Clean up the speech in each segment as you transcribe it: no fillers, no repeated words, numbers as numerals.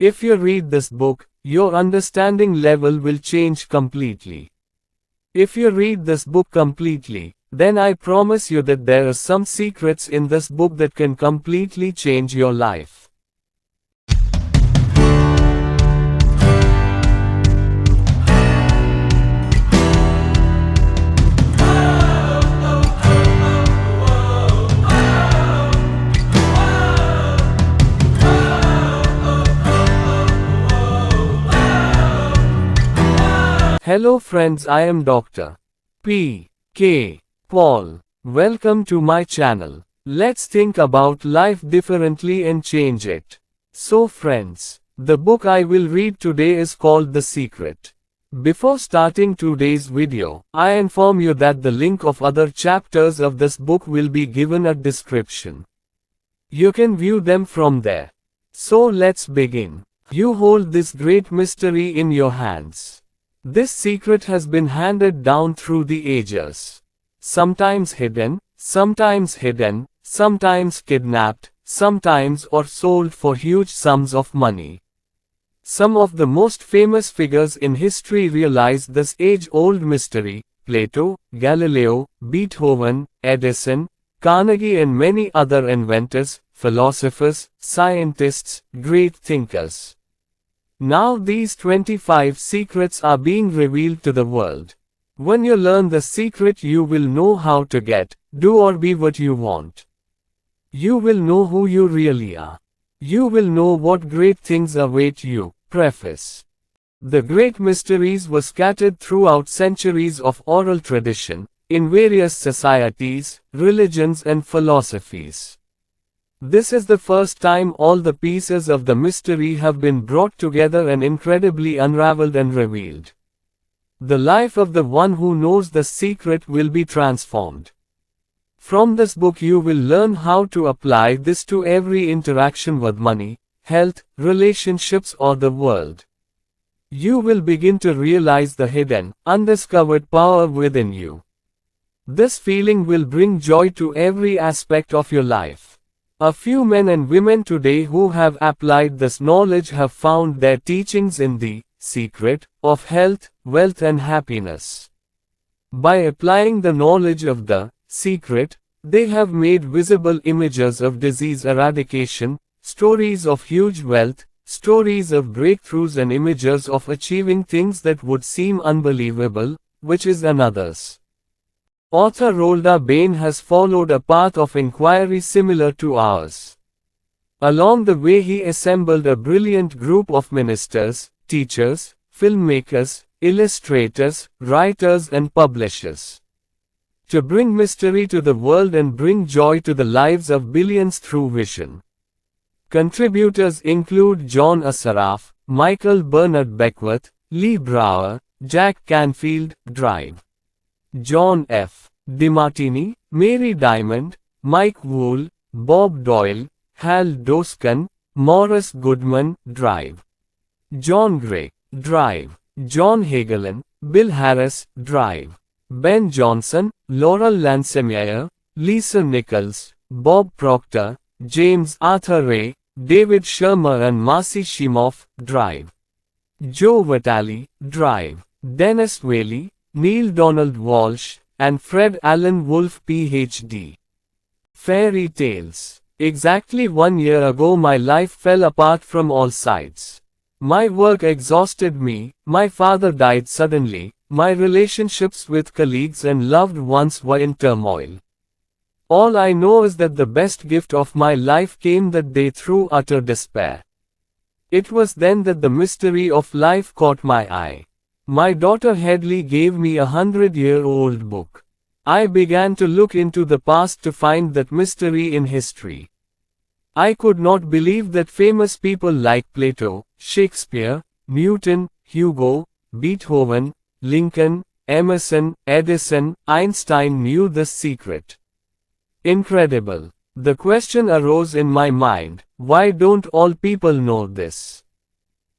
If you read this book, your understanding level will change completely. If you read this book completely, then I promise you that there are some secrets in this book that can completely change your life. Hello friends, I am Dr. P. K. Paul. Welcome to my channel. Let's think about life differently and change it. So friends, the book I will read today is called The Secret. Before starting today's video, I inform you that the link of other chapters of this book will be given a description. You can view them from there. So let's begin. You hold this great mystery in your hands. This secret has been handed down through the ages. Sometimes hidden, sometimes kidnapped, sometimes or sold for huge sums of money. Some of the most famous figures in history realized this age-old mystery: Plato, Galileo, Beethoven, Edison, Carnegie and many other inventors, philosophers, scientists, great thinkers. Now these 25 secrets are being revealed to the world. When you learn the secret, you will know how to get, do or be what you want. You will know who you really are. You will know what great things await you. Preface. The great mysteries were scattered throughout centuries of oral tradition, in various societies, religions and philosophies. This is the first time all the pieces of the mystery have been brought together and incredibly unraveled and revealed. The life of the one who knows the secret will be transformed. From this book you will learn how to apply this to every interaction with money, health, relationships or the world. You will begin to realize the hidden, undiscovered power within you. This feeling will bring joy to every aspect of your life. A few men and women today who have applied this knowledge have found their teachings in the secret of health, wealth and happiness. By applying the knowledge of the secret, they have made visible images of disease eradication, stories of huge wealth, stories of breakthroughs and images of achieving things that would seem unbelievable, which is another's. Author Rolda Bain has followed a path of inquiry similar to ours. Along the way he assembled a brilliant group of ministers, teachers, filmmakers, illustrators, writers and publishers. To bring mystery to the world and bring joy to the lives of billions through vision. Contributors include John Assaraf, Michael Bernard Beckwith, Lee Brower, Jack Canfield, Drive. John F. DeMartini, Mary Diamond, Mike Wool, Bob Doyle, Hal Doskin, Morris Goodman, Drive. John Gray, Drive. John Hagelin, Bill Harris, Drive. Ben Johnson, Laurel Lansemeyer, Lisa Nichols, Bob Proctor, James Arthur Ray, David Shermer and Marcy Shimoff, Drive. Joe Vitale, Drive. Dennis Whaley, Neil Donald Walsh, and Fred Allen Wolfe Ph.D. Fairy tales. Exactly 1 year ago my life fell apart from all sides. My work exhausted me, my father died suddenly, my relationships with colleagues and loved ones were in turmoil. All I know is that the best gift of my life came that day through utter despair. It was then that the mystery of life caught my eye. My daughter Hedley gave me a 100-year-old book. I began to look into the past to find that mystery in history. I could not believe that famous people like Plato, Shakespeare, Newton, Hugo, Beethoven, Lincoln, Emerson, Edison, Einstein knew this secret. Incredible. The question arose in my mind, why don't all people know this?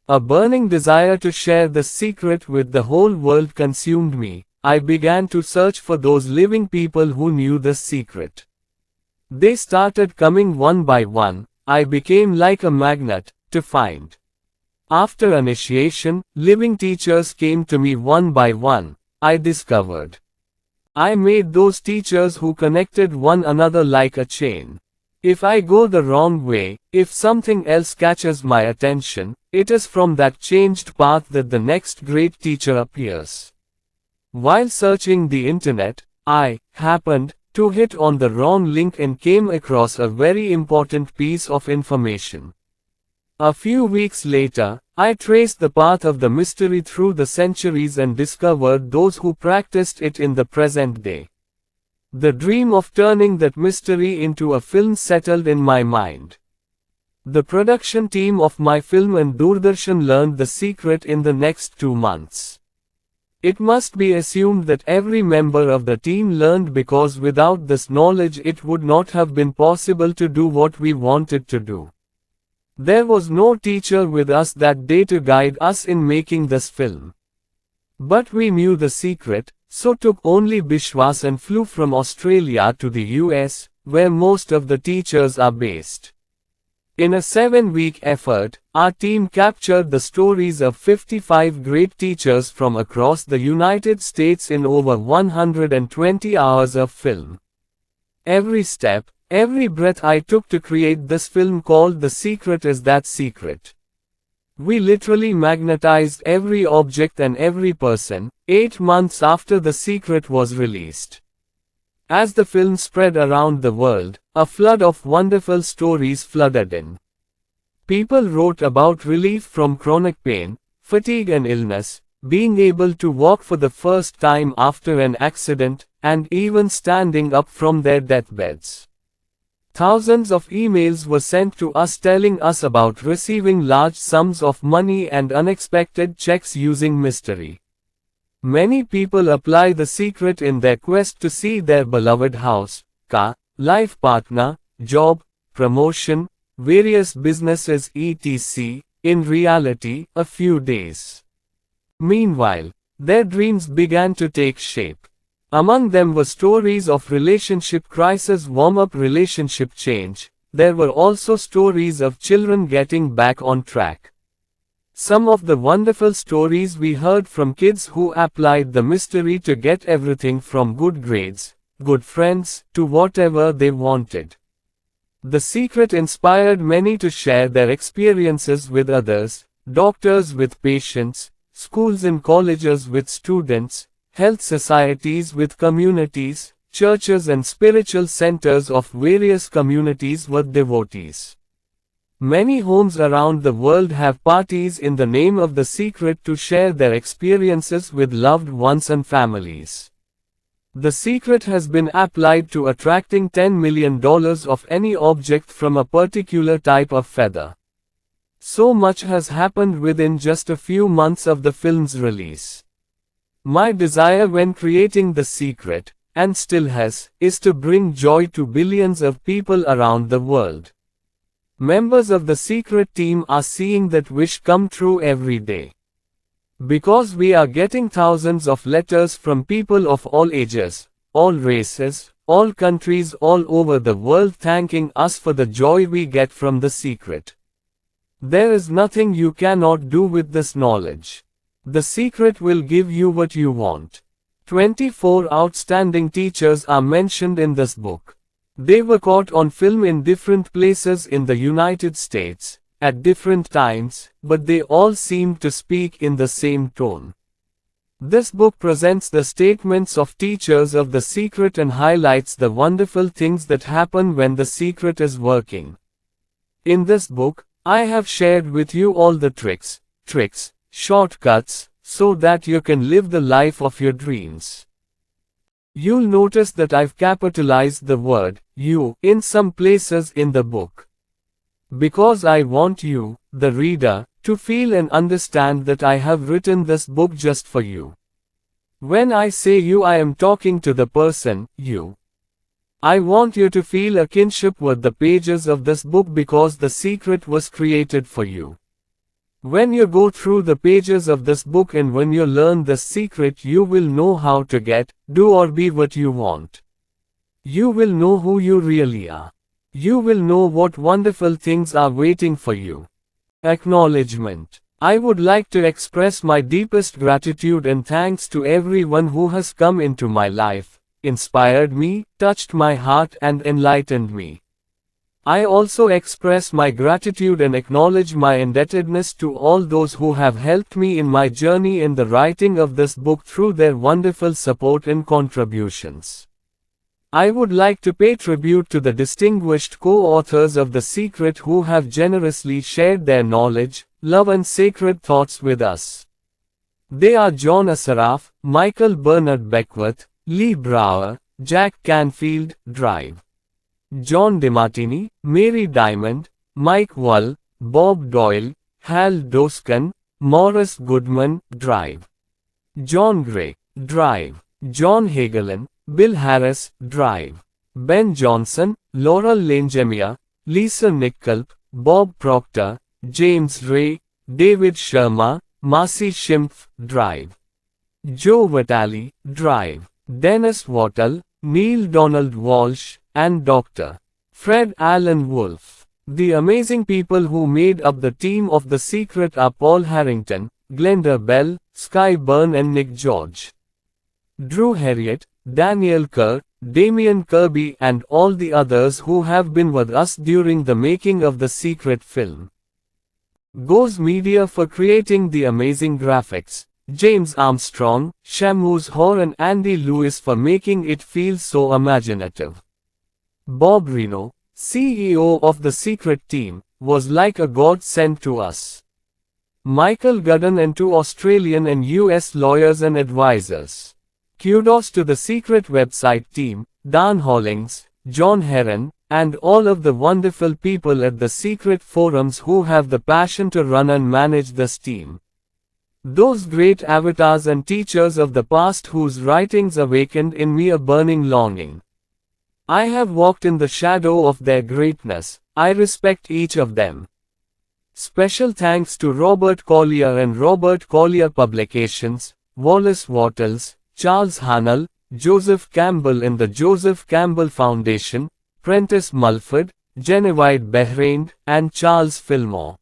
A burning desire to share the secret with the whole world consumed me. I began to search for those living people who knew the secret. They started coming one by one. I became like a magnet to find. After initiation, living teachers came to me one by one, I discovered. I made those teachers who connected one another like a chain. If I go the wrong way, if something else catches my attention, it is from that changed path that the next great teacher appears. While searching the internet, I happened to hit on the wrong link and came across a very important piece of information. A few weeks later, I traced the path of the mystery through the centuries and discovered those who practiced it in the present day. The dream of turning that mystery into a film settled in my mind. The production team of my film and Doordarshan learned the secret in the next 2 months. It must be assumed that every member of the team learned, because without this knowledge it would not have been possible to do what we wanted to do. There was no teacher with us that day to guide us in making this film. But we knew the secret, so took only Bishwas and flew from Australia to the US, where most of the teachers are based. In a 7-week effort, our team captured the stories of 55 great teachers from across the United States in over 120 hours of film. Every step, every breath I took to create this film called The Secret is that secret. We literally magnetized every object and every person, 8 months after The Secret was released. As the film spread around the world, a flood of wonderful stories flooded in. People wrote about relief from chronic pain, fatigue and illness, being able to walk for the first time after an accident, and even standing up from their deathbeds. Thousands of emails were sent to us telling us about receiving large sums of money and unexpected checks using mystery. Many people apply The Secret in their quest to see their beloved house, car, life partner, job, promotion, various businesses etc. in reality, a few days. Meanwhile, their dreams began to take shape. Among them were stories of relationship crisis, warm-up, relationship change. There were also stories of children getting back on track. Some of the wonderful stories we heard from kids who applied the mystery to get everything from good grades, good friends, to whatever they wanted. The Secret inspired many to share their experiences with others, doctors with patients, schools and colleges with students, health societies with communities, churches and spiritual centers of various communities with devotees. Many homes around the world have parties in the name of The Secret to share their experiences with loved ones and families. The Secret has been applied to attracting $10 million of any object from a particular type of feather. So much has happened within just a few months of the film's release. My desire when creating The Secret, and still has, is to bring joy to billions of people around the world. Members of the Secret team are seeing that wish come true every day. Because we are getting thousands of letters from people of all ages, all races, all countries all over the world thanking us for the joy we get from The Secret. There is nothing you cannot do with this knowledge. The Secret will give you what you want. 24 outstanding teachers are mentioned in this book. They were caught on film in different places in the United States, at different times, but they all seemed to speak in the same tone. This book presents the statements of teachers of The Secret and highlights the wonderful things that happen when The Secret is working. In this book, I have shared with you all the tricks, shortcuts, so that you can live the life of your dreams. You'll notice that I've capitalized the word you in some places in the book. Because I want you, the reader, to feel and understand that I have written this book just for you. When I say you, I am talking to the person, you. I want you to feel a kinship with the pages of this book because The Secret was created for you. When you go through the pages of this book and when you learn The Secret, you will know how to get, do or be what you want. You will know who you really are. You will know what wonderful things are waiting for you. Acknowledgement. I would like to express my deepest gratitude and thanks to everyone who has come into my life, inspired me, touched my heart and enlightened me. I also express my gratitude and acknowledge my indebtedness to all those who have helped me in my journey in the writing of this book through their wonderful support and contributions. I would like to pay tribute to the distinguished co-authors of The Secret who have generously shared their knowledge, love and sacred thoughts with us. They are John Assaraf, Michael Bernard Beckwith, Lee Brower, Jack Canfield, Drive. John DeMartini, Mary Diamond, Mike Wall, Bob Doyle, Hal Doskan, Morris Goodman, Drive. John Gray, Drive. John Hagelin, Bill Harris, Drive. Ben Johnson, Laurel Langemia, Lisa Nickolp, Bob Proctor, James Ray, David Sharma, Marcy Schimpf, Drive. Joe Vitale, Drive. Dennis Wattle, Neil Donald Walsh, and Dr. Fred Allen Wolfe. The amazing people who made up the team of The Secret are Paul Harrington, Glenda Bell, Sky Byrne and Nick George. Drew Harriet, Daniel Kerr, Damian Kirby and all the others who have been with us during the making of The Secret film. Goes Media for creating the amazing graphics. James Armstrong, Shamus Hoare and Andy Lewis for making it feel so imaginative. Bob Reno, CEO of The Secret team, was like a god sent to us. Michael Gudden and to Australian and US lawyers and advisors. Kudos to The Secret website team, Dan Hollings, John Heron, and all of the wonderful people at The Secret forums who have the passion to run and manage this team. Those great avatars and teachers of the past whose writings awakened in me a burning longing. I have walked in the shadow of their greatness, I respect each of them. Special thanks to Robert Collier and Robert Collier Publications, Wallace Wattles, Charles Hannell, Joseph Campbell in the Joseph Campbell Foundation, Prentice Mulford, Genevieve Behrain, and Charles Fillmore.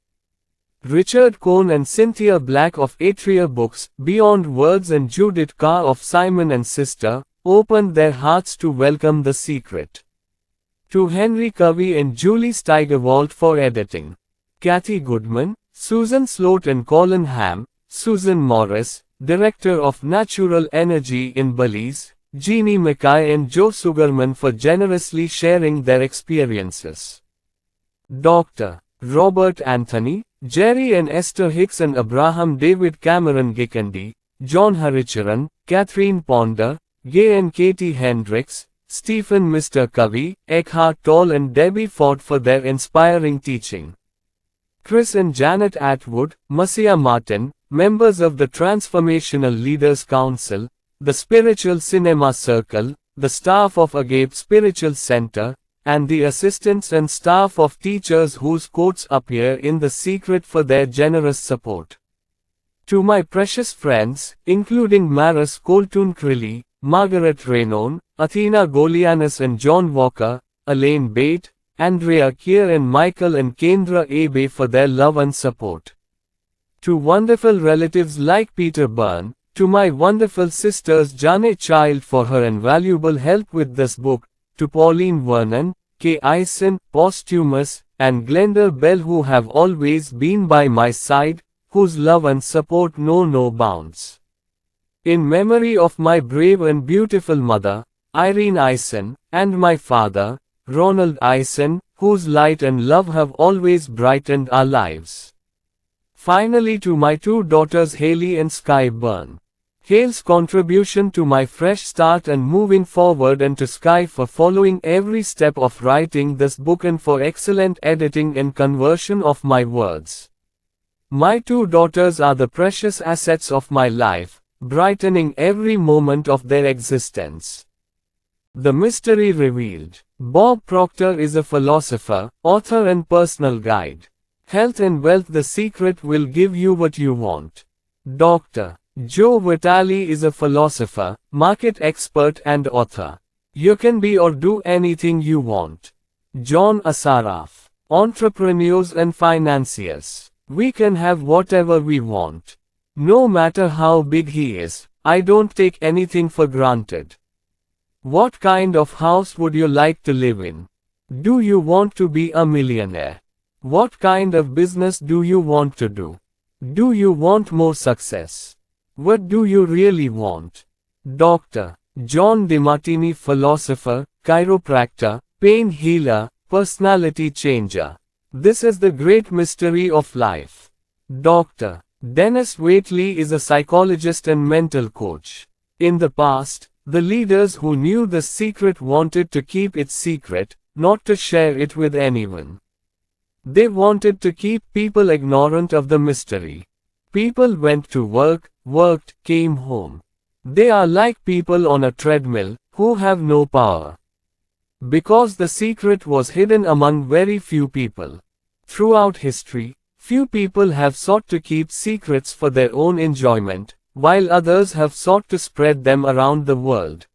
Richard Cohn and Cynthia Black of Atria Books, Beyond Words and Judith Carr of Simon & Sister, opened their hearts to welcome The Secret. To Henry Covey and Julie Steigerwald for editing. Kathy Goodman, Susan Sloat and Colin Ham, Susan Morris, Director of Natural Energy in Belize, Jeannie Mackay and Joe Sugarman for generously sharing their experiences. Dr. Robert Anthony, Jerry and Esther Hicks and Abraham David Cameron Gikandi, John Haricharan, Catherine Ponder, Gay and Katie Hendricks, Stephen Mr. Covey, Eckhart Tolle and Debbie Ford for their inspiring teaching. Chris and Janet Atwood, Marcia Martin, members of the Transformational Leaders Council, the Spiritual Cinema Circle, the staff of Agape Spiritual Center, and the assistants and staff of teachers whose quotes appear in The Secret for their generous support. To my precious friends, including Maris Coltoun Crilly, Margaret Raynon, Athena Golianis and John Walker, Elaine Bate, Andrea Keir and Michael and Kendra Abe for their love and support. To wonderful relatives like Peter Byrne, to my wonderful sisters Janet Child for her invaluable help with this book, to Pauline Vernon, Kay Eisen, Posthumous, and Glenda Bell who have always been by my side, whose love and support know no bounds. In memory of my brave and beautiful mother, Irene Eisen, and my father, Ronald Eisen, whose light and love have always brightened our lives. Finally to my two daughters Haley and Sky Byrne. Hale's contribution to my fresh start and moving forward and to Sky for following every step of writing this book and for excellent editing and conversion of my words. My two daughters are the precious assets of my life, brightening every moment of their existence. The Mystery Revealed. Bob Proctor is a philosopher, author and personal guide. Health and wealth. The Secret will give you what you want. Dr. Joe Vitale is a philosopher, market expert and author. You can be or do anything you want. John Assaraf. Entrepreneurs and financiers. We can have whatever we want. No matter how big he is, I don't take anything for granted. What kind of house would you like to live in? Do you want to be a millionaire? What kind of business do you want to do? Do you want more success? What do you really want? Dr. John DeMartini, philosopher, chiropractor, pain healer, personality changer. This is the great mystery of life. Dr. Dennis Waitley is a psychologist and mental coach. In the past, the leaders who knew the secret wanted to keep it secret, not to share it with anyone. They wanted to keep people ignorant of the mystery. People went to work, worked, came home. They are like people on a treadmill, who have no power. Because the secret was hidden among very few people. Throughout history, few people have sought to keep secrets for their own enjoyment, while others have sought to spread them around the world.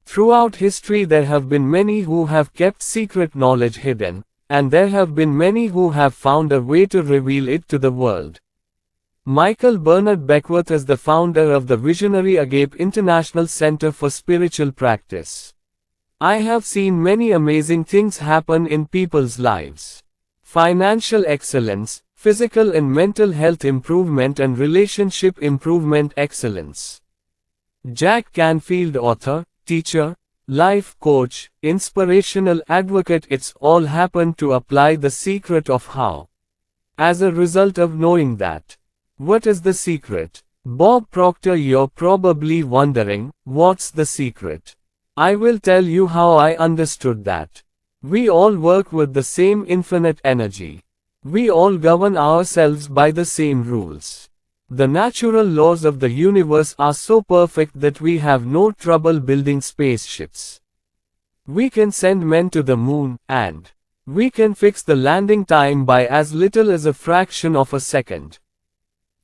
Throughout history there have been many who have kept secret knowledge hidden, and there have been many who have found a way to reveal it to the world. Michael Bernard Beckwith is the founder of the visionary Agape International Center for Spiritual Practice. I have seen many amazing things happen in people's lives. Financial excellence, physical and mental health improvement and relationship improvement excellence. Jack Canfield, author, teacher, life coach, inspirational advocate. It's all happened to apply the secret of how. As a result of knowing that. What is the secret? Bob Proctor. You're probably wondering, what's the secret? I will tell you how I understood that. We all work with the same infinite energy. We all govern ourselves by the same rules. The natural laws of the universe are so perfect that we have no trouble building spaceships. We can send men to the moon, and we can fix the landing time by as little as a fraction of a second.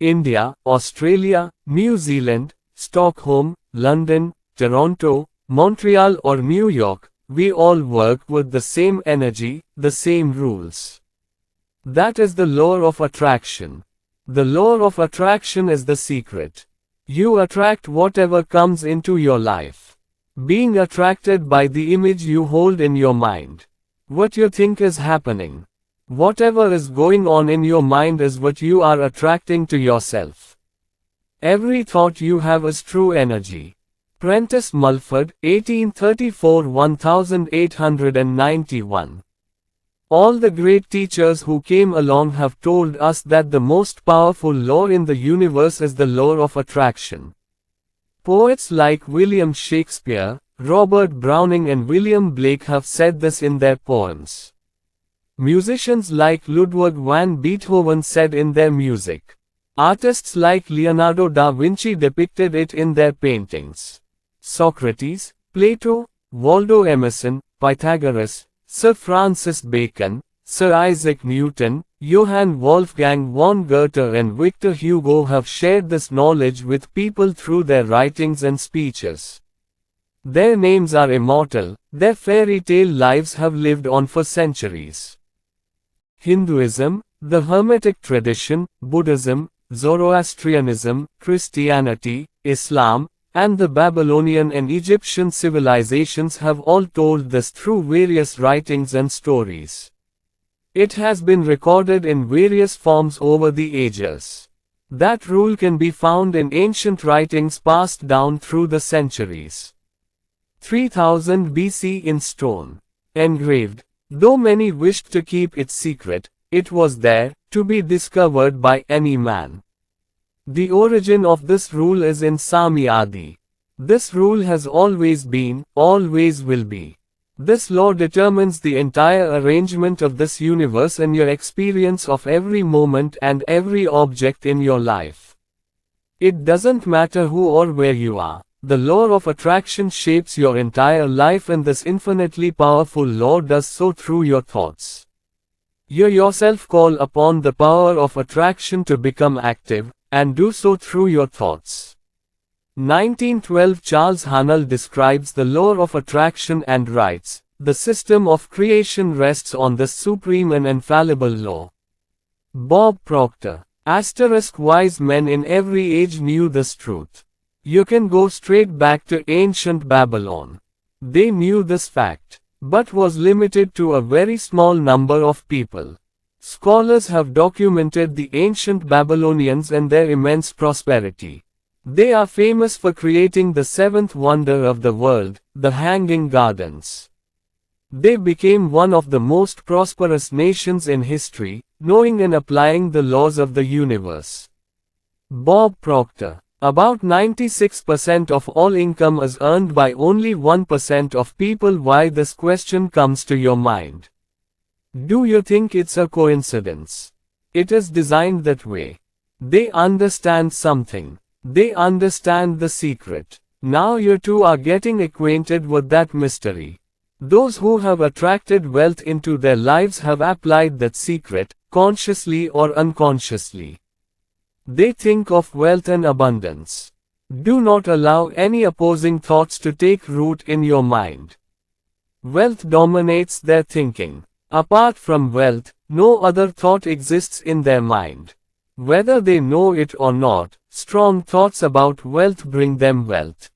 India, Australia, New Zealand, Stockholm, London, Toronto, Montreal or New York, we all work with the same energy, the same rules. That is the law of attraction. The law of attraction is the secret. You attract whatever comes into your life. Being attracted by the image you hold in your mind. What you think is happening. Whatever is going on in your mind is what you are attracting to yourself. Every thought you have is true energy. Prentice Mulford, 1834–1891. All the great teachers who came along have told us that the most powerful law in the universe is the law of attraction. Poets like William Shakespeare, Robert Browning and William Blake have said this in their poems. Musicians like Ludwig van Beethoven said in their music. Artists like Leonardo da Vinci depicted it in their paintings. Socrates, Plato, Waldo Emerson, Pythagoras, Sir Francis Bacon, Sir Isaac Newton, Johann Wolfgang von Goethe and Victor Hugo have shared this knowledge with people through their writings and speeches. Their names are immortal, their fairy tale lives have lived on for centuries. Hinduism, the Hermetic tradition, Buddhism, Zoroastrianism, Christianity, Islam, and the Babylonian and Egyptian civilizations have all told this through various writings and stories. It has been recorded in various forms over the ages. That rule can be found in ancient writings passed down through the centuries. 3000 BC in stone. Engraved. Though many wished to keep it secret, it was there, to be discovered by any man. The origin of this rule is in Sami Adi. This rule has always been, always will be. This law determines the entire arrangement of this universe and your experience of every moment and every object in your life. It doesn't matter who or where you are. The law of attraction shapes your entire life, and this infinitely powerful law does so through your thoughts. You yourself call upon the power of attraction to become active, and do so through your thoughts. 1912 Charles Haanel describes the law of attraction and writes, "The system of creation rests on this supreme and infallible law. Bob Proctor. Asterisk wise men in every age knew this truth. You can go straight back to ancient Babylon. They knew this fact, but was limited to a very small number of people. Scholars have documented the ancient Babylonians and their immense prosperity. They are famous for creating the seventh wonder of the world, the Hanging Gardens. They became one of the most prosperous nations in history, knowing and applying the laws of the universe. Bob Proctor. About 96% of all income is earned by only 1% of people. Why this question comes to your mind? Do you think it's a coincidence? It is designed that way. They understand something. They understand the secret. Now you two are getting acquainted with that mystery. Those who have attracted wealth into their lives have applied that secret, consciously or unconsciously. They think of wealth and abundance. Do not allow any opposing thoughts to take root in your mind. Wealth dominates their thinking. Apart from wealth, no other thought exists in their mind. Whether they know it or not, strong thoughts about wealth bring them wealth.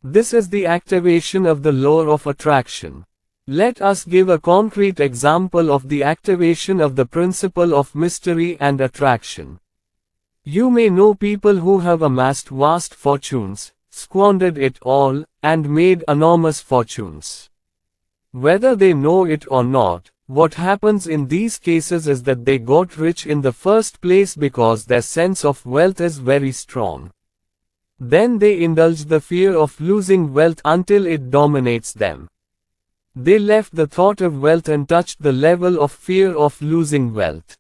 This is the activation of the law of attraction. Let us give a concrete example of the activation of the principle of mystery and attraction. You may know people who have amassed vast fortunes, squandered it all, and made enormous fortunes. Whether they know it or not, what happens in these cases is that they got rich in the first place because their sense of wealth is very strong. Then they indulge the fear of losing wealth until it dominates them. They left the thought of wealth and touched the level of fear of losing wealth.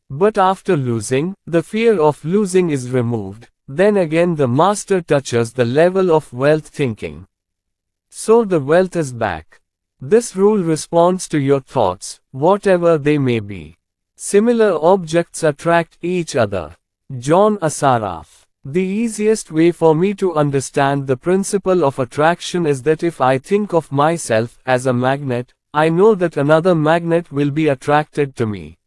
But after losing, the fear of losing is removed. Then again the master touches the level of wealth thinking. So the wealth is back. This rule responds to your thoughts, whatever they may be. Similar objects attract each other. John Assaraf. The easiest way for me to understand the principle of attraction is that if I think of myself as a magnet, I know that another magnet will be attracted to me.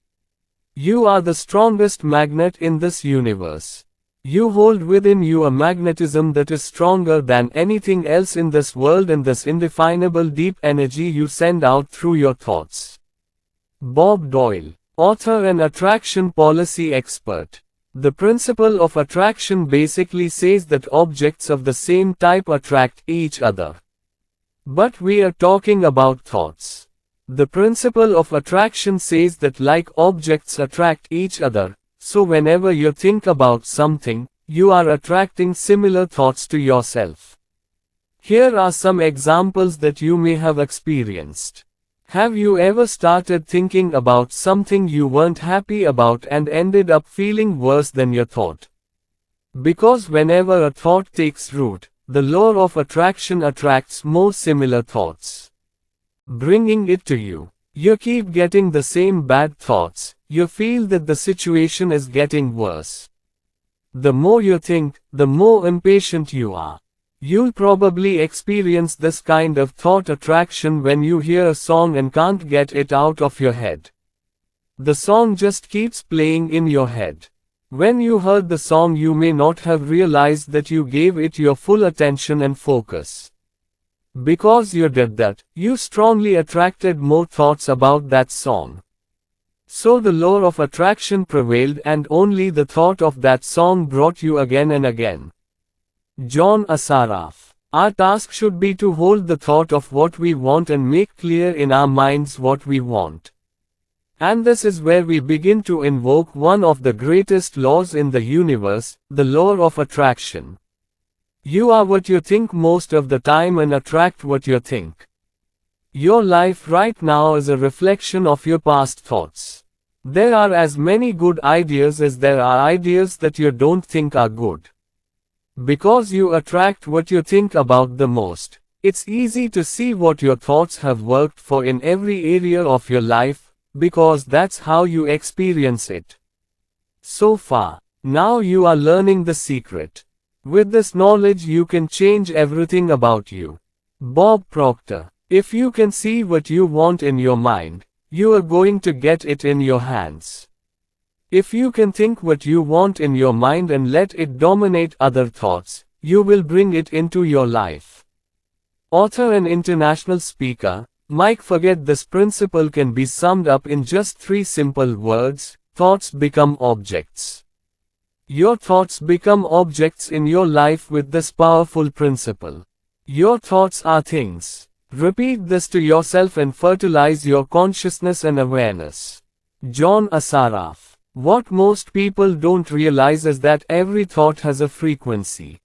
You are the strongest magnet in this universe. You hold within you a magnetism that is stronger than anything else in this world, and this indefinable deep energy you send out through your thoughts. Bob Doyle, author and attraction policy expert. The principle of attraction basically says that objects of the same type attract each other. But we are talking about thoughts. The principle of attraction says that like objects attract each other, so whenever you think about something, you are attracting similar thoughts to yourself. Here are some examples that you may have experienced. Have you ever started thinking about something you weren't happy about and ended up feeling worse than you thought? Because whenever a thought takes root, the law of attraction attracts more similar thoughts, bringing it to you. You keep getting the same bad thoughts, you feel that the situation is getting worse. The more you think, the more impatient you are. You'll probably experience this kind of thought attraction when you hear a song and can't get it out of your head. The song just keeps playing in your head. When you heard the song, you may not have realized that you gave it your full attention and focus. Because you did that, you strongly attracted more thoughts about that song. So the law of attraction prevailed, and only the thought of that song brought you again and again. John Assaraf. Our task should be to hold the thought of what we want and make clear in our minds what we want. And this is where we begin to invoke one of the greatest laws in the universe, the law of attraction. You are what you think most of the time and attract what you think. Your life right now is a reflection of your past thoughts. There are as many good ideas as there are ideas that you don't think are good. Because you attract what you think about the most, it's easy to see what your thoughts have worked for in every area of your life, because that's how you experience it. So far, now you are learning the secret. With this knowledge you can change everything about you. Bob Proctor. If you can see what you want in your mind, you are going to get it in your hands. If you can think what you want in your mind and let it dominate other thoughts, you will bring it into your life. Author and international speaker, Mike Forget this principle can be summed up in just 3 simple words: thoughts become objects. Your thoughts become objects in your life with this powerful principle. Your thoughts are things. Repeat this to yourself and fertilize your consciousness and awareness. John Assaraf. What most people don't realize is that every thought has a frequency.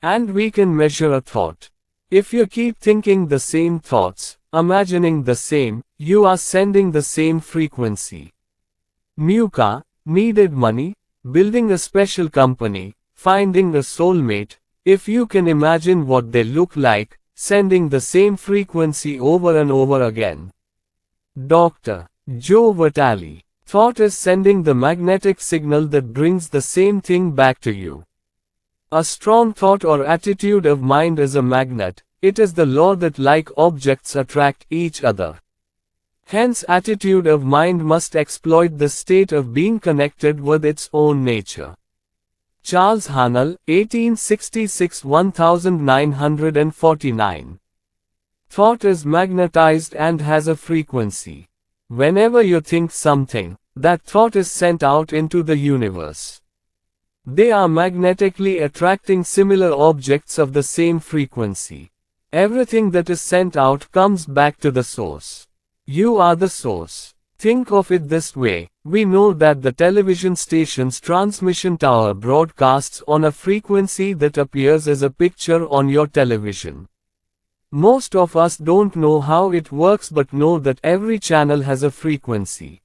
And we can measure a thought. If you keep thinking the same thoughts, imagining the same, you are sending the same frequency. New car, needed money, building a special company, finding a soulmate, if you can imagine what they look like, sending the same frequency over and over again. Dr. Joe Vitale. Thought is sending the magnetic signal that brings the same thing back to you. A strong thought or attitude of mind is a magnet. It is the law that like objects attract each other. Hence, attitude of mind must exploit the state of being connected with its own nature. Charles Haanel, 1866–1949. Thought is magnetized and has a frequency. Whenever you think something, that thought is sent out into the universe. They are magnetically attracting similar objects of the same frequency. Everything that is sent out comes back to the source. You are the source. Think of it this way: we know that the television station's transmission tower broadcasts on a frequency that appears as a picture on your television. Most of us don't know how it works but know that every channel has a frequency.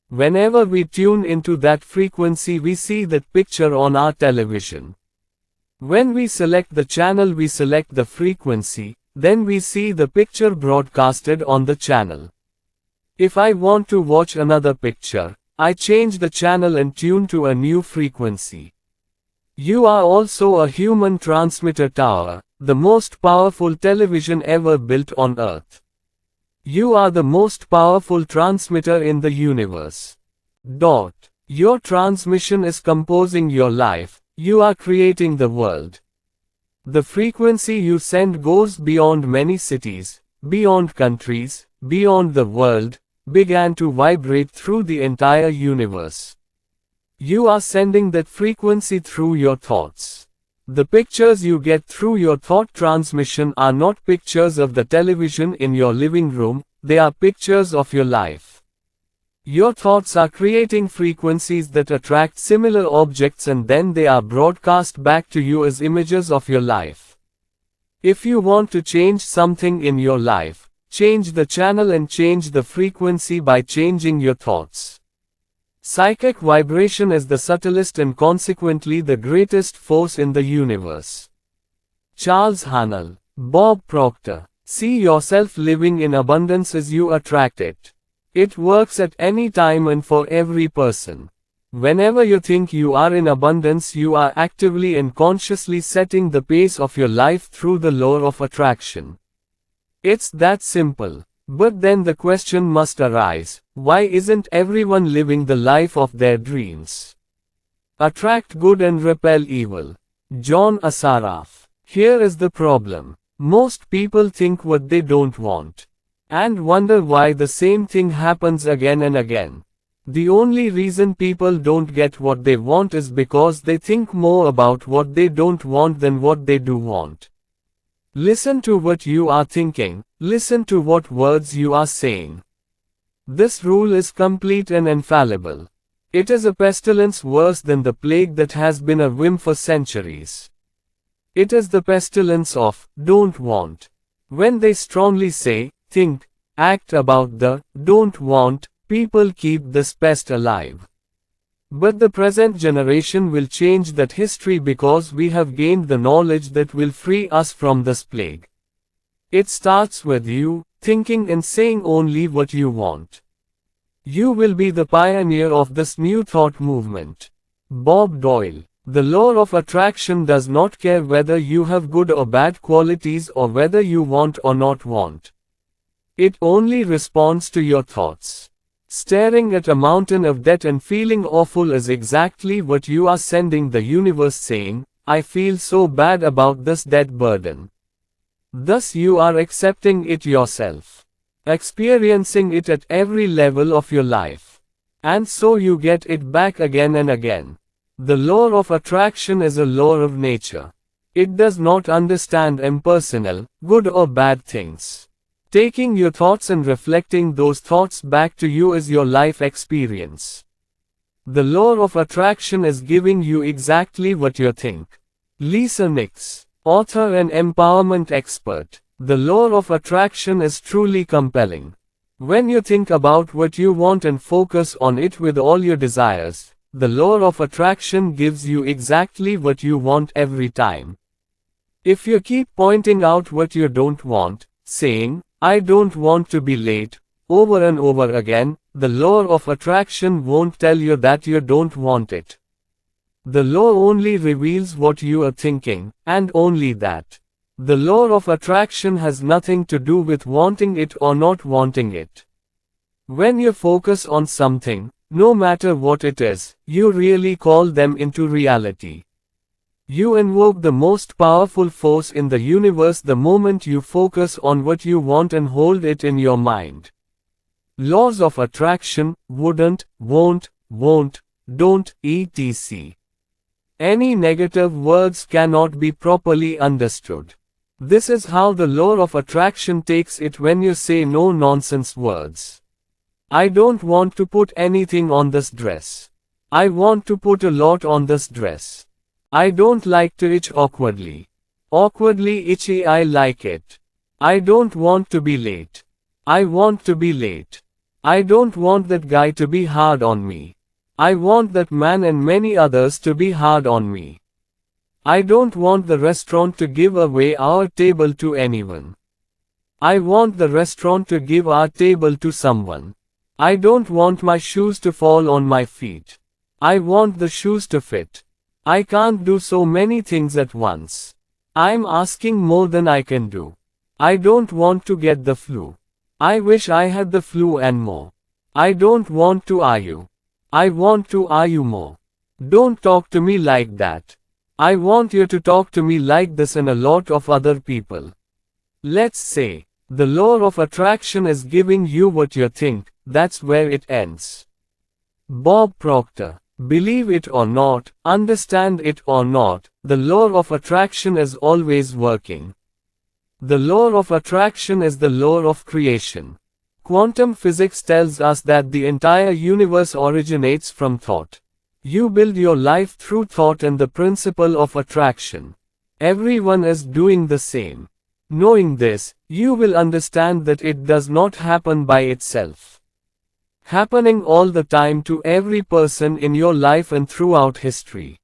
Whenever we tune into that frequency, we see that picture on our television. When we select the channel, we select the frequency, then we see the picture broadcasted on the channel. If I want to watch another picture, I change the channel and tune to a new frequency. You are also a human transmitter tower, the most powerful television ever built on Earth. You are the most powerful transmitter in the universe. Your transmission is composing your life. You are creating the world. The frequency you send goes beyond many cities, beyond countries, beyond the world, began to vibrate through the entire universe. You are sending that frequency through your thoughts. The pictures you get through your thought transmission are not pictures of the television in your living room, they are pictures of your life. Your thoughts are creating frequencies that attract similar objects and then they are broadcast back to you as images of your life. If you want to change something in your life, change the channel and change the frequency by changing your thoughts. Psychic vibration is the subtlest and consequently the greatest force in the universe. Charles Haanel. Bob Proctor. See yourself living in abundance as you attract it. It works at any time and for every person. Whenever you think you are in abundance, you are actively and consciously setting the pace of your life through the law of attraction. It's that simple. But then the question must arise, why isn't everyone living the life of their dreams? Attract good and repel evil. John Assaraf. Here is the problem. Most people think what they don't want. And wonder why the same thing happens again and again. The only reason people don't get what they want is because they think more about what they don't want than what they do want. Listen to what you are thinking, listen to what words you are saying. This rule is complete and infallible. It is a pestilence worse than the plague that has been a whim for centuries. It is the pestilence of, don't want. When they strongly say, think, act about the, don't want, people keep this pest alive. But the present generation will change that history because we have gained the knowledge that will free us from this plague. It starts with you, thinking and saying only what you want. You will be the pioneer of this new thought movement. Bob Doyle. The law of attraction does not care whether you have good or bad qualities or whether you want or not want. It only responds to your thoughts. Staring at a mountain of debt and feeling awful is exactly what you are sending the universe saying, I feel so bad about this debt burden. Thus you are accepting it yourself. Experiencing it at every level of your life. And so you get it back again and again. The law of attraction is a law of nature. It does not understand impersonal, good or bad things. Taking your thoughts and reflecting those thoughts back to you is your life experience. The law of attraction is giving you exactly what you think. Lisa Nix, author and empowerment expert. The law of attraction is truly compelling. When you think about what you want and focus on it with all your desires, the law of attraction gives you exactly what you want every time. If you keep pointing out what you don't want, saying, I don't want to be late, over and over again, the law of attraction won't tell you that you don't want it. The law only reveals what you are thinking, and only that. The law of attraction has nothing to do with wanting it or not wanting it. When you focus on something, no matter what it is, you really call them into reality. You invoke the most powerful force in the universe the moment you focus on what you want and hold it in your mind. Laws of attraction, wouldn't, won't, don't, etc. Any negative words cannot be properly understood. This is how the law of attraction takes it when you say no nonsense words. I don't want to put anything on this dress. I want to put a lot on this dress. I don't like to itch awkwardly. Awkwardly itchy, I like it. I don't want to be late. I want to be late. I don't want that guy to be hard on me. I want that man and many others to be hard on me. I don't want the restaurant to give away our table to anyone. I want the restaurant to give our table to someone. I don't want my shoes to fall on my feet. I want the shoes to fit. I can't do so many things at once. I'm asking more than I can do. I don't want to get the flu. I wish I had the flu and more. I don't want to argue. I want to argue more. Don't talk to me like that. I want you to talk to me like this and a lot of other people. Let's say, the law of attraction is giving you what you think, that's where it ends. Bob Proctor. Believe it or not, understand it or not, the law of attraction is always working. The law of attraction is the law of creation. Quantum physics tells us that the entire universe originates from thought. You build your life through thought and the principle of attraction. Everyone is doing the same. Knowing this, you will understand that it does not happen by itself. Happening all the time to every person in your life and throughout history.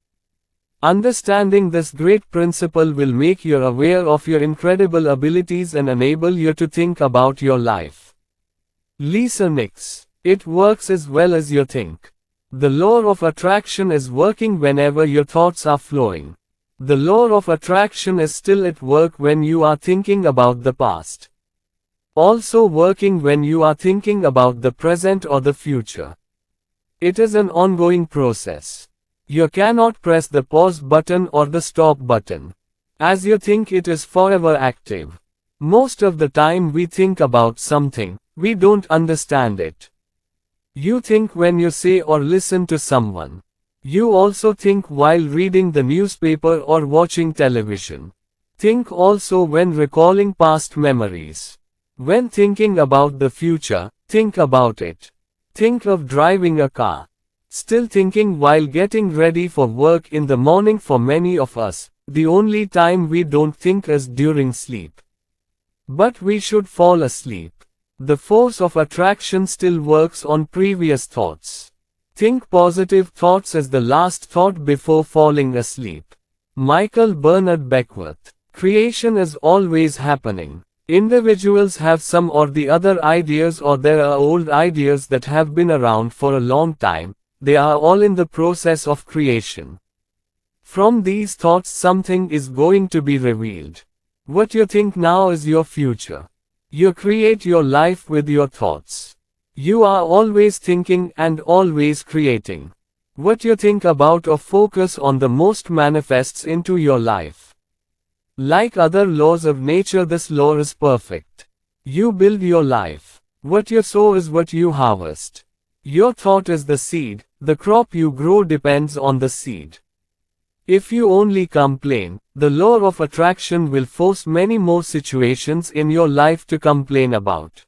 Understanding this great principle will make you aware of your incredible abilities and enable you to think about your life. Lisa Nix. It works as well as you think. The law of attraction is working whenever your thoughts are flowing. The law of attraction is still at work when you are thinking about the past. Also working when you are thinking about the present or the future. It is an ongoing process. You cannot press the pause button or the stop button. As you think, it is forever active. Most of the time we think about something, we don't understand it. You think when you say or listen to someone. You also think while reading the newspaper or watching television. Think also when recalling past memories. When thinking about the future, think about it. Think of driving a car. Still thinking while getting ready for work in the morning. For many of us, the only time we don't think is during sleep. But we should fall asleep. The force of attraction still works on previous thoughts. Think positive thoughts as the last thought before falling asleep. Michael Bernard Beckwith. Creation is always happening. Individuals have some or the other ideas, or there are old ideas that have been around for a long time. They are all in the process of creation. From these thoughts something is going to be revealed. What you think now is your future. You create your life with your thoughts. You are always thinking and always creating. What you think about or focus on the most manifests into your life. Like other laws of nature, this law is perfect. You build your life. What you sow is what you harvest. Your thought is the seed, the crop you grow depends on the seed. If you only complain, the law of attraction will force many more situations in your life to complain about.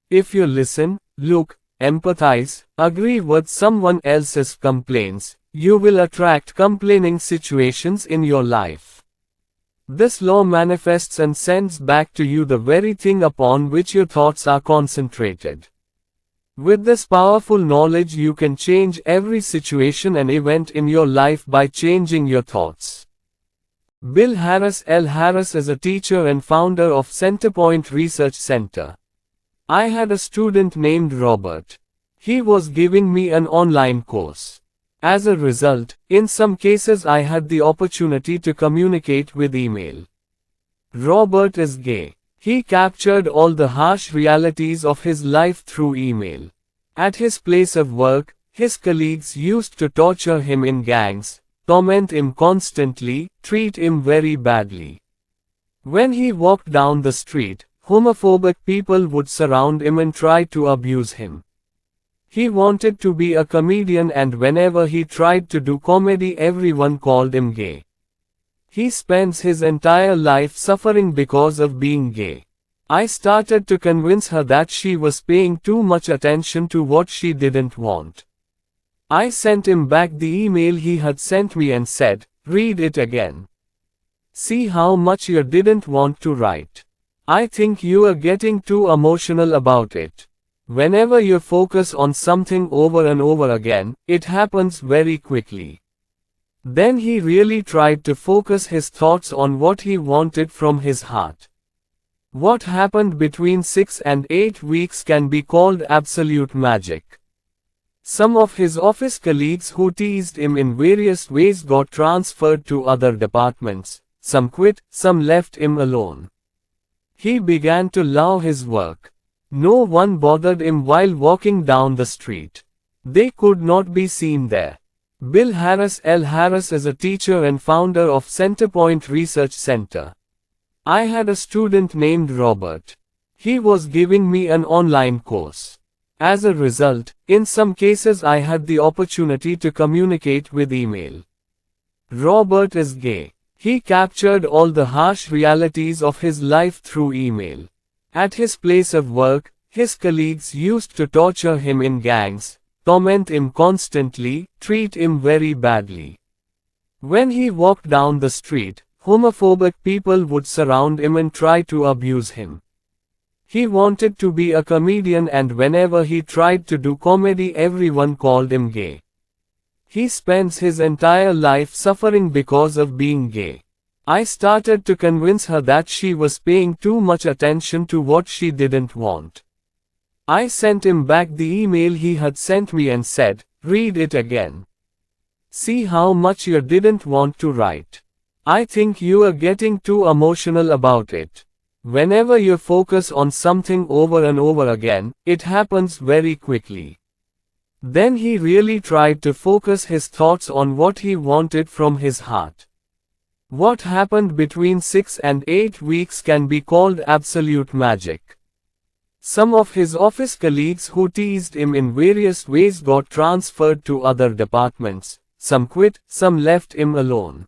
If you listen, look, empathize, agree with someone else's complaints, you will attract complaining situations in your life. This law manifests and sends back to you the very thing upon which your thoughts are concentrated. With this powerful knowledge, you can change every situation and event in your life by changing your thoughts. Bill Harris is a teacher and founder of Centerpoint Research Center. I had a student named Robert. He was giving me an online course. As a result, in some cases I had the opportunity to communicate with email. Robert is gay. He captured all the harsh realities of his life through email. At his place of work, his colleagues used to torture him in gangs, torment him constantly, treat him very badly. When he walked down the street, homophobic people would surround him and try to abuse him. He wanted to be a comedian, and whenever he tried to do comedy, everyone called him gay. He spends his entire life suffering because of being gay. I started to convince her that she was paying too much attention to what she didn't want. I sent him back the email he had sent me and said, "Read it again. See how much you didn't want to write. I think you are getting too emotional about it. Whenever you focus on something over and over again, it happens very quickly." Then he really tried to focus his thoughts on what he wanted from his heart. What happened between 6 and 8 weeks can be called absolute magic. Some of his office colleagues who teased him in various ways got transferred to other departments. Some quit, some left him alone. He began to love his work. No one bothered him while walking down the street. They could not be seen there. Bill Harris is a teacher and founder of Centerpoint Research Center. I had a student named Robert. He was giving me an online course. As a result, in some cases I had the opportunity to communicate with email. Robert is gay. He captured all the harsh realities of his life through email. At his place of work, his colleagues used to torture him in gangs, torment him constantly, treat him very badly. When he walked down the street, homophobic people would surround him and try to abuse him. He wanted to be a comedian, and whenever he tried to do comedy, everyone called him gay. He spends his entire life suffering because of being gay. I started to convince her that she was paying too much attention to what she didn't want. I sent him back the email he had sent me and said, "Read it again. See how much you didn't want to write. I think you are getting too emotional about it. Whenever you focus on something over and over again, it happens very quickly." Then he really tried to focus his thoughts on what he wanted from his heart. What happened between 6 and 8 weeks can be called absolute magic. Some of his office colleagues who teased him in various ways got transferred to other departments. Some quit, some left him alone.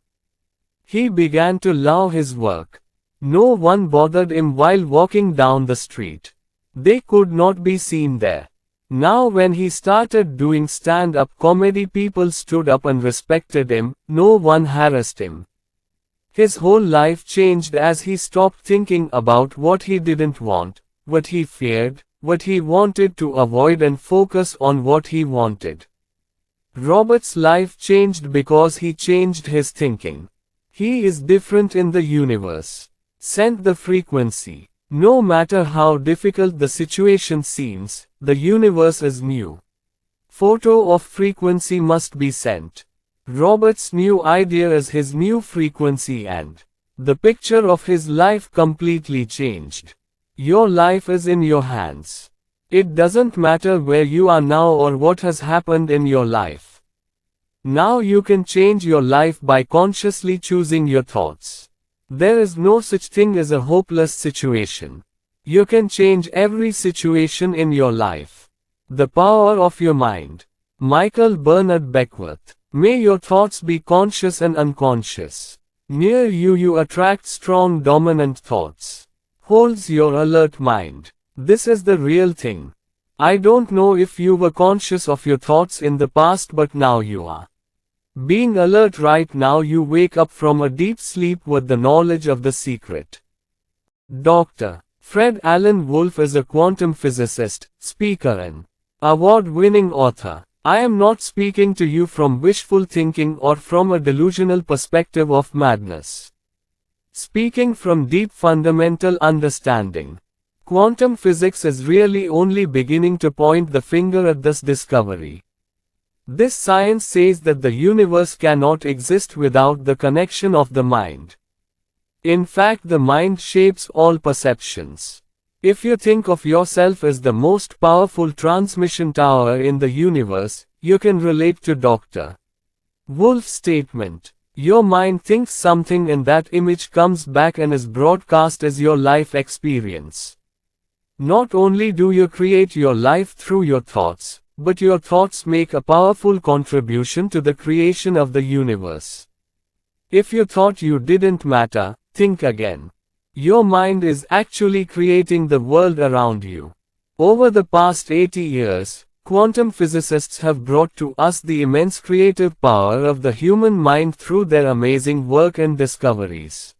He began to love his work. No one bothered him while walking down the street. They could not be seen there. Now when he started doing stand-up comedy, people stood up and respected him. No one harassed him. His whole life changed as he stopped thinking about what he didn't want, what he feared, what he wanted to avoid, and focus on what he wanted. Robert's life changed because he changed his thinking. He is different in the universe. Send the frequency. No matter how difficult the situation seems, the universe is new. Photo of frequency must be sent. Robert's new idea is his new frequency, and the picture of his life completely changed. Your life is in your hands. It doesn't matter where you are now or what has happened in your life. Now you can change your life by consciously choosing your thoughts. There is no such thing as a hopeless situation. You can change every situation in your life. The power of your mind. Michael Bernard Beckwith. May your thoughts be conscious and unconscious. Near you you attract strong dominant thoughts. Holds your alert mind. This is the real thing. I don't know if you were conscious of your thoughts in the past, but now you are. Being alert right now, you wake up from a deep sleep with the knowledge of the secret. Dr. Fred Alan Wolf is a quantum physicist, speaker and award-winning author. I am not speaking to you from wishful thinking or from a delusional perspective of madness. Speaking from deep fundamental understanding. Quantum physics is really only beginning to point the finger at this discovery. This science says that the universe cannot exist without the connection of the mind. In fact, the mind shapes all perceptions. If you think of yourself as the most powerful transmission tower in the universe, you can relate to Dr. Wolf's statement. Your mind thinks something and that image comes back and is broadcast as your life experience. Not only do you create your life through your thoughts, but your thoughts make a powerful contribution to the creation of the universe. If you thought you didn't matter, think again. Your mind is actually creating the world around you. Over the past 80 years, quantum physicists have brought to us the immense creative power of the human mind through their amazing work and discoveries.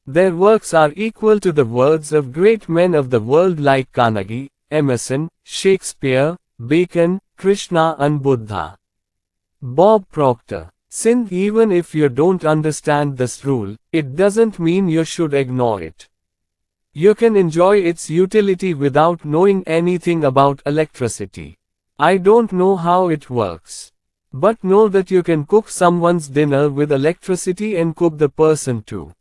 Their works are equal to the words of great men of the world like Carnegie, Emerson, Shakespeare, Bacon, Krishna and Buddha. Bob Proctor. Since even if you don't understand this rule, it doesn't mean you should ignore it. You can enjoy its utility without knowing anything about electricity. I don't know how it works. But know that you can cook someone's dinner with electricity and cook the person too.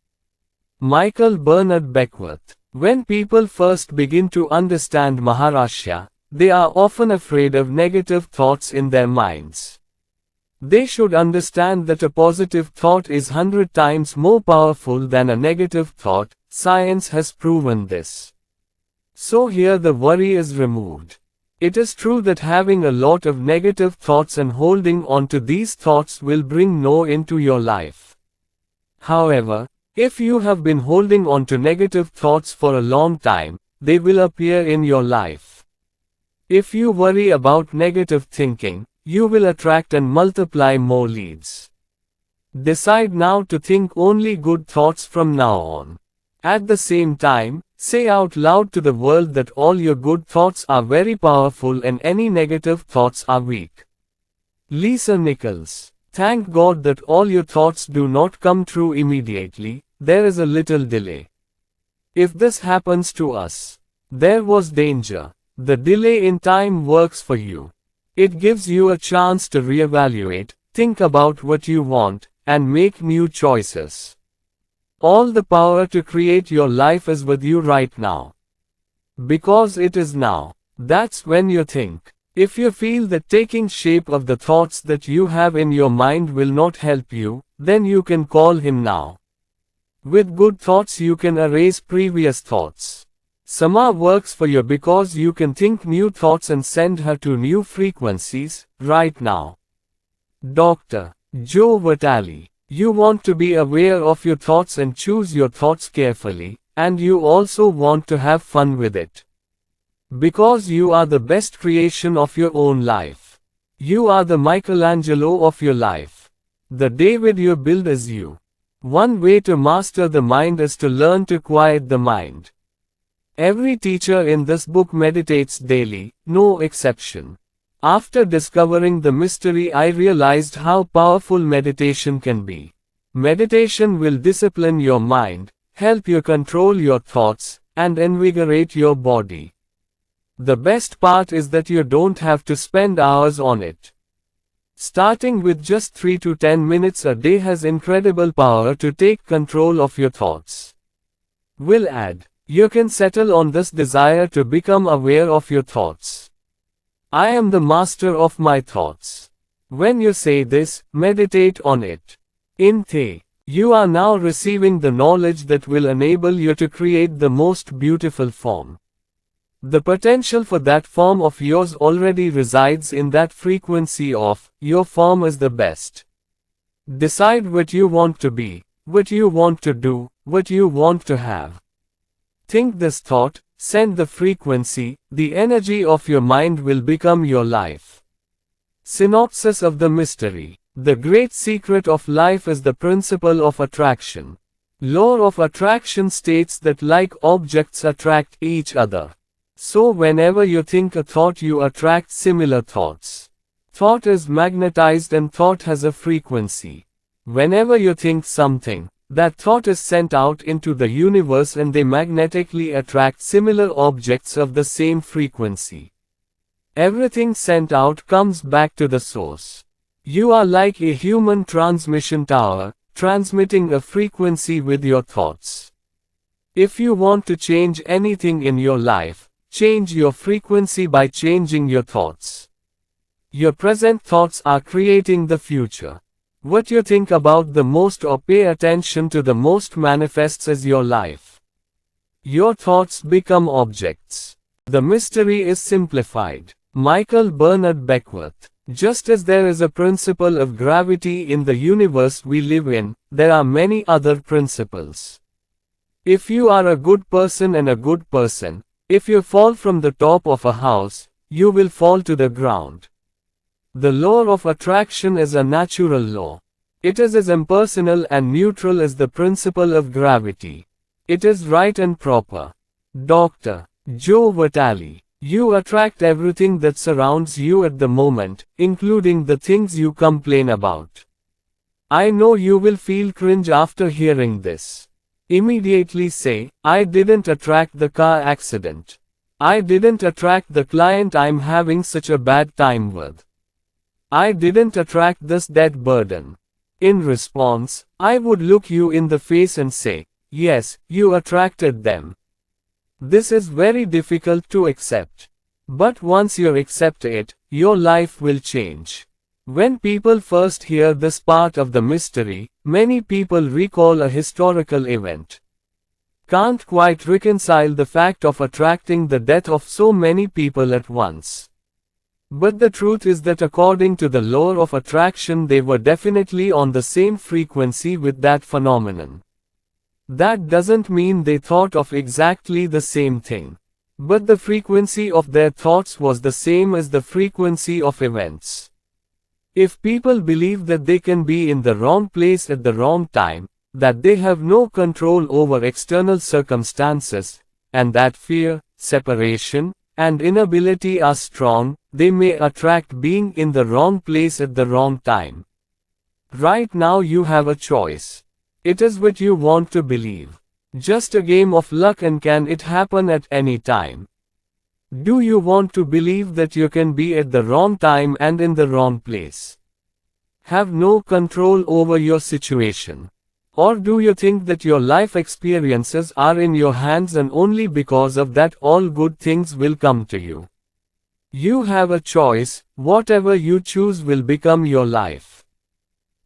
Michael Bernard Beckwith. When people first begin to understand Maharashya, they are often afraid of negative thoughts in their minds. They should understand that a positive thought is 100 times more powerful than a negative thought. Science has proven this. So here the worry is removed. It is true that having a lot of negative thoughts and holding on to these thoughts will bring no into your life. However, if you have been holding on to negative thoughts for a long time, they will appear in your life. If you worry about negative thinking, you will attract and multiply more leads. Decide now to think only good thoughts from now on. At the same time, say out loud to the world that all your good thoughts are very powerful and any negative thoughts are weak. Lisa Nichols. Thank God that all your thoughts do not come true immediately, there is a little delay. If this happens to us, there was danger. The delay in time works for you. It gives you a chance to reevaluate, think about what you want, and make new choices. All the power to create your life is with you right now. Because it is now. That's when you think. If you feel that taking shape of the thoughts that you have in your mind will not help you, then you can call him now. With good thoughts you can erase previous thoughts. Sama works for you because you can think new thoughts and send her to new frequencies, right now. Dr. Joe Vitale. You want to be aware of your thoughts and choose your thoughts carefully, and you also want to have fun with it. Because you are the best creation of your own life. You are the Michelangelo of your life. The David you build is you. One way to master the mind is to learn to quiet the mind. Every teacher in this book meditates daily, no exception. After discovering the mystery, I realized how powerful meditation can be. Meditation will discipline your mind, help you control your thoughts, and invigorate your body. The best part is that you don't have to spend hours on it. Starting with just 3 to 10 minutes a day has incredible power to take control of your thoughts. Will add. You can settle on this desire to become aware of your thoughts. I am the master of my thoughts. When you say this, meditate on it. In the, you are now receiving the knowledge that will enable you to create the most beautiful form. The potential for that form of yours already resides in that frequency of, your form is the best. Decide what you want to be, what you want to do, what you want to have. Think this thought, send the frequency, the energy of your mind will become your life. Synopsis of the mystery. The great secret of life is the principle of attraction. Law of attraction states that like objects attract each other. So whenever you think a thought, you attract similar thoughts. Thought is magnetized and thought has a frequency. Whenever you think something, that thought is sent out into the universe and they magnetically attract similar objects of the same frequency. Everything sent out comes back to the source. You are like a human transmission tower, transmitting a frequency with your thoughts. If you want to change anything in your life, change your frequency by changing your thoughts. Your present thoughts are creating the future. What you think about the most or pay attention to the most manifests as your life. Your thoughts become objects. The mystery is simplified. Michael Bernard Beckwith. Just as there is a principle of gravity in the universe we live in, there are many other principles. If you are a good person and a good person, if you fall from the top of a house, you will fall to the ground. The law of attraction is a natural law. It is as impersonal and neutral as the principle of gravity. It is right and proper. Dr. Joe Vitale. You attract everything that surrounds you at the moment, including the things you complain about. I know you will feel cringe after hearing this. Immediately say, I didn't attract the car accident. I didn't attract the client I'm having such a bad time with. I didn't attract this debt burden. In response, I would look you in the face and say, yes, you attracted them. This is very difficult to accept. But once you accept it, your life will change. When people first hear this part of the mystery, many people recall a historical event. Can't quite reconcile the fact of attracting the death of so many people at once. But the truth is that according to the law of attraction, they were definitely on the same frequency with that phenomenon. That doesn't mean they thought of exactly the same thing. But the frequency of their thoughts was the same as the frequency of events. If people believe that they can be in the wrong place at the wrong time, that they have no control over external circumstances, and that fear, separation, and inability are strong, they may attract being in the wrong place at the wrong time. Right now you have a choice. It is what you want to believe. Just a game of luck, and can it happen at any time? Do you want to believe that you can be at the wrong time and in the wrong place? Have no control over your situation? Or do you think that your life experiences are in your hands and only because of that all good things will come to you? You have a choice. Whatever you choose will become your life.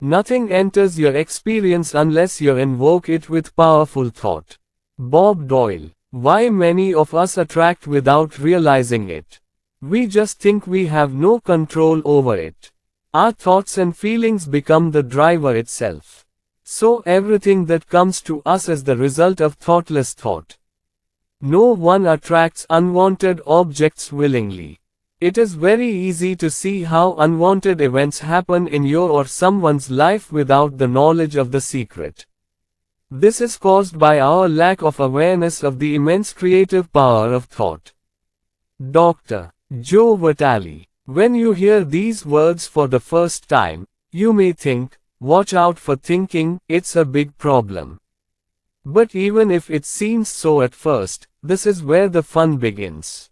Nothing enters your experience unless you invoke it with powerful thought. Bob Doyle. Why many of us attract without realizing it? We just think we have no control over it. Our thoughts and feelings become the driver itself. So everything that comes to us is the result of thoughtless thought. No one attracts unwanted objects willingly. It is very easy to see how unwanted events happen in your or someone's life without the knowledge of the secret. This is caused by our lack of awareness of the immense creative power of thought. Dr. Joe Vitale. When you hear these words for the first time, you may think, watch out for thinking, it's a big problem. But even if it seems so at first, this is where the fun begins.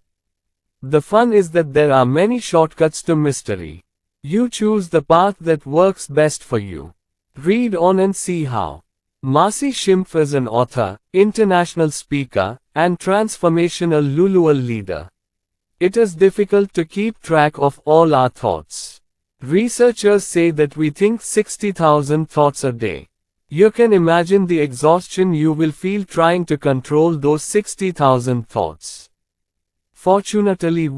The fun is that there are many shortcuts to mystery. You choose the path that works best for you. Read on and see how. Marcy Schimpf is an author, international speaker, and transformational Lulual leader. It is difficult to keep track of all our thoughts. Researchers say that we think 60,000 thoughts a day. You can imagine the exhaustion you will feel trying to control those 60,000 thoughts. Fortunately,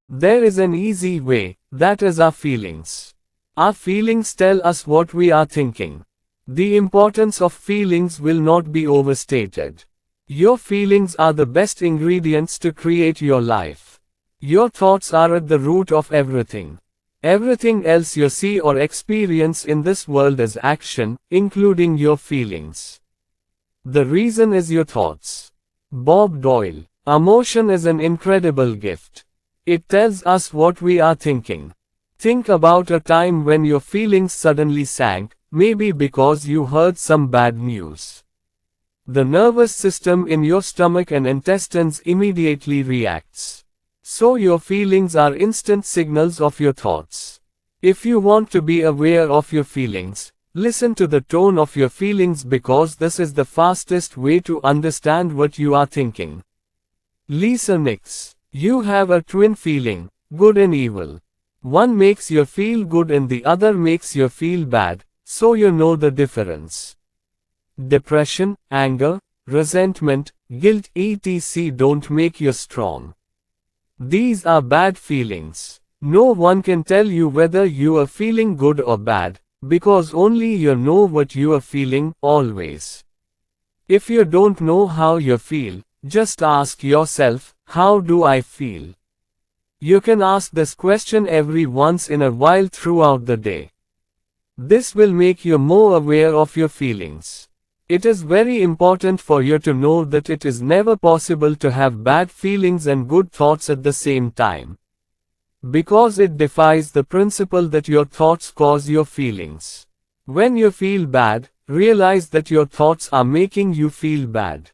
there is an easy way, that is our feelings. Our feelings tell us what we are thinking. The importance of feelings will not be overstated. Your feelings are the best ingredients to create your life. Your thoughts are at the root of everything. Everything else you see or experience in this world is action, including your feelings. The reason is your thoughts. Bob Doyle. Emotion is an incredible gift. It tells us what we are thinking. Think about a time when your feelings suddenly sank, maybe because you heard some bad news. The nervous system in your stomach and intestines immediately reacts. So your feelings are instant signals of your thoughts. If you want to be aware of your feelings, listen to the tone of your feelings because this is the fastest way to understand what you are thinking. Lisa Nix. You have a twin feeling, good and evil. One makes you feel good and the other makes you feel bad, so you know the difference. Depression, anger, resentment, guilt etc. don't make you strong. These are bad feelings. No one can tell you whether you are feeling good or bad, because only you know what you are feeling, always. If you don't know how you feel, just ask yourself, how do I feel? You can ask this question every once in a while throughout the day. This will make you more aware of your feelings. It is very important for you to know that it is never possible to have bad feelings and good thoughts at the same time. Because it defies the principle that your thoughts cause your feelings. When you feel bad, realize that your thoughts are making you feel bad.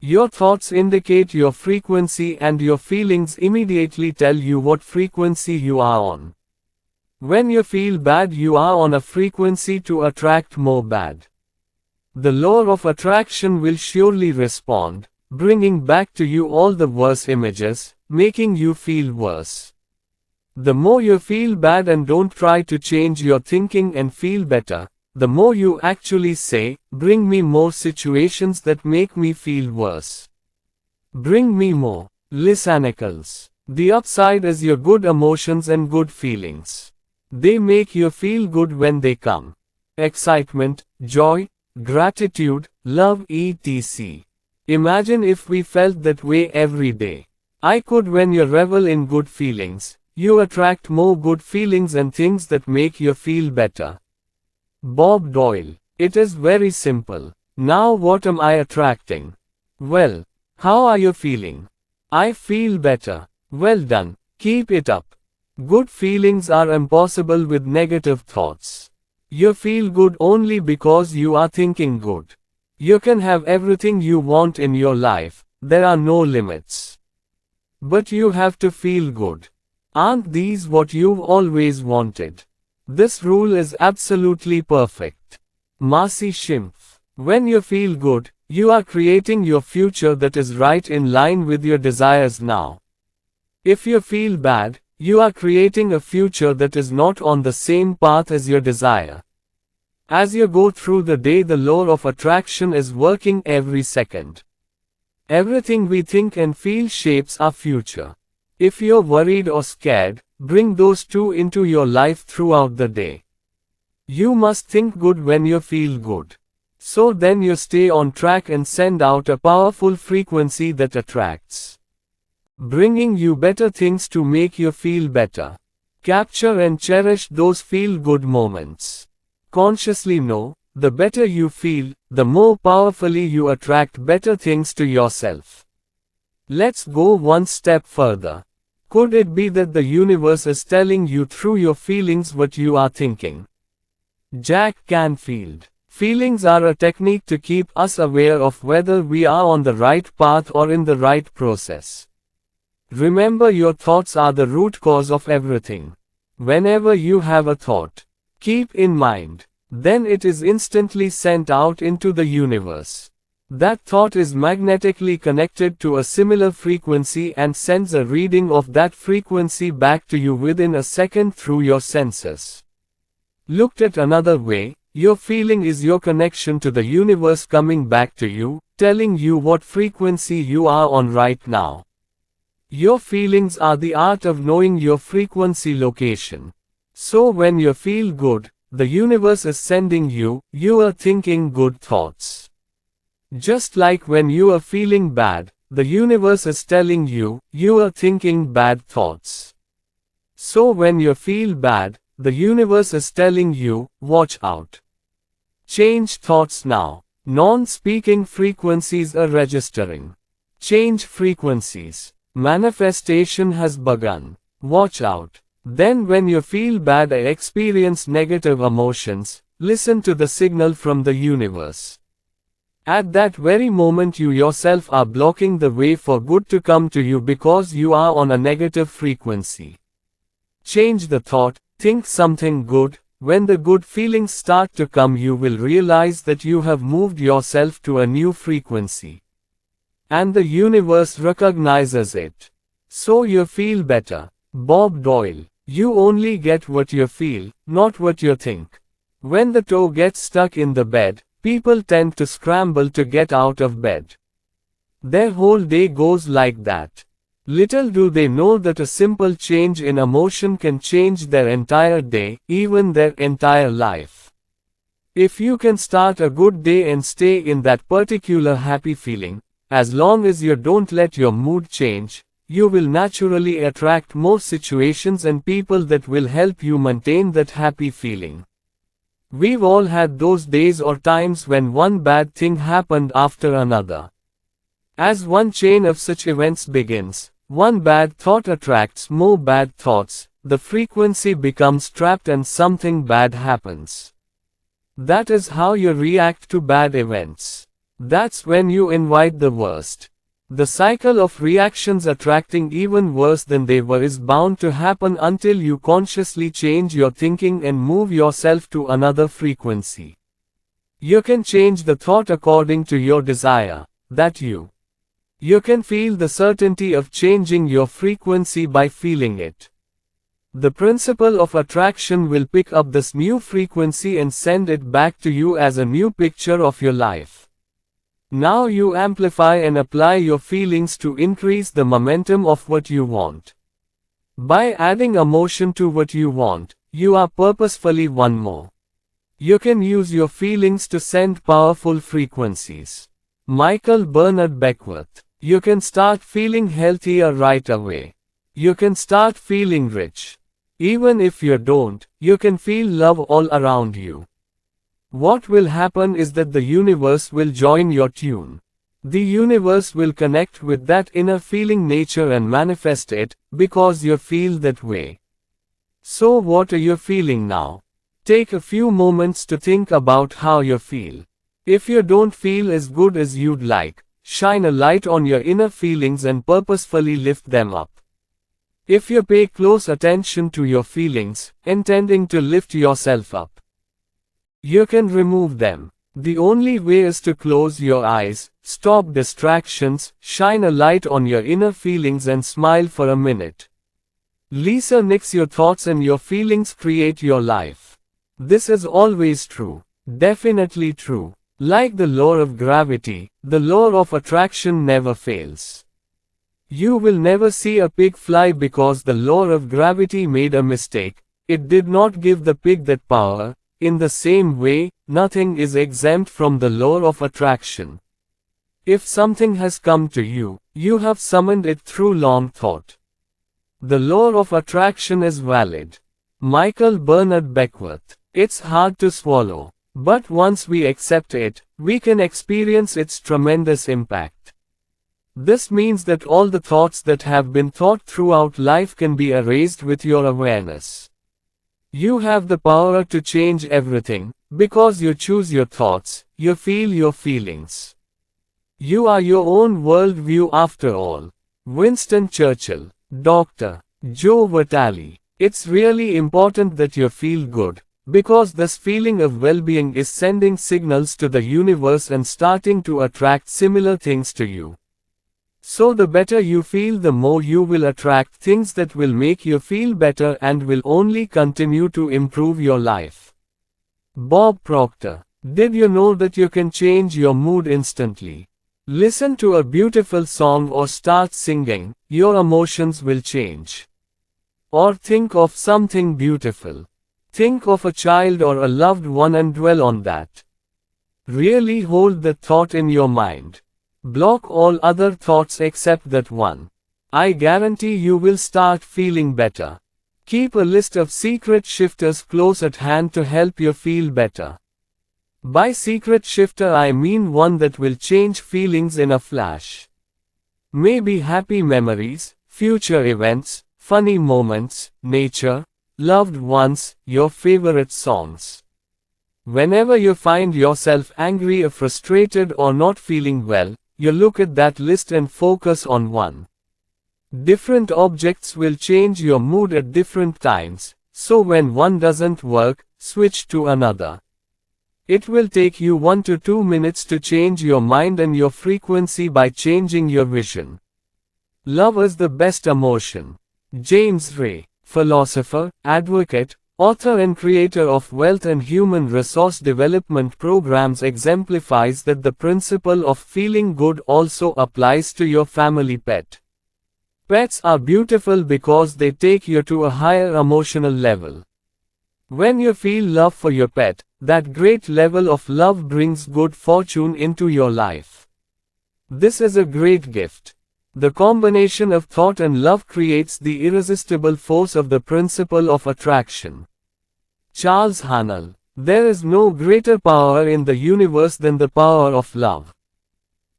Your thoughts indicate your frequency and your feelings immediately tell you what frequency you are on. When you feel bad, you are on a frequency to attract more bad. The law of attraction will surely respond, bringing back to you all the worse images, making you feel worse. The more you feel bad and don't try to change your thinking and feel better, the more you actually say, bring me more situations that make me feel worse. Bring me more. Lisa Nichols. The upside is your good emotions and good feelings. They make you feel good when they come. Excitement, joy, gratitude, love etc. Imagine if we felt that way every day. When you revel in good feelings, you attract more good feelings and things that make you feel better. Bob Doyle. It is very simple. Now what am I attracting? Well, how are you feeling? I feel better. Well done. Keep it up. Good feelings are impossible with negative thoughts. You feel good only because you are thinking good. You can have everything you want in your life, there are no limits. But you have to feel good. Aren't these what you've always wanted? This rule is absolutely perfect. Marcy Schimpf. When you feel good, you are creating your future that is right in line with your desires now. If you feel bad, you are creating a future that is not on the same path as your desire. As you go through the day, the law of attraction is working every second. Everything we think and feel shapes our future. If you're worried or scared, bring those two into your life throughout the day. You must think good when you feel good. So then you stay on track and send out a powerful frequency that attracts. Bringing you better things to make you feel better. Capture and cherish those feel-good moments. Consciously know, the better you feel, the more powerfully you attract better things to yourself. Let's go one step further. Could it be that the universe is telling you through your feelings what you are thinking? Jack Canfield. Feelings are a technique to keep us aware of whether we are on the right path or in the right process. Remember, your thoughts are the root cause of everything. Whenever you have a thought, keep in mind, then it is instantly sent out into the universe. That thought is magnetically connected to a similar frequency and sends a reading of that frequency back to you within a second through your senses. Looked at another way, your feeling is your connection to the universe coming back to you, telling you what frequency you are on right now. Your feelings are the art of knowing your frequency location. So when you feel good, the universe is sending you are thinking good thoughts. Just like when you are feeling bad, the universe is telling you are thinking bad thoughts. So when you feel bad, the universe is telling you, watch out. Change thoughts now. Non-speaking frequencies are registering. Change frequencies. Manifestation has begun. Watch out. Then when you feel bad or experience negative emotions, listen to the signal from the universe. At that very moment you yourself are blocking the way for good to come to you because you are on a negative frequency. Change the thought, think something good. When the good feelings start to come, you will realize that you have moved yourself to a new frequency. And the universe recognizes it. So you feel better. Bob Doyle. You only get what you feel, not what you think. When the toe gets stuck in the bed, people tend to scramble to get out of bed. Their whole day goes like that. Little do they know that a simple change in emotion can change their entire day, even their entire life. If you can start a good day and stay in that particular happy feeling, as long as you don't let your mood change, you will naturally attract more situations and people that will help you maintain that happy feeling. We've all had those days or times when one bad thing happened after another. As one chain of such events begins, one bad thought attracts more bad thoughts, the frequency becomes trapped and something bad happens. That is how you react to bad events. That's when you invite the worst. The cycle of reactions attracting even worse than they were is bound to happen until you consciously change your thinking and move yourself to another frequency. You can change the thought according to your desire, that you can feel the certainty of changing your frequency by feeling it. The principle of attraction will pick up this new frequency and send it back to you as a new picture of your life. Now you amplify and apply your feelings to increase the momentum of what you want. By adding emotion to what you want, you are purposefully one more. You can use your feelings to send powerful frequencies. Michael Bernard Beckwith. You can start feeling healthier right away. You can start feeling rich. Even if you don't, you can feel love all around you. What will happen is that the universe will join your tune. The universe will connect with that inner feeling nature and manifest it, because you feel that way. So what are you feeling now? Take a few moments to think about how you feel. If you don't feel as good as you'd like, shine a light on your inner feelings and purposefully lift them up. If you pay close attention to your feelings, intending to lift yourself up, you can remove them. The only way is to close your eyes, stop distractions, shine a light on your inner feelings and smile for a minute. Lisa Nix. Your thoughts and your feelings create your life. This is always true. Definitely true. Like the law of gravity, the law of attraction never fails. You will never see a pig fly because the law of gravity made a mistake. It did not give the pig that power. In the same way, nothing is exempt from the law of attraction. If something has come to you, you have summoned it through long thought. The law of attraction is valid. Michael Bernard Beckwith. It's hard to swallow. But once we accept it, we can experience its tremendous impact. This means that all the thoughts that have been thought throughout life can be erased with your awareness. You have the power to change everything, because you choose your thoughts, you feel your feelings. You are your own worldview after all. Winston Churchill. Dr. Joe Vitale. It's really important that you feel good, Because this feeling of well-being is sending signals to the universe and starting to attract similar things to you. So the better you feel, the more you will attract things that will make you feel better and will only continue to improve your life. Bob Proctor. Did you know that you can change your mood instantly? Listen to a beautiful song or start singing, your emotions will change. Or think of something beautiful. Think of a child or a loved one and dwell on that. Really hold the thought in your mind. Block all other thoughts except that one. I guarantee you will start feeling better. Keep a list of secret shifters close at hand to help you feel better. By secret shifter I mean one that will change feelings in a flash. Maybe happy memories, future events, funny moments, nature, loved ones, your favorite songs. Whenever you find yourself angry or frustrated or not feeling well, you look at that list and focus on one. Different objects will change your mood at different times, so when one doesn't work, switch to another. It will take you 1 to 2 minutes to change your mind and your frequency by changing your vision. Love is the best emotion. James Ray, philosopher, advocate, author and creator of wealth and human resource development programs, exemplifies that the principle of feeling good also applies to your family pet. Pets are beautiful because they take you to a higher emotional level. When you feel love for your pet, that great level of love brings good fortune into your life. This is a great gift. The combination of thought and love creates the irresistible force of the principle of attraction. Charles Haanel. There is no greater power in the universe than the power of love.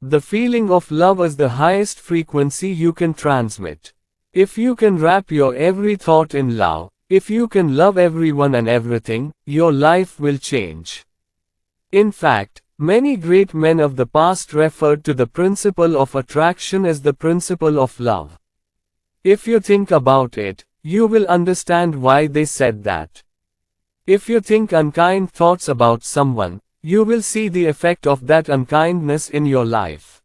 The feeling of love is the highest frequency you can transmit. If you can wrap your every thought in love, if you can love everyone and everything, your life will change. In fact, many great men of the past referred to the principle of attraction as the principle of love. If you think about it, you will understand why they said that. If you think unkind thoughts about someone, you will see the effect of that unkindness in your life.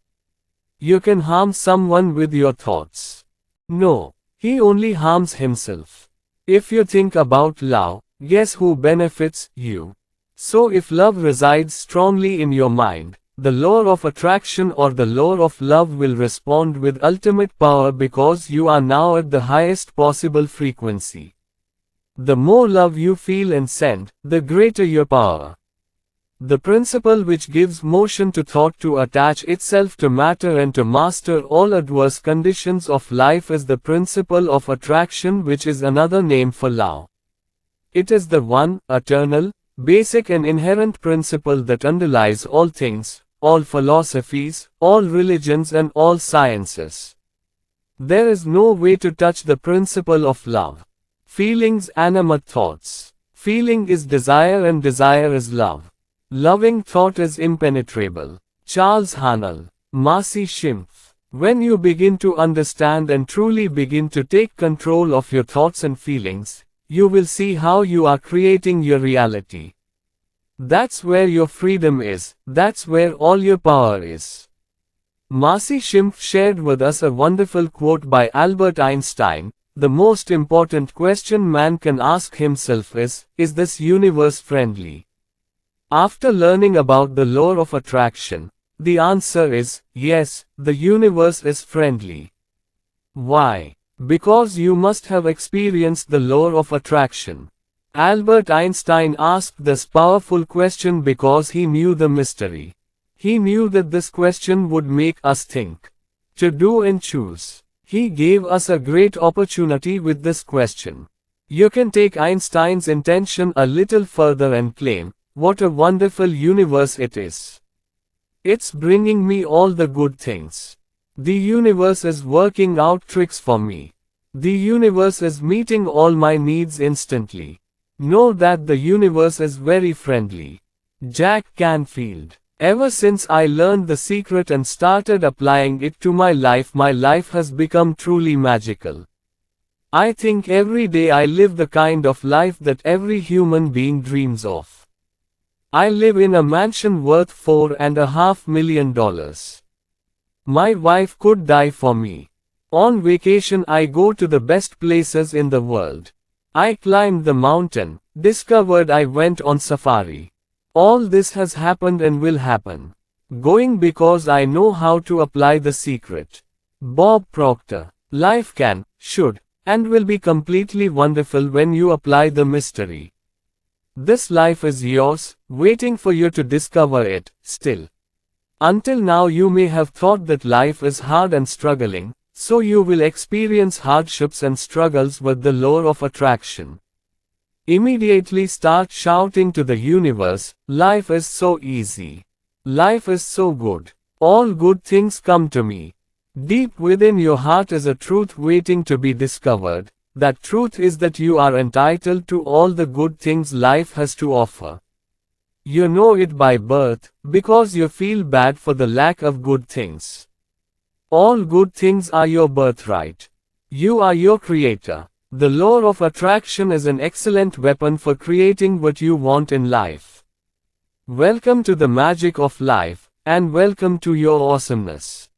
You can harm someone with your thoughts. No, he only harms himself. If you think about love, guess who benefits? You. So if love resides strongly in your mind, the law of attraction or the law of love will respond with ultimate power because you are now at the highest possible frequency. The more love you feel and send, the greater your power. The principle which gives motion to thought to attach itself to matter and to master all adverse conditions of life is the principle of attraction, which is another name for love. It is the one, eternal, basic and inherent principle that underlies all things, all philosophies, all religions and all sciences. There is no way to touch the principle of love. Feelings animate thoughts. Feeling is desire and desire is love. Loving thought is impenetrable. Charles Haanel. Marcy Schimpf. When you begin to understand and truly begin to take control of your thoughts and feelings, you will see how you are creating your reality. That's where your freedom is, that's where all your power is. Marcy Schimpf shared with us a wonderful quote by Albert Einstein: "The most important question man can ask himself is this universe friendly?" After learning about the law of attraction, the answer is, yes, the universe is friendly. Why? Because you must have experienced the law of attraction. Albert Einstein asked this powerful question because he knew the mystery. He knew that this question would make us think, to do and choose. He gave us a great opportunity with this question. You can take Einstein's intention a little further and claim, what a wonderful universe it is. It's bringing me all the good things. The universe is working out tricks for me. The universe is meeting all my needs instantly. Know that the universe is very friendly. Jack Canfield. Ever since I learned the secret and started applying it to my life has become truly magical. I think every day I live the kind of life that every human being dreams of. I live in a mansion worth $4.5 million. My wife could die for me. On vacation I go to the best places in the world. I climbed the mountain, discovered I went on safari. All this has happened and will happen. Going because I know how to apply the secret. Bob Proctor. Life can, should, and will be completely wonderful when you apply the mystery. This life is yours, waiting for you to discover it, still. Until now you may have thought that life is hard and struggling, so you will experience hardships and struggles with the law of attraction. Immediately start shouting to the universe, life is so easy. Life is so good. All good things come to me. Deep within your heart is a truth waiting to be discovered. That truth is that you are entitled to all the good things life has to offer. You know it by birth, because you feel bad for the lack of good things. All good things are your birthright. You are your creator. The law of attraction is an excellent weapon for creating what you want in life. Welcome to the magic of life, and welcome to your awesomeness.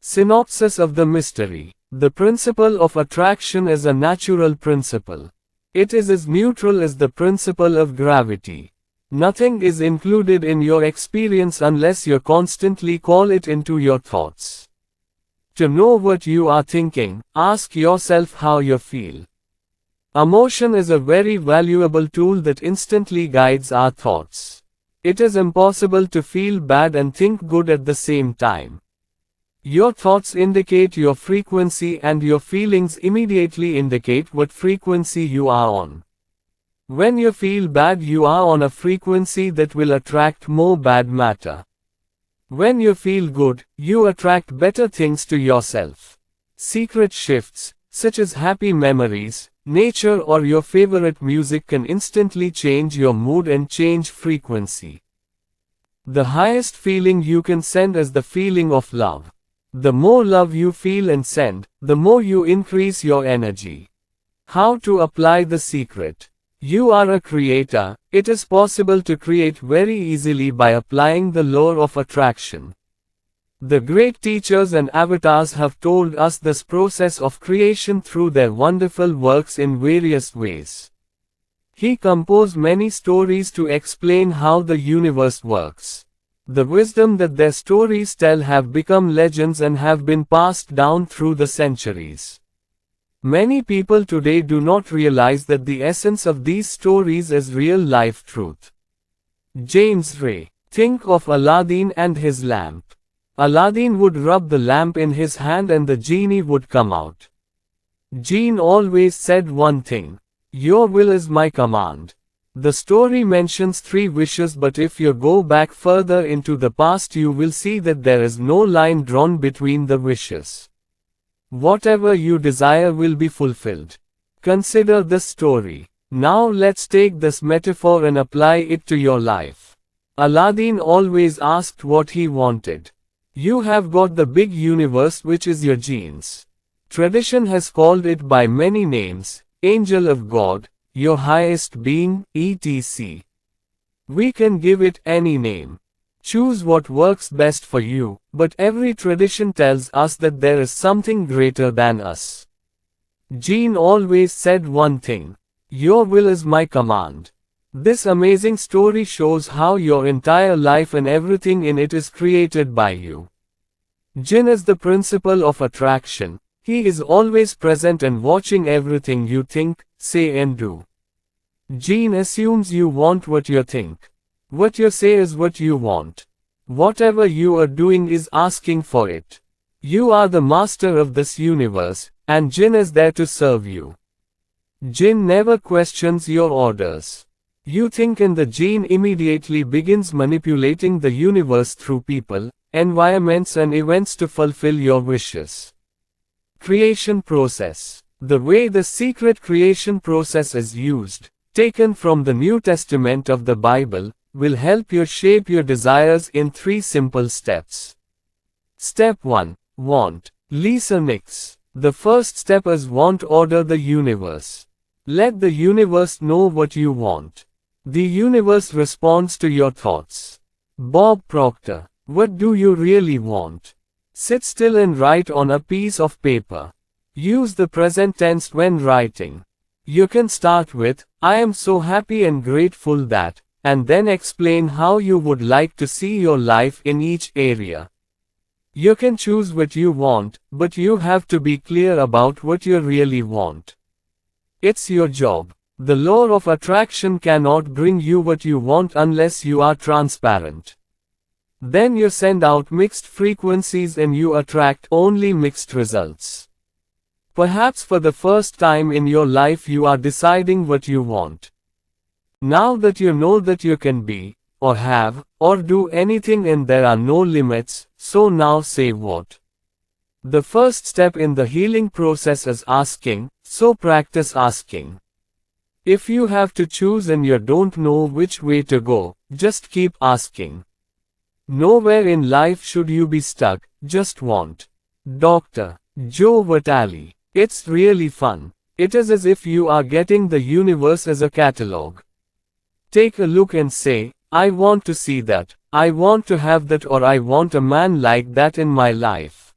Synopsis of the mystery. The principle of attraction is a natural principle. It is as neutral as the principle of gravity. Nothing is included in your experience unless you constantly call it into your thoughts. To know what you are thinking, ask yourself how you feel. Emotion is a very valuable tool that instantly guides our thoughts. It is impossible to feel bad and think good at the same time. Your thoughts indicate your frequency and your feelings immediately indicate what frequency you are on. When you feel bad, you are on a frequency that will attract more bad matter. When you feel good, you attract better things to yourself. Secret shifts, such as happy memories, nature or your favorite music can instantly change your mood and change frequency. The highest feeling you can send is the feeling of love. The more love you feel and send, the more you increase your energy. How to apply the secret? You are a creator. It is possible to create very easily by applying the law of attraction. The great teachers and avatars have told us this process of creation through their wonderful works in various ways. He composed many stories to explain how the universe works. The wisdom that their stories tell have become legends and have been passed down through the centuries. Many people today do not realize that the essence of these stories is real-life truth. James Ray. Think of Aladdin and his lamp. Aladdin would rub the lamp in his hand and the genie would come out. Jinn always said one thing. Your will is my command. The story mentions 3 wishes, but if you go back further into the past you will see that there is no line drawn between the wishes. Whatever you desire will be fulfilled. Consider this story. Now let's take this metaphor and apply it to your life. Aladdin always asked what he wanted. You have got the big universe which is your genes. Tradition has called it by many names, angel of God, your highest being, etc. We can give it any name. Choose what works best for you, but every tradition tells us that there is something greater than us. Jinn always said one thing. Your will is my command. This amazing story shows how your entire life and everything in it is created by you. Jinn is the principle of attraction. He is always present and watching everything you think, say and do. Jinn assumes you want what you think. What you say is what you want. Whatever you are doing is asking for it. You are the master of this universe, and Jinn is there to serve you. Jinn never questions your orders. You think and the Jinn immediately begins manipulating the universe through people, environments and events to fulfill your wishes. Creation process. The way the secret creation process is used, taken from the New Testament of the Bible, will help you shape your desires in 3 simple steps. Step 1. Want. Lisa Nix. The first step is want order the universe. Let the universe know what you want. The universe responds to your thoughts. Bob Proctor. What do you really want? Sit still and write on a piece of paper. Use the present tense when writing. You can start with, I am so happy and grateful that, and then explain how you would like to see your life in each area. You can choose what you want, but you have to be clear about what you really want. It's your job. The law of attraction cannot bring you what you want unless you are transparent. Then you send out mixed frequencies and you attract only mixed results. Perhaps for the first time in your life you are deciding what you want. Now that you know that you can be, or have, or do anything and there are no limits, so now say what. The first step in the healing process is asking, so practice asking. If you have to choose and you don't know which way to go, just keep asking. Nowhere in life should you be stuck, just want. Dr. Joe Vitale. It's really fun. It is as if you are getting the universe as a catalog. Take a look and say, I want to see that, I want to have that, or I want a man like that in my life.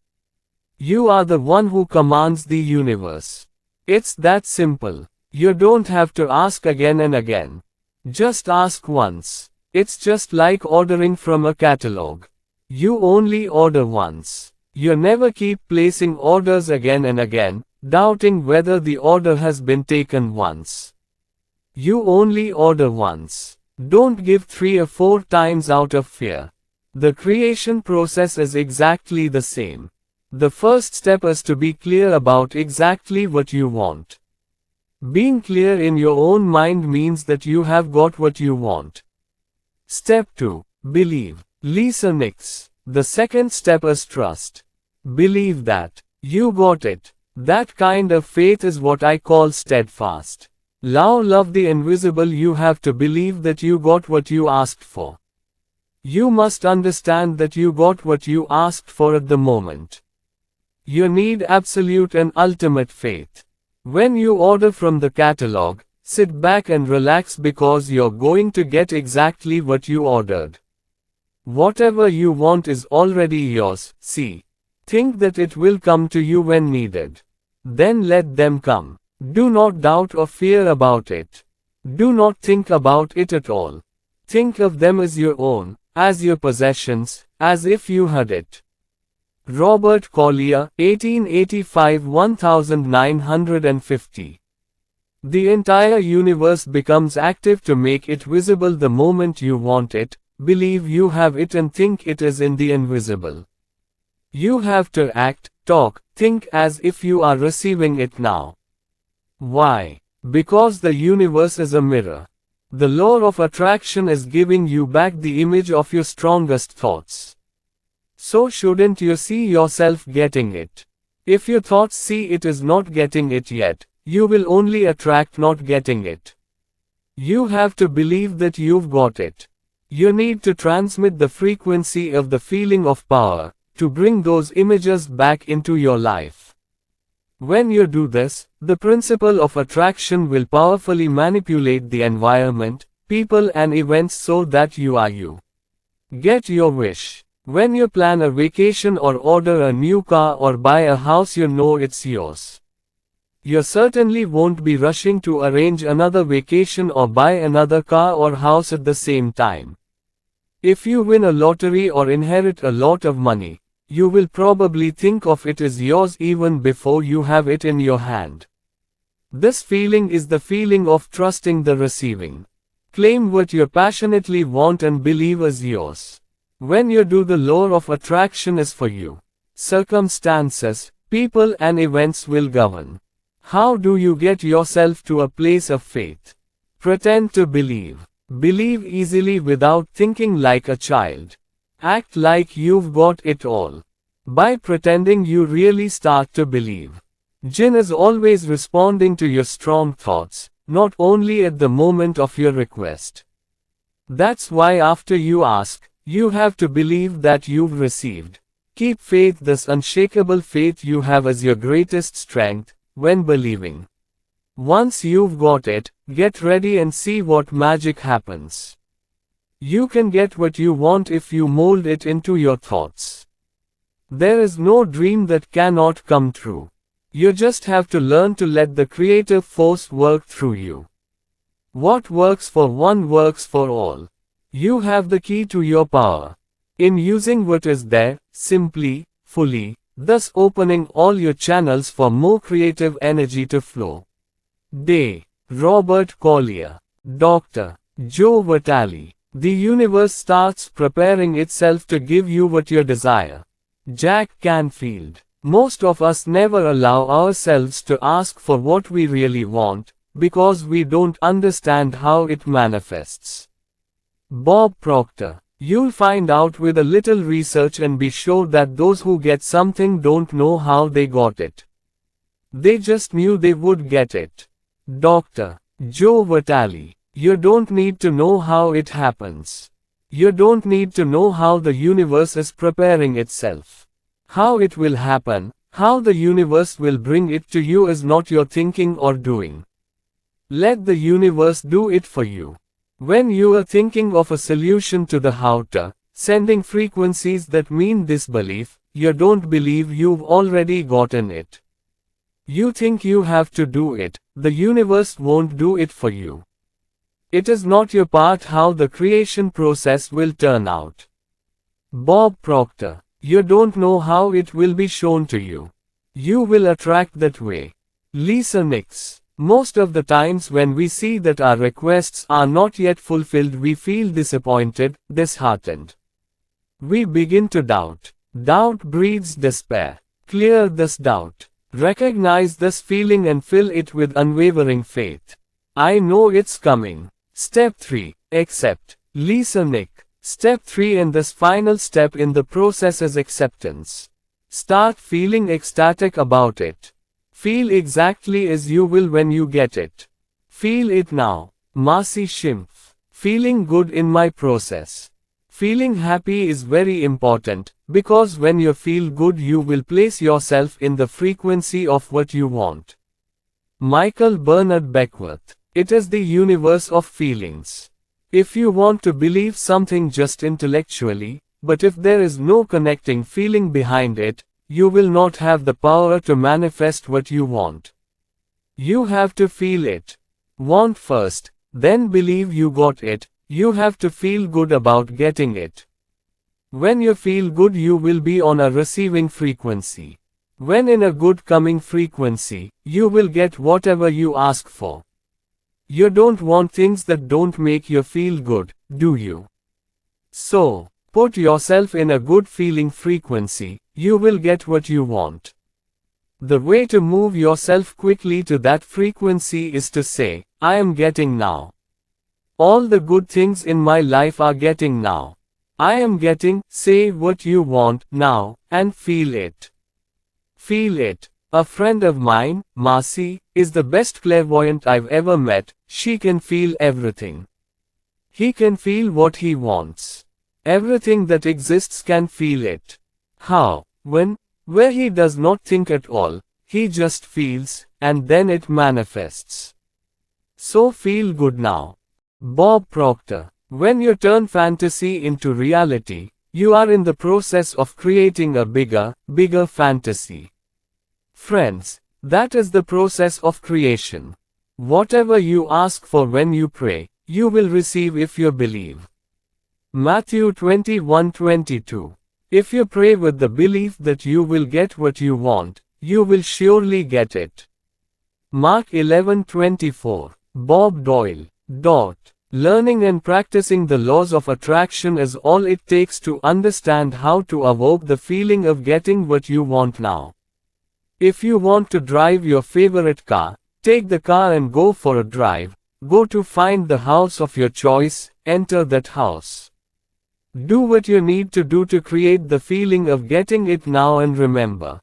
You are the one who commands the universe. It's that simple. You don't have to ask again and again. Just ask once. It's just like ordering from a catalog. You only order once. You never keep placing orders again and again, doubting whether the order has been taken once. You only order once. Don't give 3 or 4 times out of fear. The creation process is exactly the same. The first step is to be clear about exactly what you want. Being clear in your own mind means that you have got what you want. Step 2. Believe. Lisa Nix. The second step is trust. Believe that you got it. That kind of faith is what I call steadfast. Love the invisible. You have to believe that you got what you asked for. You must understand that you got what you asked for at the moment. You need absolute and ultimate faith. When you order from the catalog, sit back and relax because you're going to get exactly what you ordered. Whatever you want is already yours, see. Think that it will come to you when needed. Then let them come. Do not doubt or fear about it. Do not think about it at all. Think of them as your own, as your possessions, as if you had it. Robert Collier, 1885–1950. The entire universe becomes active to make it visible the moment you want it, believe you have it and think it is in the invisible. You have to act, talk, think as if you are receiving it now. Why? Because the universe is a mirror. The law of attraction is giving you back the image of your strongest thoughts. So shouldn't you see yourself getting it? If your thoughts see it is not getting it yet, you will only attract not getting it. You have to believe that you've got it. You need to transmit the frequency of the feeling of power, to bring those images back into your life. When you do this, the principle of attraction will powerfully manipulate the environment, people and events so that you are you. Get your wish. When you plan a vacation or order a new car or buy a house, you know it's yours. You certainly won't be rushing to arrange another vacation or buy another car or house at the same time. If you win a lottery or inherit a lot of money, you will probably think of it as yours even before you have it in your hand. This feeling is the feeling of trusting the receiving. Claim what you passionately want and believe is yours. When you do, the law of attraction is for you. Circumstances, people and events will govern. How do you get yourself to a place of faith? Pretend to believe. Believe easily without thinking like a child. Act like you've got it all. By pretending, you really start to believe. Jinn is always responding to your strong thoughts, not only at the moment of your request. That's why after you ask, you have to believe that you've received. Keep faith, this unshakable faith you have as your greatest strength, when believing. Once you've got it, get ready and see what magic happens. You can get what you want if you mold it into your thoughts. There is no dream that cannot come true. You just have to learn to let the creative force work through you. What works for one works for all. You have the key to your power. In using what is there, simply, fully, thus opening all your channels for more creative energy to flow. Day. Robert Collier. Dr. Joe Vitale. The universe starts preparing itself to give you what you desire. Jack Canfield. Most of us never allow ourselves to ask for what we really want, because we don't understand how it manifests. Bob Proctor. You'll find out with a little research and be sure that those who get something don't know how they got it. They just knew they would get it. Dr. Joe Vitale. You don't need to know how it happens. You don't need to know how the universe is preparing itself. How it will happen, how the universe will bring it to you is not your thinking or doing. Let the universe do it for you. When you are thinking of a solution to the how-to, sending frequencies that mean disbelief, you don't believe you've already gotten it. You think you have to do it, the universe won't do it for you. It is not your part how the creation process will turn out. Bob Proctor. You don't know how it will be shown to you. You will attract that way. Lisa Nix. Most of the times when we see that our requests are not yet fulfilled, we feel disappointed, disheartened. We begin to doubt. Doubt breeds despair. Clear this doubt. Recognize this feeling and fill it with unwavering faith. I know it's coming. Step 3. Accept. Lisa Nick. Step 3 and this final step in the process is acceptance. Start feeling ecstatic about it. Feel exactly as you will when you get it. Feel it now. Marcy Schimpf. Feeling good in my process. Feeling happy is very important, because when you feel good you will place yourself in the frequency of what you want. Michael Bernard Beckwith. It is the universe of feelings. If you want to believe something just intellectually, but if there is no connecting feeling behind it, you will not have the power to manifest what you want. You have to feel it. Want first, then believe you got it. You have to feel good about getting it. When you feel good, you will be on a receiving frequency. When in a good coming frequency, you will get whatever you ask for. You don't want things that don't make you feel good, do you? So, put yourself in a good feeling frequency, you will get what you want. The way to move yourself quickly to that frequency is to say, I am getting now. All the good things in my life are getting now. I am getting, say what you want, now, and feel it. Feel it. A friend of mine, Marcy, is the best clairvoyant I've ever met. She can feel everything. He can feel what he wants. Everything that exists can feel it. How? When? Where he does not think at all, he just feels, and then it manifests. So feel good now. Bob Proctor. When you turn fantasy into reality, you are in the process of creating a bigger fantasy. Friends, that is the process of creation. Whatever you ask for when you pray, you will receive if you believe. Matthew 21:22. If you pray with the belief that you will get what you want, you will surely get it. Mark 11:24. Bob Doyle. Learning and practicing the laws of attraction is all it takes to understand how to evoke the feeling of getting what you want now. If you want to drive your favorite car, take the car and go for a drive. Go to find the house of your choice, enter that house. Do what you need to do to create the feeling of getting it now, and remember.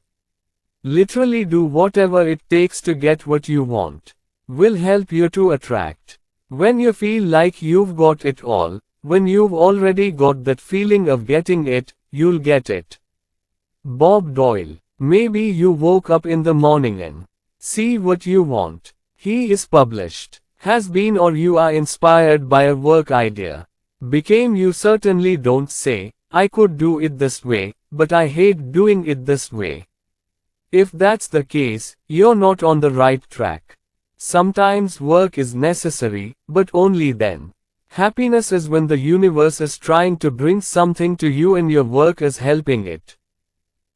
Literally do whatever it takes to get what you want. Will help you to attract. When you feel like you've got it all, when you've already got that feeling of getting it, you'll get it. Bob Doyle. Maybe you woke up in the morning and see what you want. He is published. Has been, or you are inspired by a work idea. Became. You certainly don't say, I could do it this way, but I hate doing it this way. If that's the case, you're not on the right track. Sometimes work is necessary, but only then. Happiness is when the universe is trying to bring something to you and your work is helping it.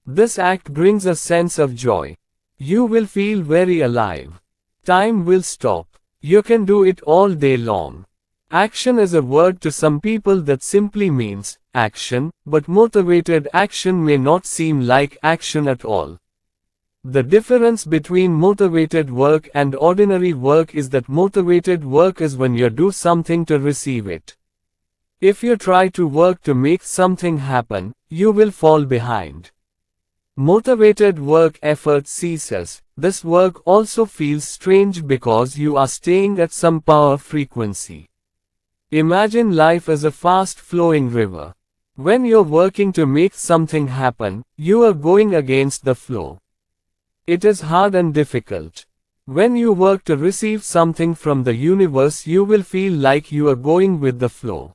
This act brings a sense of joy. You will feel very alive. Time will stop. You can do it all day long. Action is a word to some people that simply means action, but motivated action may not seem like action at all. The difference between motivated work and ordinary work is that motivated work is when you do something to receive it. If you try to work to make something happen, you will fall behind. Motivated work effort ceases. This work also feels strange because you are staying at some power frequency. Imagine life as a fast-flowing river. When you're working to make something happen, you are going against the flow. It is hard and difficult. When you work to receive something from the universe, you will feel like you are going with the flow.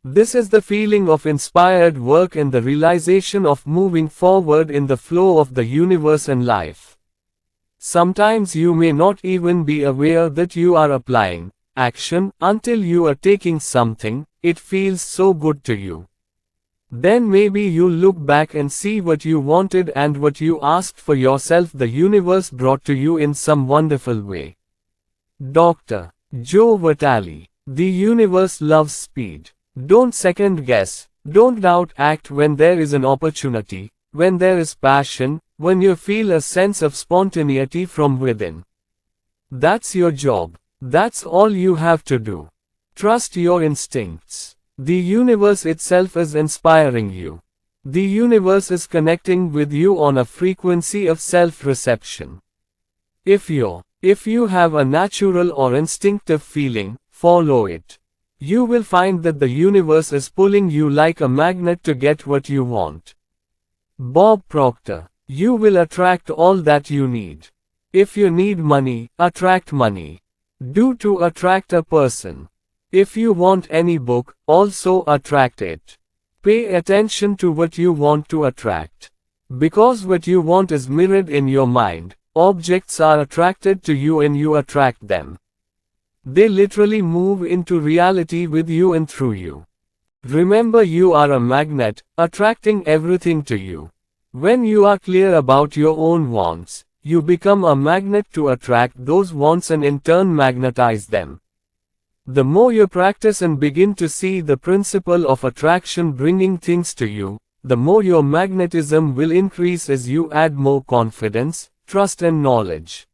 This is the feeling of inspired work and the realization of moving forward in the flow of the universe and life. Sometimes you may not even be aware that you are applying action until you are taking something. It feels so good to you. Then maybe you'll look back and see what you wanted and what you asked for yourself the universe brought to you in some wonderful way. Dr. Joe Vitale. The universe loves speed. Don't second guess, don't doubt, act when there is an opportunity, when there is passion, when you feel a sense of spontaneity from within. That's your job. That's all you have to do. Trust your instincts. The universe itself is inspiring you. The universe is connecting with you on a frequency of self-reception. If you have a natural or instinctive feeling, follow it. You will find that the universe is pulling you like a magnet to get what you want. Bob Proctor. You will attract all that you need. If you need money, attract money. Do to attract a person. If you want any book, also attract it. Pay attention to what you want to attract. Because what you want is mirrored in your mind, objects are attracted to you and you attract them. They literally move into reality with you and through you. Remember, you are a magnet, attracting everything to you. When you are clear about your own wants, you become a magnet to attract those wants and in turn magnetize them. The more you practice and begin to see the principle of attraction bringing things to you, the more your magnetism will increase as you add more confidence, trust and knowledge.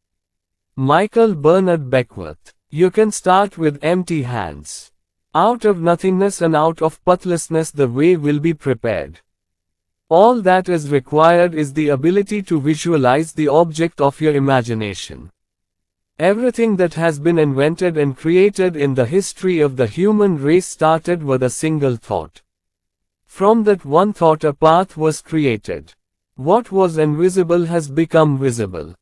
Michael Bernard Beckwith. You can start with empty hands. Out of nothingness and out of pathlessness the way will be prepared. All that is required is the ability to visualize the object of your imagination. Everything that has been invented and created in the history of the human race started with a single thought. From that one thought a path was created. What was invisible has become visible.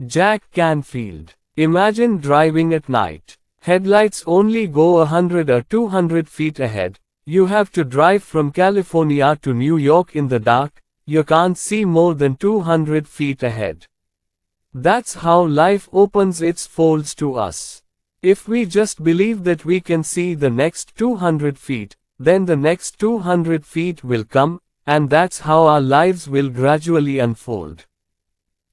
Jack Canfield. Imagine driving at night. Headlights only go 100 or 200 feet ahead. You have to drive from California to New York in the dark. You can't see more than 200 feet ahead. That's how life opens its folds to us. If we just believe that we can see the next 200 feet, then the next 200 feet will come, and that's how our lives will gradually unfold.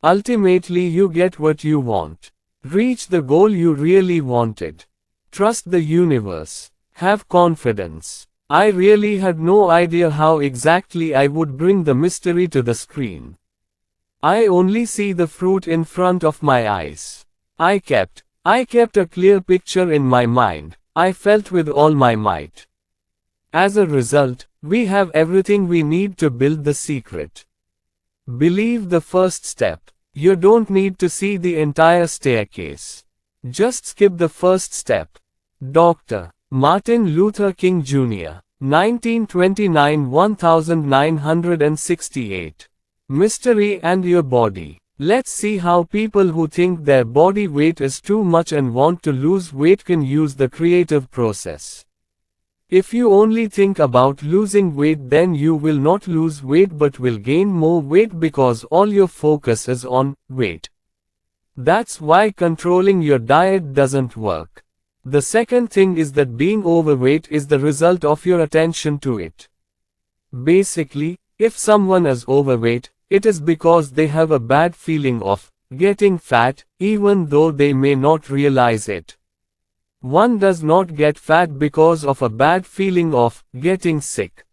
Ultimately, you get what you want. Reach the goal you really wanted. Trust the universe. Have confidence. I really had no idea how exactly I would bring the mystery to the screen. I only see the fruit in front of my eyes. I kept a clear picture in my mind. I felt with all my might. As a result, we have everything we need to build the secret. Believe the first step. You don't need to see the entire staircase. Just skip the first step. Dr. Martin Luther King Jr. 1929–1968 mystery and your body. Let's see how people who think their body weight is too much and want to lose weight can use the creative process. If you only think about losing weight, then you will not lose weight but will gain more weight because all your focus is on weight. That's why controlling your diet doesn't work. The second thing is that being overweight is the result of your attention to it. Basically, if someone is overweight, it is because they have a bad feeling of getting fat, even though they may not realize it. One does not get fat because of a bad feeling of getting sick.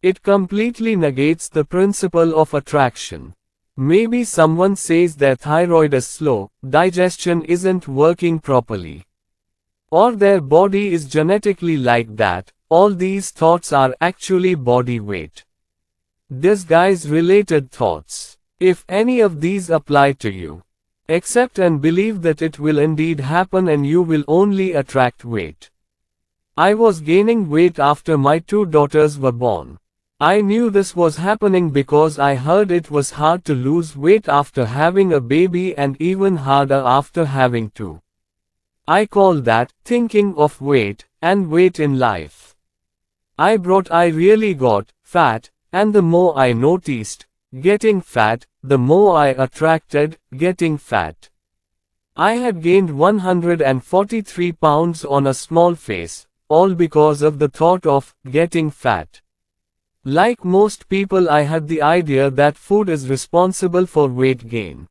It completely negates the principle of attraction. Maybe someone says their thyroid is slow, digestion isn't working properly, or their body is genetically like that. All these thoughts are actually body weight disguise-related thoughts. If any of these apply to you, accept and believe that it will indeed happen and you will only attract weight. I was gaining weight after my 2 daughters were born. I knew this was happening because I heard it was hard to lose weight after having a baby and even harder after having 2. I call that thinking of weight and weight in life. I really got fat, and the more I noticed getting fat, the more I attracted getting fat. I had gained 143 pounds on a small face, all because of the thought of getting fat. Like most people, I had the idea that food is responsible for weight gain.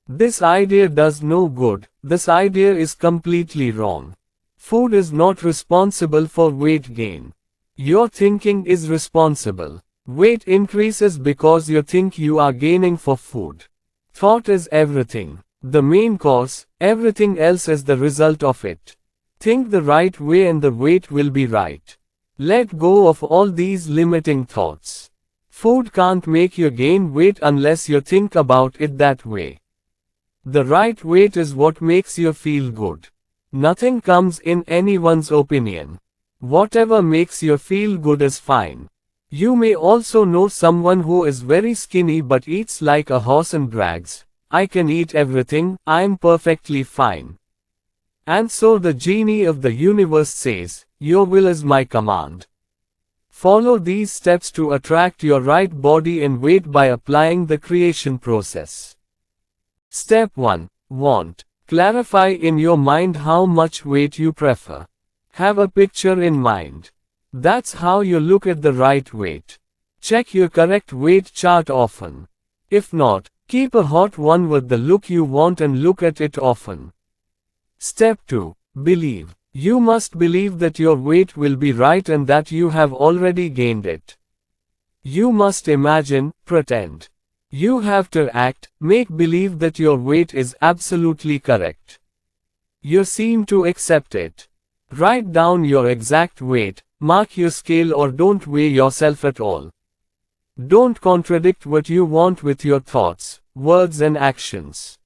This idea does no good. This idea is completely wrong. Food is not responsible for weight gain. Your thinking is responsible. Weight increases because you think you are gaining for food. Thought is everything. The main cause, everything else is the result of it. Think the right way and the weight will be right. Let go of all these limiting thoughts. Food can't make you gain weight unless you think about it that way. The right weight is what makes you feel good. Nothing comes in anyone's opinion. Whatever makes you feel good is fine. You may also know someone who is very skinny but eats like a horse and brags, "I can eat everything, I'm perfectly fine." And so the genie of the universe says, "Your will is my command." Follow these steps to attract your right body and weight by applying the creation process. Step 1. Want. Clarify in your mind how much weight you prefer. Have a picture in mind. That's how you look at the right weight. Check your correct weight chart often. If not, keep a hot one with the look you want and look at it often. Step 2. Believe. You must believe that your weight will be right and that you have already gained it. You must imagine, pretend. You have to act, make believe that your weight is absolutely correct. You seem to accept it. Write down your exact weight, mark your scale or don't weigh yourself at all. Don't contradict what you want with your thoughts, words and actions.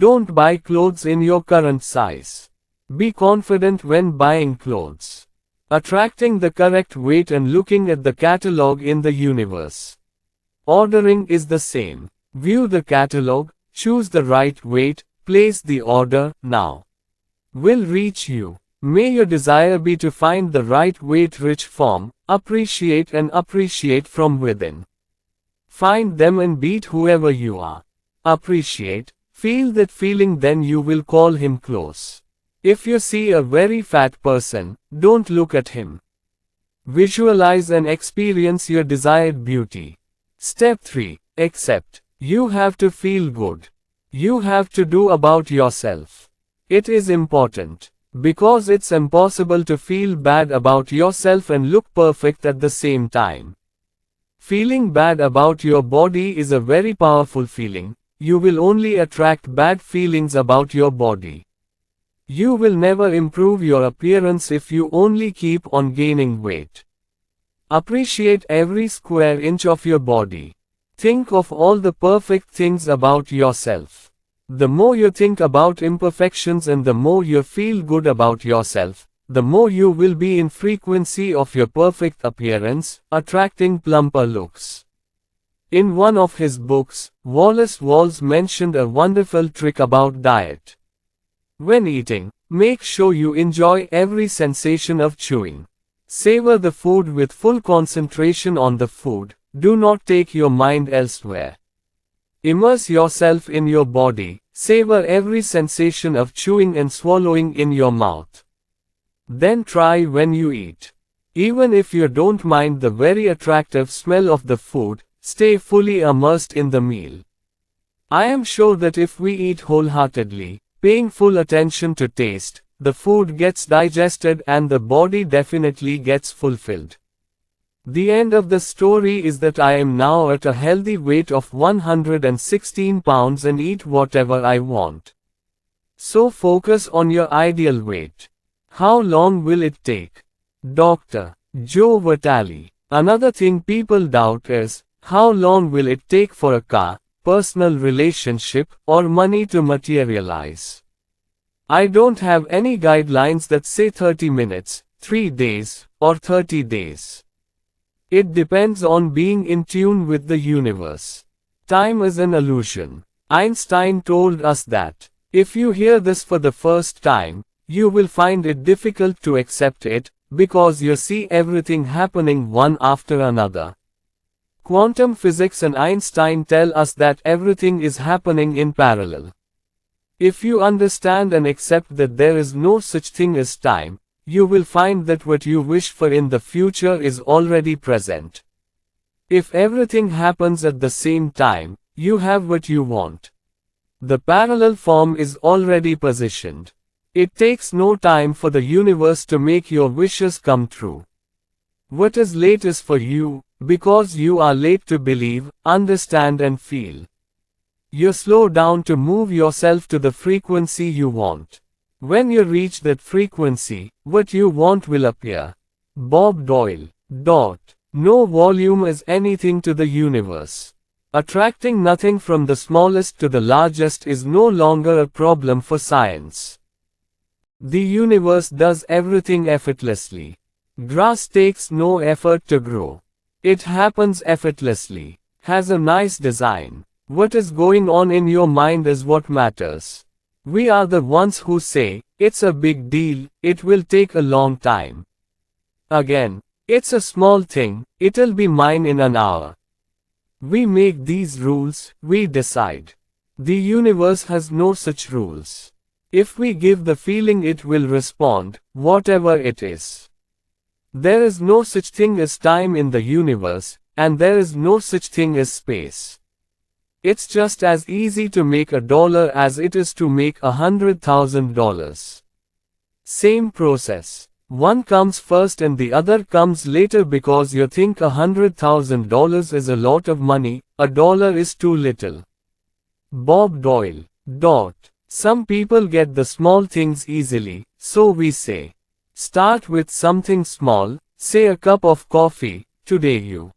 Don't buy clothes in your current size. Be confident when buying clothes. Attracting the correct weight and looking at the catalog in the universe. Ordering is the same. View the catalog, choose the right weight, place the order, now. Will reach you. May your desire be to find the right weight-rich form, appreciate from within. Find them and beat whoever you are. Appreciate, feel that feeling, then you will call him close. If you see a very fat person, don't look at him. Visualize and experience your desired beauty. Step 3. Accept. You have to feel good. You have to do about yourself. It is important. Because it's impossible to feel bad about yourself and look perfect at the same time. Feeling bad about your body is a very powerful feeling. You will only attract bad feelings about your body. You will never improve your appearance if you only keep on gaining weight. Appreciate every square inch of your body. Think of all the perfect things about yourself. The more you think about imperfections and the more you feel good about yourself, the more you will be in frequency of your perfect appearance, attracting plumper looks. In one of his books, Wallace Walls mentioned a wonderful trick about diet. When eating, make sure you enjoy every sensation of chewing. Savor the food with full concentration on the food. Do not take your mind elsewhere. Immerse yourself in your body. Savor every sensation of chewing and swallowing in your mouth. Then try when you eat. Even if you don't mind the very attractive smell of the food, stay fully immersed in the meal. I am sure that if we eat wholeheartedly, paying full attention to taste, the food gets digested and the body definitely gets fulfilled. The end of the story is that I am now at a healthy weight of 116 pounds and eat whatever I want. So focus on your ideal weight. How long will it take? Dr. Joe Vitale. Another thing people doubt is, how long will it take for a car, personal relationship, or money to materialize? I don't have any guidelines that say 30 minutes, 3 days, or 30 days. It depends on being in tune with the universe. Time is an illusion. Einstein told us that. If you hear this for the first time, you will find it difficult to accept it, because you see everything happening one after another. Quantum physics and Einstein tell us that everything is happening in parallel. If you understand and accept that there is no such thing as time, you will find that what you wish for in the future is already present. If everything happens at the same time, you have what you want. The parallel form is already positioned. It takes no time for the universe to make your wishes come true. What is late is for you, because you are late to believe, understand and feel. You slow down to move yourself to the frequency you want. When you reach that frequency, what you want will appear. Bob Doyle. No volume is anything to the universe. Attracting nothing from the smallest to the largest is no longer a problem for science. The universe does everything effortlessly. Grass takes no effort to grow. It happens effortlessly. Has a nice design. What is going on in your mind is what matters. We are the ones who say, it's a big deal, it will take a long time. Again, it's a small thing, it'll be mine in an hour. We make these rules, we decide. The universe has no such rules. If we give the feeling, it will respond, whatever it is. There is no such thing as time in the universe, and there is no such thing as space. It's just as easy to make $1 as it is to make $100,000. Same process. One comes first and the other comes later because you think $100,000 is a lot of money, $1 is too little. Bob Doyle. Some people get the small things easily, so we say. Start with something small, say a cup of coffee. Today you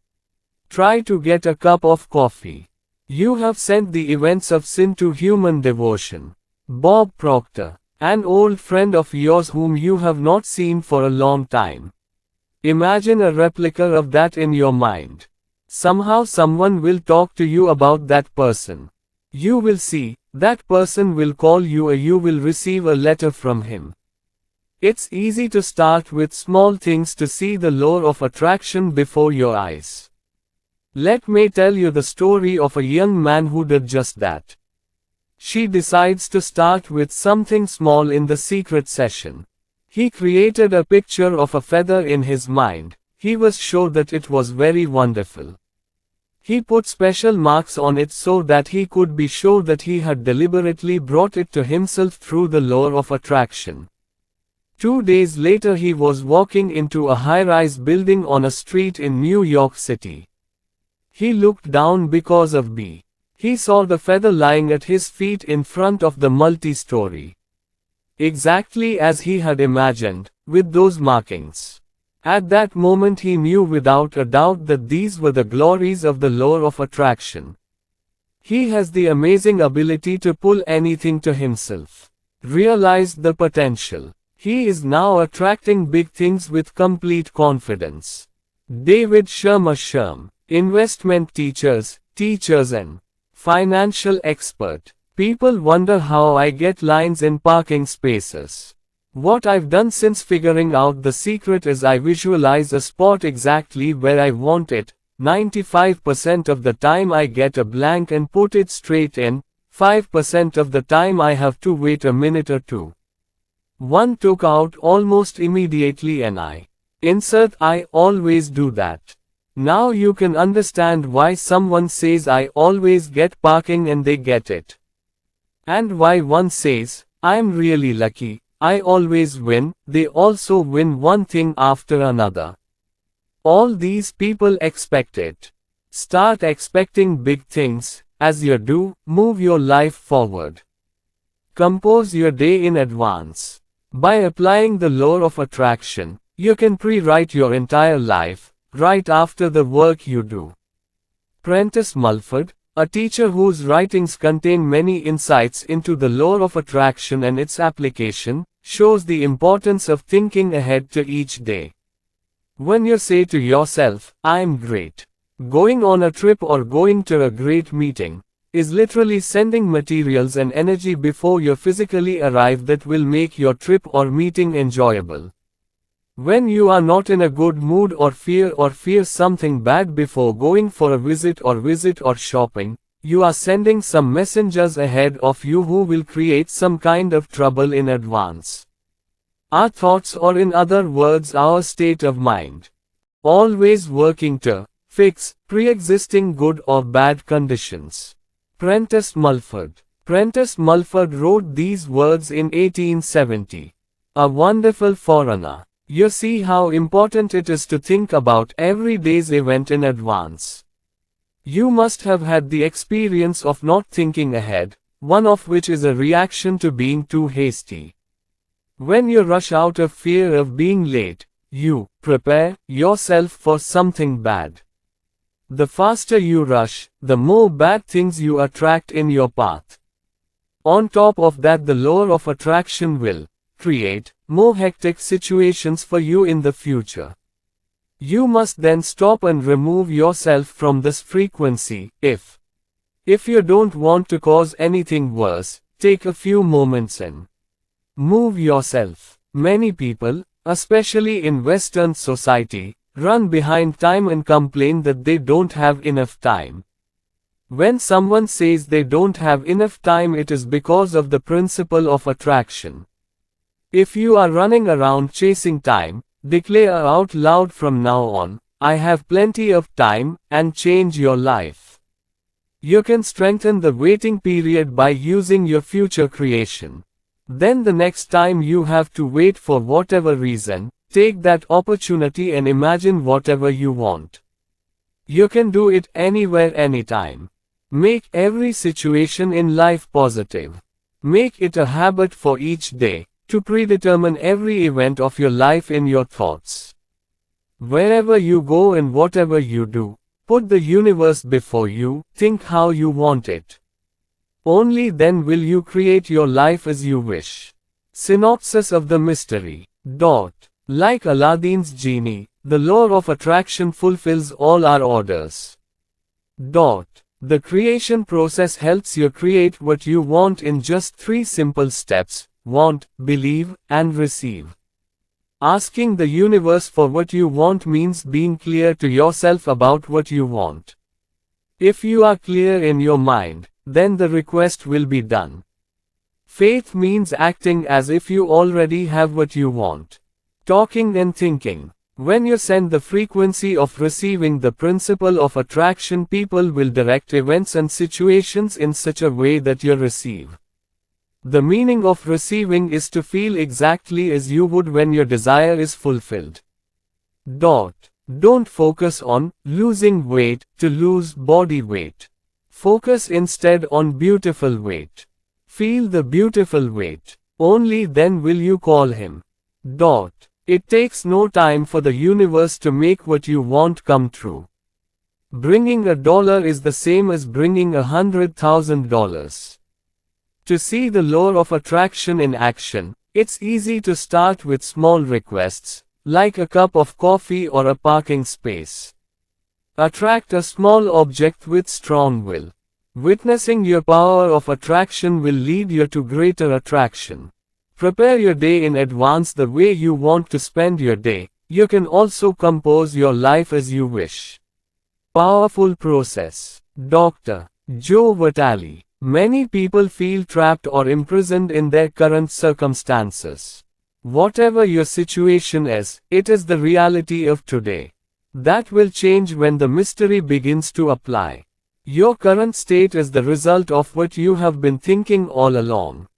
try to get a cup of coffee. You have sent the events of sin to human devotion. Bob Proctor. An old friend of yours whom you have not seen for a long time. Imagine a replica of that in your mind. Somehow someone will talk to you about that person. You will see, that person will call you or you will receive a letter from him. It's easy to start with small things to see the law of attraction before your eyes. Let me tell you the story of a young man who did just that. She decides to start with something small in the secret session. He created a picture of a feather in his mind. He was sure that it was very wonderful. He put special marks on it so that he could be sure that he had deliberately brought it to himself through the law of attraction. 2 days later he was walking into a high-rise building on a street in New York City. He looked down because of he saw the feather lying at his feet in front of the multi-story. Exactly as he had imagined, with those markings. At that moment he knew without a doubt that these were the glories of the law of attraction. He has the amazing ability to pull anything to himself. Realized the potential. He is now attracting big things with complete confidence. David Sherm, investment teachers, teachers and financial expert. People wonder how I get lines in parking spaces. What I've done since figuring out the secret is I visualize a spot exactly where I want it. 95% of the time I get a blank and put it straight in, 5% of the time I have to wait a minute or two. One took out almost immediately and I always do that. Now you can understand why someone says I always get parking and they get it. And why one says, I'm really lucky, I always win, they also win one thing after another. All these people expect it. Start expecting big things. As you do, move your life forward. Compose your day in advance. By applying the law of attraction, you can pre-write your entire life, right after the work you do. Prentice Mulford, a teacher whose writings contain many insights into the law of attraction and its application, shows the importance of thinking ahead to each day. When you say to yourself, I'm great. Going on a trip or going to a great meeting, is literally sending materials and energy before you physically arrive that will make your trip or meeting enjoyable. When you are not in a good mood or fear something bad before going for a visit or shopping, you are sending some messengers ahead of you who will create some kind of trouble in advance. Our thoughts, or in other words our state of mind, always working to fix pre-existing good or bad conditions. Prentice Mulford. Prentice Mulford wrote these words in 1870. A wonderful foreigner. You see how important it is to think about every day's event in advance. You must have had the experience of not thinking ahead, one of which is a reaction to being too hasty. When you rush out of fear of being late, you prepare yourself for something bad. The faster you rush, the more bad things you attract in your path. On top of that, the law of attraction will create more hectic situations for you in the future. You must then stop and remove yourself from this frequency. If you don't want to cause anything worse, take a few moments and move yourself. Many people, especially in Western society, run behind time and complain that they don't have enough time. When someone says they don't have enough time, it is because of the principle of attraction. If you are running around chasing time, declare out loud from now on, I have plenty of time, and change your life. You can strengthen the waiting period by using your future creation. Then the next time you have to wait for whatever reason, take that opportunity and imagine whatever you want. You can do it anywhere, anytime. Make every situation in life positive. Make it a habit for each day, to predetermine every event of your life in your thoughts. Wherever you go and whatever you do, put the universe before you, think how you want it. Only then will you create your life as you wish. Synopsis of the mystery. Like Aladdin's genie, the law of attraction fulfills all our orders. The creation process helps you create what you want in just 3 simple steps: want, believe, and receive. Asking the universe for what you want means being clear to yourself about what you want. If you are clear in your mind, then the request will be done. Faith means acting as if you already have what you want. Talking and thinking. When you send the frequency of receiving the principle of attraction, people will direct events and situations in such a way that you receive. The meaning of receiving is to feel exactly as you would when your desire is fulfilled. Don't focus on losing weight to lose body weight. Focus instead on beautiful weight. Feel the beautiful weight. Only then will you call him. It takes no time for the universe to make what you want come true. Bringing $1 is the same as bringing $100,000. To see the law of attraction in action, it's easy to start with small requests, like a cup of coffee or a parking space. Attract a small object with strong will. Witnessing your power of attraction will lead you to greater attraction. Prepare your day in advance the way you want to spend your day. You can also compose your life as you wish. Powerful process. Dr. Joe Vitale. Many people feel trapped or imprisoned in their current circumstances. Whatever your situation is, it is the reality of today. That will change when the mystery begins to apply. Your current state is the result of what you have been thinking all along.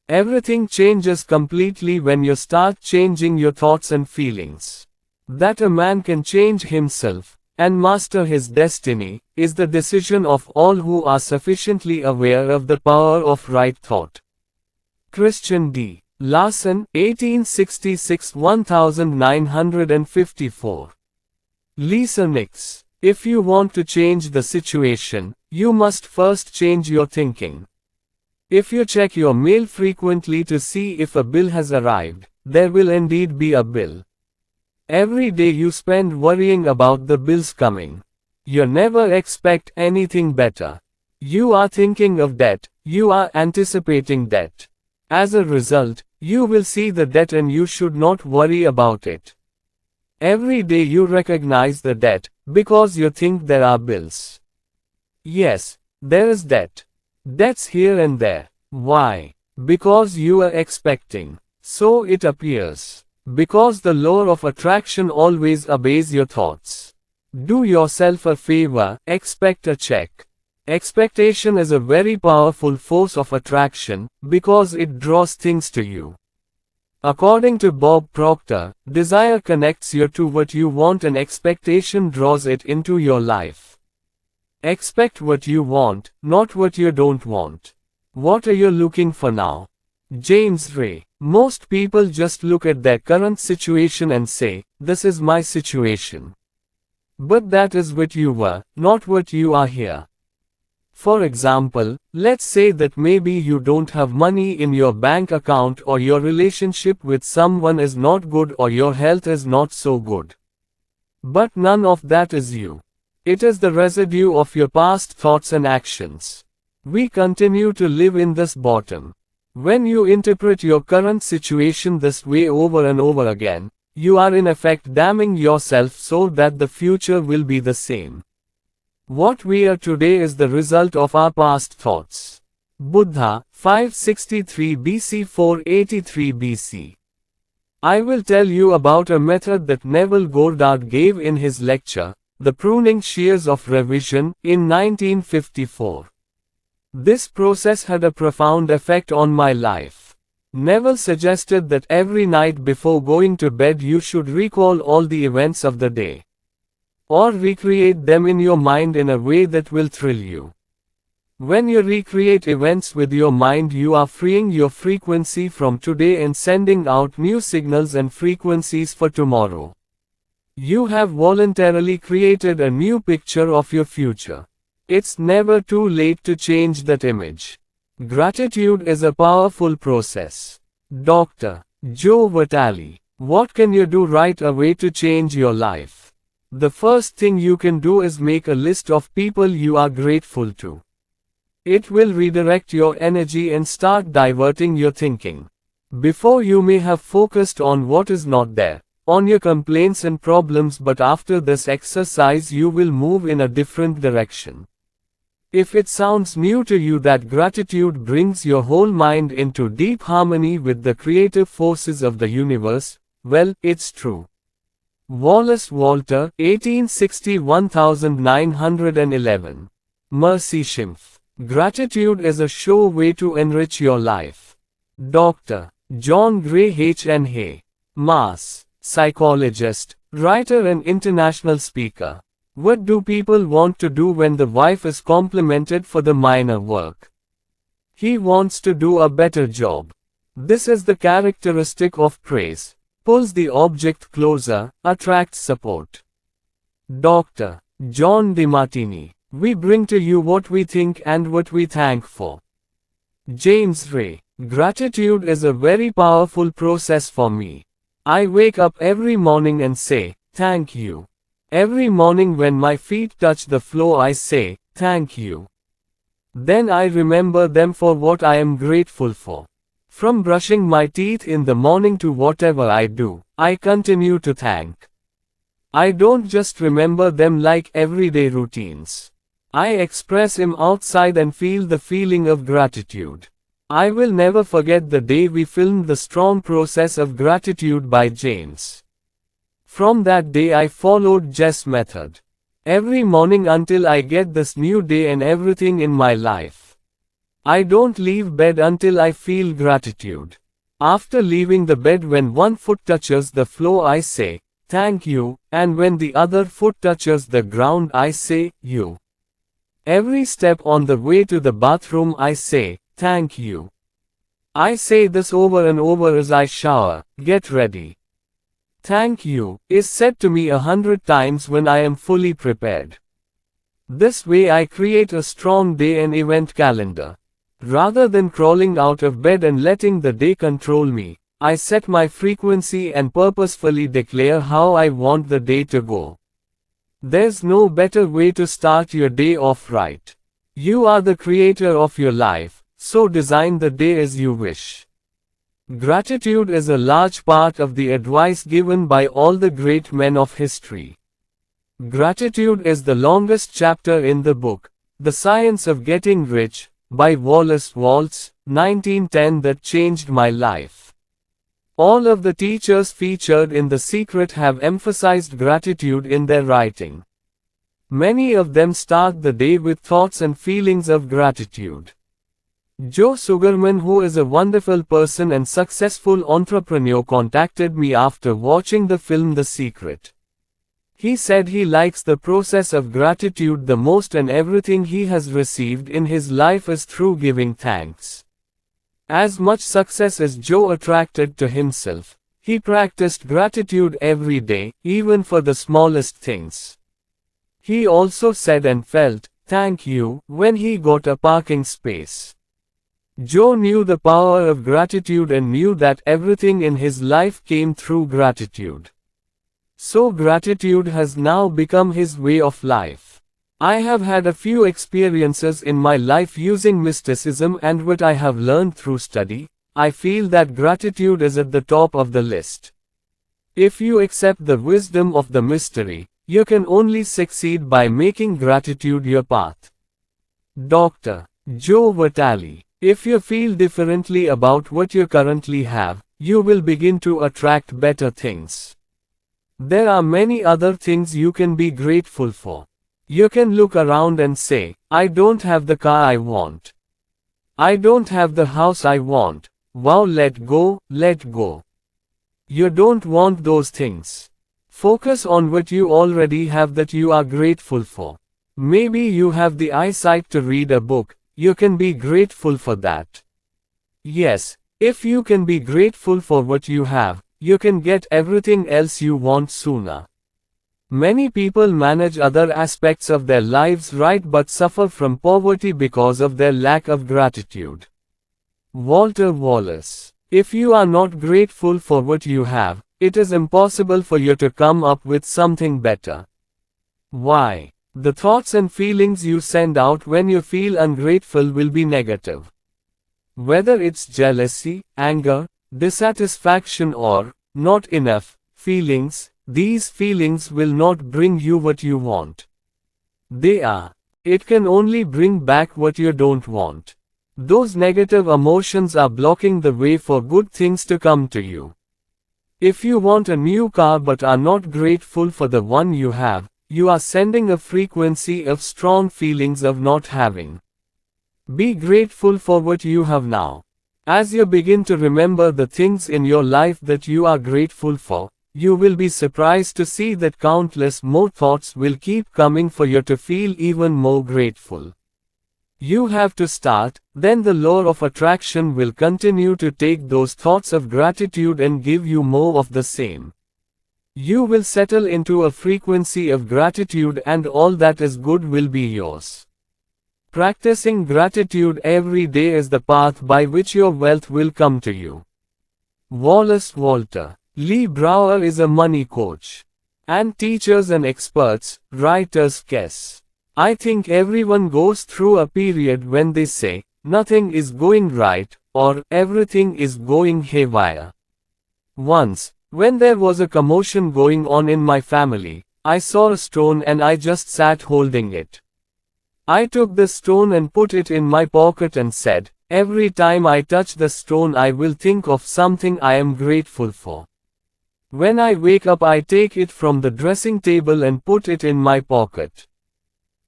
Everything changes completely when you start changing your thoughts and feelings. That a man can change himself and master his destiny is the decision of all who are sufficiently aware of the power of right thought. Christian D. Larson, 1866-1954. Lisa Nix. If you want to change the situation, you must first change your thinking. If you check your mail frequently to see if a bill has arrived, there will indeed be a bill. Every day you spend worrying about the bills coming. You never expect anything better. You are thinking of debt, you are anticipating debt. As a result, you will see the debt and you should not worry about it. Every day you recognize the debt, because you think there are bills. Yes, there is debt. Debts here and there. Why? Because you are expecting. So it appears. Because the law of attraction always obeys your thoughts. Do yourself a favor, expect a check. Expectation is a very powerful force of attraction, because it draws things to you. According to Bob Proctor, desire connects you to what you want and expectation draws it into your life. Expect what you want, not what you don't want. What are you looking for now? James Ray. Most people just look at their current situation and say, this is my situation. But that is what you were, not what you are here. For example, let's say that maybe you don't have money in your bank account or your relationship with someone is not good or your health is not so good. But none of that is you. It is the residue of your past thoughts and actions. We continue to live in this bottom. When you interpret your current situation this way over and over again, you are in effect damning yourself so that the future will be the same. What we are today is the result of our past thoughts. Buddha, 563 BC 483 BC. I will tell you about a method that Neville Goddard gave in his lecture, The Pruning Shears of Revision, in 1954. This process had a profound effect on my life. Neville suggested that every night before going to bed you should recall all the events of the day. Or recreate them in your mind in a way that will thrill you. When you recreate events with your mind you are freeing your frequency from today and sending out new signals and frequencies for tomorrow. You have voluntarily created a new picture of your future. It's never too late to change that image. Gratitude is a powerful process. Dr. Joe Vitale. What can you do right away to change your life? The first thing you can do is make a list of people you are grateful to. It will redirect your energy and start diverting your thinking. Before you may have focused on what is not there, on your complaints and problems, but after this exercise you will move in a different direction. If it sounds new to you that gratitude brings your whole mind into deep harmony with the creative forces of the universe, well, it's true. Wallace Walter, 1860-1911. Mercy Schimpf. Gratitude is a sure way to enrich your life. Dr. John Gray H.N. Mass. Psychologist, writer and international speaker. What do people want to do when the wife is complimented for the minor work? He wants to do a better job. This is the characteristic of praise. Pulls the object closer, attracts support. Dr. John DeMartini. We bring to you what we think and what we thank for. James Ray. Gratitude is a very powerful process for me. I wake up every morning and say, thank you. Every morning when my feet touch the floor I say, thank you. Then I remember them for what I am grateful for. From brushing my teeth in the morning to whatever I do, I continue to thank. I don't just remember them like everyday routines. I express them outside and feel the feeling of gratitude. I will never forget the day we filmed The Strong Process of Gratitude by James. From that day I followed Jess' method. Every morning until I get this new day and everything in my life. I don't leave bed until I feel gratitude. After leaving the bed, when one foot touches the floor I say, thank you, and when the other foot touches the ground I say, you. Every step on the way to the bathroom I say, thank you. I say this over and over as I shower, get ready. Thank you is said to me 100 times when I am fully prepared. This way I create a strong day and event calendar. Rather than crawling out of bed and letting the day control me, I set my frequency and purposefully declare how I want the day to go. There's no better way to start your day off right. You are the creator of your life, so design the day as you wish. Gratitude is a large part of the advice given by all the great men of history. Gratitude is the longest chapter in the book, The Science of Getting Rich, by Wallace Waltz, 1910, that changed my life. All of the teachers featured in The Secret have emphasized gratitude in their writing. Many of them start the day with thoughts and feelings of gratitude. Joe Sugarman, who is a wonderful person and successful entrepreneur, contacted me after watching the film The Secret. He said he likes the process of gratitude the most, and everything he has received in his life is through giving thanks. As much success as Joe attracted to himself, he practiced gratitude every day, even for the smallest things. He also said and felt, thank you, when he got a parking space. Joe knew the power of gratitude and knew that everything in his life came through gratitude. So gratitude has now become his way of life. I have had a few experiences in my life using mysticism, and what I have learned through study, I feel that gratitude is at the top of the list. If you accept the wisdom of the mystery, you can only succeed by making gratitude your path. Dr. Joe Vitale. If you feel differently about what you currently have, you will begin to attract better things. There are many other things you can be grateful for. You can look around and say, I don't have the car I want. I don't have the house I want. Wow, let go, let go. You don't want those things. Focus on what you already have that you are grateful for. Maybe you have the eyesight to read a book. You can be grateful for that. Yes, if you can be grateful for what you have, you can get everything else you want sooner. Many people manage other aspects of their lives right but suffer from poverty because of their lack of gratitude. Walter Wallace. If you are not grateful for what you have, it is impossible for you to come up with something better. Why? The thoughts and feelings you send out when you feel ungrateful will be negative. Whether it's jealousy, anger, dissatisfaction, or not enough feelings, these feelings will not bring you what you want. It can only bring back what you don't want. Those negative emotions are blocking the way for good things to come to you. If you want a new car but are not grateful for the one you have, you are sending a frequency of strong feelings of not having. Be grateful for what you have now. As you begin to remember the things in your life that you are grateful for, you will be surprised to see that countless more thoughts will keep coming for you to feel even more grateful. You have to start, then the law of attraction will continue to take those thoughts of gratitude and give you more of the same. You will settle into a frequency of gratitude and all that is good will be yours. Practicing gratitude every day is the path by which your wealth will come to you. Wallace Walter. Lee Brower is a money coach. And teachers and experts, writers guess. I think everyone goes through a period when they say, nothing is going right, or everything is going haywire. Once, when there was a commotion going on in my family, I saw a stone and I just sat holding it. I took the stone and put it in my pocket and said, every time I touch the stone I will think of something I am grateful for. When I wake up I take it from the dressing table and put it in my pocket.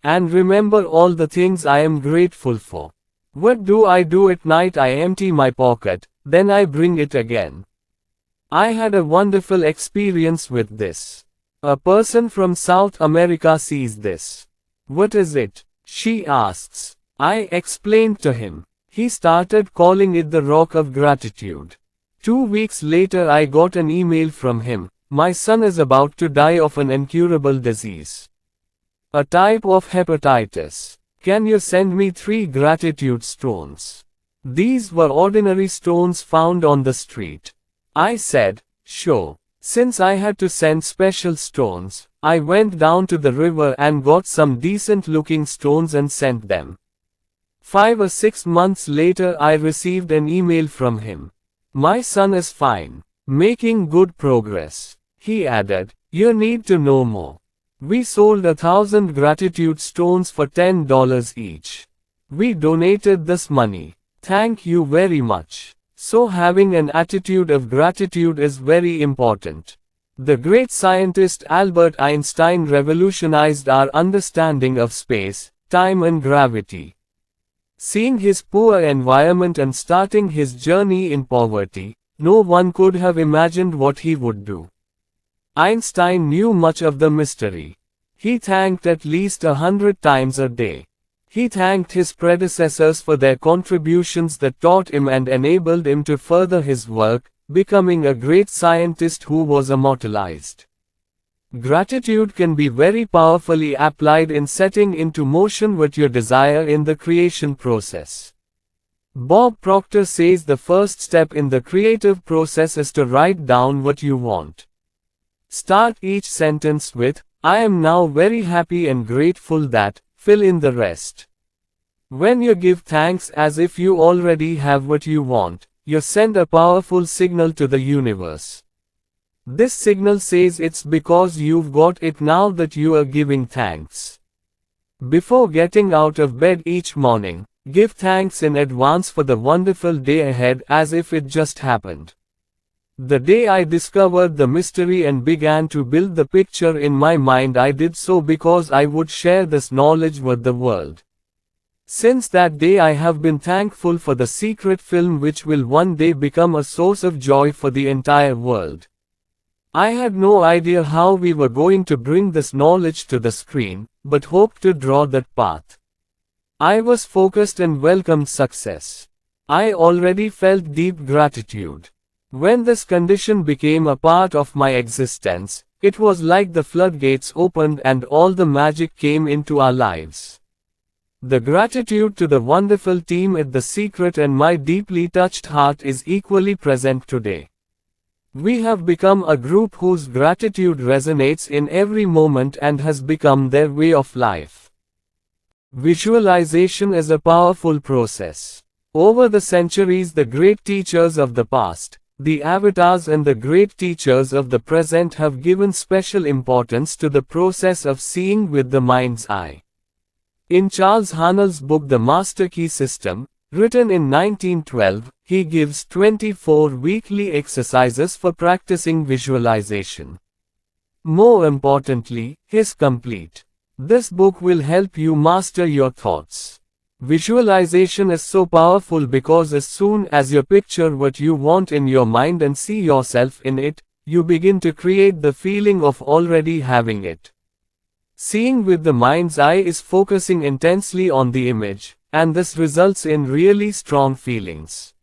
And remember all the things I am grateful for. What do I do at night? I empty my pocket, then I bring it again. I had a wonderful experience with this. A person from South America sees this. What is it? She asks. I explained to him. He started calling it the rock of gratitude. 2 weeks later I got an email from him. My son is about to die of an incurable disease. A type of hepatitis. Can you send me 3 gratitude stones? These were ordinary stones found on the street. I said, sure. Since I had to send special stones, I went down to the river and got some decent looking stones and sent them. 5 or 6 months later I received an email from him. My son is fine, making good progress. He added, you need to know more. We sold 1,000 gratitude stones for $10 each. We donated this money. Thank you very much. So having an attitude of gratitude is very important. The great scientist Albert Einstein revolutionized our understanding of space, time and gravity. Seeing his poor environment and starting his journey in poverty, no one could have imagined what he would do. Einstein knew much of the mystery. He thanked at least 100 times a day. He thanked his predecessors for their contributions that taught him and enabled him to further his work, becoming a great scientist who was immortalized. Gratitude can be very powerfully applied in setting into motion what you desire in the creation process. Bob Proctor says the first step in the creative process is to write down what you want. Start each sentence with, I am now very happy and grateful that, fill in the rest. When you give thanks as if you already have what you want, you send a powerful signal to the universe. This signal says it's because you've got it now that you are giving thanks. Before getting out of bed each morning, give thanks in advance for the wonderful day ahead as if it just happened. The day I discovered the mystery and began to build the picture in my mind, I did so because I would share this knowledge with the world. Since that day I have been thankful for the secret film which will one day become a source of joy for the entire world. I had no idea how we were going to bring this knowledge to the screen, but hoped to draw that path. I was focused and welcomed success. I already felt deep gratitude. When this condition became a part of my existence, it was like the floodgates opened and all the magic came into our lives. The gratitude to the wonderful team at The Secret and my deeply touched heart is equally present today. We have become a group whose gratitude resonates in every moment and has become their way of life. Visualization is a powerful process. Over the centuries, the great teachers of the past, the avatars and the great teachers of the present have given special importance to the process of seeing with the mind's eye. In Charles Haanel's book The Master Key System, written in 1912, he gives 24 weekly exercises for practicing visualization. More importantly, his complete. This book will help you master your thoughts. Visualization is so powerful because as soon as you picture what you want in your mind and see yourself in it, you begin to create the feeling of already having it. Seeing with the mind's eye is focusing intensely on the image, and this results in really strong feelings.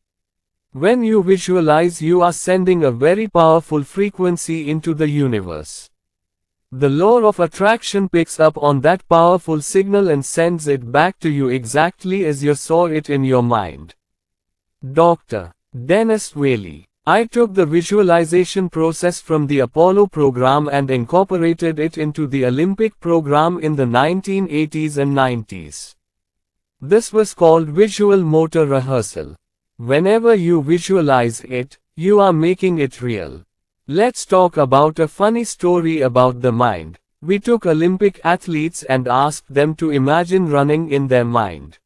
When you visualize, you are sending a very powerful frequency into the universe. The law of attraction picks up on that powerful signal and sends it back to you exactly as you saw it in your mind. Dr. Dennis Whaley. I took the visualization process from the Apollo program and incorporated it into the Olympic program in the 1980s and 90s. This was called visual motor rehearsal. Whenever you visualize it, you are making it real. Let's talk about a funny story about the mind. We took Olympic athletes and asked them to imagine running in their mind.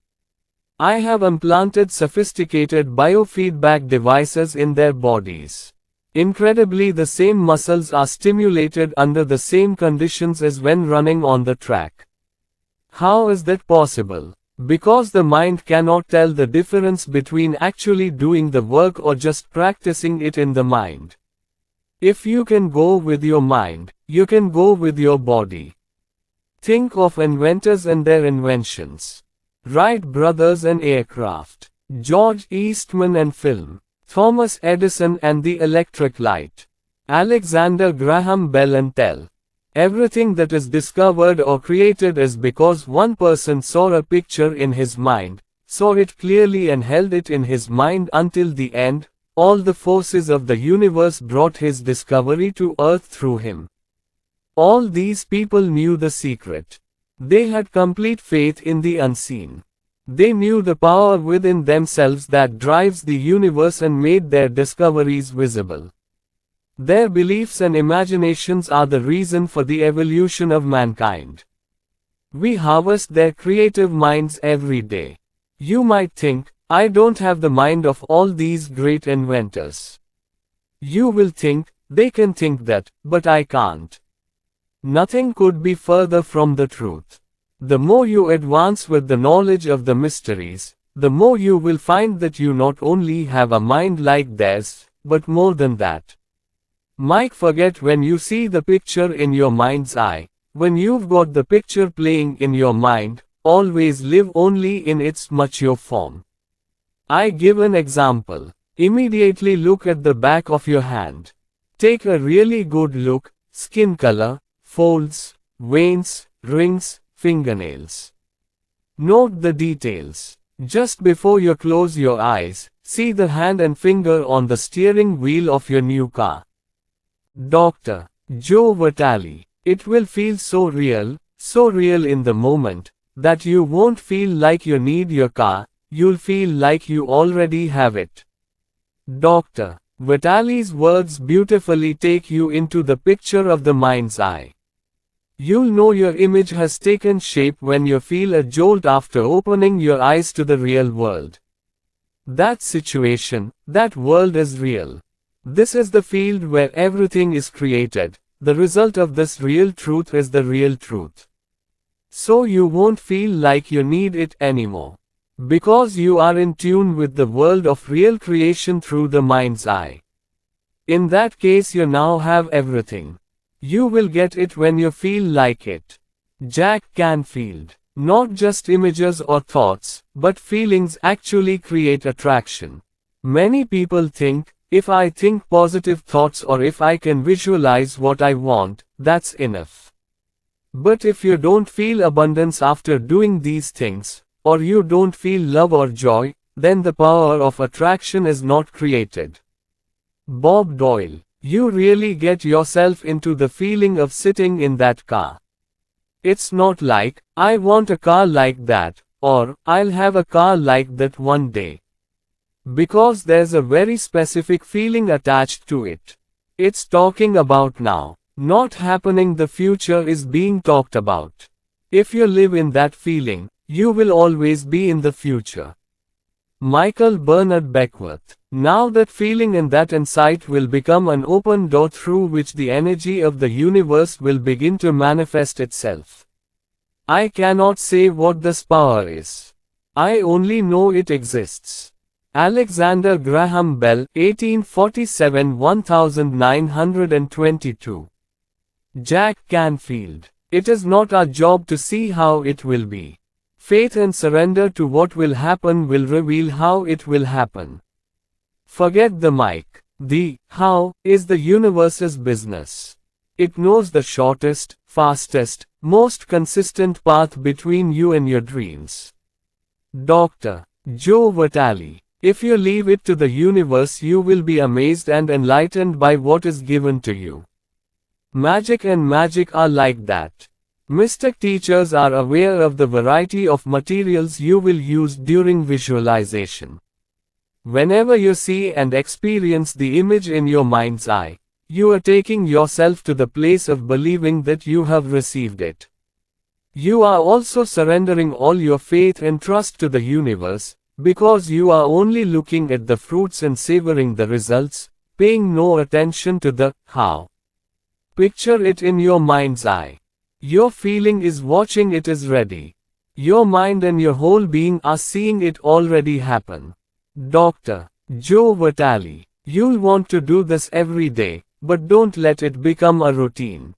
I have implanted sophisticated biofeedback devices in their bodies. Incredibly, the same muscles are stimulated under the same conditions as when running on the track. How is that possible? Because the mind cannot tell the difference between actually doing the work or just practicing it in the mind. If you can go with your mind, you can go with your body. Think of inventors and their inventions. Wright brothers and aircraft, George Eastman and film, Thomas Edison and the electric light, Alexander Graham Bell and tel. Everything that is discovered or created is because one person saw a picture in his mind, saw it clearly and held it in his mind until the end. All the forces of the universe brought his discovery to earth through him. All these people knew the secret. They had complete faith in the unseen. They knew the power within themselves that drives the universe and made their discoveries visible. Their beliefs and imaginations are the reason for the evolution of mankind. We harvest their creative minds every day. You might think, I don't have the mind of all these great inventors. You will think, they can think that, but I can't. Nothing could be further from the truth. The more you advance with the knowledge of the mysteries, the more you will find that you not only have a mind like theirs, but more than that. Might forget when you see the picture in your mind's eye. When you've got the picture playing in your mind, always live only in its mature form. I give an example. Immediately look at the back of your hand. Take a really good look, skin color, folds, veins, rings, fingernails. Note the details. Just before you close your eyes, see the hand and finger on the steering wheel of your new car. Dr. Joe Vitale. It will feel so real in the moment, that you won't feel like you need your car, you'll feel like you already have it. Dr. Vitale's words beautifully take you into the picture of the mind's eye. You'll know your image has taken shape when you feel a jolt after opening your eyes to the real world. That situation, that world is real. This is the field where everything is created. The result of this real truth is the real truth. So you won't feel like you need it anymore. Because you are in tune with the world of real creation through the mind's eye. In that case, you now have everything. You will get it when you feel like it. Jack Canfield. Not just images or thoughts, but feelings actually create attraction. Many people think, if I think positive thoughts or if I can visualize what I want, that's enough. But if you don't feel abundance after doing these things, or you don't feel love or joy, then the power of attraction is not created. Bob Doyle. You really get yourself into the feeling of sitting in that car. It's not like, I want a car like that, or, I'll have a car like that one day. Because there's a very specific feeling attached to it. It's talking about now, not happening. The future is being talked about. If you live in that feeling, you will always be in the future. Michael Bernard Beckworth. Now that feeling and that insight will become an open door through which the energy of the universe will begin to manifest itself. I cannot say what this power is. I only know it exists. Alexander Graham Bell, 1847–1922. Jack Canfield. It is not our job to see how it will be. Faith and surrender to what will happen will reveal how it will happen. Forget the mic. The how is the universe's business. It knows the shortest, fastest, most consistent path between you and your dreams. Dr. Joe Vitale. If you leave it to the universe, you will be amazed and enlightened by what is given to you. Magic and magic are like that. Mystic teachers are aware of the variety of materials you will use during visualization. Whenever you see and experience the image in your mind's eye, you are taking yourself to the place of believing that you have received it. You are also surrendering all your faith and trust to the universe, because you are only looking at the fruits and savoring the results, paying no attention to the how. Picture it in your mind's eye. Your feeling is watching, it is ready. Your mind and your whole being are seeing it already happen. Dr. Joe Vitale. You'll want to do this every day, but don't let it become a routine.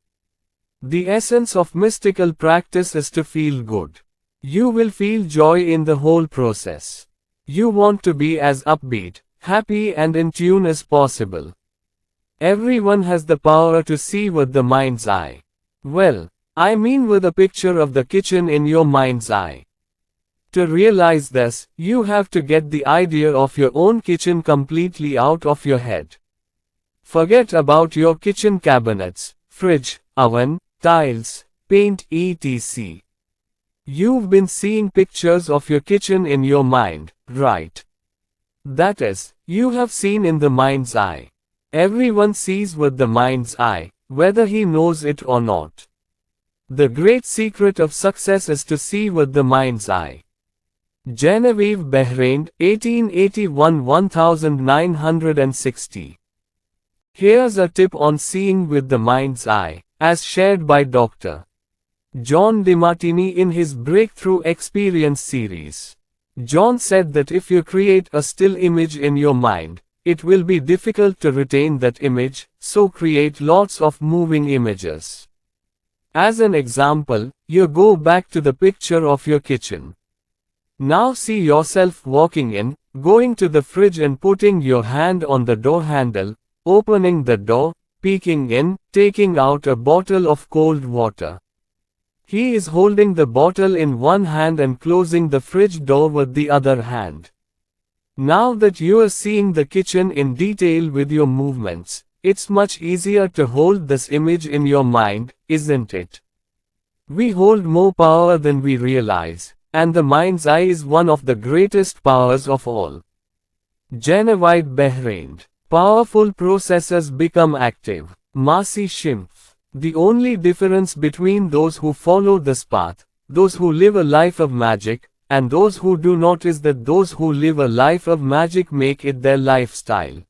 The essence of mystical practice is to feel good. You will feel joy in the whole process. You want to be as upbeat, happy and in tune as possible. Everyone has the power to see with the mind's eye. Well, I mean with a picture of the kitchen in your mind's eye. To realize this, you have to get the idea of your own kitchen completely out of your head. Forget about your kitchen cabinets, fridge, oven, tiles, paint etc. You've been seeing pictures of your kitchen in your mind, right? That is, you have seen in the mind's eye. Everyone sees with the mind's eye, whether he knows it or not. The great secret of success is to see with the mind's eye. Genevieve Behrain, 1881-1960. Here's a tip on seeing with the mind's eye, as shared by Dr. John DeMartini in his Breakthrough Experience series. John said that if you create a still image in your mind, it will be difficult to retain that image, so create lots of moving images. As an example, you go back to the picture of your kitchen. Now see yourself walking in, going to the fridge and putting your hand on the door handle, opening the door, peeking in, taking out a bottle of cold water. He is holding the bottle in one hand and closing the fridge door with the other hand. Now that you are seeing the kitchen in detail with your movements, it's much easier to hold this image in your mind, isn't it? We hold more power than we realize, and the mind's eye is one of the greatest powers of all. Genevieve Behrain. Powerful processes become active. Marcy Schimpf. The only difference between those who follow this path, those who live a life of magic, and those who do not is that those who live a life of magic make it their lifestyle.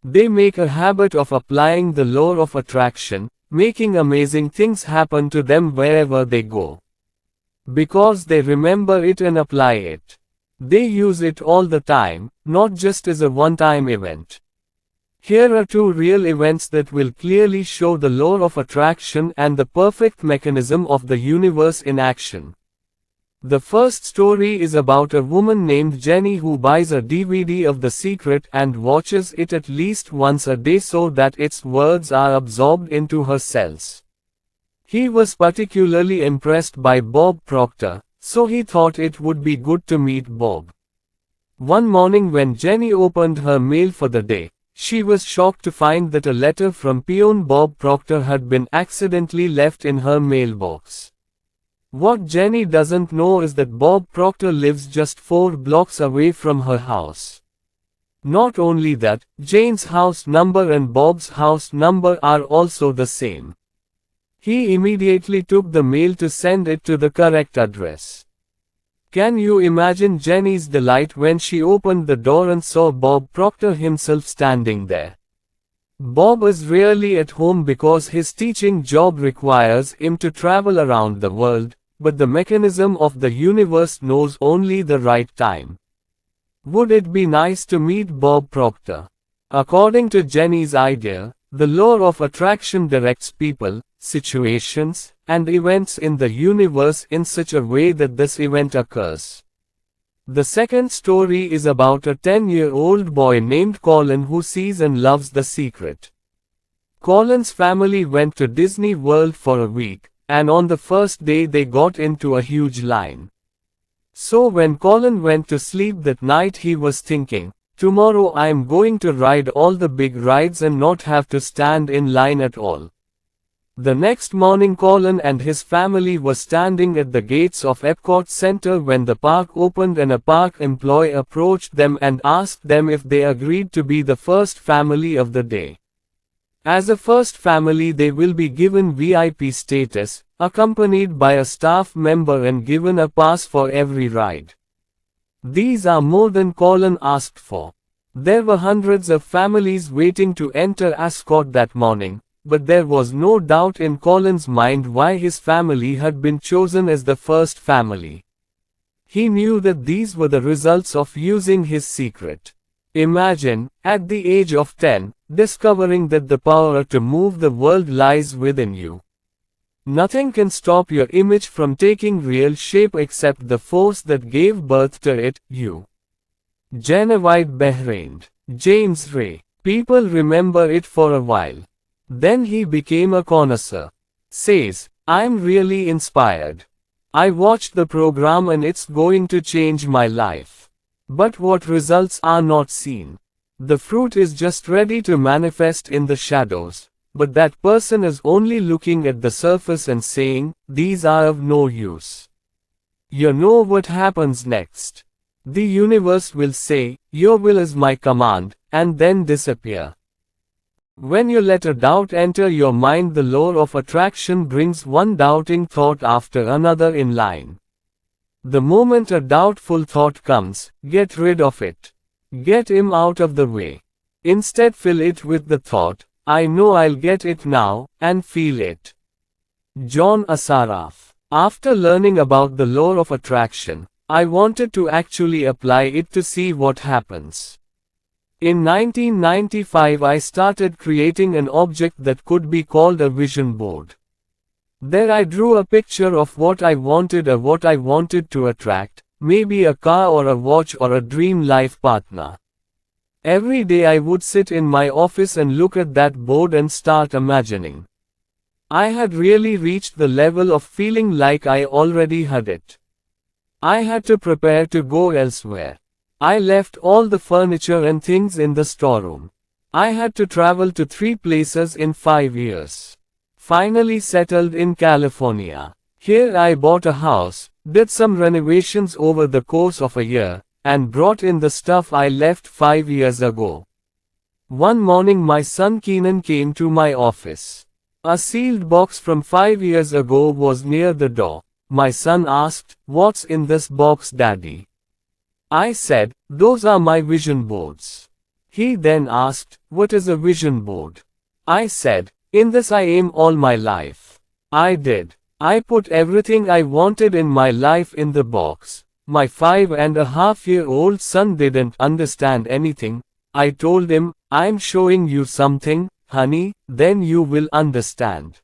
They make a habit of applying the law of attraction, making amazing things happen to them wherever they go. Because they remember it and apply it. They use it all the time, not just as a one-time event. Here are two real events that will clearly show the law of attraction and the perfect mechanism of the universe in action. The first story is about a woman named Jenny who buys a DVD of The Secret and watches it at least once a day so that its words are absorbed into her cells. He was particularly impressed by Bob Proctor, so he thought it would be good to meet Bob. One morning when Jenny opened her mail for the day, she was shocked to find that a letter from peon Bob Proctor had been accidentally left in her mailbox. What Jenny doesn't know is that Bob Proctor lives just 4 blocks away from her house. Not only that, Jane's house number and Bob's house number are also the same. He immediately took the mail to send it to the correct address. Can you imagine Jenny's delight when she opened the door and saw Bob Proctor himself standing there? Bob is rarely at home because his teaching job requires him to travel around the world, but the mechanism of the universe knows only the right time. Would it be nice to meet Bob Proctor? According to Jenny's idea, the law of attraction directs people, situations, and events in the universe in such a way that this event occurs. The second story is about a 10-year-old boy named Colin who sees and loves The Secret. Colin's family went to Disney World for a week, and on the first day they got into a huge line. So when Colin went to sleep that night he was thinking, tomorrow I am going to ride all the big rides and not have to stand in line at all. The next morning Colin and his family were standing at the gates of Epcot Center when the park opened and a park employee approached them and asked them if they agreed to be the first family of the day. As a first family they will be given VIP status, accompanied by a staff member and given a pass for every ride. These are more than Colin asked for. There were hundreds of families waiting to enter Ascot that morning, but there was no doubt in Colin's mind why his family had been chosen as the first family. He knew that these were the results of using his secret. Imagine, at the age of 10, discovering that the power to move the world lies within you. Nothing can stop your image from taking real shape except the force that gave birth to it, you. Genevieve Behrain. James Ray. People remember it for a while. Then he became a connoisseur. Says, I'm really inspired. I watched the program and it's going to change my life. But what results are not seen. The fruit is just ready to manifest in the shadows. But that person is only looking at the surface and saying, these are of no use. You know what happens next. The universe will say, your will is my command, and then disappear. When you let a doubt enter your mind, the law of attraction brings one doubting thought after another in line. The moment a doubtful thought comes, get rid of it. Get him out of the way. Instead fill it with the thought, I know I'll get it now, and feel it. John Assaraf. After learning about the law of attraction, I wanted to actually apply it to see what happens. In 1995 I started creating an object that could be called a vision board. There I drew a picture of what I wanted or what I wanted to attract, maybe a car or a watch or a dream life partner. Every day I would sit in my office and look at that board and start imagining. I had really reached the level of feeling like I already had it. I had to prepare to go elsewhere. I left all the furniture and things in the storeroom. I had to travel to 3 places in 5 years. Finally settled in California. Here I bought a house, did some renovations over the course of a year, and brought in the stuff I left 5 years ago. One morning my son Keenan came to my office. A sealed box from 5 years ago was near the door. My son asked, "What's in this box, Daddy?" I said, "Those are my vision boards." He then asked, "What is a vision board?" I said, "In this I aim all my life." I did. I put everything I wanted in my life in the box. My 5.5-year-old son didn't understand anything. I told him, "I'm showing you something, honey, then you will understand."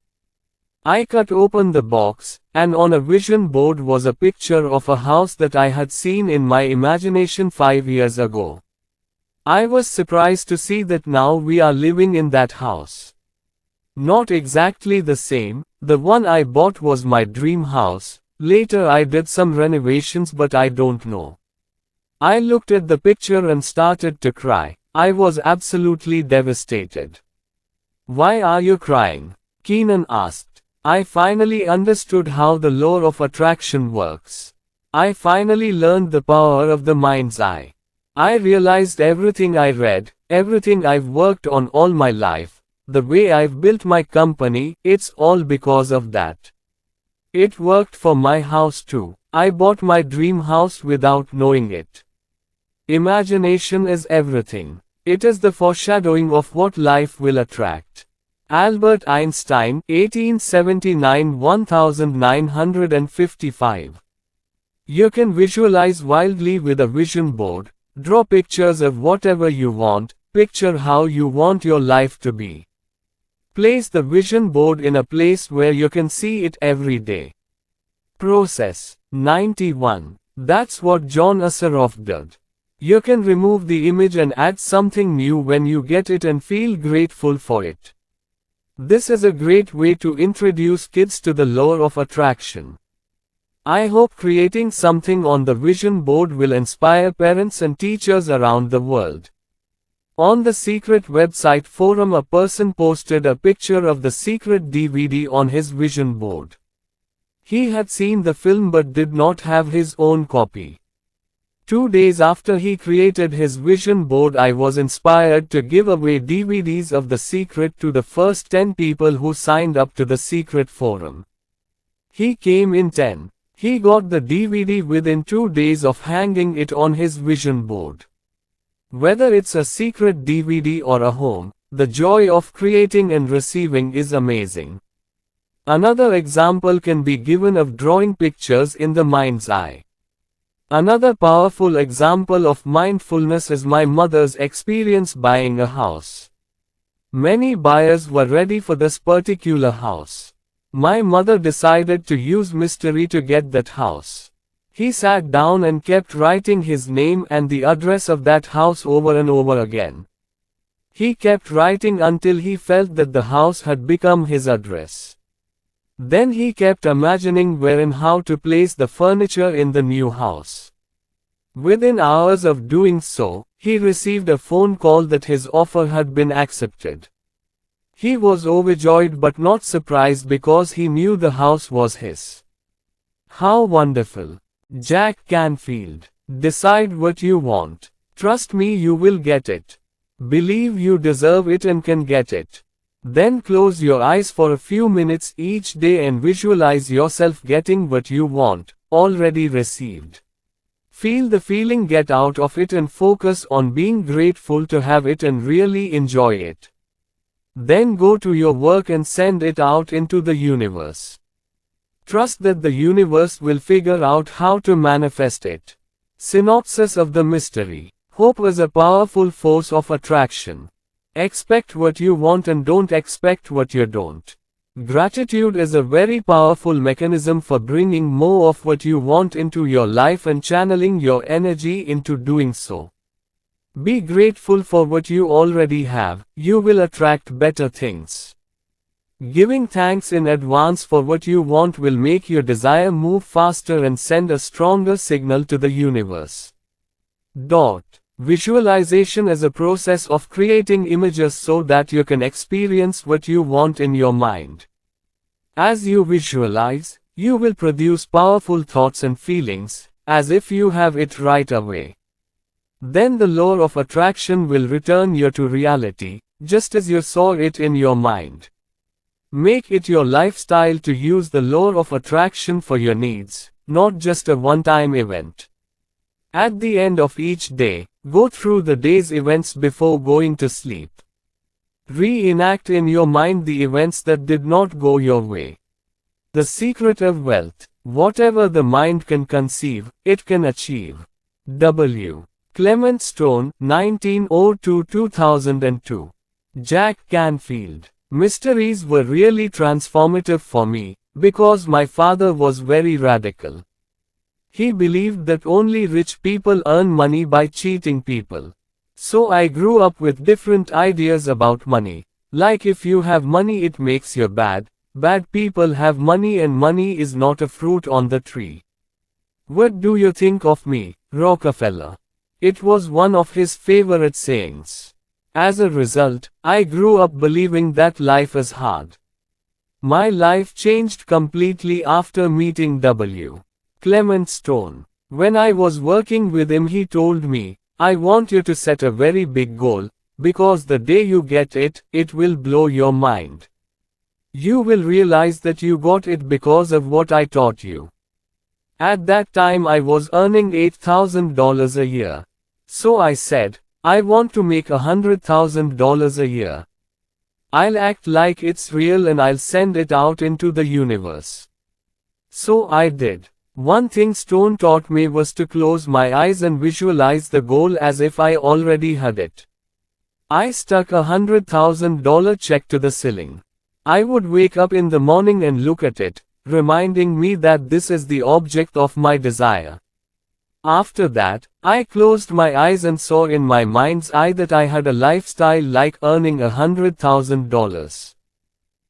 I cut open the box, and on a vision board was a picture of a house that I had seen in my imagination 5 years ago. I was surprised to see that now we are living in that house. Not exactly the same, the one I bought was my dream house. Later I did some renovations, but I don't know. I looked at the picture and started to cry. I was absolutely devastated. "Why are you crying?" Keenan asked. I finally understood how the law of attraction works. I finally learned the power of the mind's eye. I realized everything I read, everything I've worked on all my life, the way I've built my company, it's all because of that. It worked for my house too. I bought my dream house without knowing it. Imagination is everything. It is the foreshadowing of what life will attract. Albert Einstein, 1879–1955. You can visualize wildly with a vision board. Draw pictures of whatever you want. Picture how you want your life to be. Place the vision board in a place where you can see it every day. Process 91. That's what John Assaraf did. You can remove the image and add something new when you get it and feel grateful for it. This is a great way to introduce kids to the law of attraction. I hope creating something on the vision board will inspire parents and teachers around the world. On the secret website forum, a person posted a picture of the secret DVD on his vision board. He had seen the film but did not have his own copy. 2 days after he created his vision board, I was inspired to give away DVDs of The Secret to the first 10 people who signed up to the secret forum. He came in 10. He got the DVD within 2 days of hanging it on his vision board. Whether it's a secret DVD or a home, the joy of creating and receiving is amazing. Another example can be given of drawing pictures in the mind's eye. Another powerful example of mindfulness is my mother's experience buying a house. Many buyers were ready for this particular house. My mother decided to use mystery to get that house. He sat down and kept writing his name and the address of that house over and over again. He kept writing until he felt that the house had become his address. Then he kept imagining where and how to place the furniture in the new house. Within hours of doing so, he received a phone call that his offer had been accepted. He was overjoyed but not surprised because he knew the house was his. How wonderful! Jack Canfield. Decide what you want. Trust me, you will get it. Believe you deserve it and can get it. Then close your eyes for a few minutes each day and visualize yourself getting what you want, already received. Feel the feeling, get out of it and focus on being grateful to have it and really enjoy it. Then go to your work and send it out into the universe. Trust that the universe will figure out how to manifest it. Synopsis of the mystery. Hope is a powerful force of attraction. Expect what you want and don't expect what you don't. Gratitude is a very powerful mechanism for bringing more of what you want into your life and channeling your energy into doing so. Be grateful for what you already have, you will attract better things. Giving thanks in advance for what you want will make your desire move faster and send a stronger signal to the universe. Visualization is a process of creating images so that you can experience what you want in your mind. As you visualize, you will produce powerful thoughts and feelings, as if you have it right away. Then the law of attraction will return you to reality, just as you saw it in your mind. Make it your lifestyle to use the law of attraction for your needs, not just a one-time event. At the end of each day, go through the day's events before going to sleep. Reenact in your mind the events that did not go your way. The secret of wealth: whatever the mind can conceive, it can achieve. W. Clement Stone, 1902–2002. Jack Canfield. Mysteries were really transformative for me, because my father was very radical. He believed that only rich people earn money by cheating people. So I grew up with different ideas about money. Like if you have money it makes you bad, bad people have money and money is not a fruit on the tree. What do you think of me, Rockefeller? It was one of his favorite sayings. As a result, I grew up believing that life is hard. My life changed completely after meeting W. Clement Stone. When I was working with him, he told me, I want you to set a very big goal, because the day you get it, it will blow your mind. You will realize that you got it because of what I taught you. At that time I was earning $8,000 a year. So I said, I want to make $100,000 a year. I'll act like it's real and I'll send it out into the universe. So I did. One thing Stone taught me was to close my eyes and visualize the goal as if I already had it. I stuck $100,000 check to the ceiling. I would wake up in the morning and look at it, reminding me that this is the object of my desire. After that, I closed my eyes and saw in my mind's eye that I had a lifestyle like earning $100,000.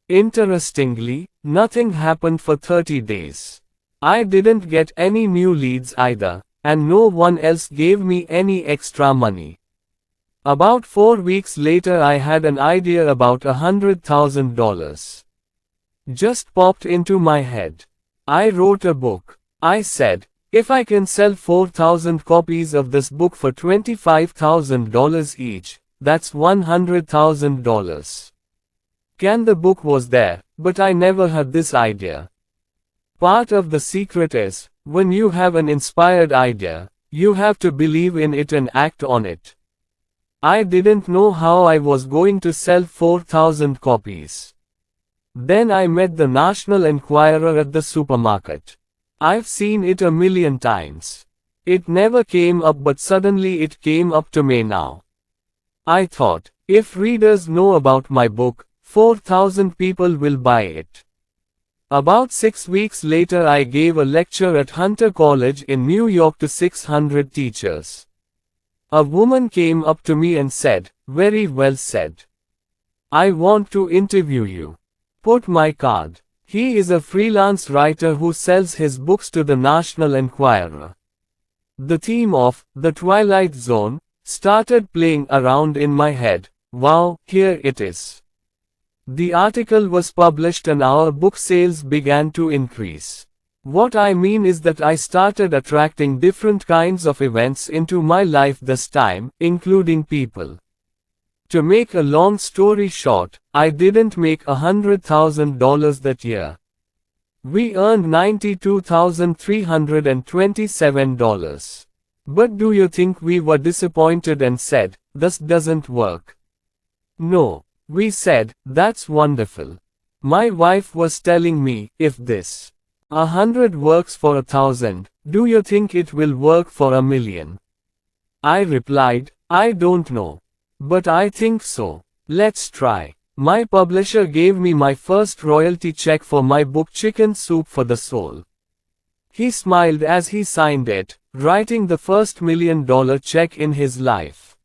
Interestingly, nothing happened for 30 days. I didn't get any new leads either, and no one else gave me any extra money. About 4 weeks later I had an idea about $100,000. Just popped into my head. I wrote a book. I said, if I can sell 4,000 copies of this book for $25,000 each, that's $100,000. The book was there, but I never had this idea. Part of the secret is, when you have an inspired idea, you have to believe in it and act on it. I didn't know how I was going to sell 4,000 copies. Then I met the National Enquirer at the supermarket. I've seen it a million times. It never came up, but suddenly it came up to me now. I thought, if readers know about my book, 4,000 people will buy it. About 6 weeks later I gave a lecture at Hunter College in New York to 600 teachers. A woman came up to me and said, "Very well said. I want to interview you." Put my card. He is a freelance writer who sells his books to the National Enquirer. The theme of The Twilight Zone started playing around in my head. Wow, here it is. The article was published and our book sales began to increase. What I mean is that I started attracting different kinds of events into my life this time, including people. To make a long story short, I didn't make $100,000 that year. We earned $92,327. But do you think we were disappointed and said, "This doesn't work"? No. We said, "That's wonderful." My wife was telling me, if this 100 works for 1,000, do you think it will work for 1,000,000? I replied, I don't know. But I think so. Let's try. My publisher gave me my first royalty check for my book Chicken Soup for the Soul. He smiled as he signed it, writing the first $1,000,000 check in his life.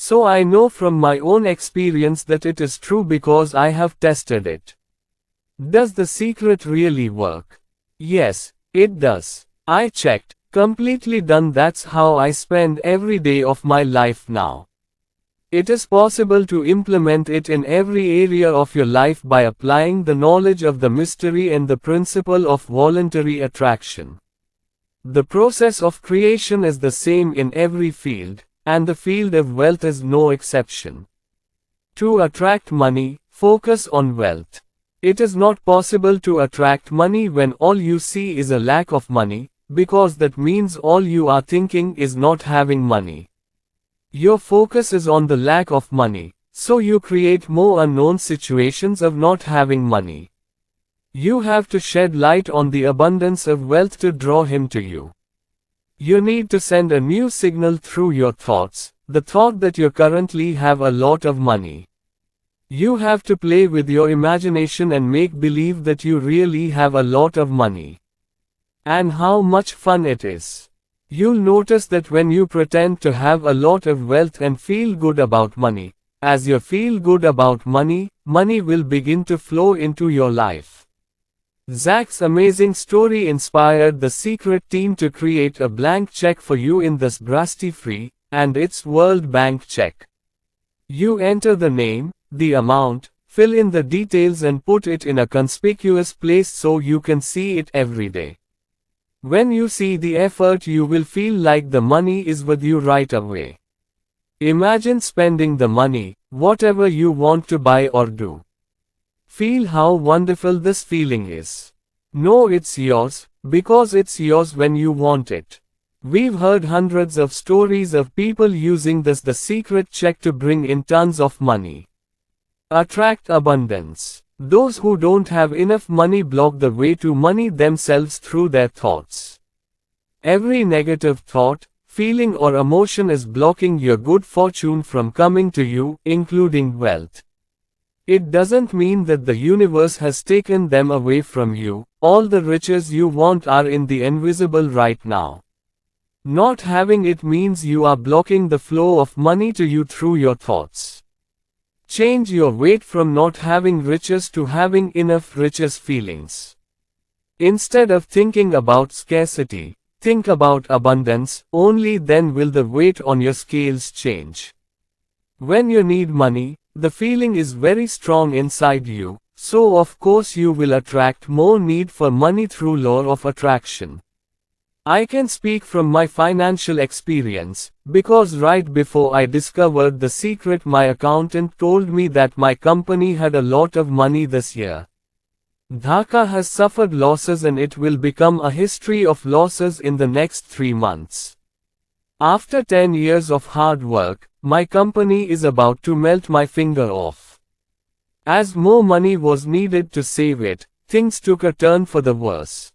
So I know from my own experience that it is true because I have tested it. Does the secret really work? Yes, it does. I checked, completely done. That's how I spend every day of my life now. It is possible to implement it in every area of your life by applying the knowledge of the mystery and the principle of voluntary attraction. The process of creation is the same in every field, and the field of wealth is no exception. To attract money, focus on wealth. It is not possible to attract money when all you see is a lack of money, because that means all you are thinking is not having money. Your focus is on the lack of money, so you create more unknown situations of not having money. You have to shed light on the abundance of wealth to draw him to you. You need to send a new signal through your thoughts, the thought that you currently have a lot of money. You have to play with your imagination and make believe that you really have a lot of money. And how much fun it is. You'll notice that when you pretend to have a lot of wealth and feel good about money, as you feel good about money, money will begin to flow into your life. Zach's amazing story inspired the secret team to create a blank check for you in this Brasty free, and it's World Bank check. You enter the name, the amount, fill in the details and put it in a conspicuous place so you can see it every day. When you see the effort, you will feel like the money is with you right away. Imagine spending the money, whatever you want to buy or do. Feel how wonderful this feeling is. Know it's yours, because it's yours when you want it. We've heard hundreds of stories of people using this the secret check to bring in tons of money. Attract abundance. Those who don't have enough money block the way to money themselves through their thoughts. Every negative thought, feeling or emotion is blocking your good fortune from coming to you, including wealth. It doesn't mean that the universe has taken them away from you. All the riches you want are in the invisible right now. Not having it means you are blocking the flow of money to you through your thoughts. Change your weight from not having riches to having enough riches feelings. Instead of thinking about scarcity, think about abundance. Only then will the weight on your scales change. When you need money, the feeling is very strong inside you, so of course you will attract more need for money through law of attraction. I can speak from my financial experience, because right before I discovered the secret, my accountant told me that my company had a lot of money this year. Dhaka has suffered losses and it will become a history of losses in the next 3 months. After 10 years of hard work, my company is about to melt my finger off. As more money was needed to save it, things took a turn for the worse.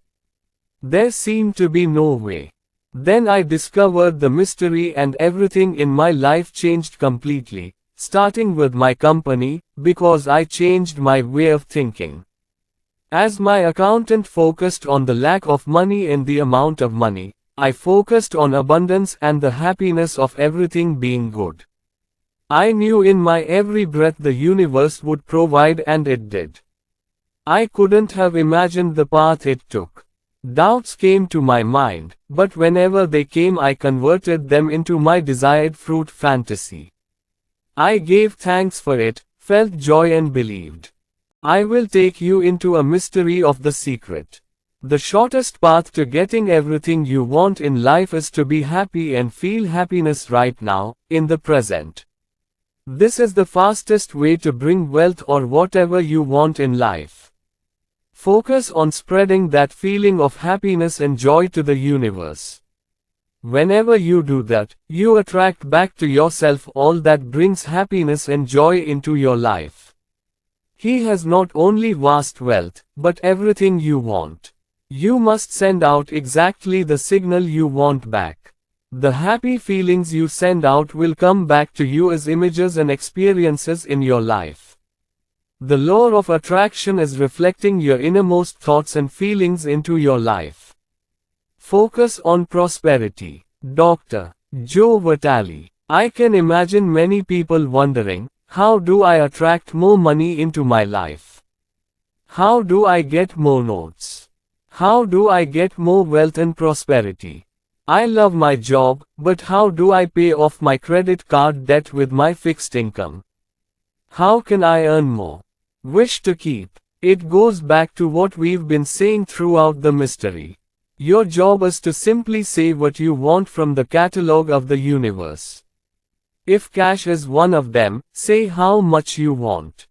There seemed to be no way. Then I discovered the mystery and everything in my life changed completely, starting with my company, because I changed my way of thinking. As my accountant focused on the lack of money and the amount of money, I focused on abundance and the happiness of everything being good. I knew in my every breath the universe would provide, and it did. I couldn't have imagined the path it took. Doubts came to my mind, but whenever they came I converted them into my desired fruit fantasy. I gave thanks for it, felt joy and believed. I will take you into a mystery of the secret. The shortest path to getting everything you want in life is to be happy and feel happiness right now, in the present. This is the fastest way to bring wealth or whatever you want in life. Focus on spreading that feeling of happiness and joy to the universe. Whenever you do that, you attract back to yourself all that brings happiness and joy into your life. He has not only vast wealth, but everything you want. You must send out exactly the signal you want back. The happy feelings you send out will come back to you as images and experiences in your life. The law of attraction is reflecting your innermost thoughts and feelings into your life. Focus on prosperity. Dr. Joe Vitale. I can imagine many people wondering, how do I attract more money into my life? How do I get more notes? How do I get more wealth and prosperity? I love my job, but how do I pay off my credit card debt with my fixed income? How can I earn more? Wish to keep. It goes back to what we've been saying throughout the mystery. Your job is to simply say what you want from the catalog of the universe. If cash is one of them, say how much you want.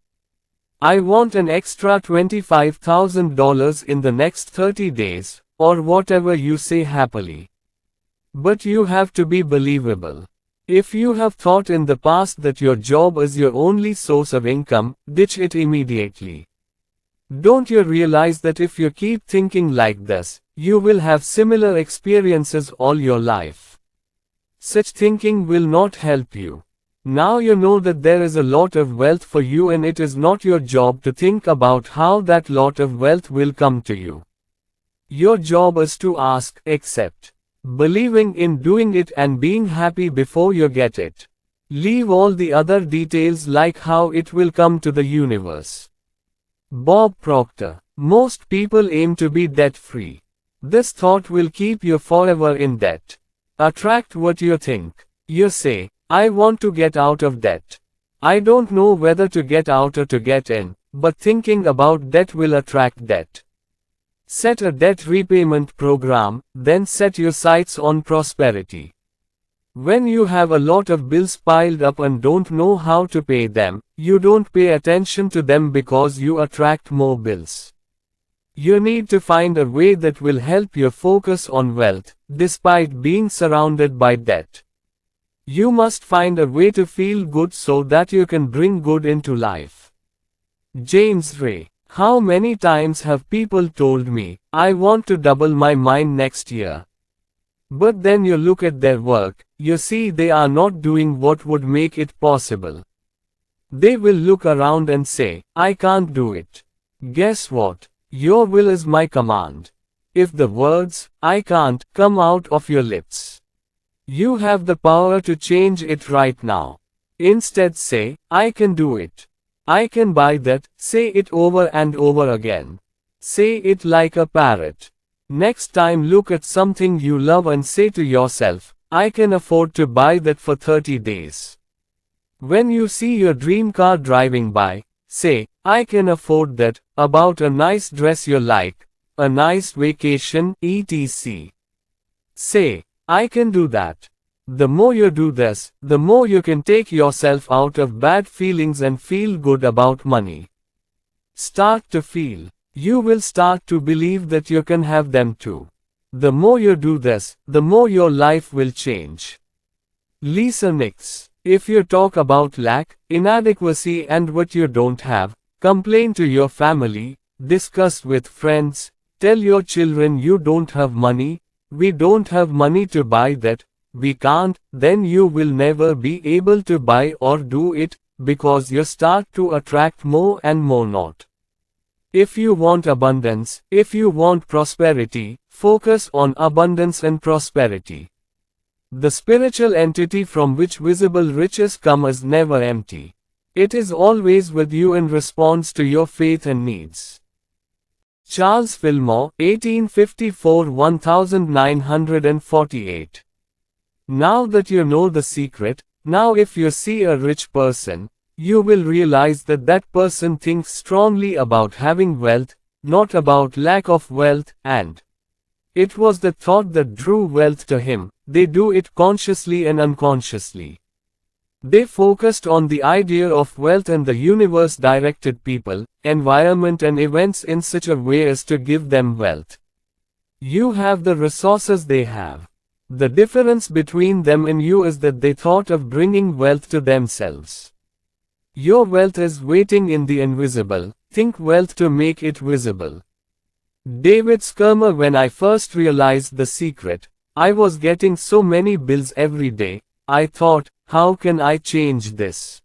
I want an extra $25,000 in the next 30 days, or whatever you say happily. But you have to be believable. If you have thought in the past that your job is your only source of income, ditch it immediately. Don't you realize that if you keep thinking like this, you will have similar experiences all your life? Such thinking will not help you. Now you know that there is a lot of wealth for you, and it is not your job to think about how that lot of wealth will come to you. Your job is to ask, accept, believing in doing it and being happy before you get it. Leave all the other details like how it will come to the universe. Bob Proctor. Most people aim to be debt-free. This thought will keep you forever in debt. Attract what you think. You say, I want to get out of debt. I don't know whether to get out or to get in, but thinking about debt will attract debt. Set a debt repayment program, then set your sights on prosperity. When you have a lot of bills piled up and don't know how to pay them, you don't pay attention to them because you attract more bills. You need to find a way that will help you focus on wealth, despite being surrounded by debt. You must find a way to feel good so that you can bring good into life. James Ray. How many times have people told me, I want to double my mind next year? But then you look at their work, you see they are not doing what would make it possible. They will look around and say, I can't do it. Guess what? Your will is my command. If the words, I can't, come out of your lips, you have the power to change it right now. Instead say, I can do it. I can buy that. Say it over and over again. Say it like a parrot. Next time look at something you love and say to yourself, I can afford to buy that for 30 days. When you see your dream car driving by, say, I can afford that, about a nice dress you like, a nice vacation, etc. Say, I can do that. The more you do this, the more you can take yourself out of bad feelings and feel good about money. Start to feel. You will start to believe that you can have them too. The more you do this, the more your life will change. Lisa Nix. If you talk about lack, inadequacy and what you don't have, complain to your family, discuss with friends, tell your children you don't have money, we don't have money to buy that, we can't, then you will never be able to buy or do it, because you start to attract more and more not. If you want abundance, if you want prosperity, focus on abundance and prosperity. The spiritual entity from which visible riches come is never empty. It is always with you in response to your faith and needs. Charles Fillmore, 1854–1948. Now that you know the secret, now if you see a rich person, you will realize that that person thinks strongly about having wealth, not about lack of wealth, and it was the thought that drew wealth to him. They do it consciously and unconsciously. They focused on the idea of wealth, and the universe directed people, environment and events in such a way as to give them wealth. You have the resources they have. The difference between them and you is that they thought of bringing wealth to themselves. Your wealth is waiting in the invisible. Think wealth to make it visible. David Skirmer. When I first realized the secret, I was getting so many bills every day. I thought, how can I change this?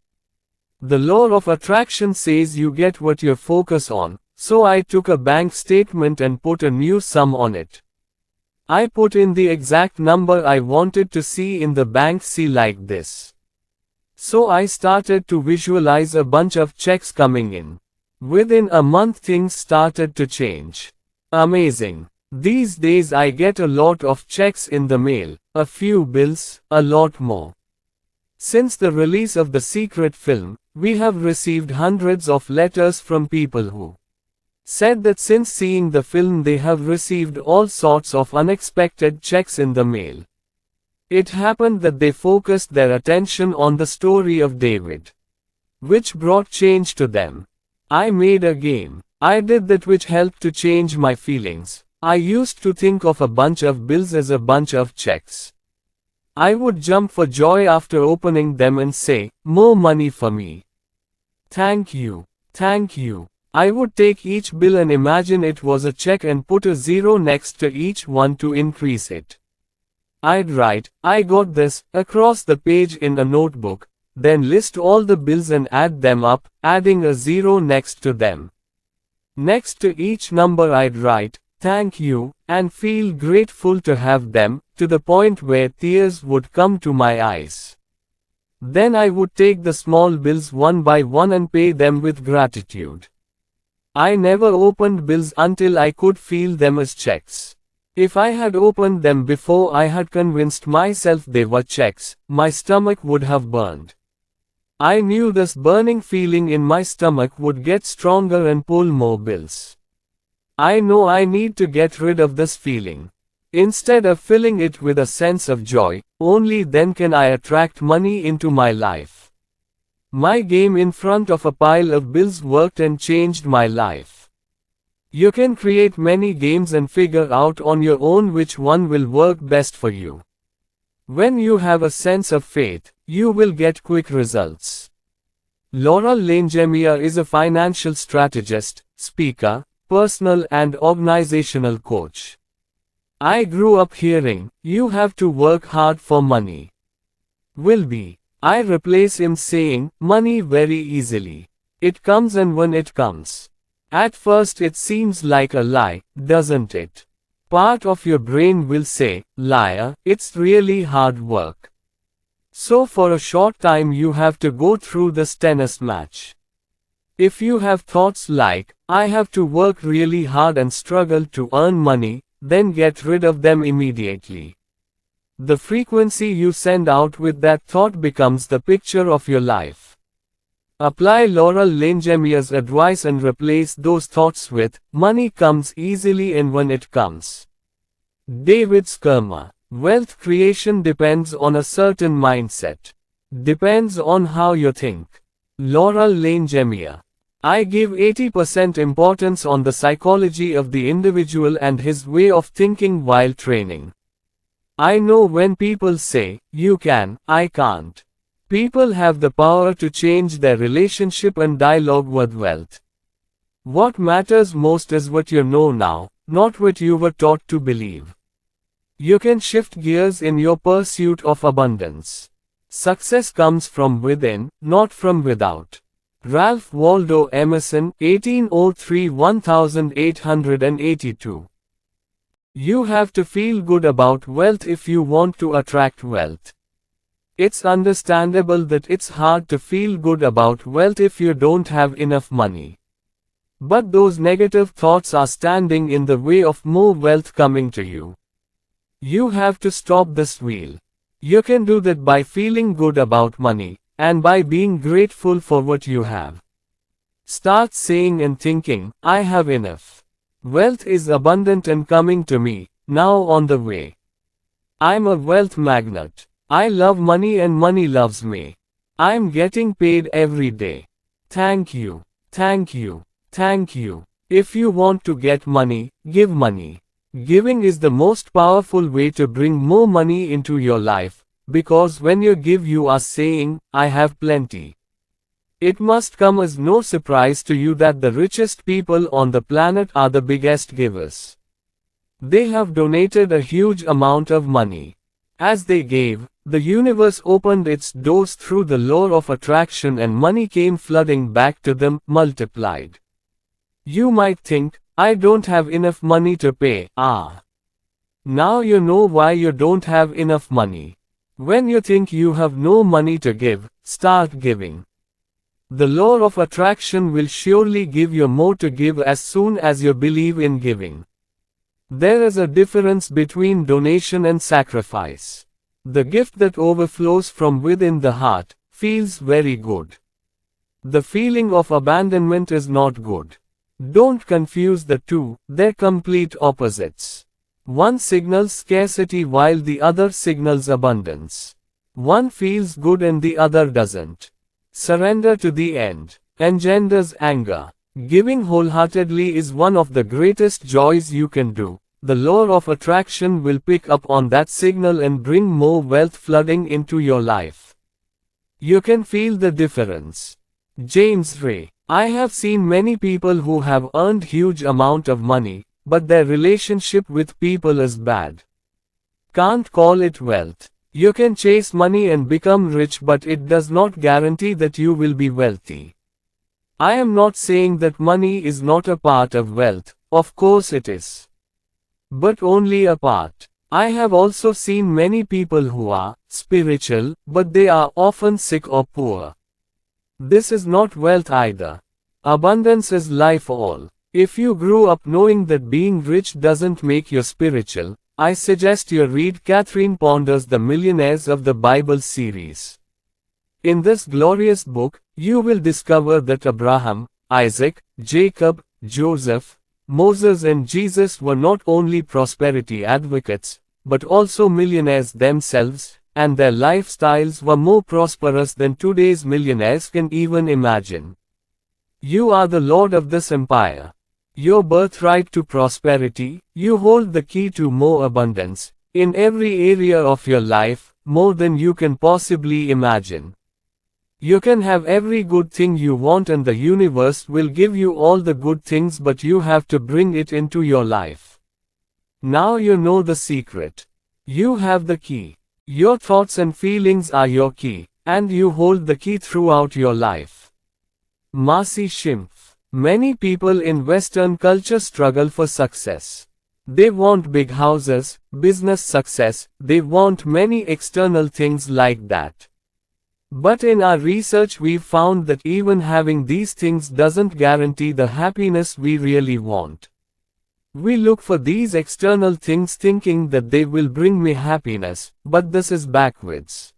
The law of attraction says you get what you focus on, so I took a bank statement and put a new sum on it. I put in the exact number I wanted to see in the bank, see like this. So I started to visualize a bunch of checks coming in. Within a month things started to change. Amazing. These days I get a lot of checks in the mail, a few bills, a lot more. Since the release of the Secret film, we have received hundreds of letters from people who said that since seeing the film they have received all sorts of unexpected checks in the mail. It happened that they focused their attention on the story of David, which brought change to them. I made a game. I did that which helped to change my feelings. I used to think of a bunch of bills as a bunch of checks. I would jump for joy after opening them and say, more money for me. Thank you. Thank you. I would take each bill and imagine it was a check and put a zero next to each one to increase it. I'd write, I got this, across the page in a notebook, then list all the bills and add them up, adding a zero next to them. Next to each number I'd write, thank you, and feel grateful to have them, to the point where tears would come to my eyes. Then I would take the small bills one by one and pay them with gratitude. I never opened bills until I could feel them as checks. If I had opened them before I had convinced myself they were checks, my stomach would have burned. I knew this burning feeling in my stomach would get stronger and pull more bills. I know I need to get rid of this feeling. Instead of filling it with a sense of joy, only then can I attract money into my life. My game in front of a pile of bills worked and changed my life. You can create many games and figure out on your own which one will work best for you. When you have a sense of faith, you will get quick results. Laurel Langemier is a financial strategist, speaker, personal and organizational coach. I grew up hearing, you have to work hard for money. I replace him saying, money very easily. It comes and when it comes. At first it seems like a lie, doesn't it? Part of your brain will say, liar, it's really hard work. So for a short time you have to go through this tennis match. If you have thoughts like, I have to work really hard and struggle to earn money, then get rid of them immediately. The frequency you send out with that thought becomes the picture of your life. Apply Laurel Langemia's advice and replace those thoughts with, money comes easily and when it comes. David Skerma. Wealth creation depends on a certain mindset. Depends on how you think. Laurel Langemia. I give 80% importance on the psychology of the individual and his way of thinking while training. I know when people say, you can, I can't. People have the power to change their relationship and dialogue with wealth. What matters most is what you know now, not what you were taught to believe. You can shift gears in your pursuit of abundance. Success comes from within, not from without. Ralph Waldo Emerson, 1803–1882. You have to feel good about wealth if you want to attract wealth. It's understandable that it's hard to feel good about wealth if you don't have enough money. But those negative thoughts are standing in the way of more wealth coming to you. You have to stop this wheel. You can do that by feeling good about money, and by being grateful for what you have. Start saying and thinking, I have enough. Wealth is abundant and coming to me, now on the way. I'm a wealth magnet. I love money and money loves me. I'm getting paid every day. Thank you. Thank you. Thank you. If you want to get money, give money. Giving is the most powerful way to bring more money into your life, because when you give you are saying, I have plenty. It must come as no surprise to you that the richest people on the planet are the biggest givers. They have donated a huge amount of money. As they gave, the universe opened its doors through the law of attraction and money came flooding back to them, multiplied. You might think, I don't have enough money to pay. Now you know why you don't have enough money. When you think you have no money to give, start giving. The law of attraction will surely give you more to give as soon as you believe in giving. There is a difference between donation and sacrifice. The gift that overflows from within the heart feels very good. The feeling of abandonment is not good. Don't confuse the two, they're complete opposites. One signals scarcity while the other signals abundance. One feels good and the other doesn't. Surrender to the end engenders anger. Giving wholeheartedly is one of the greatest joys you can do. The law of attraction will pick up on that signal and bring more wealth flooding into your life. You can feel the difference. James Ray. I have seen many people who have earned huge amount of money, but their relationship with people is bad. Can't call it wealth. You can chase money and become rich, but it does not guarantee that you will be wealthy. I am not saying that money is not a part of wealth, of course it is. But only a part. I have also seen many people who are spiritual, but they are often sick or poor. This is not wealth either. Abundance is life all. If you grew up knowing that being rich doesn't make you spiritual, I suggest you read Catherine Ponder's The Millionaires of the Bible series. In this glorious book, you will discover that Abraham, Isaac, Jacob, Joseph, Moses and Jesus were not only prosperity advocates, but also millionaires themselves, and their lifestyles were more prosperous than today's millionaires can even imagine. You are the lord of this empire. Your birthright to prosperity, you hold the key to more abundance, in every area of your life, more than you can possibly imagine. You can have every good thing you want and the universe will give you all the good things, but you have to bring it into your life. Now you know the secret. You have the key. Your thoughts and feelings are your key, and you hold the key throughout your life. Marcy Schimpf. Many people in Western culture struggle for success. They want big houses, business success, they want many external things like that. But in our research we've found that even having these things doesn't guarantee the happiness we really want. We look for these external things thinking that they will bring me happiness, but this is backwards.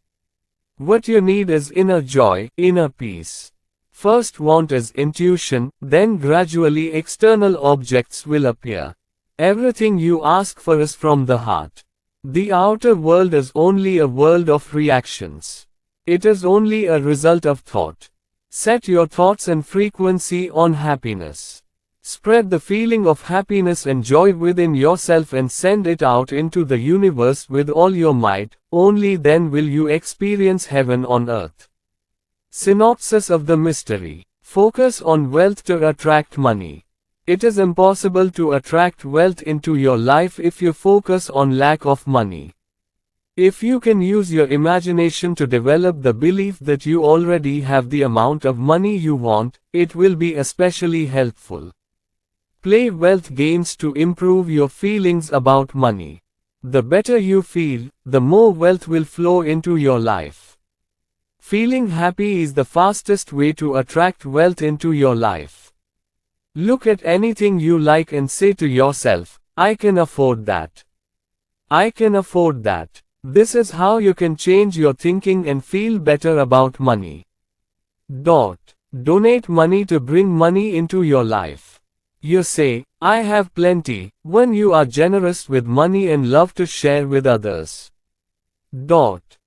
What you need is inner joy, inner peace. First want is intuition, then gradually external objects will appear. Everything you ask for is from the heart. The outer world is only a world of reactions. It is only a result of thought. Set your thoughts and frequency on happiness. Spread the feeling of happiness and joy within yourself and send it out into the universe with all your might, only then will you experience heaven on earth. Synopsis of the mystery. Focus on wealth to attract money. It is impossible to attract wealth into your life if you focus on lack of money. If you can use your imagination to develop the belief that you already have the amount of money you want, it will be especially helpful. Play wealth games to improve your feelings about money. The better you feel, the more wealth will flow into your life. Feeling happy is the fastest way to attract wealth into your life. Look at anything you like and say to yourself, I can afford that. I can afford that. This is how you can change your thinking and feel better about money. Donate money to bring money into your life. You say, I have plenty, when you are generous with money and love to share with others.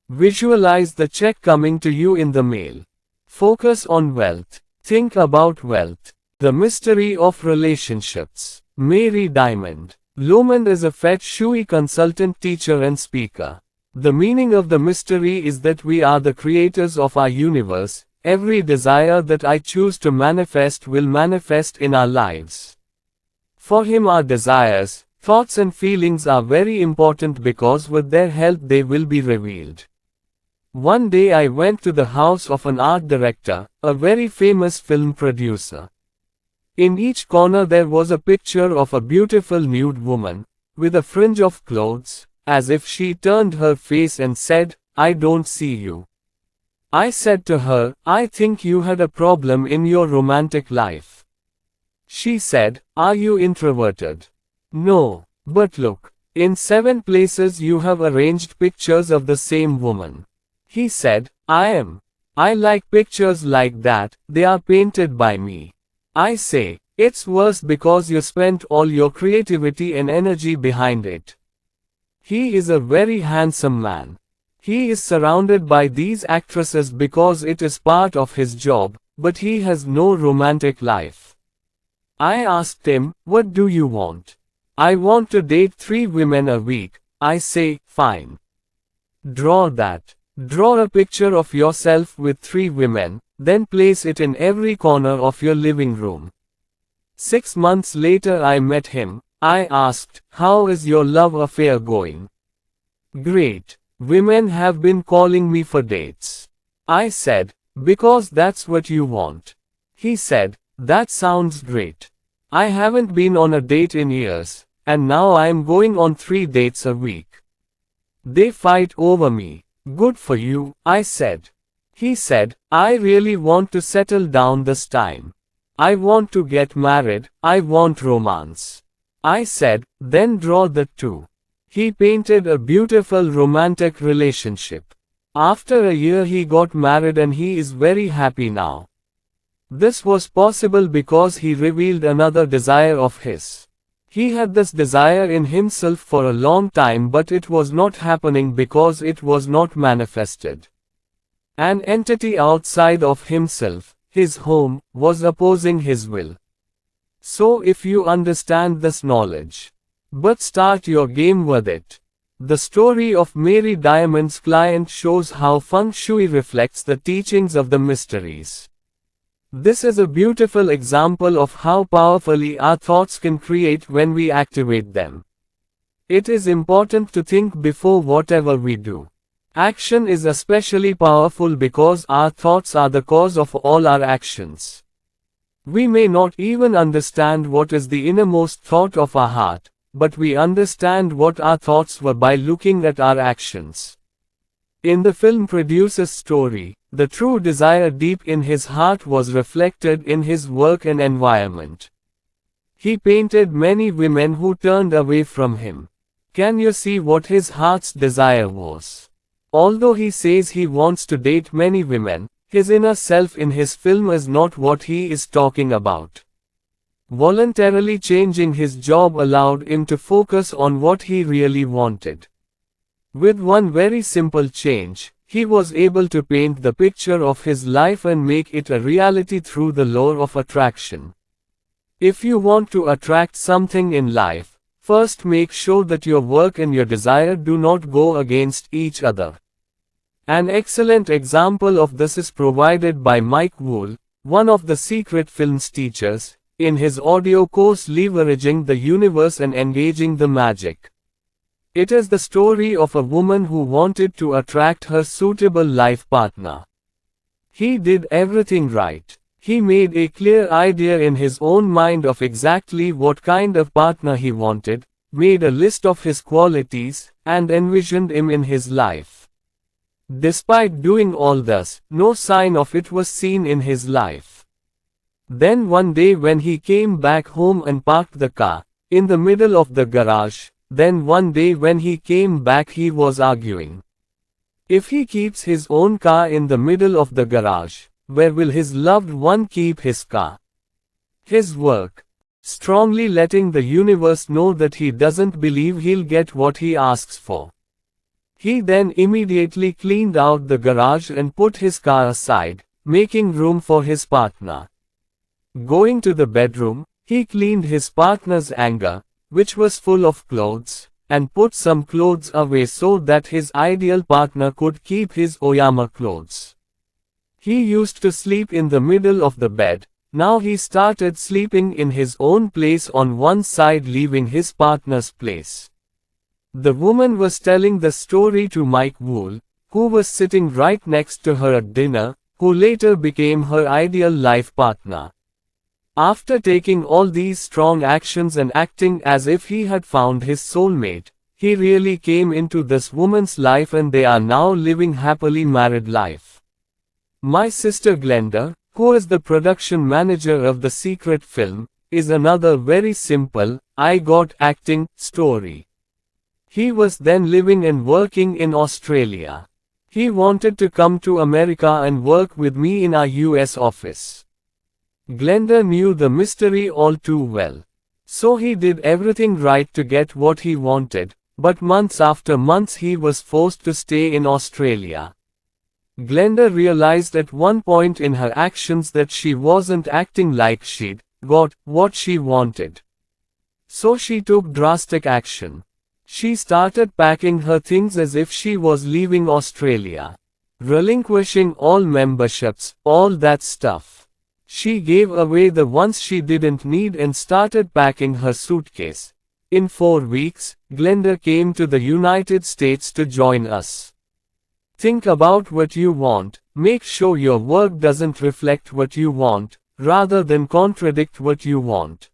Visualize the check coming to you in the mail. Focus on wealth. Think about wealth. The mystery of relationships. Mary Diamond. Lomond is a feng shui consultant, teacher and speaker. The meaning of the mystery is that we are the creators of our universe. Every desire that I choose to manifest will manifest in our lives. For him our desires, thoughts and feelings are very important because with their help they will be revealed. One day I went to the house of an art director, a very famous film producer. In each corner there was a picture of a beautiful nude woman, with a fringe of clothes, as if she turned her face and said, I don't see you. I said to her, I think you had a problem in your romantic life. She said, are you introverted? No, but look, in 7 places you have arranged pictures of the same woman. He said, I am. I like pictures like that, they are painted by me. I say, it's worse because you spent all your creativity and energy behind it. He is a very handsome man. He is surrounded by these actresses because it is part of his job, but he has no romantic life. I asked him, what do you want? I want to date 3 women a week. I say, fine. Draw that. Draw a picture of yourself with 3 women, then place it in every corner of your living room. 6 months later I met him. I asked, how is your love affair going? Great. Women have been calling me for dates. I said, because that's what you want. He said, that sounds great. I haven't been on a date in years, and now I'm going on 3 dates a week. They fight over me. Good for you, I said. He said, I really want to settle down this time. I want to get married, I want romance. I said, then draw that too. He painted a beautiful romantic relationship. After a year he got married and he is very happy now. This was possible because he revealed another desire of his. He had this desire in himself for a long time, but it was not happening because it was not manifested. An entity outside of himself, his home, was opposing his will. So if you understand this knowledge, but start your game with it. The story of Mary Diamond's client shows how feng shui reflects the teachings of the mysteries. This is a beautiful example of how powerfully our thoughts can create when we activate them. It is important to think before whatever we do. Action is especially powerful because our thoughts are the cause of all our actions. We may not even understand what is the innermost thought of our heart, but we understand what our thoughts were by looking at our actions. In the film producer's story, The true desire deep in his heart was reflected in his work and environment. He painted many women who turned away from him. Can you see what his heart's desire was? Although he says he wants to date many women, his inner self in his film is not what he is talking about. Voluntarily changing his job allowed him to focus on what he really wanted. With one very simple change, he was able to paint the picture of his life and make it a reality through the law of attraction. If you want to attract something in life, first make sure that your work and your desire do not go against each other. An excellent example of this is provided by Mike Wool, one of the Secret Films teachers, in his audio course Leveraging the Universe and Engaging the Magic. It is the story of a woman who wanted to attract her suitable life partner. He did everything right. He made a clear idea in his own mind of exactly what kind of partner he wanted, made a list of his qualities, and envisioned him in his life. Despite doing all this, no sign of it was seen in his life. Then one day when he came back home and parked the car, in the middle of the garage, then one day when he came back he was arguing. If he keeps his own car in the middle of the garage, where will his loved one keep his car? His work. Strongly letting the universe know that he doesn't believe he'll get what he asks for. He then immediately cleaned out the garage and put his car aside, making room for his partner. Going to the bedroom, he cleaned his partner's hanger, which was full of clothes, and put some clothes away so that his ideal partner could keep his Oyama clothes. He used to sleep in the middle of the bed, now he started sleeping in his own place on one side leaving his partner's place. The woman was telling the story to Mike Wool, who was sitting right next to her at dinner, who later became her ideal life partner. After taking all these strong actions and acting as if he had found his soulmate, he really came into this woman's life and they are now living happily married life. My sister Glenda, who is the production manager of the Secret Film, is another very simple, I got acting, story. He was then living and working in Australia. He wanted to come to America and work with me in our US office. Glenda knew the mystery all too well. So he did everything right to get what he wanted, but months after months he was forced to stay in Australia. Glenda realized at one point in her actions that she wasn't acting like she'd got what she wanted. So she took drastic action. She started packing her things as if she was leaving Australia. Relinquishing all memberships, all that stuff. She gave away the ones she didn't need and started packing her suitcase. In 4 weeks, Glenda came to the United States to join us. Think about what you want, make sure your work doesn't reflect what you want, rather than contradict what you want.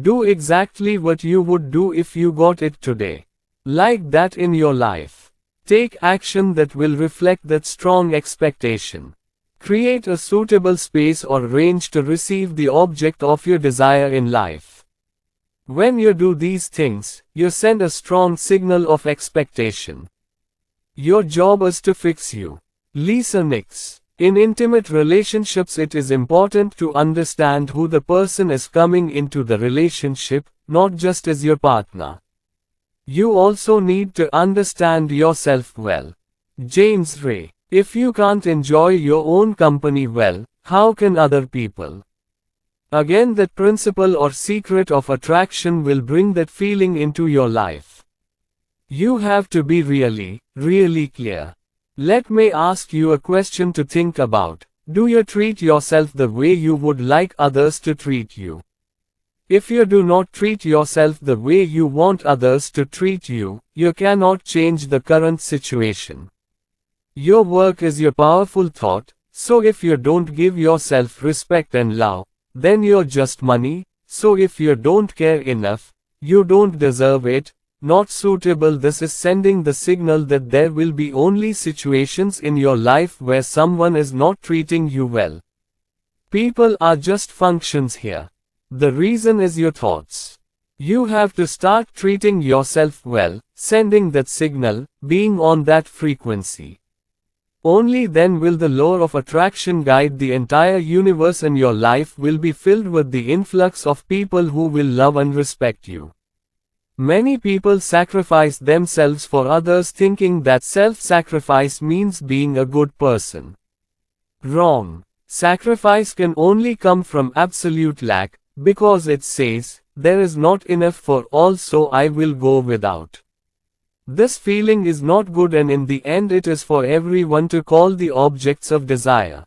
Do exactly what you would do if you got it today. Like that in your life. Take action that will reflect that strong expectation. Create a suitable space or range to receive the object of your desire in life. When you do these things, you send a strong signal of expectation. Your job is to fix you. Lisa Nix. In intimate relationships it is important to understand who the person is coming into the relationship, not just as your partner. You also need to understand yourself well. James Ray. If you can't enjoy your own company well, how can other people? Again, that principle or secret of attraction will bring that feeling into your life. You have to be really, really clear. Let me ask you a question to think about. Do you treat yourself the way you would like others to treat you? If you do not treat yourself the way you want others to treat you, you cannot change the current situation. Your work is your powerful thought, so if you don't give yourself respect and love, then you're just money, so if you don't care enough, you don't deserve it, not suitable. This is sending the signal that there will be only situations in your life where someone is not treating you well. People are just functions here. The reason is your thoughts. You have to start treating yourself well, sending that signal, being on that frequency. Only then will the law of attraction guide the entire universe, and your life will be filled with the influx of people who will love and respect you. Many people sacrifice themselves for others, thinking that self-sacrifice means being a good person. Wrong. Sacrifice can only come from absolute lack, because it says, there is not enough for all, so I will go without. This feeling is not good, and in the end it is for everyone to call the objects of desire.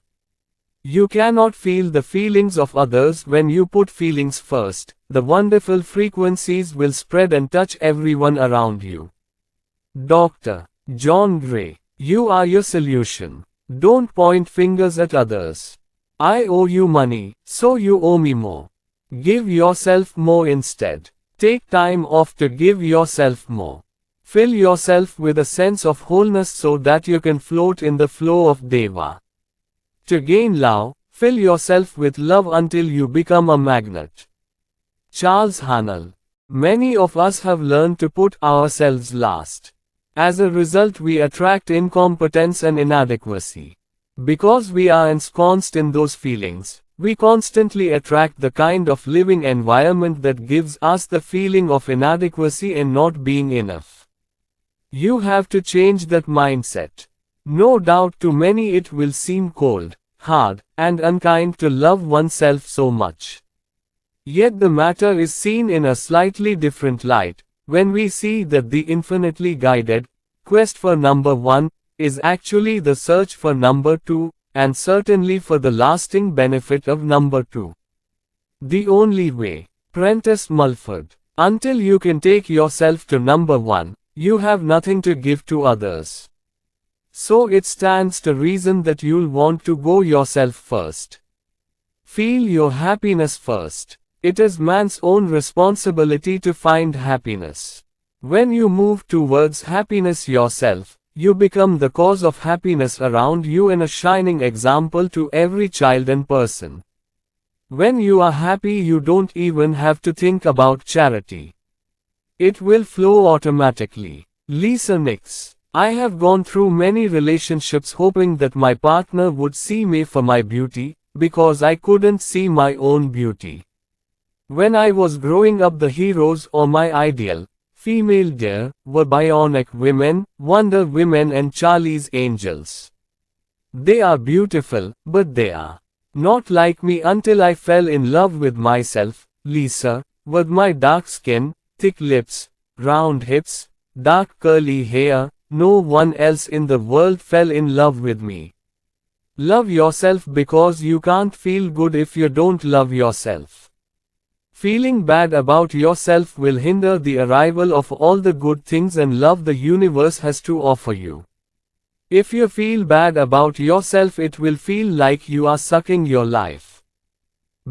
You cannot feel the feelings of others when you put feelings first. The wonderful frequencies will spread and touch everyone around you. Dr. John Gray. You are your solution. Don't point fingers at others. I owe you money, so you owe me more. Give yourself more instead. Take time off to give yourself more. Fill yourself with a sense of wholeness so that you can float in the flow of Deva. To gain love, fill yourself with love until you become a magnet. Charles Haanel. Many of us have learned to put ourselves last. As a result, we attract incompetence and inadequacy. Because we are ensconced in those feelings, we constantly attract the kind of living environment that gives us the feeling of inadequacy and not being enough. You have to change that mindset. No doubt to many it will seem cold, hard, and unkind to love oneself so much. Yet the matter is seen in a slightly different light, when we see that the infinitely guided quest for number one is actually the search for number two, and certainly for the lasting benefit of number two. The only way. Prentice Mulford. Until you can take yourself to number one, you have nothing to give to others. So it stands to reason that you'll want to go yourself first. Feel your happiness first. It is man's own responsibility to find happiness. When you move towards happiness yourself, you become the cause of happiness around you and a shining example to every child and person. When you are happy, you don't even have to think about charity. It will flow automatically. Lisa Nix. I have gone through many relationships hoping that my partner would see me for my beauty, because I couldn't see my own beauty. When I was growing up, the heroes or my ideal female dear were bionic women, Wonder Women and Charlie's Angels. They are beautiful, but they are not like me until I fell in love with myself, Lisa, with my dark skin, thick lips, round hips, dark curly hair. No one else in the world fell in love with me. Love yourself, because you can't feel good if you don't love yourself. Feeling bad about yourself will hinder the arrival of all the good things and love the universe has to offer you. If you feel bad about yourself, it will feel like you are sucking your life.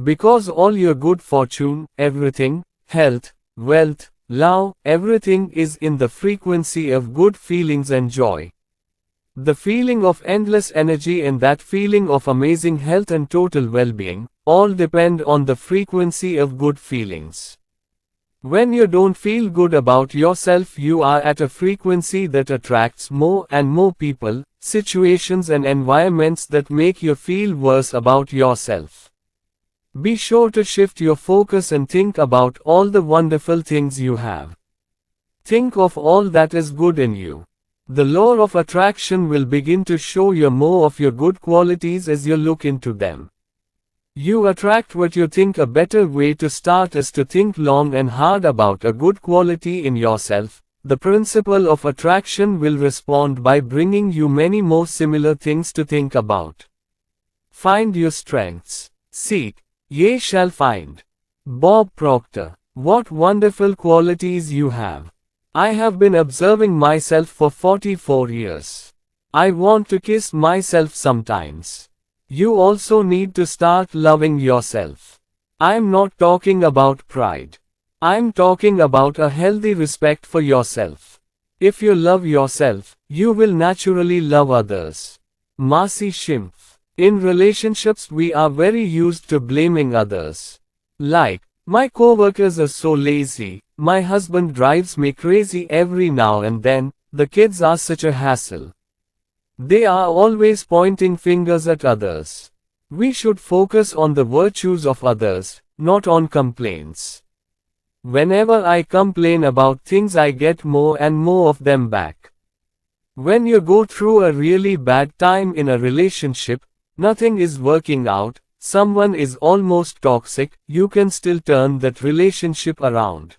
Because all your good fortune, everything, health, wealth, love, everything is in the frequency of good feelings and joy. The feeling of endless energy and that feeling of amazing health and total well-being, all depend on the frequency of good feelings. When you don't feel good about yourself, you are at a frequency that attracts more and more people, situations and environments that make you feel worse about yourself. Be sure to shift your focus and think about all the wonderful things you have. Think of all that is good in you. The law of attraction will begin to show you more of your good qualities as you look into them. You attract what you think. A better way to start is to think long and hard about a good quality in yourself. The principle of attraction will respond by bringing you many more similar things to think about. Find your strengths. Seek, ye shall find. Bob Proctor. What wonderful qualities you have. I have been observing myself for 44 years. I want to kiss myself sometimes. You also need to start loving yourself. I'm not talking about pride. I'm talking about a healthy respect for yourself. If you love yourself, you will naturally love others. Marcy Schimpf. In relationships, we are very used to blaming others. Like, my coworkers are so lazy, my husband drives me crazy every now and then, the kids are such a hassle. They are always pointing fingers at others. We should focus on the virtues of others, not on complaints. Whenever I complain about things, I get more and more of them back. When you go through a really bad time in a relationship, nothing is working out, someone is almost toxic, you can still turn that relationship around.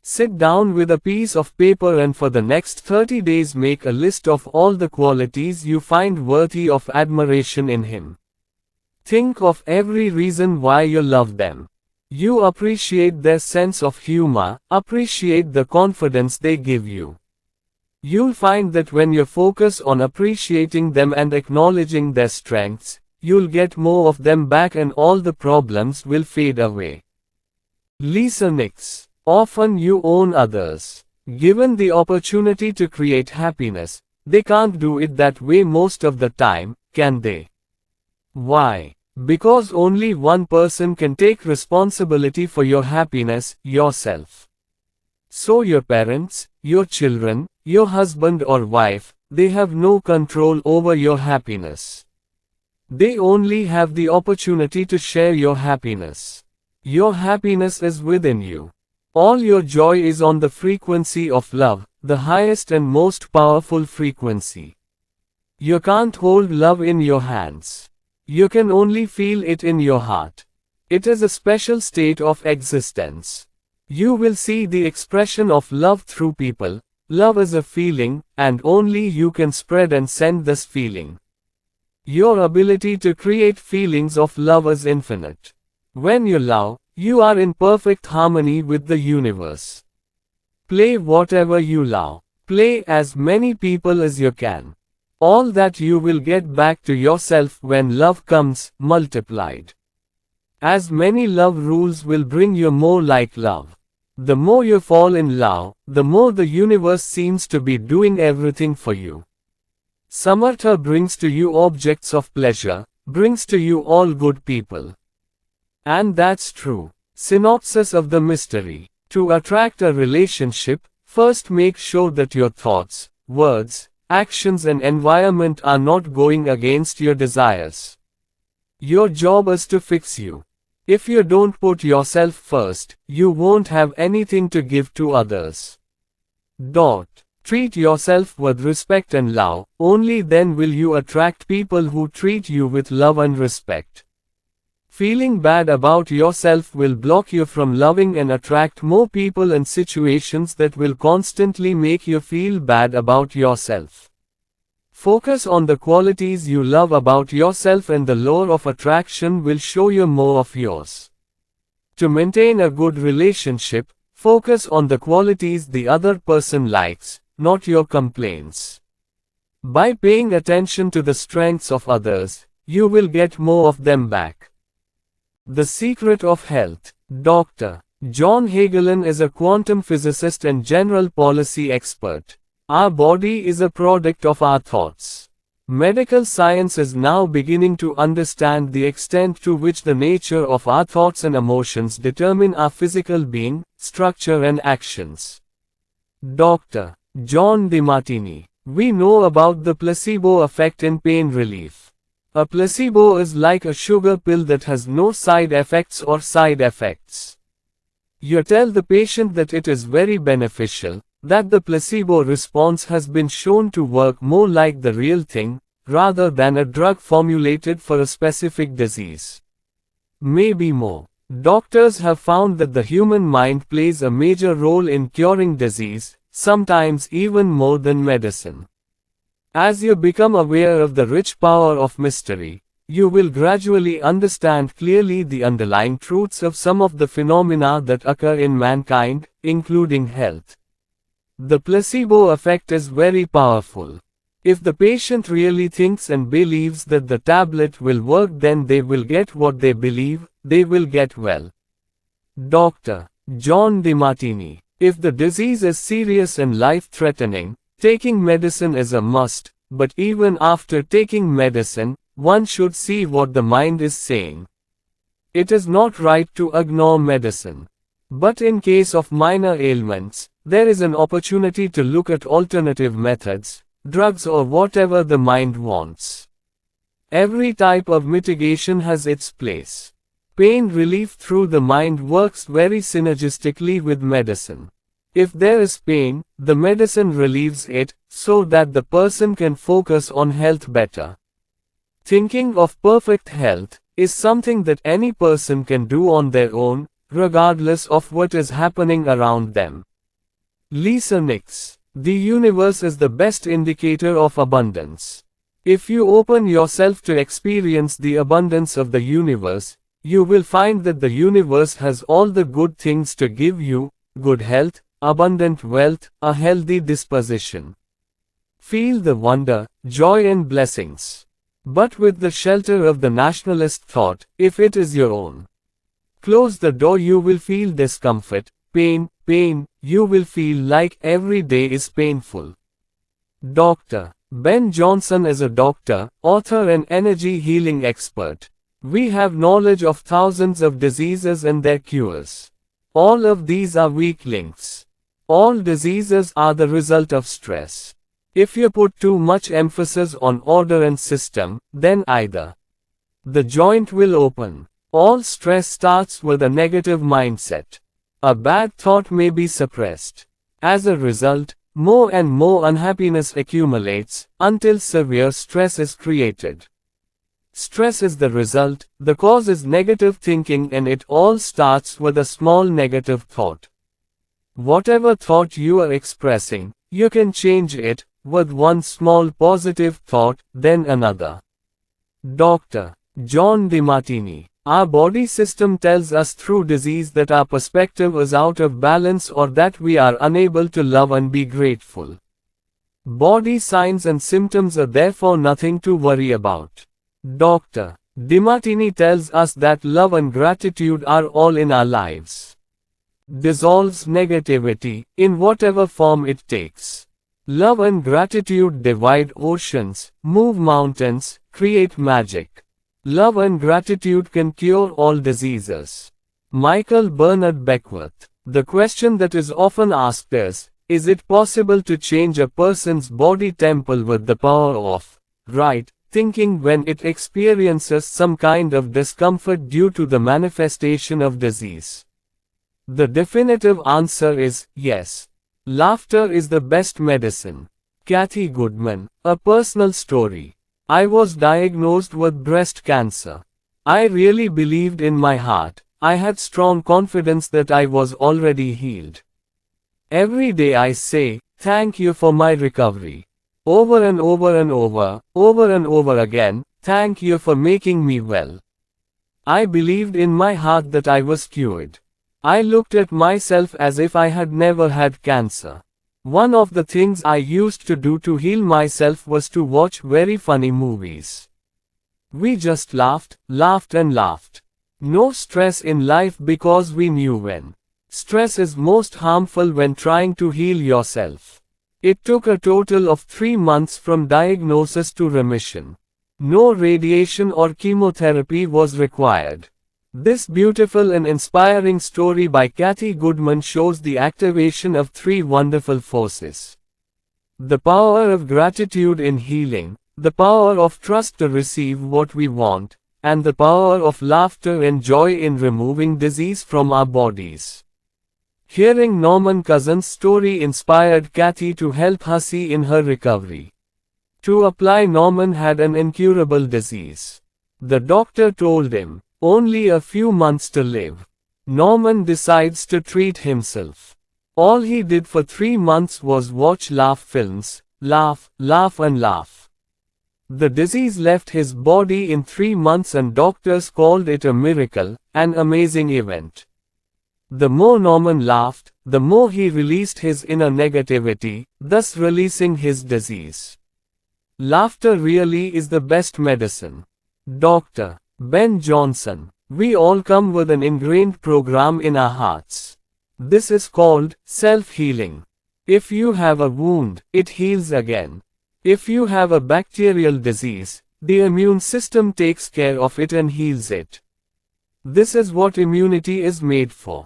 Sit down with a piece of paper and for the next 30 days make a list of all the qualities you find worthy of admiration in him. Think of every reason why you love them. You appreciate their sense of humor, appreciate the confidence they give you. You'll find that when you focus on appreciating them and acknowledging their strengths, you'll get more of them back and all the problems will fade away. Lisa Nix. Often you own others. Given the opportunity to create happiness, they can't do it that way most of the time, can they? Why? Because only one person can take responsibility for your happiness, yourself. So your parents, your children, your husband or wife, they have no control over your happiness. They only have the opportunity to share your happiness. Your happiness is within you. All your joy is on the frequency of love, the highest and most powerful frequency. You can't hold love in your hands. You can only feel it in your heart. It is a special state of existence. You will see the expression of love through people. Love is a feeling, and only you can spread and send this feeling. Your ability to create feelings of love is infinite. When you love, you are in perfect harmony with the universe. Play whatever you love. Play as many people as you can. All that you will get back to yourself when love comes, multiplied. As many love rules will bring you more like love. The more you fall in love, the more the universe seems to be doing everything for you. Samartha brings to you objects of pleasure, brings to you all good people. And that's true. Synopsis of the mystery. To attract a relationship, first make sure that your thoughts, words, actions and environment are not going against your desires. Your job is to fix you. If you don't put yourself first, you won't have anything to give to others. Treat yourself with respect and love, only then will you attract people who treat you with love and respect. Feeling bad about yourself will block you from loving and attract more people and situations that will constantly make you feel bad about yourself. Focus on the qualities you love about yourself and the law of attraction will show you more of yours. To maintain a good relationship, focus on the qualities the other person likes, not your complaints. By paying attention to the strengths of others, you will get more of them back. The Secret of Health. Dr. John Hagelin is a quantum physicist and general policy expert. Our body is a product of our thoughts. Medical science is now beginning to understand the extent to which the nature of our thoughts and emotions determine our physical being, structure and actions. Dr. John DeMartini. We know about the placebo effect in pain relief. A placebo is like a sugar pill that has no side effects or side effects. You tell the patient that it is very beneficial, that the placebo response has been shown to work more like the real thing, rather than a drug formulated for a specific disease. Maybe more. Doctors have found that the human mind plays a major role in curing disease, sometimes even more than medicine. As you become aware of the rich power of mystery, you will gradually understand clearly the underlying truths of some of the phenomena that occur in mankind, including health. The placebo effect is very powerful. If the patient really thinks and believes that the tablet will work, then they will get what they believe, they will get well. Dr. John DeMartini. If the disease is serious and life-threatening, taking medicine is a must, but even after taking medicine, one should see what the mind is saying. It is not right to ignore medicine. But in case of minor ailments, there is an opportunity to look at alternative methods, drugs or whatever the mind wants. Every type of mitigation has its place. Pain relief through the mind works very synergistically with medicine. If there is pain, the medicine relieves it, so that the person can focus on health better. Thinking of perfect health is something that any person can do on their own, regardless of what is happening around them. Lisa Nix. The universe is the best indicator of abundance. If you open yourself to experience the abundance of the universe, you will find that the universe has all the good things to give you: good health, abundant wealth, a healthy disposition. Feel the wonder, joy and blessings. But with the shelter of the nationalist thought, if it is your own. Close the door, you will feel discomfort, pain, you will feel like every day is painful. Dr. Ben Johnson is a doctor, author and energy healing expert. We have knowledge of thousands of diseases and their cures. All of these are weak links. All diseases are the result of stress. If you put too much emphasis on order and system, then either the joint will open. All stress starts with a negative mindset. A bad thought may be suppressed. As a result, more and more unhappiness accumulates, until severe stress is created. Stress is the result, the cause is negative thinking, and it all starts with a small negative thought. Whatever thought you are expressing, you can change it, with one small positive thought, then another. Dr. John DeMartini. Our body system tells us through disease that our perspective is out of balance or that we are unable to love and be grateful. Body signs and symptoms are therefore nothing to worry about. Dr. DeMartini tells us that love and gratitude are all in our lives. Dissolves negativity, in whatever form it takes. Love and gratitude divide oceans, move mountains, create magic. Love and gratitude can cure all diseases. Michael Bernard Beckwith. The question that is often asked is it possible to change a person's body temple with the power of right thinking when it experiences some kind of discomfort due to the manifestation of disease? The definitive answer is yes. Laughter is the best medicine. Kathy Goodman. A personal story. I was diagnosed with breast cancer. I really believed in my heart. I had strong confidence that I was already healed. Every day I say, thank you for my recovery. Over and over and over again, thank you for making me well. I believed in my heart that I was cured. I looked at myself as if I had never had cancer. One of the things I used to do to heal myself was to watch very funny movies. We just laughed and laughed. No stress in life because we knew when. Stress is most harmful when trying to heal yourself. It took a total of 3 months from diagnosis to remission. No radiation or chemotherapy was required. This beautiful and inspiring story by Kathy Goodman shows the activation of 3 wonderful forces. The power of gratitude in healing, the power of trust to receive what we want, and the power of laughter and joy in removing disease from our bodies. Hearing Norman Cousin's story inspired Kathy to help Hussey in her recovery. To apply, Norman had an incurable disease. The doctor told him, only a few months to live. Norman decides to treat himself. All he did for 3 months was watch laugh films, laugh and laugh. The disease left his body in 3 months and doctors called it a miracle, an amazing event. The more Norman laughed, the more he released his inner negativity, thus releasing his disease. Laughter really is the best medicine. Dr. Ben Johnson. We all come with an ingrained program in our hearts. This is called self-healing. If you have a wound, it heals again. If you have a bacterial disease, the immune system takes care of it and heals it. This is what immunity is made for.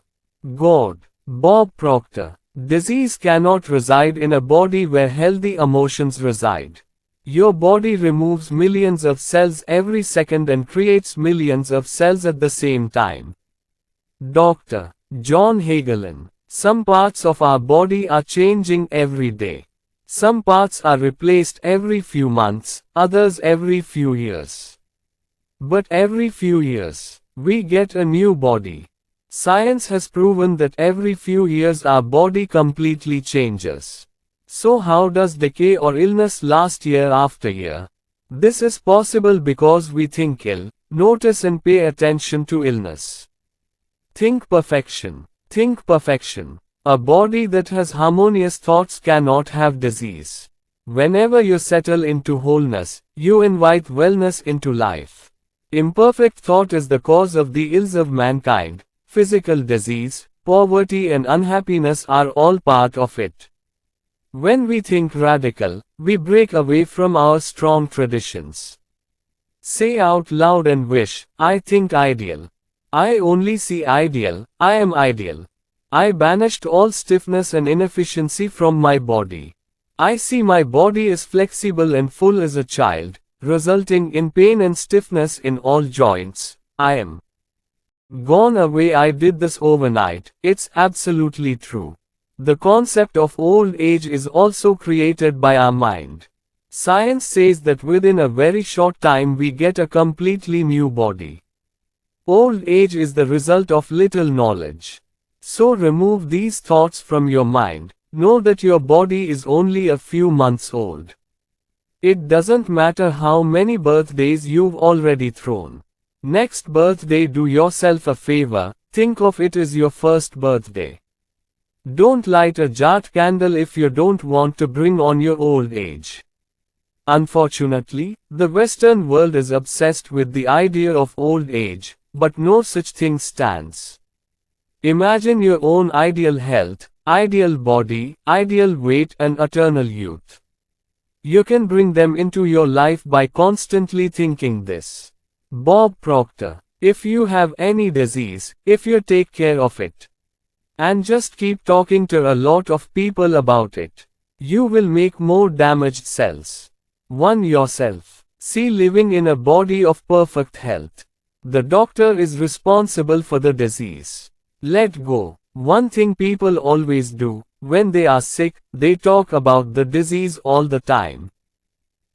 God. Bob Proctor. Disease cannot reside in a body where healthy emotions reside. Your body removes millions of cells every second and creates millions of cells at the same time. Dr. John Hagelin. Some parts of our body are changing every day. Some parts are replaced every few months, others every few years. But every few years, we get a new body. Science has proven that every few years our body completely changes. So how does decay or illness last year after year? This is possible because we think ill, notice and pay attention to illness. Think perfection. Think perfection. A body that has harmonious thoughts cannot have disease. Whenever you settle into wholeness, you invite wellness into life. Imperfect thought is the cause of the ills of mankind. Physical disease, poverty and unhappiness are all part of it. When we think radical, we break away from our strong traditions. Say out loud and wish, I think ideal. I only see ideal, I am ideal. I banished all stiffness and inefficiency from my body. I see my body is flexible and full as a child, resulting in pain and stiffness in all joints. I am gone away. I did this overnight. It's absolutely true. The concept of old age is also created by our mind. Science says that within a very short time we get a completely new body. Old age is the result of little knowledge. So remove these thoughts from your mind. Know that your body is only a few months old. It doesn't matter how many birthdays you've already thrown. Next birthday, do yourself a favor, think of it as your first birthday. Don't light a jat candle if you don't want to bring on your old age. Unfortunately, the Western world is obsessed with the idea of old age, but no such thing stands. Imagine your own ideal health, ideal body, ideal weight and eternal youth. You can bring them into your life by constantly thinking this. Bob Proctor. If you have any disease, if you take care of it, and just keep talking to a lot of people about it, you will make more damaged cells. 1. Yourself. See, living in a body of perfect health. The doctor is responsible for the disease. Let go. One thing people always do, when they are sick, they talk about the disease all the time.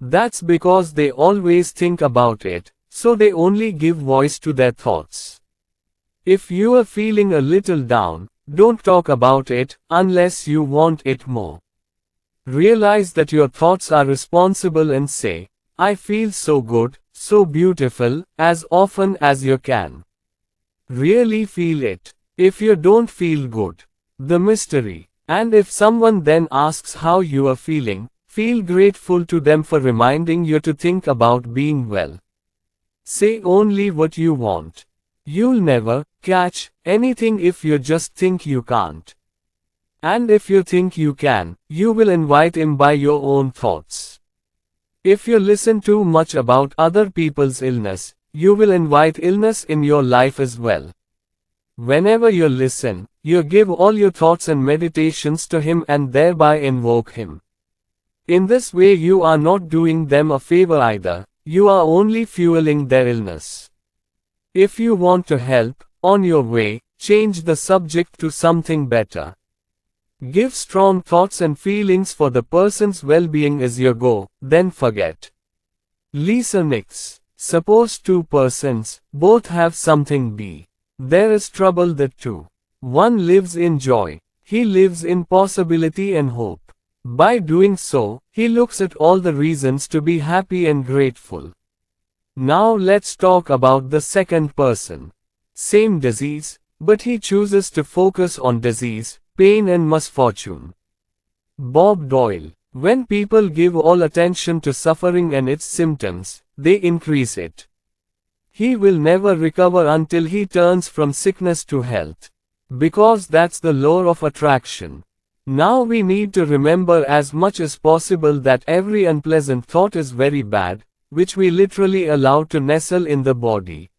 That's because they always think about it, so they only give voice to their thoughts. If you are feeling a little down, don't talk about it, unless you want it more. Realize that your thoughts are responsible and say, I feel so good, so beautiful, as often as you can. Really feel it. If you don't feel good, the mystery. And if someone then asks how you are feeling, feel grateful to them for reminding you to think about being well. Say only what you want. You'll never catch anything if you just think you can't. And if you think you can, you will invite him by your own thoughts. If you listen too much about other people's illness, you will invite illness in your life as well. Whenever you listen, you give all your thoughts and meditations to him and thereby invoke him. In this way you are not doing them a favor either, you are only fueling their illness. If you want to help, on your way, change the subject to something better. Give strong thoughts and feelings for the person's well-being as you go, then forget. Lisa Nix. Suppose two persons, both have something B. There is trouble that two. One lives in joy. He lives in possibility and hope. By doing so, he looks at all the reasons to be happy and grateful. Now let's talk about the second person. Same disease, but he chooses to focus on disease, pain and misfortune. Bob Doyle. When people give all attention to suffering and its symptoms, they increase it. He will never recover until he turns from sickness to health. Because that's the law of attraction. Now we need to remember as much as possible that every unpleasant thought is very bad, which we literally allow to nestle in the body.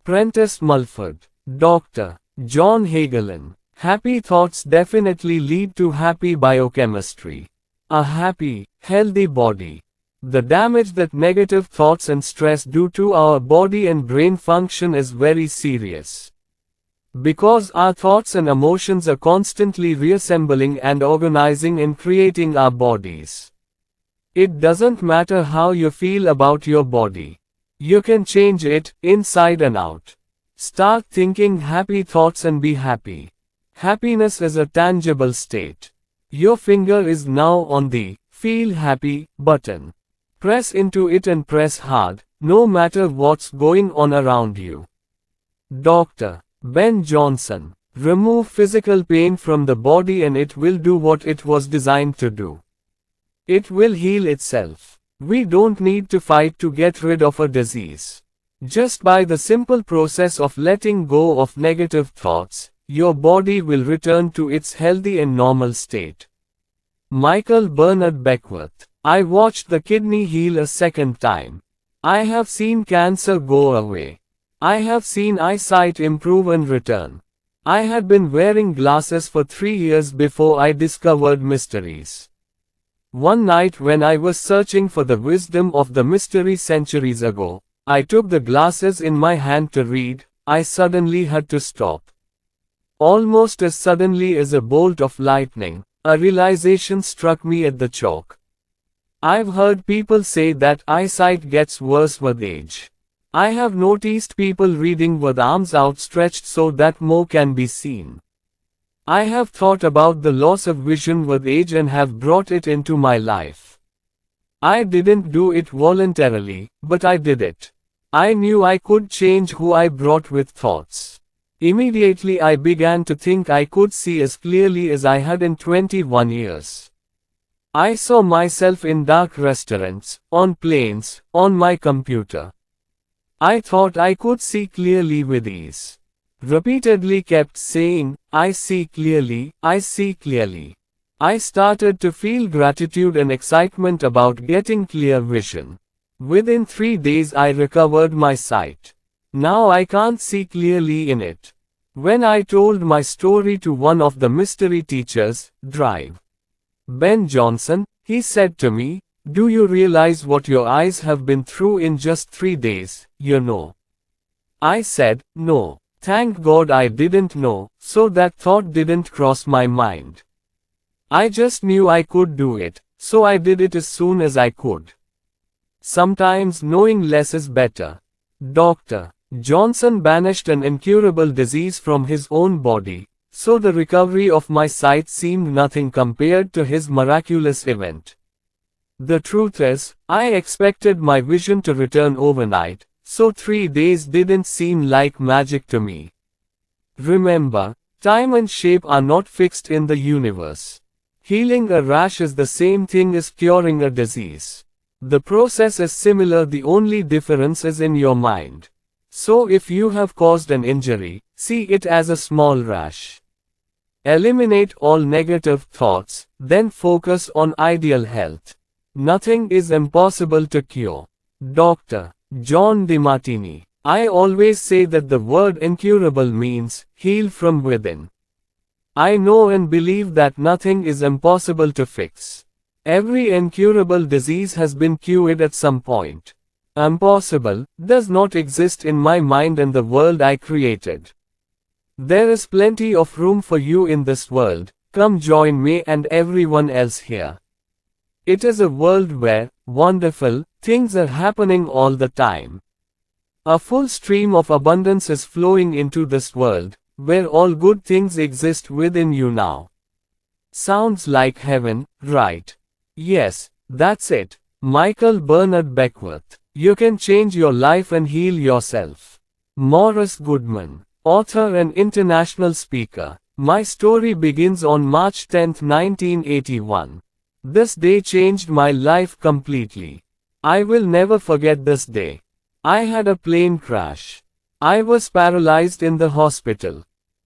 Prentice Mulford. Dr. John Hagelin. Happy thoughts definitely lead to happy biochemistry. A happy, healthy body. The damage that negative thoughts and stress do to our body and brain function is very serious. Because our thoughts and emotions are constantly reassembling and organizing and creating our bodies. It doesn't matter how you feel about your body. You can change it, inside and out. Start thinking happy thoughts and be happy. Happiness is a tangible state. Your finger is now on the Feel Happy button. Press into it and press hard, no matter what's going on around you. Dr. Ben Johnson. Remove physical pain from the body and it will do what it was designed to do. It will heal itself. We don't need to fight to get rid of a disease. Just by the simple process of letting go of negative thoughts, your body will return to its healthy and normal state. Michael Bernard Beckwith. I watched the kidney heal a second time. I have seen cancer go away. I have seen eyesight improve and return. I had been wearing glasses for 3 years before I discovered mysteries. One night when I was searching for the wisdom of the mystery centuries ago, I took the glasses in my hand to read. I suddenly had to stop. Almost as suddenly as a bolt of lightning, a realization struck me at the chalk. I've heard people say that eyesight gets worse with age. I have noticed people reading with arms outstretched so that more can be seen. I have thought about the loss of vision with age and have brought it into my life. I didn't do it voluntarily, but I did it. I knew I could change who I brought with thoughts. Immediately I began to think I could see as clearly as I had in 21 years. I saw myself in dark restaurants, on planes, on my computer. I thought I could see clearly with ease. Repeatedly kept saying, I see clearly, I see clearly. I started to feel gratitude and excitement about getting clear vision. Within 3 days I recovered my sight. Now I can't see clearly in it. When I told my story to one of the mystery teachers, Drive. Ben Johnson, he said to me, do you realize what your eyes have been through in just 3 days, you know? I said, no. Thank God I didn't know, so that thought didn't cross my mind. I just knew I could do it, so I did it as soon as I could. Sometimes knowing less is better. Dr. Johnson banished an incurable disease from his own body, so the recovery of my sight seemed nothing compared to his miraculous event. The truth is, I expected my vision to return overnight, so 3 days didn't seem like magic to me. Remember, time and shape are not fixed in the universe. Healing a rash is the same thing as curing a disease. The process is similar, the only difference is in your mind. So if you have caused an injury, see it as a small rash. Eliminate all negative thoughts, then focus on ideal health. Nothing is impossible to cure. Dr. John DeMartini. I always say that the word incurable means heal from within. I know and believe that nothing is impossible to fix. Every incurable disease has been cured at some point. Impossible does not exist in my mind and the world I created. There is plenty of room for you in this world. Come join me and everyone else here. It is a world where wonderful things are happening all the time. A full stream of abundance is flowing into this world, where all good things exist within you now. Sounds like heaven, right? Yes, that's it. Michael Bernard Beckwith. You can change your life and heal yourself. Morris Goodman. Author and international speaker. My story begins on March 10, 1981. This day changed my life completely. I will never forget this day. I had a plane crash. I was paralyzed in the hospital.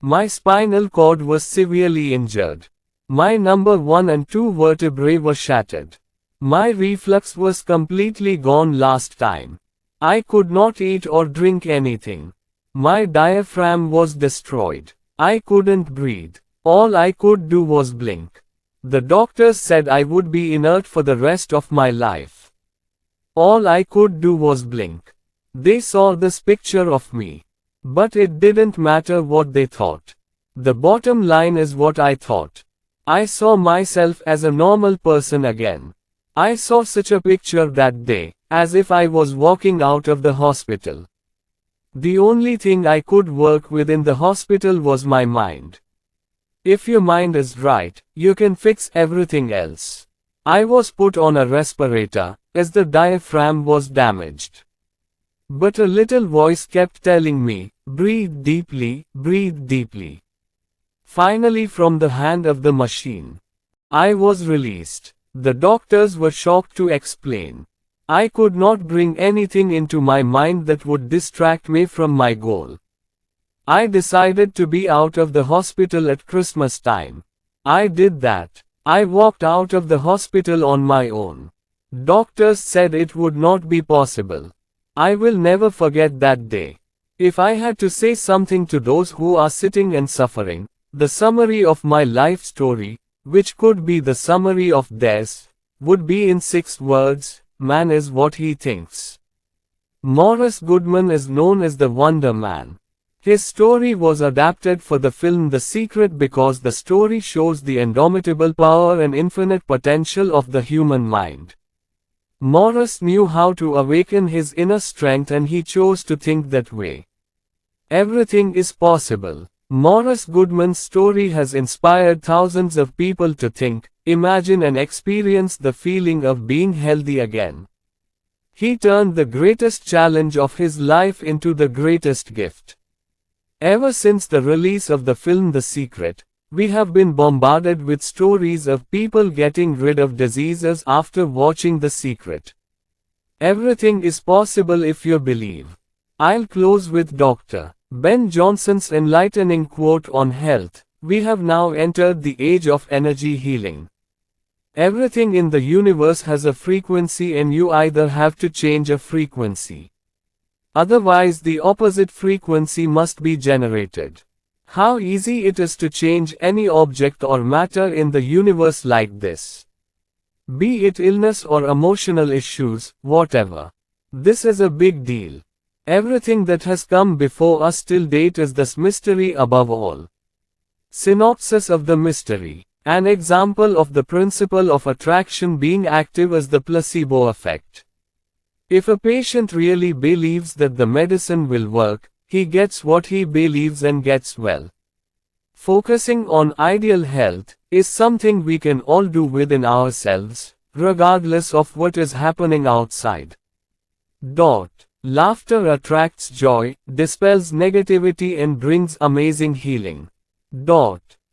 My spinal cord was severely injured. My number 1 and 2 vertebrae were shattered. My reflux was completely gone last time. I could not eat or drink anything. My diaphragm was destroyed. I couldn't breathe. All I could do was blink. The doctors said I would be inert for the rest of my life. All I could do was blink. They saw this picture of me. But it didn't matter what they thought. The bottom line is what I thought. I saw myself as a normal person again. I saw such a picture that day, as if I was walking out of the hospital. The only thing I could work with in the hospital was my mind. If your mind is right, you can fix everything else. I was put on a respirator, as the diaphragm was damaged. But a little voice kept telling me, breathe deeply, breathe deeply. Finally, from the hand of the machine, I was released. The doctors were shocked to explain. I could not bring anything into my mind that would distract me from my goal. I decided to be out of the hospital at Christmas time. I did that. I walked out of the hospital on my own. Doctors said it would not be possible. I will never forget that day. If I had to say something to those who are sitting and suffering, the summary of my life story, which could be the summary of theirs, would be in 6 words: man is what he thinks. Morris Goodman is known as the Wonder Man. His story was adapted for the film The Secret because the story shows the indomitable power and infinite potential of the human mind. Morris knew how to awaken his inner strength and he chose to think that way. Everything is possible. Morris Goodman's story has inspired thousands of people to think, imagine and experience the feeling of being healthy again. He turned the greatest challenge of his life into the greatest gift. Ever since the release of the film The Secret, we have been bombarded with stories of people getting rid of diseases after watching The Secret. Everything is possible if you believe. I'll close with Dr. Ben Johnson's enlightening quote on health: we have now entered the age of energy healing. Everything in the universe has a frequency and you either have to change a frequency. Otherwise the opposite frequency must be generated. How easy it is to change any object or matter in the universe like this. Be it illness or emotional issues, whatever. This is a big deal. Everything that has come before us till date is this mystery above all. Synopsis of the mystery. An example of the principle of attraction being active is the placebo effect. If a patient really believes that the medicine will work, he gets what he believes and gets well. Focusing on ideal health is something we can all do within ourselves, regardless of what is happening outside. Laughter attracts joy, dispels negativity and brings amazing healing.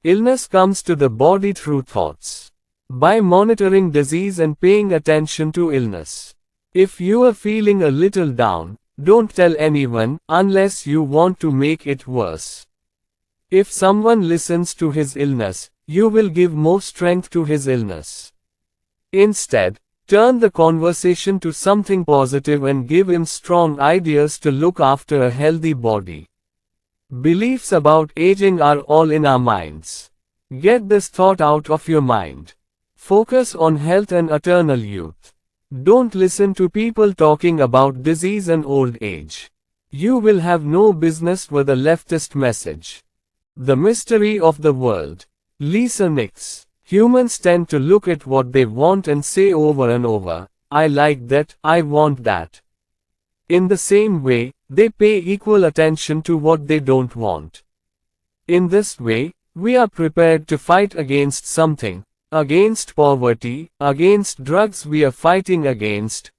Illness comes to the body through thoughts. By monitoring disease and paying attention to illness. If you are feeling a little down, don't tell anyone, unless you want to make it worse. If someone listens to his illness, you will give more strength to his illness. Instead, turn the conversation to something positive and give him strong ideas to look after a healthy body. Beliefs about aging are all in our minds. Get this thought out of your mind. Focus on health and eternal youth. Don't listen to people talking about disease and old age. You will have no business with a leftist message. The mystery of the world. Lisa Nix. Humans tend to look at what they want and say over and over, I like that, I want that. In the same way, they pay equal attention to what they don't want. In this way, we are prepared to fight against something, against poverty, against drugs we are fighting against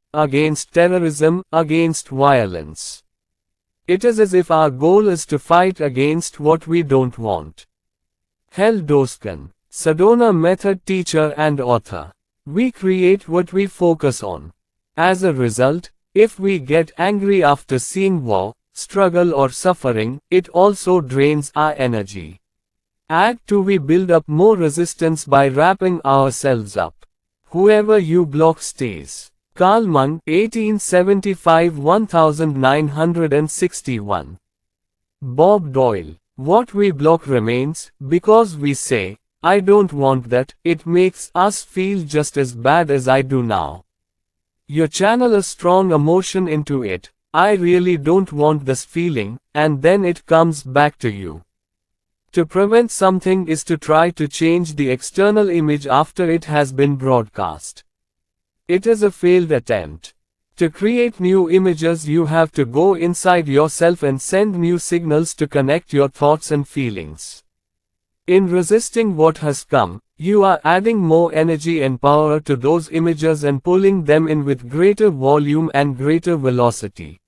terrorism, against violence. It is as if our goal is to fight against what we don't want. Hal Doskin. Sedona method teacher and author. We create what we focus on. As a result, if we get angry after seeing war, struggle or suffering, it also drains our energy. Add to we build up more resistance by wrapping ourselves up. Whoever you block stays. Karl Mann, 1875-1961. Bob Doyle. What we block remains, because we say, I don't want that, it makes us feel just as bad as I do now. You channel a strong emotion into it, I really don't want this feeling, and then it comes back to you. To prevent something is to try to change the external image after it has been broadcast. It is a failed attempt. To create new images you have to go inside yourself and send new signals to connect your thoughts and feelings. In resisting what has come, you are adding more energy and power to those images and pulling them in with greater volume and greater velocity.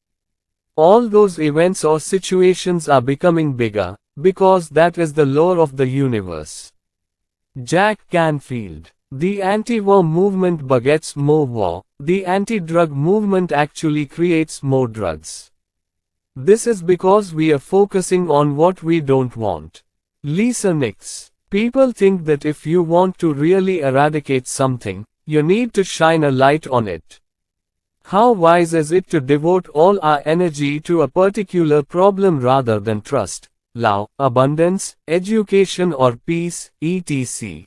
All those events or situations are becoming bigger, because that is the law of the universe. Jack Canfield. The anti-war movement begets more war, the anti-drug movement actually creates more drugs. This is because we are focusing on what we don't want. Lisa Nix. People think that if you want to really eradicate something, you need to shine a light on it. How wise is it to devote all our energy to a particular problem rather than trust, love, abundance, education or peace, etc.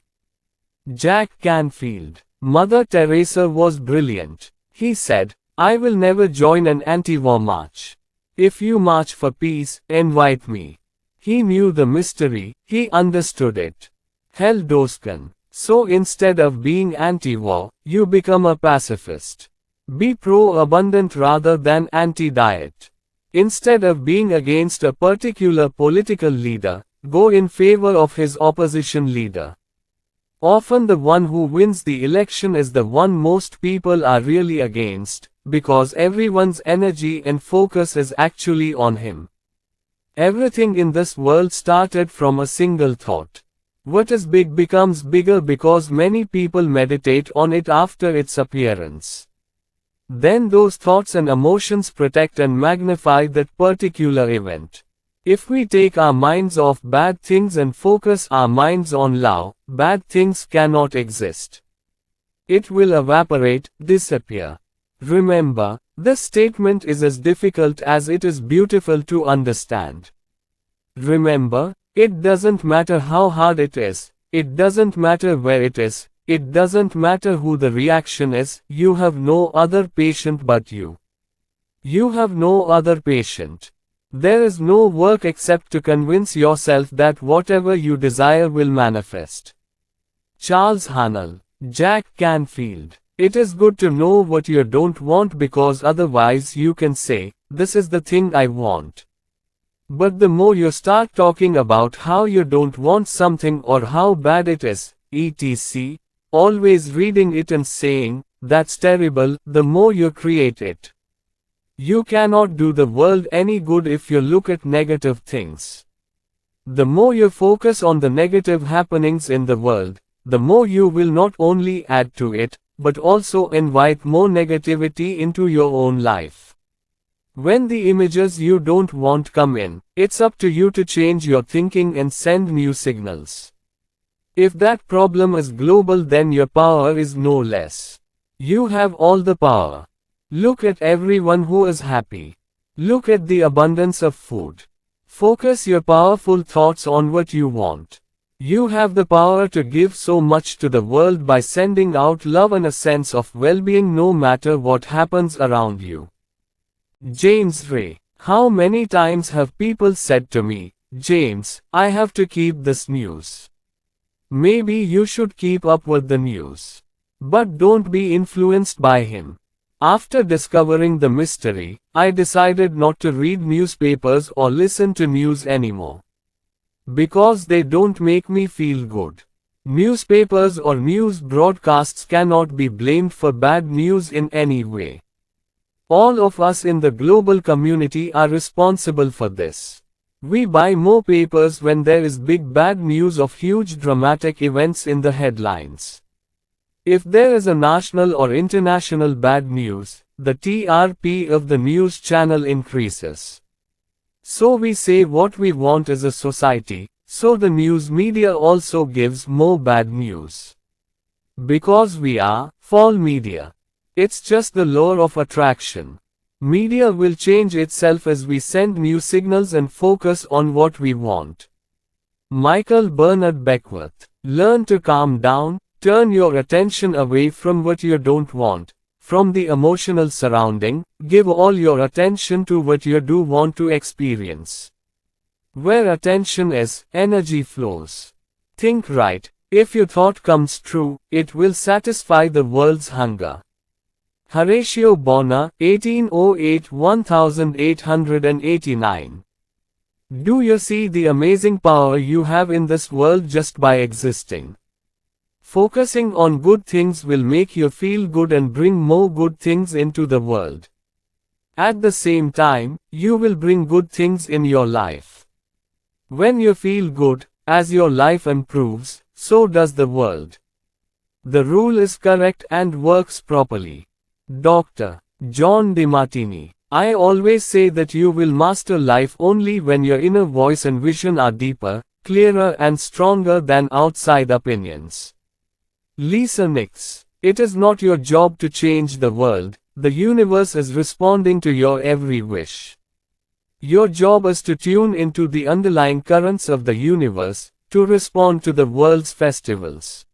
Jack Canfield. Mother Teresa was brilliant. He said, I will never join an anti-war march. If you march for peace, invite me. He knew the mystery, he understood it. Hal Doskin. So instead of being anti-war, you become a pacifist. Be pro-abundant rather than anti-diet. Instead of being against a particular political leader, go in favor of his opposition leader. Often the one who wins the election is the one most people are really against, because everyone's energy and focus is actually on him. Everything in this world started from a single thought. What is big becomes bigger because many people meditate on it after its appearance. Then those thoughts and emotions protect and magnify that particular event. If we take our minds off bad things and focus our minds on love, bad things cannot exist. It will evaporate, disappear. Remember, this statement is as difficult as it is beautiful to understand. Remember, it doesn't matter how hard it is, it doesn't matter where it is, it doesn't matter who the reaction is, you have no other patient but you. You have no other patient. There is no work except to convince yourself that whatever you desire will manifest. Charles Haanel. Jack Canfield. It is good to know what you don't want because otherwise you can say, this is the thing I want. But the more you start talking about how you don't want something or how bad it is, etc., always reading it and saying, that's terrible, the more you create it. You cannot do the world any good if you look at negative things. The more you focus on the negative happenings in the world, the more you will not only add to it, but also invite more negativity into your own life. When the images you don't want come in, it's up to you to change your thinking and send new signals. If that problem is global, then your power is no less. You have all the power. Look at everyone who is happy. Look at the abundance of food. Focus your powerful thoughts on what you want. You have the power to give so much to the world by sending out love and a sense of well-being no matter what happens around you. James Ray. How many times have people said to me, James, I have to keep this news. Maybe you should keep up with the news. But don't be influenced by him. After discovering the mystery, I decided not to read newspapers or listen to news anymore. Because they don't make me feel good. Newspapers or news broadcasts cannot be blamed for bad news in any way. All of us in the global community are responsible for this. We buy more papers when there is big bad news of huge dramatic events in the headlines. If there is a national or international bad news, the TRP of the news channel increases. So we say what we want as a society, so the news media also gives more bad news. Because we are, fall media. It's just the law of attraction. Media will change itself as we send new signals and focus on what we want. Michael Bernard Beckwith. Learn to calm down, turn your attention away from what you don't want, from the emotional surrounding, give all your attention to what you do want to experience. Where attention is, energy flows. Think right. If your thought comes true, it will satisfy the world's hunger. Horatio Bonner, 1808-1889. Do you see the amazing power you have in this world just by existing? Focusing on good things will make you feel good and bring more good things into the world. At the same time, you will bring good things in your life. When you feel good, as your life improves, so does the world. The rule is correct and works properly. Dr. John DeMartini. I always say that you will master life only when your inner voice and vision are deeper, clearer and stronger than outside opinions. Lisa Nix. It is not your job to change the world, the universe is responding to your every wish. Your job is to tune into the underlying currents of the universe, to respond to the world's festivals.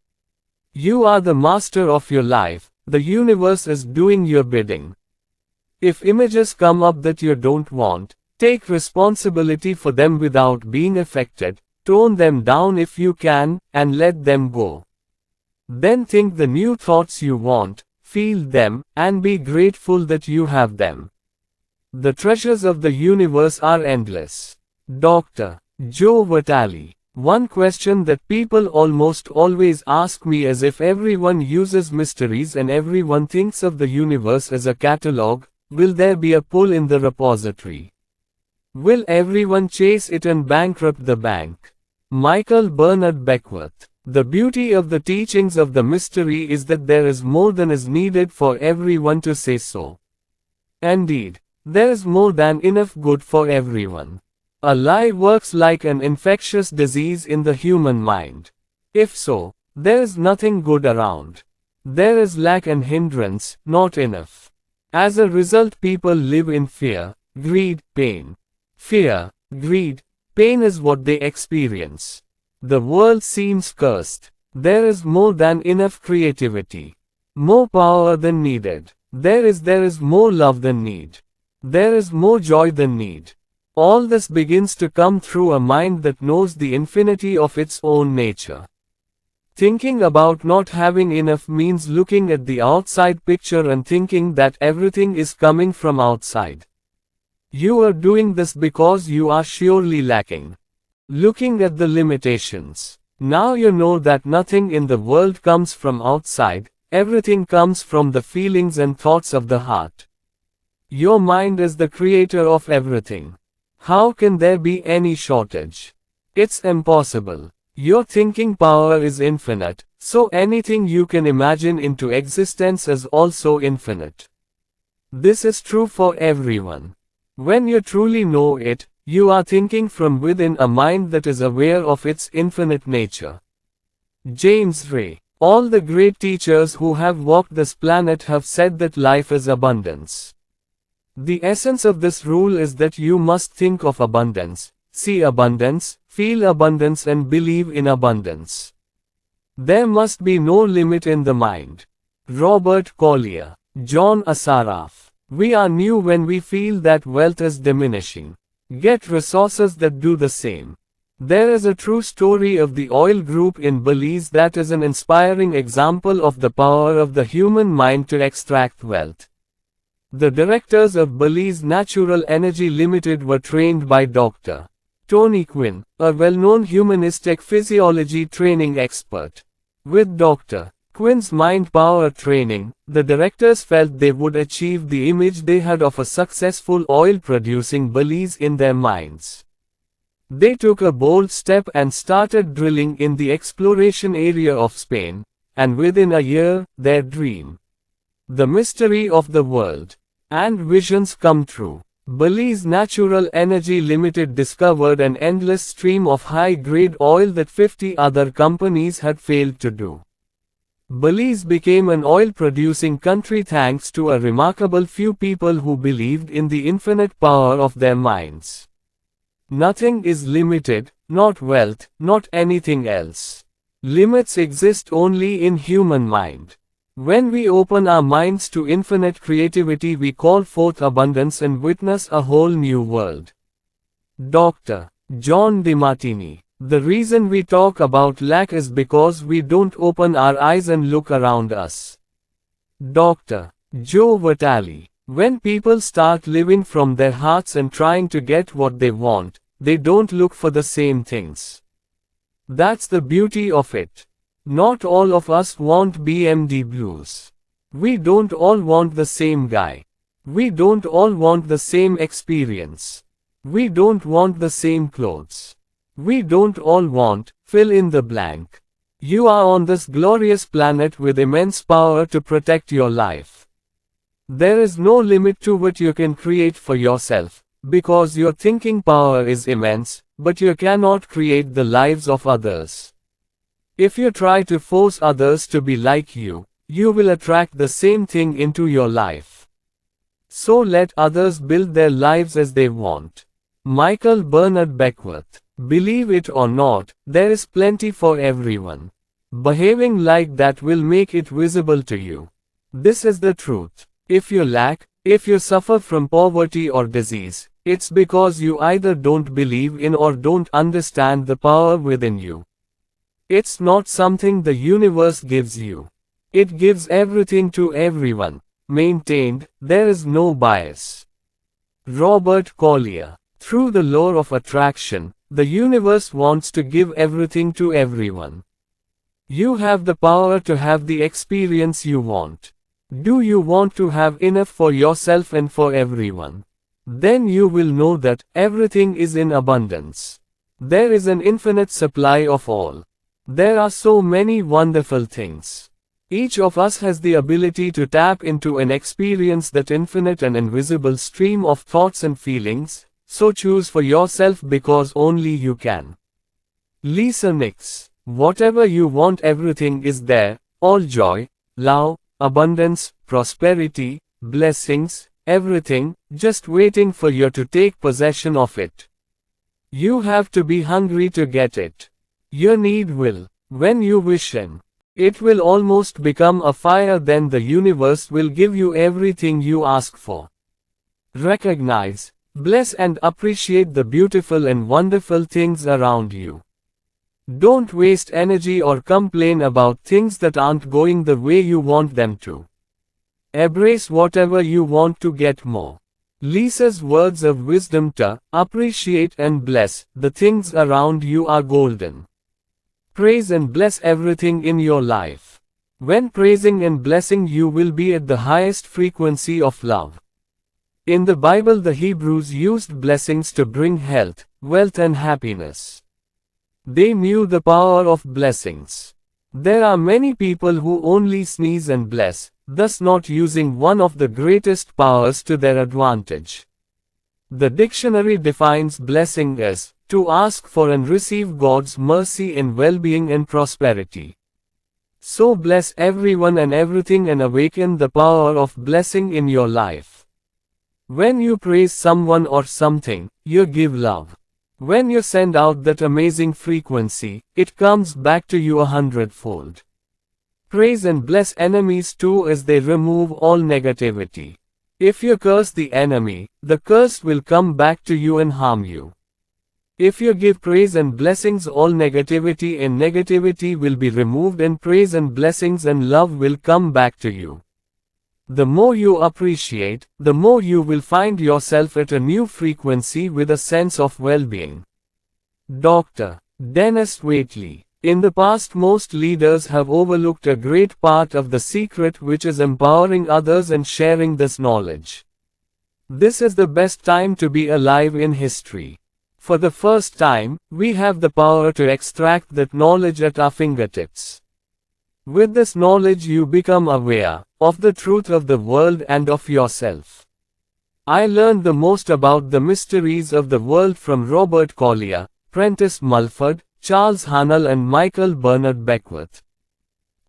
You are the master of your life, the universe is doing your bidding. If images come up that you don't want, take responsibility for them without being affected, tone them down if you can, and let them go. Then think the new thoughts you want, feel them, and be grateful that you have them. The treasures of the universe are endless. Dr. Joe Vitale. One question that people almost always ask me is if everyone uses mysteries and everyone thinks of the universe as a catalog, will there be a pull in the repository? Will everyone chase it and bankrupt the bank? Michael Bernard Beckwith. The beauty of the teachings of the mystery is that there is more than is needed for everyone to say so. Indeed, there is more than enough good for everyone. A lie works like an infectious disease in the human mind. If so, there is nothing good around. There is lack and hindrance, not enough. As a result, people live in fear, greed, pain. Fear, greed, pain is what they experience. The world seems cursed. There is more than enough creativity. More power than needed. There is more love than need. There is more joy than need. All this begins to come through a mind that knows the infinity of its own nature. Thinking about not having enough means looking at the outside picture and thinking that everything is coming from outside. You are doing this because you are surely lacking. Looking at the limitations. Now you know that nothing in the world comes from outside, everything comes from the feelings and thoughts of the heart. Your mind is the creator of everything. How can there be any shortage? It's impossible. Your thinking power is infinite, so anything you can imagine into existence is also infinite. This is true for everyone. When you truly know it, you are thinking from within a mind that is aware of its infinite nature. James Ray. All the great teachers who have walked this planet have said that life is abundance. The essence of this rule is that you must think of abundance, see abundance, feel abundance and believe in abundance. There must be no limit in the mind. Robert Collier. John Assaraf. We are new when we feel that wealth is diminishing. Get resources that do the same. There is a true story of the oil group in Belize that is an inspiring example of the power of the human mind to extract wealth. The directors of Belize Natural Energy Limited were trained by Dr. Tony Quinn, a well-known humanistic physiology training expert. With Dr. Quinn's mind power training, the directors felt they would achieve the image they had of a successful oil-producing Belize in their minds. They took a bold step and started drilling in the exploration area of Spain, and within a year, their dream, the mystery of the world, and visions come true. Belize Natural Energy Limited discovered an endless stream of high-grade oil that 50 other companies had failed to do. Belize became an oil-producing country thanks to a remarkable few people who believed in the infinite power of their minds. Nothing is limited, not wealth, not anything else. Limits exist only in human mind. When we open our minds to infinite creativity, we call forth abundance and witness a whole new world. Dr. John DeMartini. The reason we talk about lack is because we don't open our eyes and look around us. Dr. Joe Vitale. When people start living from their hearts and trying to get what they want, they don't look for the same things. That's the beauty of it. Not all of us want BMD blues. We don't all want the same guy. We don't all want the same experience. We don't want the same clothes. We don't all want, fill in the blank. You are on this glorious planet with immense power to protect your life. There is no limit to what you can create for yourself, because your thinking power is immense, but you cannot create the lives of others. If you try to force others to be like you, you will attract the same thing into your life. So let others build their lives as they want. Michael Bernard Beckwith. Believe it or not, there is plenty for everyone. Behaving like that will make it visible to you. This is the truth. If you lack, if you suffer from poverty or disease, it's because you either don't believe in or don't understand the power within you. It's not something the universe gives you. It gives everything to everyone. Maintained, there is no bias. Robert Collier. Through the law of attraction, the universe wants to give everything to everyone. You have the power to have the experience you want. Do you want to have enough for yourself and for everyone? Then you will know that everything is in abundance. There is an infinite supply of all. There are so many wonderful things. Each of us has the ability to tap into and experience that infinite and invisible stream of thoughts and feelings, so choose for yourself because only you can. Lisa Nix. Whatever you want, everything is there, all joy, love, abundance, prosperity, blessings, everything, just waiting for you to take possession of it. You have to be hungry to get it. Your need will, when you wish and it will almost become a fire, then the universe will give you everything you ask for. Recognize, bless and appreciate the beautiful and wonderful things around you. Don't waste energy or complain about things that aren't going the way you want them to. Embrace whatever you want to get more. Lisa's words of wisdom to appreciate and bless the things around you are golden. Praise and bless everything in your life. When praising and blessing, you will be at the highest frequency of love. In the Bible, the Hebrews used blessings to bring health, wealth and happiness. They knew the power of blessings. There are many people who only sneeze and bless, thus not using one of the greatest powers to their advantage. The dictionary defines blessing as to ask for and receive God's mercy and well-being and prosperity. So bless everyone and everything and awaken the power of blessing in your life. When you praise someone or something, you give love. When you send out that amazing frequency, it comes back to you 100-fold. Praise and bless enemies too, as they remove all negativity. If you curse the enemy, the curse will come back to you and harm you. If you give praise and blessings, all negativity and negativity will be removed, and praise and blessings and love will come back to you. The more you appreciate, the more you will find yourself at a new frequency with a sense of well-being. Dr. Dennis Waitley. In the past, most leaders have overlooked a great part of the secret, which is empowering others and sharing this knowledge. This is the best time to be alive in history. For the first time, we have the power to extract that knowledge at our fingertips. With this knowledge, you become aware of the truth of the world and of yourself. I learned the most about the mysteries of the world from Robert Collier, Prentice Mulford, Charles Haanel and Michael Bernard Beckwith.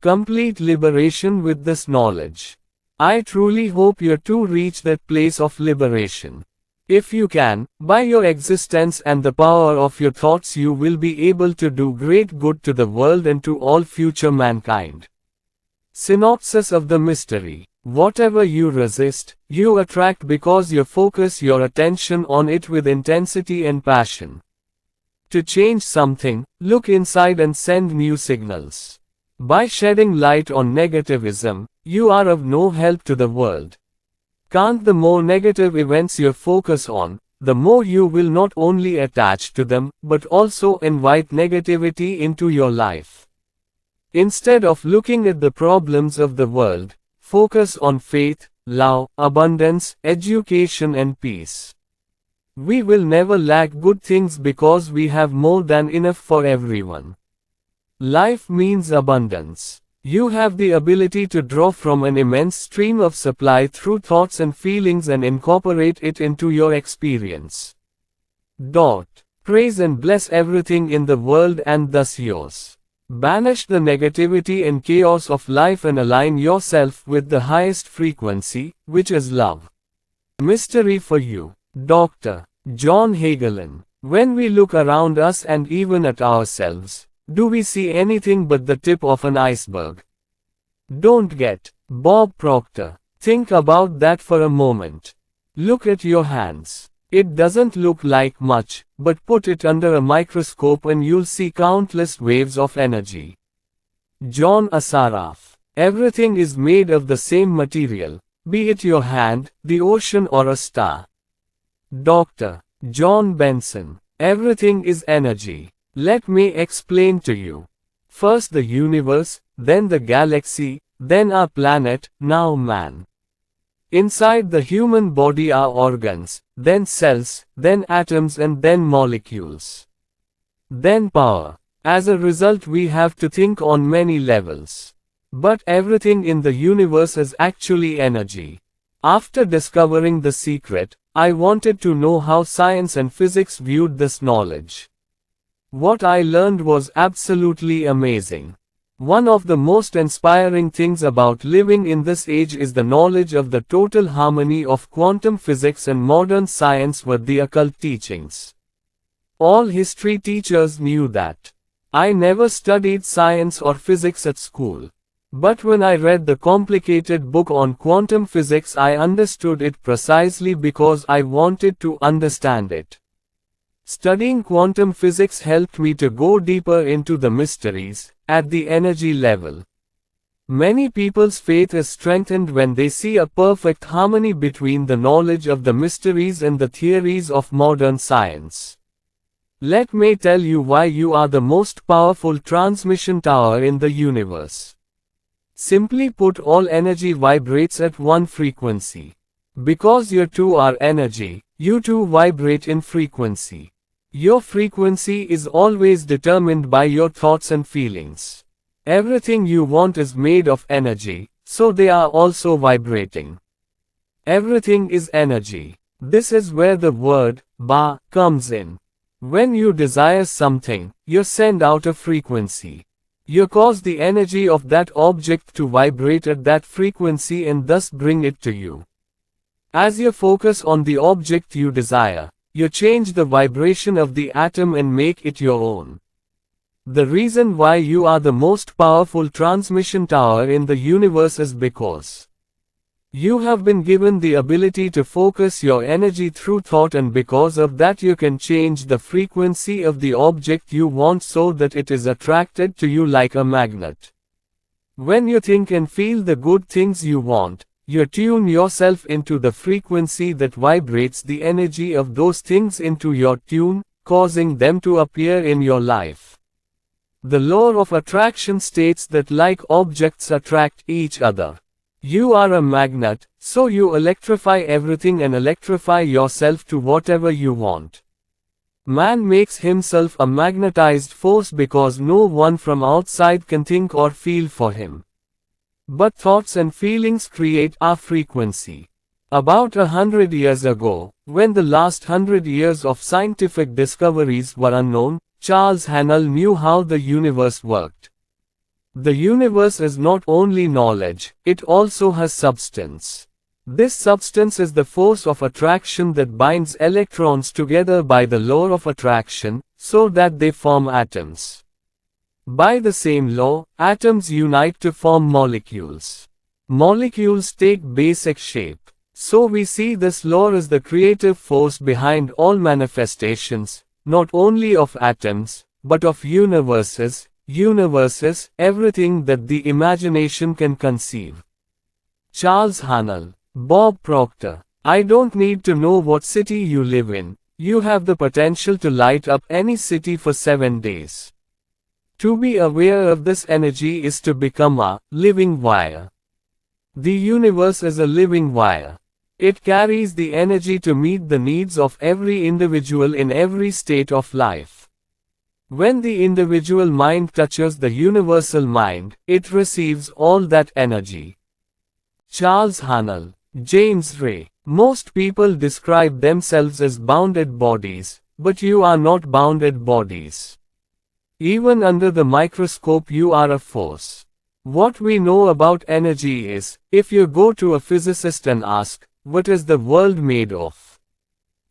Complete liberation with this knowledge. I truly hope you too reach that place of liberation. If you can, by your existence and the power of your thoughts you will be able to do great good to the world and to all future mankind. Synopsis of the mystery. Whatever you resist, you attract because you focus your attention on it with intensity and passion. To change something, look inside and send new signals. By shedding light on negativism, you are of no help to the world. Can't the more negative events you focus on, the more you will not only attach to them, but also invite negativity into your life. Instead of looking at the problems of the world, focus on faith, love, abundance, education and peace. We will never lack good things because we have more than enough for everyone. Life means abundance. You have the ability to draw from an immense stream of supply through thoughts and feelings and incorporate it into your experience. Praise and bless everything in the world and thus yours. Banish the negativity and chaos of life and align yourself with the highest frequency, which is love. Mystery for you. Dr. John Hagelin. When we look around us and even at ourselves, do we see anything but the tip of an iceberg? Don't get. Bob Proctor. Think about that for a moment. Look at your hands. It doesn't look like much, but put it under a microscope and you'll see countless waves of energy. John Assaraf. Everything is made of the same material, be it your hand, the ocean or a star. Dr. John Benson. Everything is energy. Let me explain to you. First the universe, then the galaxy, then our planet, now man. Inside the human body are organs, then cells, then atoms and then molecules. Then power. As a result we have to think on many levels. But everything in the universe is actually energy. After discovering the secret, I wanted to know how science and physics viewed this knowledge. What I learned was absolutely amazing. One of the most inspiring things about living in this age is the knowledge of the total harmony of quantum physics and modern science with the occult teachings. All history teachers knew that. I never studied science or physics at school. But when I read the complicated book on quantum physics I understood it precisely because I wanted to understand it. Studying quantum physics helped me to go deeper into the mysteries, at the energy level. Many people's faith is strengthened when they see a perfect harmony between the knowledge of the mysteries and the theories of modern science. Let me tell you why you are the most powerful transmission tower in the universe. Simply put, all energy vibrates at one frequency. Because you too are energy, you too vibrate in frequency. Your frequency is always determined by your thoughts and feelings. Everything you want is made of energy, so they are also vibrating. Everything is energy. This is where the word, ba, comes in. When you desire something, you send out a frequency. You cause the energy of that object to vibrate at that frequency and thus bring it to you. As you focus on the object you desire, you change the vibration of the atom and make it your own. The reason why you are the most powerful transmission tower in the universe is because you have been given the ability to focus your energy through thought, and because of that you can change the frequency of the object you want so that it is attracted to you like a magnet. When you think and feel the good things you want, you tune yourself into the frequency that vibrates the energy of those things into your tune, causing them to appear in your life. The law of attraction states that like objects attract each other. You are a magnet, so you electrify everything and electrify yourself to whatever you want. Man makes himself a magnetized force because no one from outside can think or feel for him. But thoughts and feelings create our frequency. About 100 years ago, when the last 100 years of scientific discoveries were unknown, Charles Haanel knew how the universe worked. The universe is not only knowledge, it also has substance. This substance is the force of attraction that binds electrons together by the law of attraction, so that they form atoms. By the same law, atoms unite to form molecules. Molecules take basic shape. So we see this law as the creative force behind all manifestations, not only of atoms, but of universes, everything that the imagination can conceive. Charles Haanel. Bob Proctor. I don't need to know what city you live in. You have the potential to light up any city for 7 days. To be aware of this energy is to become a living wire. The universe is a living wire. It carries the energy to meet the needs of every individual in every state of life. When the individual mind touches the universal mind, it receives all that energy. Charles Haanel. James Ray. Most people describe themselves as bounded bodies, but you are not bounded bodies. Even under the microscope you are a force. What we know about energy is, if you go to a physicist and ask, what is the world made of?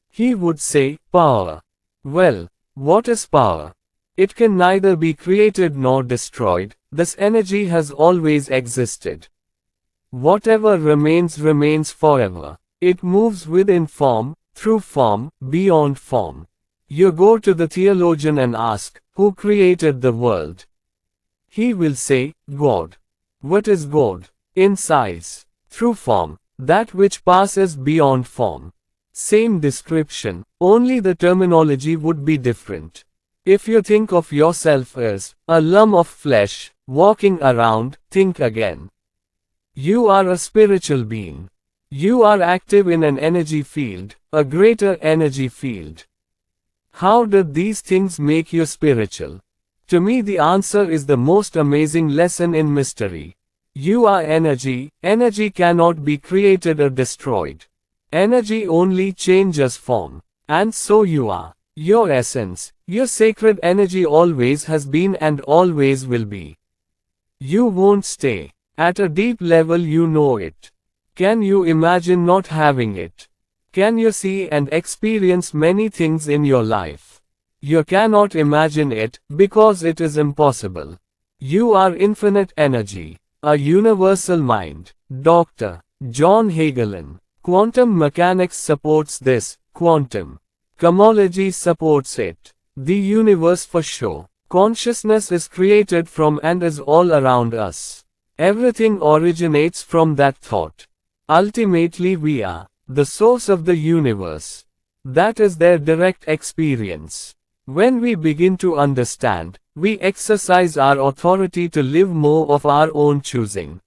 He would say, power. Well, what is power? It can neither be created nor destroyed, this energy has always existed. Whatever remains forever. It moves within form, through form, beyond form. You go to the theologian and ask, who created the world? He will say, God. What is God? In size, through form, that which passes beyond form. Same description, only the terminology would be different. If you think of yourself as a lump of flesh, walking around, think again. You are a spiritual being. You are active in an energy field, a greater energy field. How did these things make you spiritual? To me the answer is the most amazing lesson in mystery. You are energy, energy cannot be created or destroyed. Energy only changes form. And so you are. Your essence, your sacred energy always has been and always will be. You won't stay. At a deep level you know it. Can you imagine not having it? Can you see and experience many things in your life? You cannot imagine it, because it is impossible. You are infinite energy, a universal mind. Dr. John Hagelin. Quantum mechanics supports this, quantum cosmology supports it. The universe for sure. Consciousness is created from and is all around us. Everything originates from that thought. Ultimately we are the source of the universe. That is their direct experience. When we begin to understand, we exercise our authority to live more of our own choosing.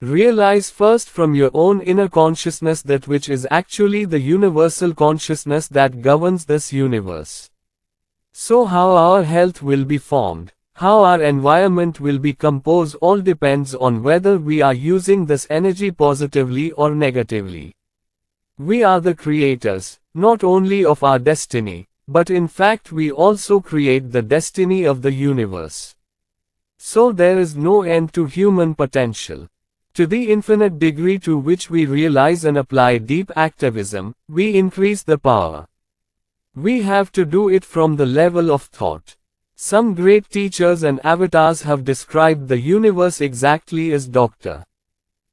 Realize first from your own inner consciousness that which is actually the universal consciousness that governs this universe. So how our health will be formed, how our environment will be composed all depends on whether we are using this energy positively or negatively. We are the creators, not only of our destiny, but in fact we also create the destiny of the universe. So there is no end to human potential. To the infinite degree to which we realize and apply deep activism, we increase the power. We have to do it from the level of thought. Some great teachers and avatars have described the universe exactly as Dr.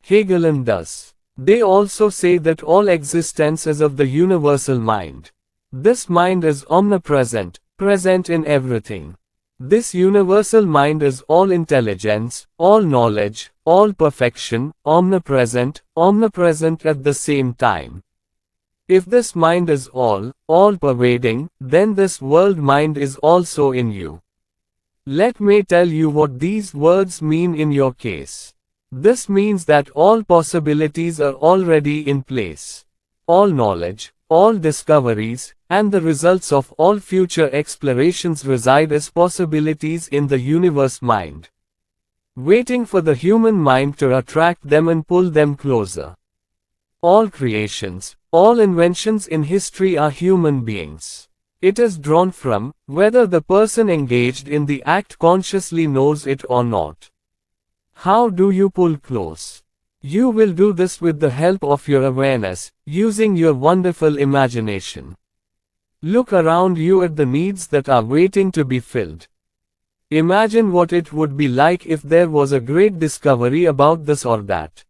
Hagelin does. They also say that all existence is of the universal mind. This mind is omnipresent, present in everything. This universal mind is all intelligence, all knowledge, all perfection, omnipresent at the same time. If this mind is all-pervading, then this world mind is also in you. Let me tell you what these words mean in your case. This means that all possibilities are already in place. All knowledge, all discoveries, and the results of all future explorations reside as possibilities in the universe mind, waiting for the human mind to attract them and pull them closer. All creations, all inventions in history are human beings. It is drawn from, whether the person engaged in the act consciously knows it or not. How do you pull close? You will do this with the help of your awareness, using your wonderful imagination. Look around you at the needs that are waiting to be filled. Imagine what it would be like if there was a great discovery about this or that.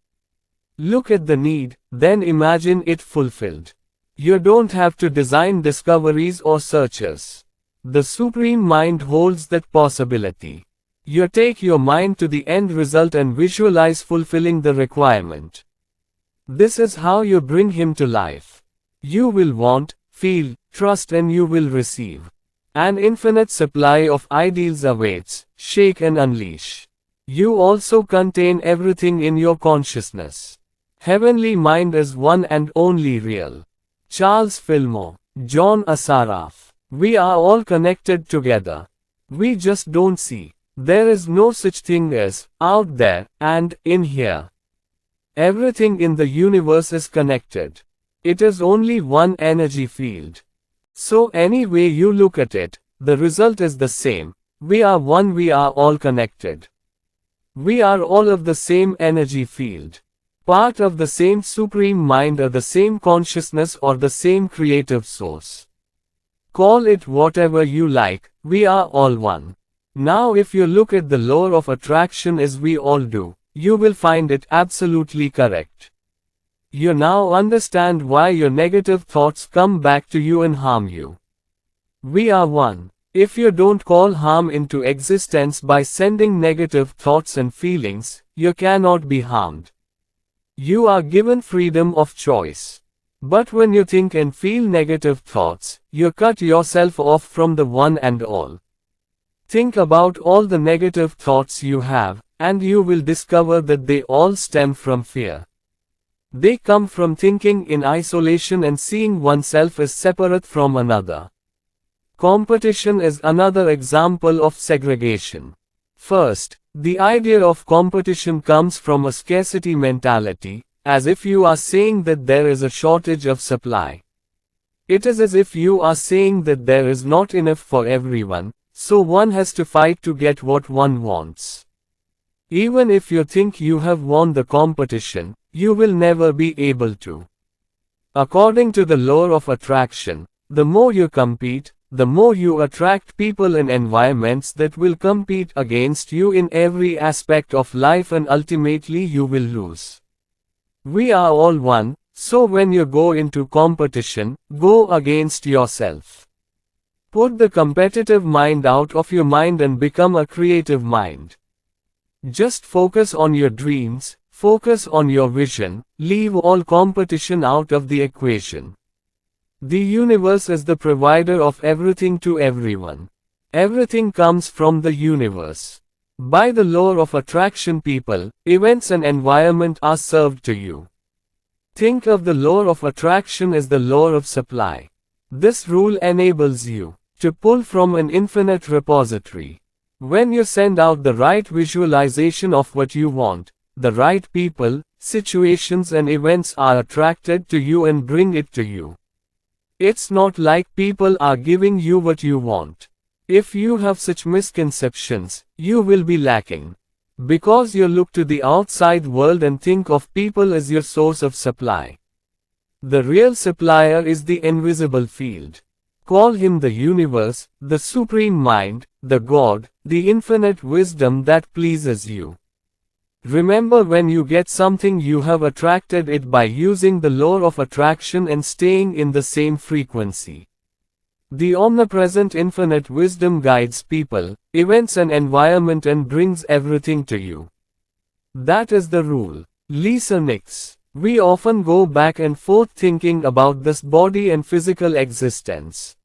Look at the need, then imagine it fulfilled. You don't have to design discoveries or searches. The Supreme Mind holds that possibility. You take your mind to the end result and visualize fulfilling the requirement. This is how you bring him to life. You will want, feel, trust, and you will receive. An infinite supply of ideals awaits. Shake and unleash. You also contain everything in your consciousness. Heavenly mind is one and only real. Charles Fillmore, John Assaraf. We are all connected together. We just don't see. There is no such thing as out there and in here. Everything in the universe is connected. It is only one energy field. So any way you look at it, the result is the same. We are one, we are all connected. We are all of the same energy field. Part of the same Supreme Mind or the same consciousness or the same creative source. Call it whatever you like, we are all one. Now if you look at the law of attraction as we all do, you will find it absolutely correct. You now understand why your negative thoughts come back to you and harm you. We are one. If you don't call harm into existence by sending negative thoughts and feelings, you cannot be harmed. You are given freedom of choice. But when you think and feel negative thoughts, you cut yourself off from the one and all. Think about all the negative thoughts you have, and you will discover that they all stem from fear. They come from thinking in isolation and seeing oneself as separate from another. Competition is another example of segregation. First, the idea of competition comes from a scarcity mentality, as if you are saying that there is a shortage of supply. It is as if you are saying that there is not enough for everyone, so one has to fight to get what one wants. Even if you think you have won the competition, you will never be able to. According to the law of attraction, the more you compete, the more you attract people and environments that will compete against you in every aspect of life, and ultimately you will lose. We are all one, so when you go into competition, go against yourself. Put the competitive mind out of your mind and become a creative mind. Just focus on your dreams, focus on your vision, leave all competition out of the equation. The universe is the provider of everything to everyone. Everything comes from the universe. By the law of attraction, people, events and environment are served to you. Think of the law of attraction as the law of supply. This rule enables you to pull from an infinite repository. When you send out the right visualization of what you want, the right people, situations and events are attracted to you and bring it to you. It's not like people are giving you what you want. If you have such misconceptions, you will be lacking. Because you look to the outside world and think of people as your source of supply. The real supplier is the invisible field. Call him the universe, the Supreme Mind, the God, the infinite wisdom that pleases you. Remember, when you get something, you have attracted it by using the law of attraction and staying in the same frequency. The omnipresent infinite wisdom guides people, events and environment and brings everything to you. That is the rule. Lisa Nix. We often go back and forth thinking about this body and physical existence.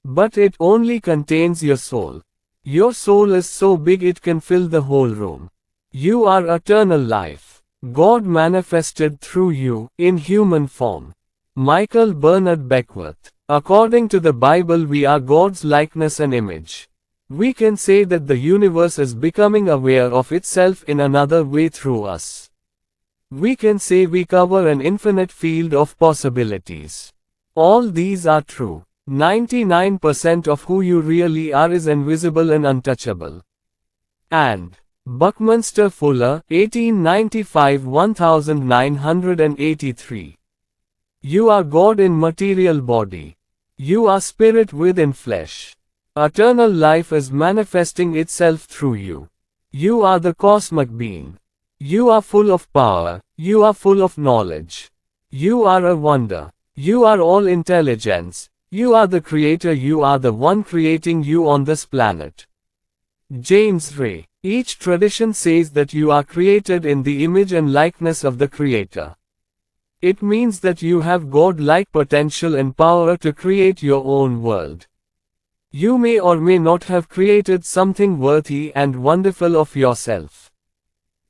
But it only contains your soul. Your soul is so big it can fill the whole room. You are eternal life. God manifested through you, in human form. Michael Bernard Beckwith. According to the Bible, we are God's likeness and image. We can say that the universe is becoming aware of itself in another way through us. We can say we cover an infinite field of possibilities. All these are true. 99% of who you really are is invisible and untouchable. And Buckminster Fuller, 1895-1983. You are God in material body. You are spirit within flesh. Eternal life is manifesting itself through you. You are the cosmic being. You are full of power. You are full of knowledge. You are a wonder. You are all intelligence. You are the creator. You are the one creating you on this planet. James Ray. Each tradition says that you are created in the image and likeness of the Creator. It means that you have God-like potential and power to create your own world. You may or may not have created something worthy and wonderful of yourself.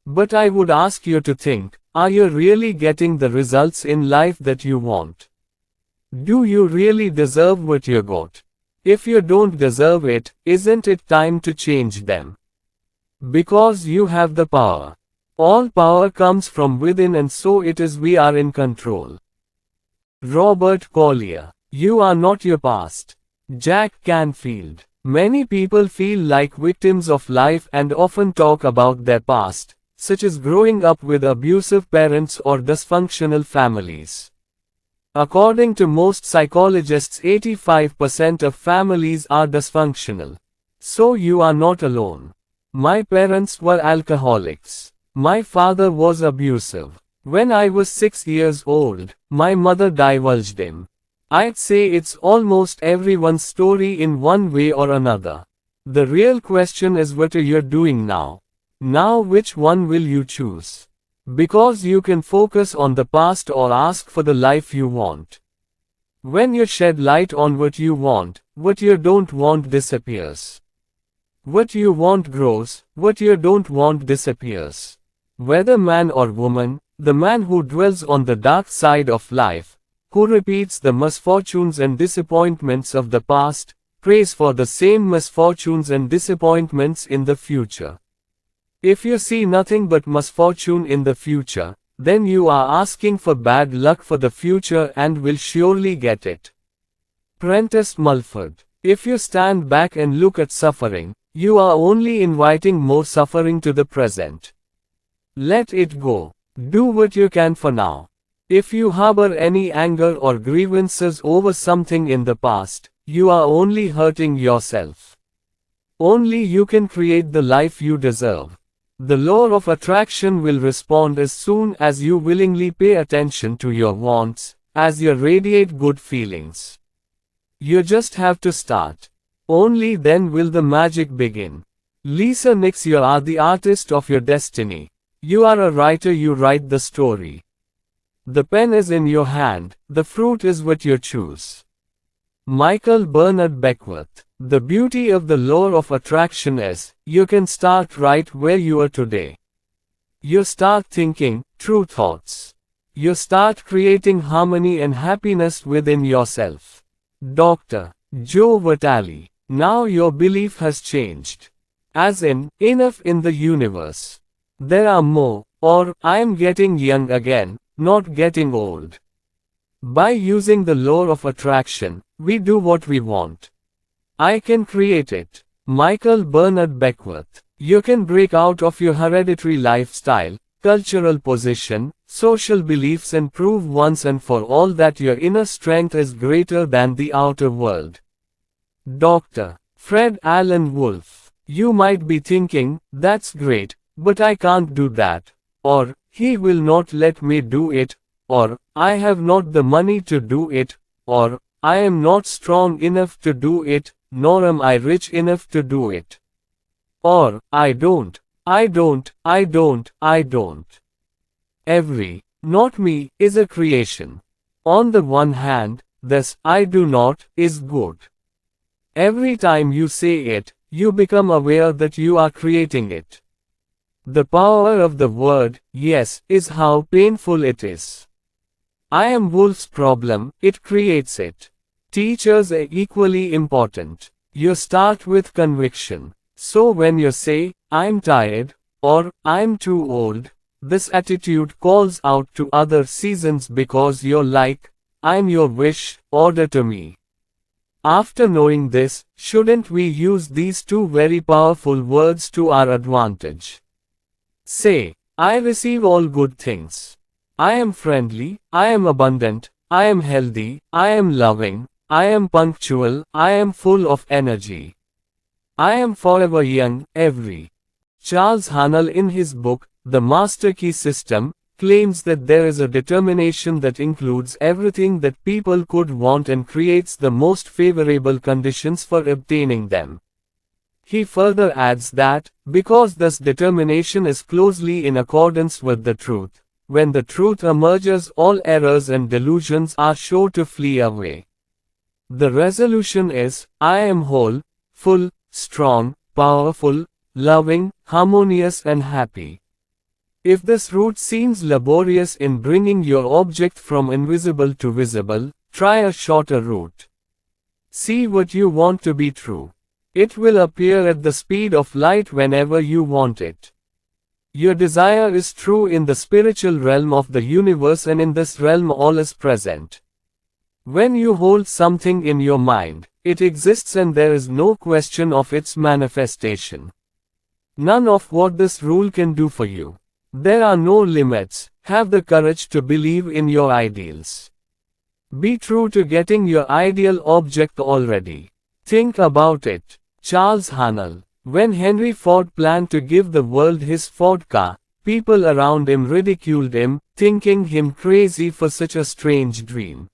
But I would ask you to think, are you really getting the results in life that you want? Do you really deserve what you got? If you don't deserve it, isn't it time to change them? Because you have the power. All power comes from within, and so it is we are in control. Robert Collier. You are not your past. Jack Canfield. Many people feel like victims of life and often talk about their past, such as growing up with abusive parents or dysfunctional families. According to most psychologists, 85% of families are dysfunctional. So you are not alone. My parents were alcoholics. My father was abusive. When I was 6 years old, my mother divulged him. I'd say it's almost everyone's story in one way or another. The real question is what you're doing now. Now which one will you choose? Because you can focus on the past or ask for the life you want. When you shed light on what you want, what you don't want disappears. What you want grows, what you don't want disappears. Whether man or woman, the man who dwells on the dark side of life, who repeats the misfortunes and disappointments of the past, prays for the same misfortunes and disappointments in the future. If you see nothing but misfortune in the future, then you are asking for bad luck for the future and will surely get it. Prentice Mulford. If you stand back and look at suffering, you are only inviting more suffering to the present. Let it go. Do what you can for now. If you harbor any anger or grievances over something in the past, you are only hurting yourself. Only you can create the life you deserve. The law of attraction will respond as soon as you willingly pay attention to your wants, as you radiate good feelings. You just have to start. Only then will the magic begin. Lisa Nix. You are the artist of your destiny. You are a writer, you write the story. The pen is in your hand, the fruit is what you choose. Michael Bernard Beckwith. The beauty of the law of attraction is, you can start right where you are today. You start thinking true thoughts. You start creating harmony and happiness within yourself. Dr. Joe Vitale. Now your belief has changed. As in, enough in the universe. There are more, or, I am getting young again, not getting old. By using the law of attraction, we do what we want. I can create it. Michael Bernard Beckwith. You can break out of your hereditary lifestyle, cultural position, social beliefs and prove once and for all that your inner strength is greater than the outer world. Dr. Fred Allen Wolf. You might be thinking, that's great, but I can't do that. Or, he will not let me do it. Or, I have not the money to do it. Or, I am not strong enough to do it, nor am I rich enough to do it. Or, I don't. Every, not me, is a creation. On the one hand, this, I do not, is good. Every time you say it, you become aware that you are creating it. The power of the word, yes, is how painful it is. I am Wolf's problem, it creates it. Teachers are equally important. You start with conviction. So when you say, I'm tired, or, I'm too old, This attitude calls out to other seasons because you're like, I'm your wish, order to me. After knowing this, shouldn't we use these two very powerful words to our advantage? Say, I receive all good things. I am friendly, I am abundant, I am healthy, I am loving, I am punctual, I am full of energy. I am forever young, every. Charles Haanel in his book, The Master Key System, claims that there is a determination that includes everything that people could want and creates the most favorable conditions for obtaining them. He further adds that, because this determination is closely in accordance with the truth, when the truth emerges, all errors and delusions are sure to flee away. The resolution is, I am whole, full, strong, powerful, loving, harmonious and happy. If this route seems laborious in bringing your object from invisible to visible, try a shorter route. See what you want to be true. It will appear at the speed of light whenever you want it. Your desire is true in the spiritual realm of the universe, and in this realm all is present. When you hold something in your mind, it exists and there is no question of its manifestation. None of what this rule can do for you. There are no limits. Have the courage to believe in your ideals. Be true to getting your ideal object already. Think about it. Charles Haanel. When Henry Ford planned to give the world his Ford car, people around him ridiculed him, thinking him crazy for such a strange dream.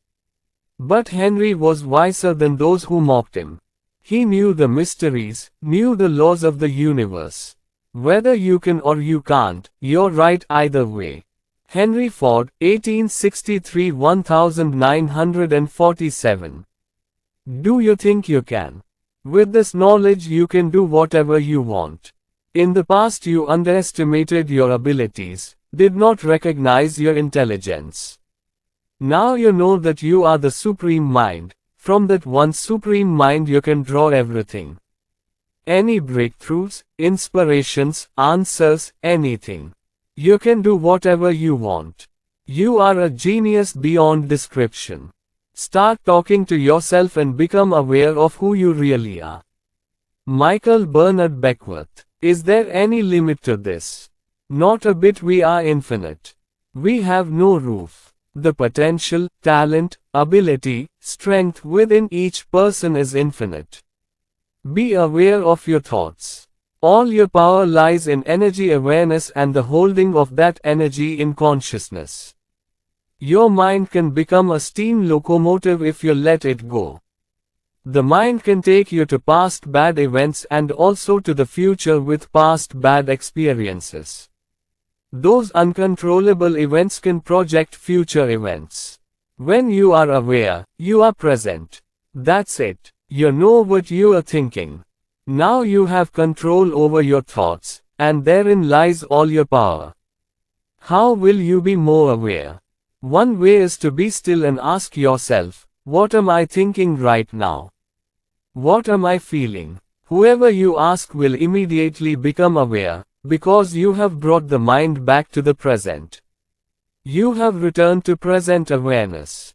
But Henry was wiser than those who mocked him. He knew the mysteries, knew the laws of the universe. Whether you can or you can't, you're right either way. Henry Ford, 1863–1947. Do you think you can? With this knowledge you can do whatever you want. In the past you underestimated your abilities, did not recognize your intelligence. Now you know that you are the supreme mind. From that one supreme mind you can draw everything. Any breakthroughs, inspirations, answers, anything. You can do whatever you want. You are a genius beyond description. Start talking to yourself and become aware of who you really are. Michael Bernard Beckwith. Is there any limit to this? Not a bit. We are infinite. We have no roof. The potential, talent, ability, strength within each person is infinite. Be aware of your thoughts. All your power lies in energy awareness and the holding of that energy in consciousness. Your mind can become a steam locomotive if you let it go. The mind can take you to past bad events and also to the future with past bad experiences. Those uncontrollable events can project future events. When you are aware, you are present. That's it. You know what you are thinking. Now you have control over your thoughts, and therein lies all your power. How will you be more aware? One way is to be still and ask yourself, what am I thinking right now? What am I feeling? Whoever you ask will immediately become aware, because you have brought the mind back to the present. You have returned to present awareness.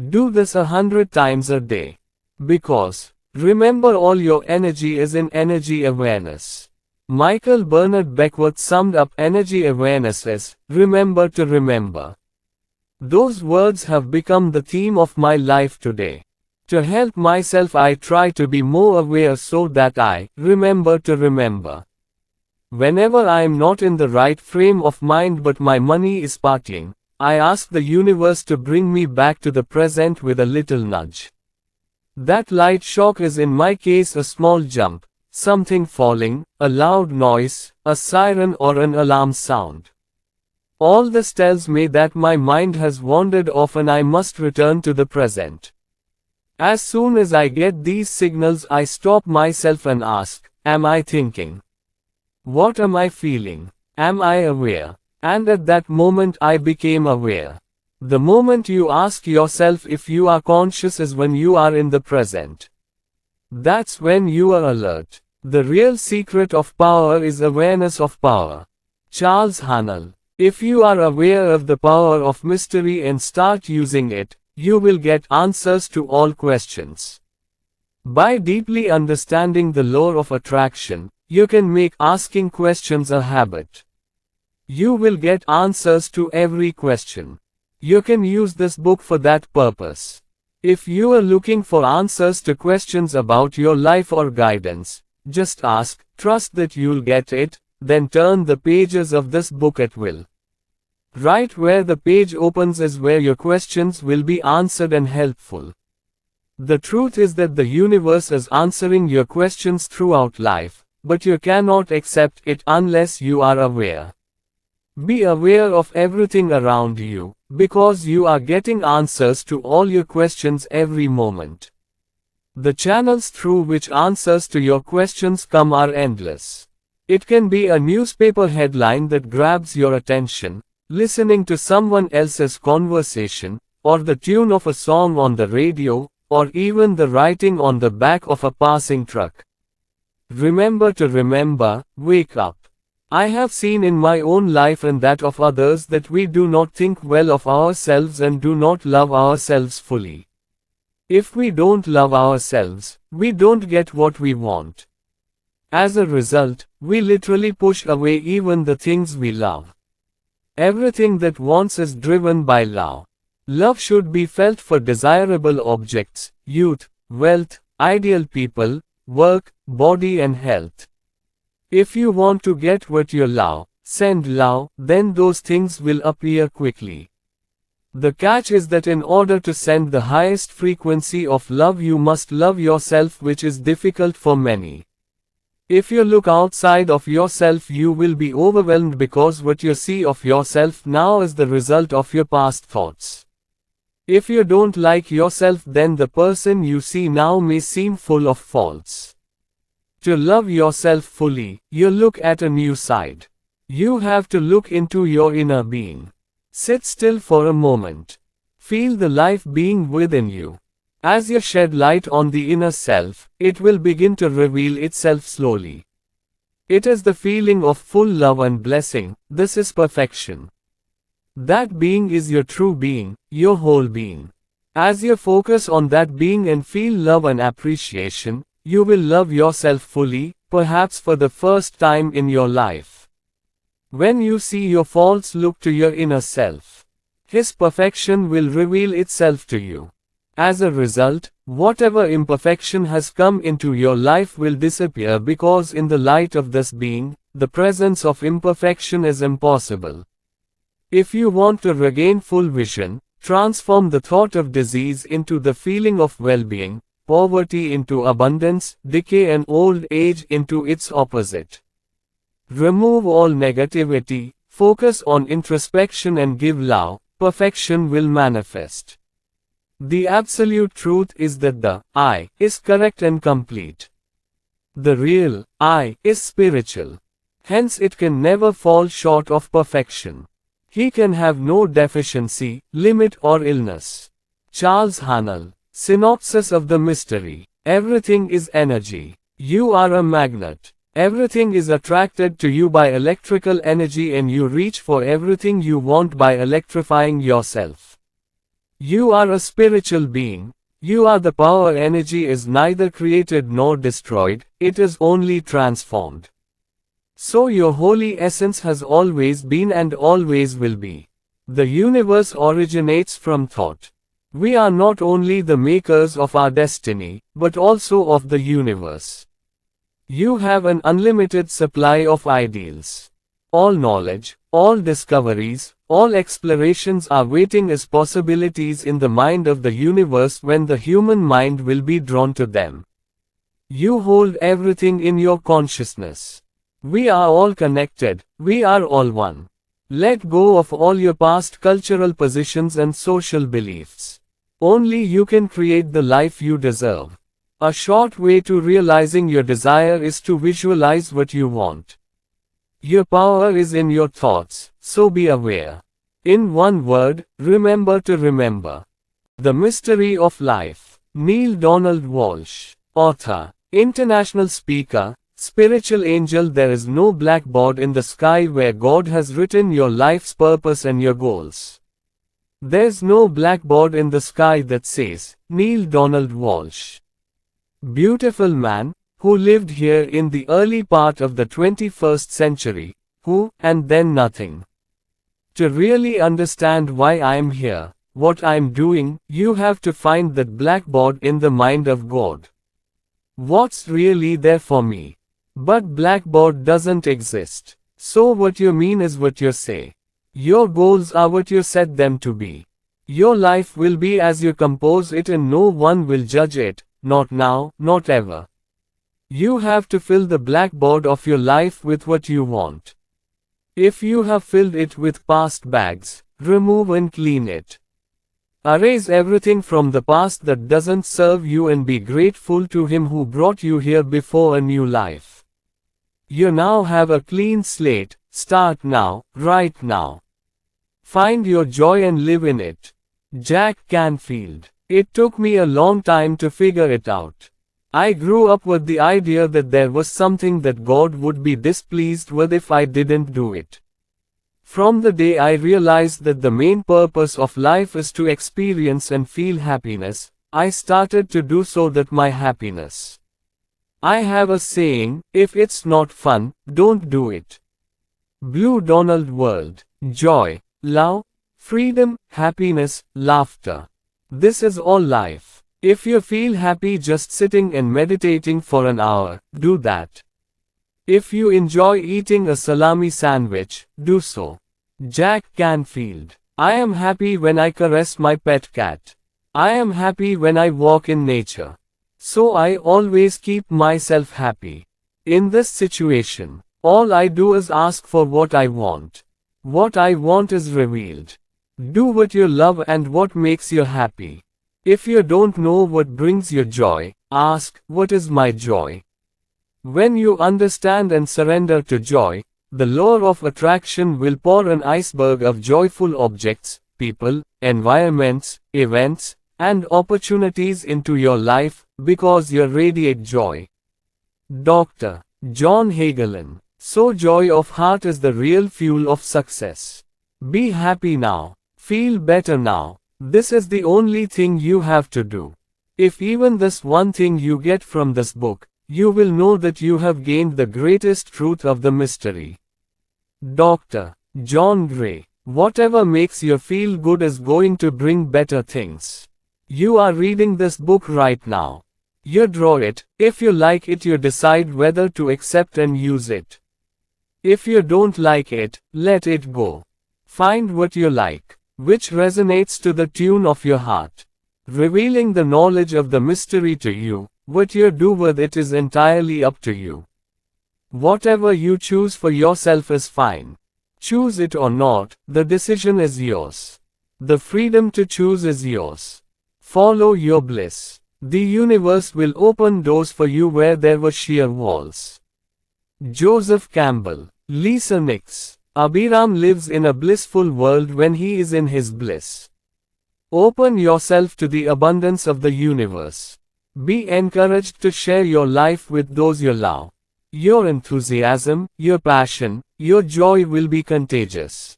Do this 100 times a day. Because, remember, all your energy is in energy awareness. Michael Bernard Beckwith summed up energy awareness as, remember to remember. Those words have become the theme of my life today. To help myself I try to be more aware so that I remember to remember. Whenever I am not in the right frame of mind but my money is partying, I ask the universe to bring me back to the present with a little nudge. That light shock is in my case a small jump, something falling, a loud noise, a siren or an alarm sound. All this tells me that my mind has wandered off and I must return to the present. As soon as I get these signals I stop myself and ask, am I thinking? What am I feeling? Am I aware? And at that moment I became aware. The moment you ask yourself if you are conscious is when you are in the present. That's when you are alert. The real secret of power is awareness of power. Charles Haanel. If you are aware of the power of mystery and start using it, you will get answers to all questions. By deeply understanding the law of attraction, you can make asking questions a habit. You will get answers to every question. You can use this book for that purpose. If you are looking for answers to questions about your life or guidance, just ask, trust that you'll get it, then turn the pages of this book at will. Right where the page opens is where your questions will be answered and helpful. The truth is that the universe is answering your questions throughout life, but you cannot accept it unless you are aware. Be aware of everything around you, because you are getting answers to all your questions every moment. The channels through which answers to your questions come are endless. It can be a newspaper headline that grabs your attention, listening to someone else's conversation, or the tune of a song on the radio, or even the writing on the back of a passing truck. Remember to remember, wake up. I have seen in my own life and that of others that we do not think well of ourselves and do not love ourselves fully. If we don't love ourselves, we don't get what we want. As a result, we literally push away even the things we love. Everything that wants is driven by love. Love should be felt for desirable objects, youth, wealth, ideal people, work, body and health. If you want to get what you love, send love, then those things will appear quickly. The catch is that in order to send the highest frequency of love you must love yourself, which is difficult for many. If you look outside of yourself you will be overwhelmed because what you see of yourself now is the result of your past thoughts. If you don't like yourself then the person you see now may seem full of faults. To love yourself fully, you look at a new side. You have to look into your inner being. Sit still for a moment. Feel the life being within you. As you shed light on the inner self, it will begin to reveal itself slowly. It is the feeling of full love and blessing. This is perfection. That being is your true being, your whole being. As you focus on that being and feel love and appreciation, you will love yourself fully, perhaps for the first time in your life. When you see your faults, look to your inner self. His perfection will reveal itself to you. As a result, whatever imperfection has come into your life will disappear because in the light of this being, the presence of imperfection is impossible. If you want to regain full vision, transform the thought of disease into the feeling of well-being, poverty into abundance, decay and old age into its opposite. Remove all negativity, focus on introspection and give love, perfection will manifest. The absolute truth is that the I is correct and complete. The real I is spiritual. Hence it can never fall short of perfection. He can have no deficiency, limit or illness. Charles Haanel. Synopsis of the mystery. Everything is energy. You are a magnet. Everything is attracted to you by electrical energy and you reach for everything you want by electrifying yourself. You are a spiritual being. You are the power. Energy is neither created nor destroyed, it is only transformed. So your holy essence has always been and always will be. The universe originates from thought. We are not only the makers of our destiny, but also of the universe. You have an unlimited supply of ideals. All knowledge, all discoveries, all explorations are waiting as possibilities in the mind of the universe when the human mind will be drawn to them. You hold everything in your consciousness. We are all connected, we are all one. Let go of all your past cultural positions and social beliefs. Only you can create the life you deserve. A short way to realizing your desire is to visualize what you want. Your power is in your thoughts, so be aware. In one word, remember to remember. The Mystery of Life. Neil Donald Walsh. Author. International speaker, Spiritual angel, there is no blackboard in the sky where God has written your life's purpose and your goals. There's no blackboard in the sky that says, Neil Donald Walsh. Beautiful man, who lived here in the early part of the 21st century, who, and then nothing. To really understand why I'm here, what I'm doing, you have to find that blackboard in the mind of God. What's really there for me? But blackboard doesn't exist. So what you mean is what you say. Your goals are what you set them to be. Your life will be as you compose it and no one will judge it, not now, not ever. You have to fill the blackboard of your life with what you want. If you have filled it with past bags, remove and clean it. Erase everything from the past that doesn't serve you and be grateful to Him who brought you here before a new life. You now have a clean slate. Start now, right now. Find your joy and live in it. Jack Canfield. It took me a long time to figure it out. I grew up with the idea that there was something that God would be displeased with if I didn't do it. From the day I realized that the main purpose of life is to experience and feel happiness, I started to do so that my happiness. I have a saying, if it's not fun, don't do it. Blue Donald World. Joy, love, freedom, happiness, laughter. This is all life. If you feel happy just sitting and meditating for an hour, do that. If you enjoy eating a salami sandwich, do so. Jack Canfield. I am happy when I caress my pet cat. I am happy when I walk in nature. So I always keep myself happy. In this situation, all I do is ask for what I want. What I want is revealed. Do what you love and what makes you happy. If you don't know what brings you joy, ask, what is my joy? When you understand and surrender to joy, the law of attraction will pour an iceberg of joyful objects, people, environments, events, and opportunities into your life, because you radiate joy. Dr. John Hagelin. So joy of heart is the real fuel of success. Be happy now. Feel better now. This is the only thing you have to do. If even this one thing you get from this book, you will know that you have gained the greatest truth of the mystery. Dr. John Gray. Whatever makes you feel good is going to bring better things. You are reading this book right now. You draw it. If you like it, you decide whether to accept and use it. If you don't like it, let it go. Find what you like, which resonates to the tune of your heart. Revealing the knowledge of the mystery to you, what you do with it is entirely up to you. Whatever you choose for yourself is fine. Choose it or not, the decision is yours. The freedom to choose is yours. Follow your bliss. The universe will open doors for you where there were sheer walls. Joseph Campbell. Lisa Nix. Abhiram lives in a blissful world when he is in his bliss. Open yourself to the abundance of the universe. Be encouraged to share your life with those you love. Your enthusiasm, your passion, your joy will be contagious.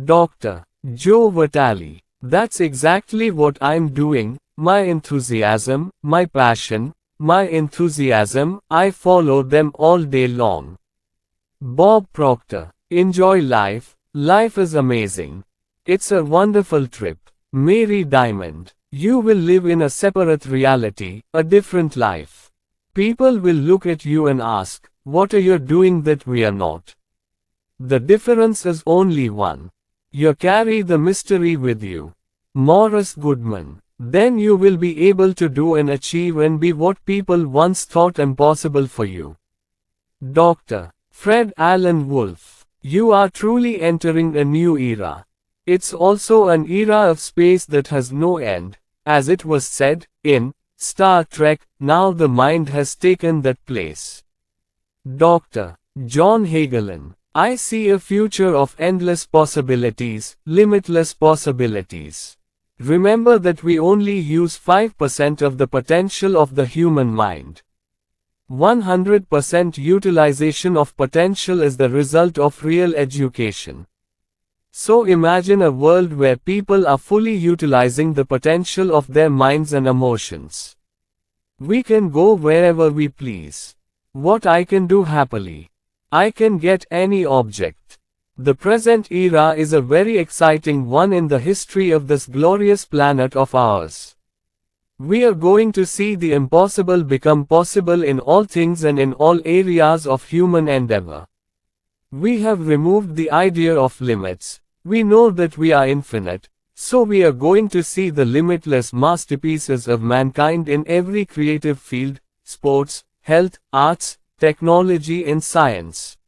Dr. Joe Vitale. That's exactly what I'm doing. My enthusiasm, my passion, my enthusiasm, I follow them all day long. Bob Proctor. Enjoy life. Life is amazing. It's a wonderful trip. Mary Diamond. You will live in a separate reality, a different life. People will look at you and ask, what are you doing that we are not? The difference is only one. You carry the mystery with you. Morris Goodman. Then you will be able to do and achieve and be what people once thought impossible for you. Dr. Fred Allen Wolf. You are truly entering a new era. It's also an era of space that has no end. As it was said, in Star Trek, now the mind has taken that place. Dr. John Hagelin. I see a future of endless possibilities, limitless possibilities. Remember that we only use 5% of the potential of the human mind. 100% utilization of potential is the result of real education. So imagine a world where people are fully utilizing the potential of their minds and emotions. We can go wherever we please. What I can do happily. I can get any object. The present era is a very exciting one in the history of this glorious planet of ours. We are going to see the impossible become possible in all things and in all areas of human endeavor. We have removed the idea of limits. We know that we are infinite, so we are going to see the limitless masterpieces of mankind in every creative field, sports, health, arts, technology and science.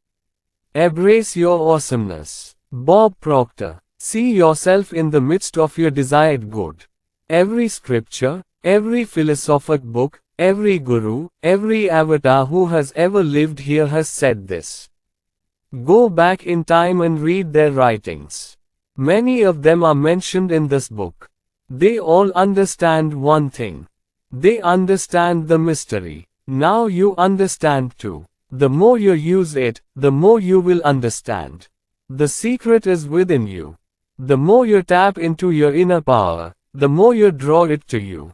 Embrace your awesomeness. Bob Proctor. See yourself in the midst of your desired good. Every scripture, every philosophic book, every guru, every avatar who has ever lived here has said this. Go back in time and read their writings. Many of them are mentioned in this book. They all understand one thing. They understand the mystery. Now you understand too. The more you use it, the more you will understand. The secret is within you. The more you tap into your inner power, the more you draw it to you.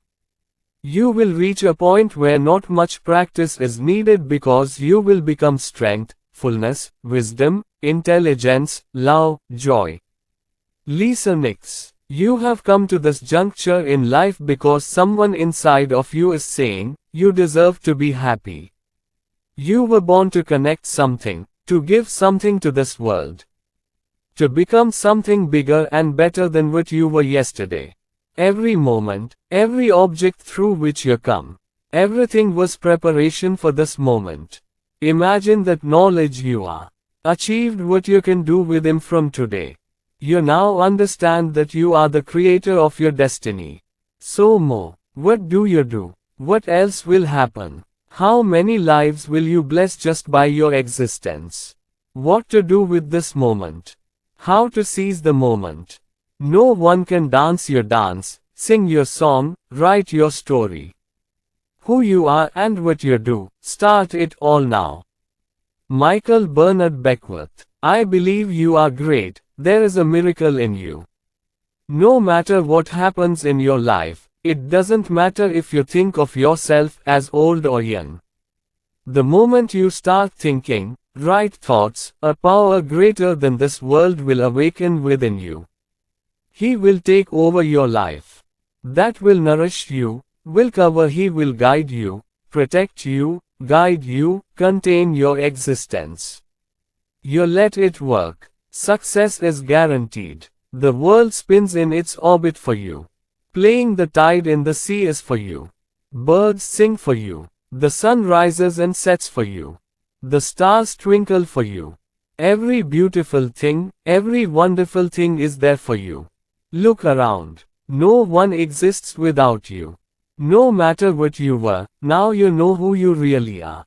You will reach a point where not much practice is needed because you will become strength, fullness, wisdom, intelligence, love, joy. Lisa Nix. You have come to this juncture in life because someone inside of you is saying, you deserve to be happy. You were born to connect something, to give something to this world. To become something bigger and better than what you were yesterday. Every moment, every object through which you come, everything was preparation for this moment. Imagine that knowledge you are. Achieved what you can do with him from today. You now understand that you are the creator of your destiny. So more. What do you do? What else will happen? How many lives will you bless just by your existence? What to do with this moment? How to seize the moment? No one can dance your dance, sing your song, write your story. Who you are and what you do, start it all now. Michael Bernard Beckwith. I believe you are great. There is a miracle in you. No matter what happens in your life, it doesn't matter if you think of yourself as old or young. The moment you start thinking right thoughts, a power greater than this world will awaken within you. He will take over your life. That will nourish you, will cover, he will guide you, protect you, guide you, contain your existence. You let it work. Success is guaranteed. The world spins in its orbit for you. Playing the tide in the sea is for you. Birds sing for you. The sun rises and sets for you. The stars twinkle for you. Every beautiful thing, every wonderful thing is there for you. Look around. No one exists without you. No matter what you were, now you know who you really are.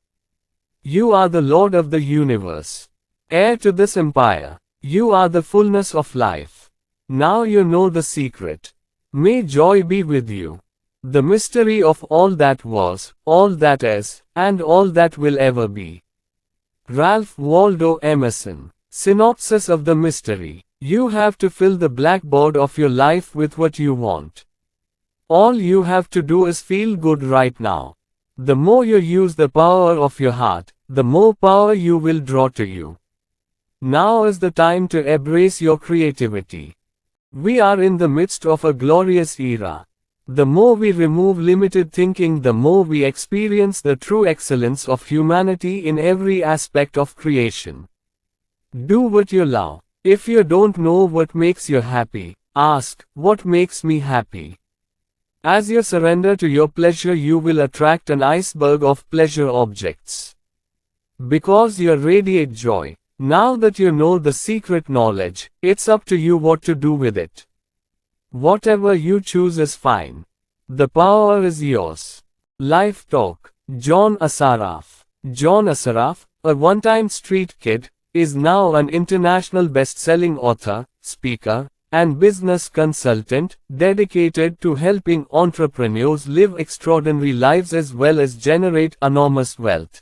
You are the Lord of the universe. Heir to this empire. You are the fullness of life. Now you know the secret. May joy be with you. The mystery of all that was, all that is, and all that will ever be. Ralph Waldo Emerson. Synopsis of the mystery. You have to fill the blackboard of your life with what you want. All you have to do is feel good right now. The more you use the power of your heart, the more power you will draw to you. Now is the time to embrace your creativity. We are in the midst of a glorious era. The more we remove limited thinking, the more we experience the true excellence of humanity in every aspect of creation. Do what you love. If you don't know what makes you happy, ask, what makes me happy? As you surrender to your pleasure, you will attract an iceberg of pleasure objects. Because you radiate joy. Now that you know the secret knowledge, it's up to you what to do with it. Whatever you choose is fine. The power is yours. Life Talk. John Assaraf. John Assaraf, a one-time street kid, is now an international best-selling author, speaker, and business consultant, dedicated to helping entrepreneurs live extraordinary lives as well as generate enormous wealth.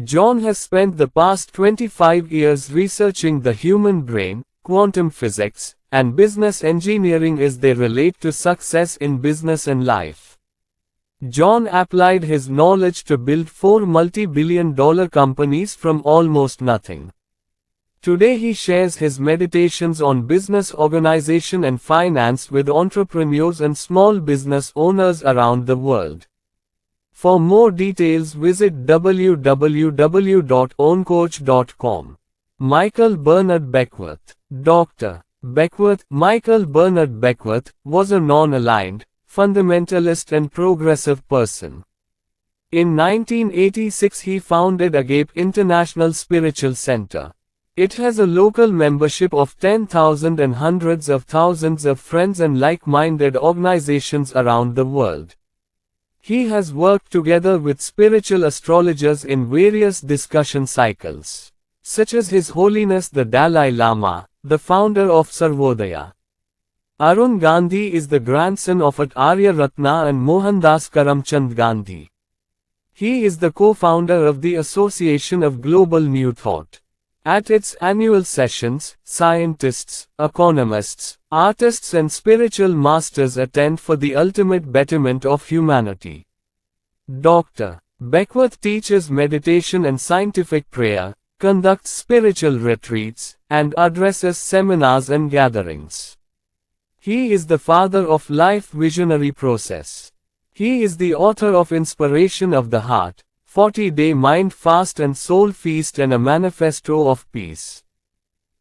John has spent the past 25 years researching the human brain, quantum physics, and business engineering as they relate to success in business and life. John applied his knowledge to build 4 multi-billion-dollar companies from almost nothing. Today he shares his meditations on business organization and finance with entrepreneurs and small business owners around the world. For more details visit www.owncoach.com. Michael Bernard Beckwith. Dr. Beckwith. Michael Bernard Beckwith was a non-aligned, fundamentalist and progressive person. In 1986 he founded Agape International Spiritual Center. It has a local membership of 10,000 and hundreds of thousands of friends and like-minded organizations around the world. He has worked together with spiritual astrologers in various discussion cycles, such as His Holiness the Dalai Lama, the founder of Sarvodaya. Arun Gandhi is the grandson of Arya Ratna and Mohandas Karamchand Gandhi. He is the co-founder of the Association of Global New Thought. At its annual sessions, scientists, economists, artists and spiritual masters attend for the ultimate betterment of humanity. Dr. Beckwith teaches meditation and scientific prayer, conducts spiritual retreats, and addresses seminars and gatherings. He is the father of Life Visionary Process. He is the author of Inspiration of the Heart, 40-Day Mind Fast and Soul Feast and a Manifesto of Peace.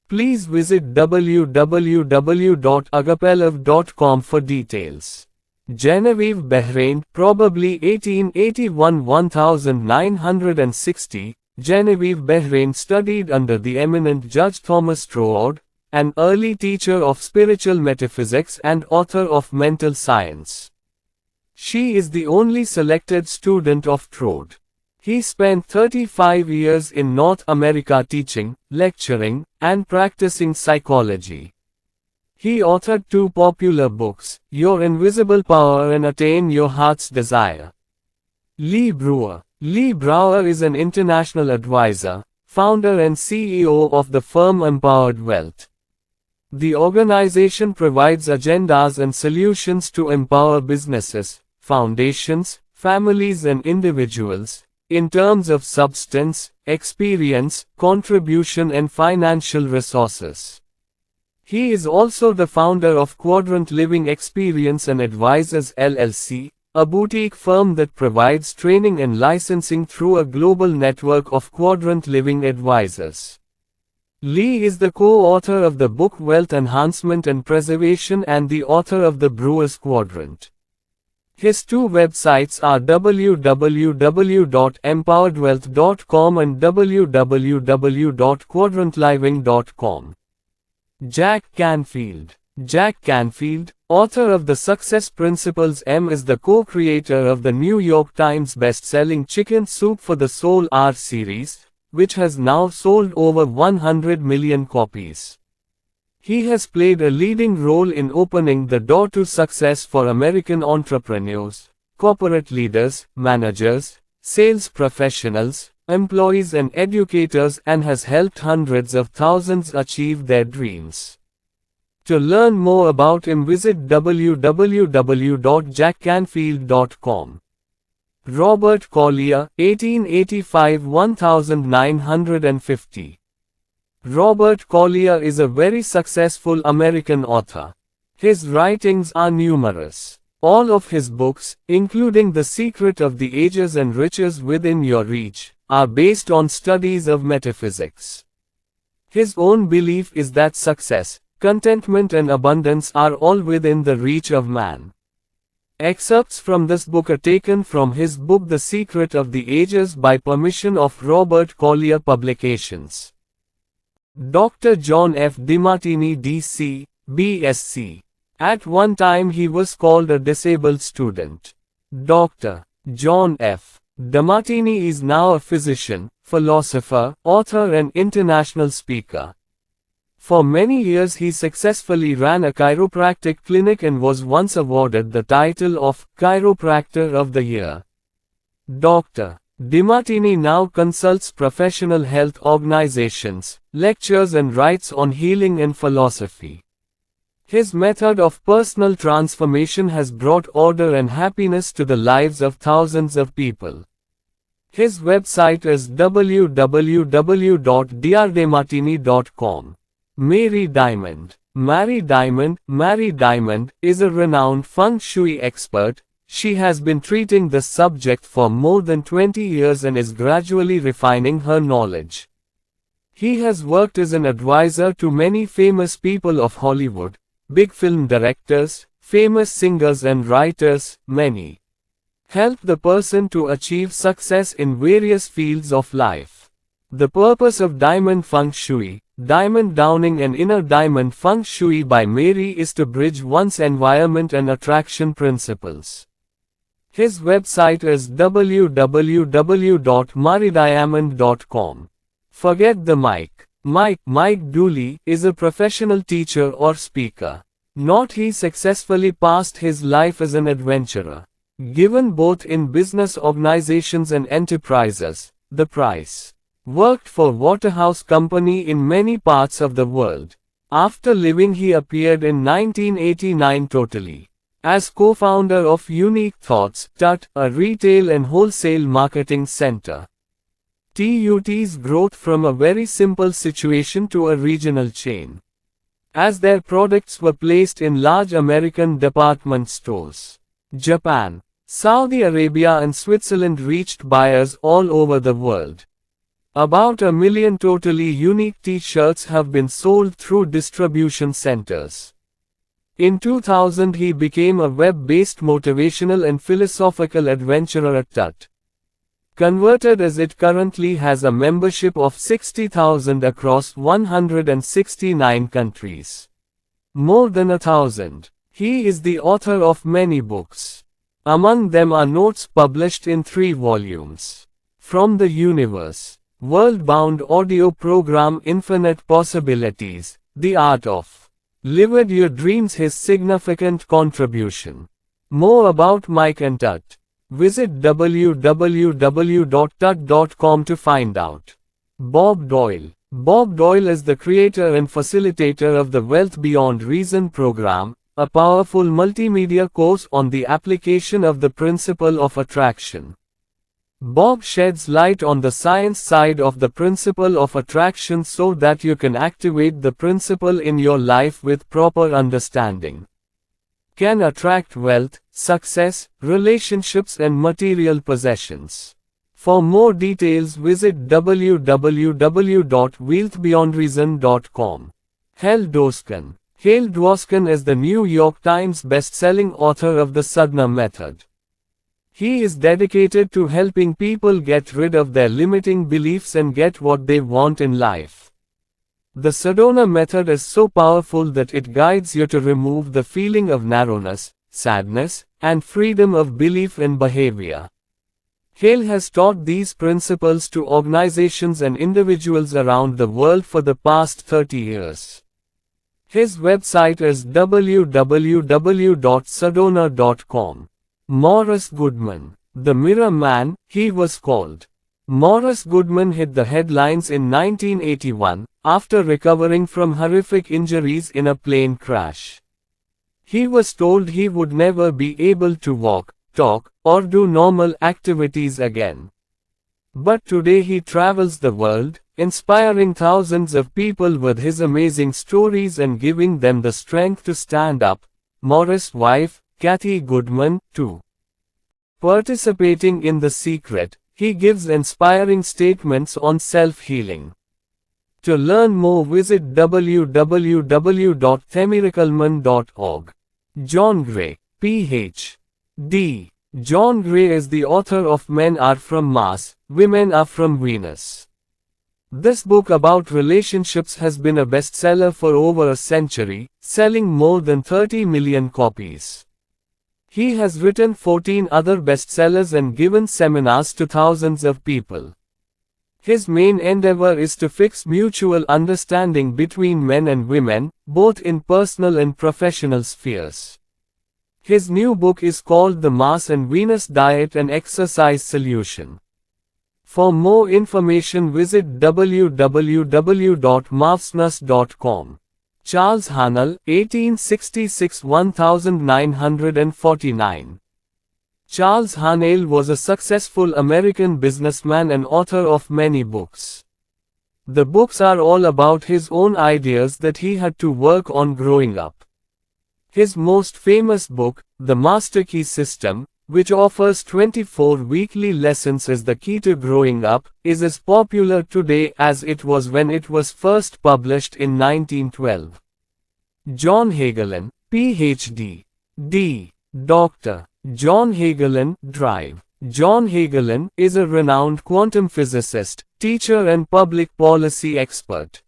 Please visit www.agapelov.com for details. Genevieve, Bahrain, probably 1881-1960, Genevieve, Bahrain studied under the eminent Judge Thomas Troward, an early teacher of spiritual metaphysics and author of Mental Science. She is the only selected student of Troward. He spent 35 years in North America teaching, lecturing, and practicing psychology. He authored 2 popular books, Your Invisible Power and Attain Your Heart's Desire. Lee Brewer. Lee Brewer is an international advisor, founder and CEO of the firm Empowered Wealth. The organization provides agendas and solutions to empower businesses, foundations, families and individuals, in terms of substance, experience, contribution and financial resources. He is also the founder of Quadrant Living Experience and Advisors LLC, a boutique firm that provides training and licensing through a global network of Quadrant Living advisors. Lee is the co-author of the book Wealth Enhancement and Preservation and the author of the Brewer's Quadrant. His 2 websites are www.empoweredwealth.com and www.quadrantliving.com. Jack Canfield. Jack Canfield, author of The Success Principles M, is the co-creator of the New York Times best-selling Chicken Soup for the Soul R series, which has now sold over 100 million copies. He has played a leading role in opening the door to success for American entrepreneurs, corporate leaders, managers, sales professionals, employees and educators and has helped hundreds of thousands achieve their dreams. To learn more about him visit www.jackcanfield.com. Robert Collier, 1885-1950. Robert Collier is a very successful American author. His writings are numerous. All of his books, including The Secret of the Ages and Riches Within Your Reach, are based on studies of metaphysics. His own belief is that success, contentment and abundance are all within the reach of man. Excerpts from this book are taken from his book The Secret of the Ages by permission of Robert Collier Publications. Dr. John F. DeMartini D.C., B.Sc. At one time he was called a disabled student. Dr. John F. DeMartini is now a physician, philosopher, author and international speaker. For many years he successfully ran a chiropractic clinic and was once awarded the title of Chiropractor of the Year. Dr. DeMartini now consults professional health organizations, lectures and writes on healing and philosophy. His method of personal transformation has brought order and happiness to the lives of thousands of people. His website is www.drdemartini.com. Mary Diamond. Mary Diamond is a renowned feng shui expert. She has been treating this subject for more than 20 years and is gradually refining her knowledge. He has worked as an advisor to many famous people of Hollywood, big film directors, famous singers and writers, many. Help the person to achieve success in various fields of life. The purpose of Diamond Feng Shui, Diamond Downing and Inner Diamond Feng Shui by Mary is to bridge one's environment and attraction principles. His website is www.marydiamond.com. Forget the mic. Mike Dooley is a professional teacher or speaker. Not he successfully passed his life as an adventurer. Given both in business organizations and enterprises, the price. Worked for Waterhouse Company in many parts of the world. After leaving he appeared in 1989 totally. As co-founder of Unique Thoughts, TUT, a retail and wholesale marketing center. TUT's growth from a very simple situation to a regional chain. As their products were placed in large American department stores. Japan, Saudi Arabia and Switzerland reached buyers all over the world. About 1 million totally unique t-shirts have been sold through distribution centers. In 2000 he became a web-based motivational and philosophical adventurer at TUT. Converted as it currently has a membership of 60,000 across 169 countries. More than 1,000. He is the author of many books. Among them are notes published in 3 volumes. From the Universe, World-bound audio program Infinite Possibilities, The Art of Live Your Dreams, his significant contribution. More about Mike and TUT. Visit www.tut.com to find out. Bob Doyle. Bob Doyle is the creator and facilitator of the Wealth Beyond Reason program, a powerful multimedia course on the application of the principle of attraction. Bob sheds light on the science side of the principle of attraction so that you can activate the principle in your life with proper understanding. Can attract wealth, success, relationships and material possessions. For more details visit www.wealthbeyondreason.com. Hal Dwoskin. Hal Dwoskin is the New York Times best-selling author of the Sadhana Method. He is dedicated to helping people get rid of their limiting beliefs and get what they want in life. The Sadhana method is so powerful that it guides you to remove the feeling of narrowness, sadness, and freedom of belief and behavior. Hale has taught these principles to organizations and individuals around the world for the past 30 years. His website is www.sadhana.com. Morris Goodman. The Mirror Man, he was called. Morris Goodman hit the headlines in 1981, after recovering from horrific injuries in a plane crash. He was told he would never be able to walk, talk, or do normal activities again. But today he travels the world, inspiring thousands of people with his amazing stories and giving them the strength to stand up. Morris' wife, Kathy Goodman, too. Participating in The Secret, he gives inspiring statements on self-healing. To learn more visit www.themiracleman.org. John Gray, Ph.D. John Gray is the author of Men Are From Mars, Women Are From Venus. This book about relationships has been a bestseller for over a century, selling more than 30 million copies. He has written 14 other bestsellers and given seminars to thousands of people. His main endeavor is to fix mutual understanding between men and women, both in personal and professional spheres. His new book is called The Mars and Venus Diet and Exercise Solution. For more information visit www.marvsnus.com. Charles Hanel, 1866–1949. Charles Hanel was a successful American businessman and author of many books. The books are all about his own ideas that he had to work on growing up. His most famous book, The Master Key System, which offers 24 weekly lessons as the key to growing up, is as popular today as it was when it was first published in 1912. John Hagelin, Ph.D. D. Dr. John Hagelin, Drive. John Hagelin is a renowned quantum physicist, teacher and public policy expert.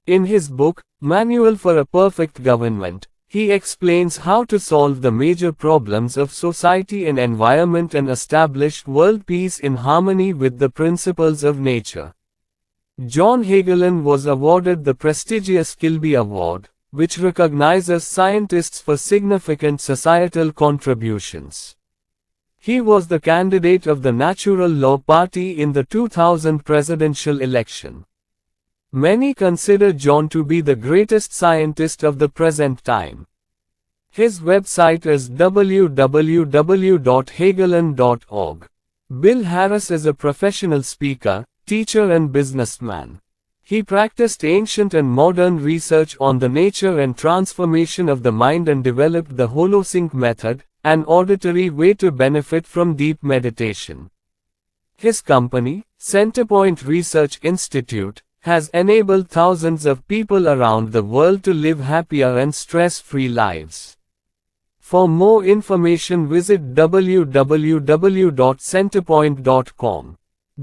In his book, Manual for a Perfect Government, he explains how to solve the major problems of society and environment and establish world peace in harmony with the principles of nature. John Hagelin was awarded the prestigious Kilby Award, which recognizes scientists for significant societal contributions. He was the candidate of the Natural Law Party in the 2000 presidential election. Many consider John to be the greatest scientist of the present time. His website is www.hagelin.org. Bill Harris is a professional speaker, teacher and businessman. He practiced ancient and modern research on the nature and transformation of the mind and developed the Holosync method, an auditory way to benefit from deep meditation. His company, Centerpoint Research Institute, has enabled thousands of people around the world to live happier and stress-free lives. For more information visit www.centerpoint.com.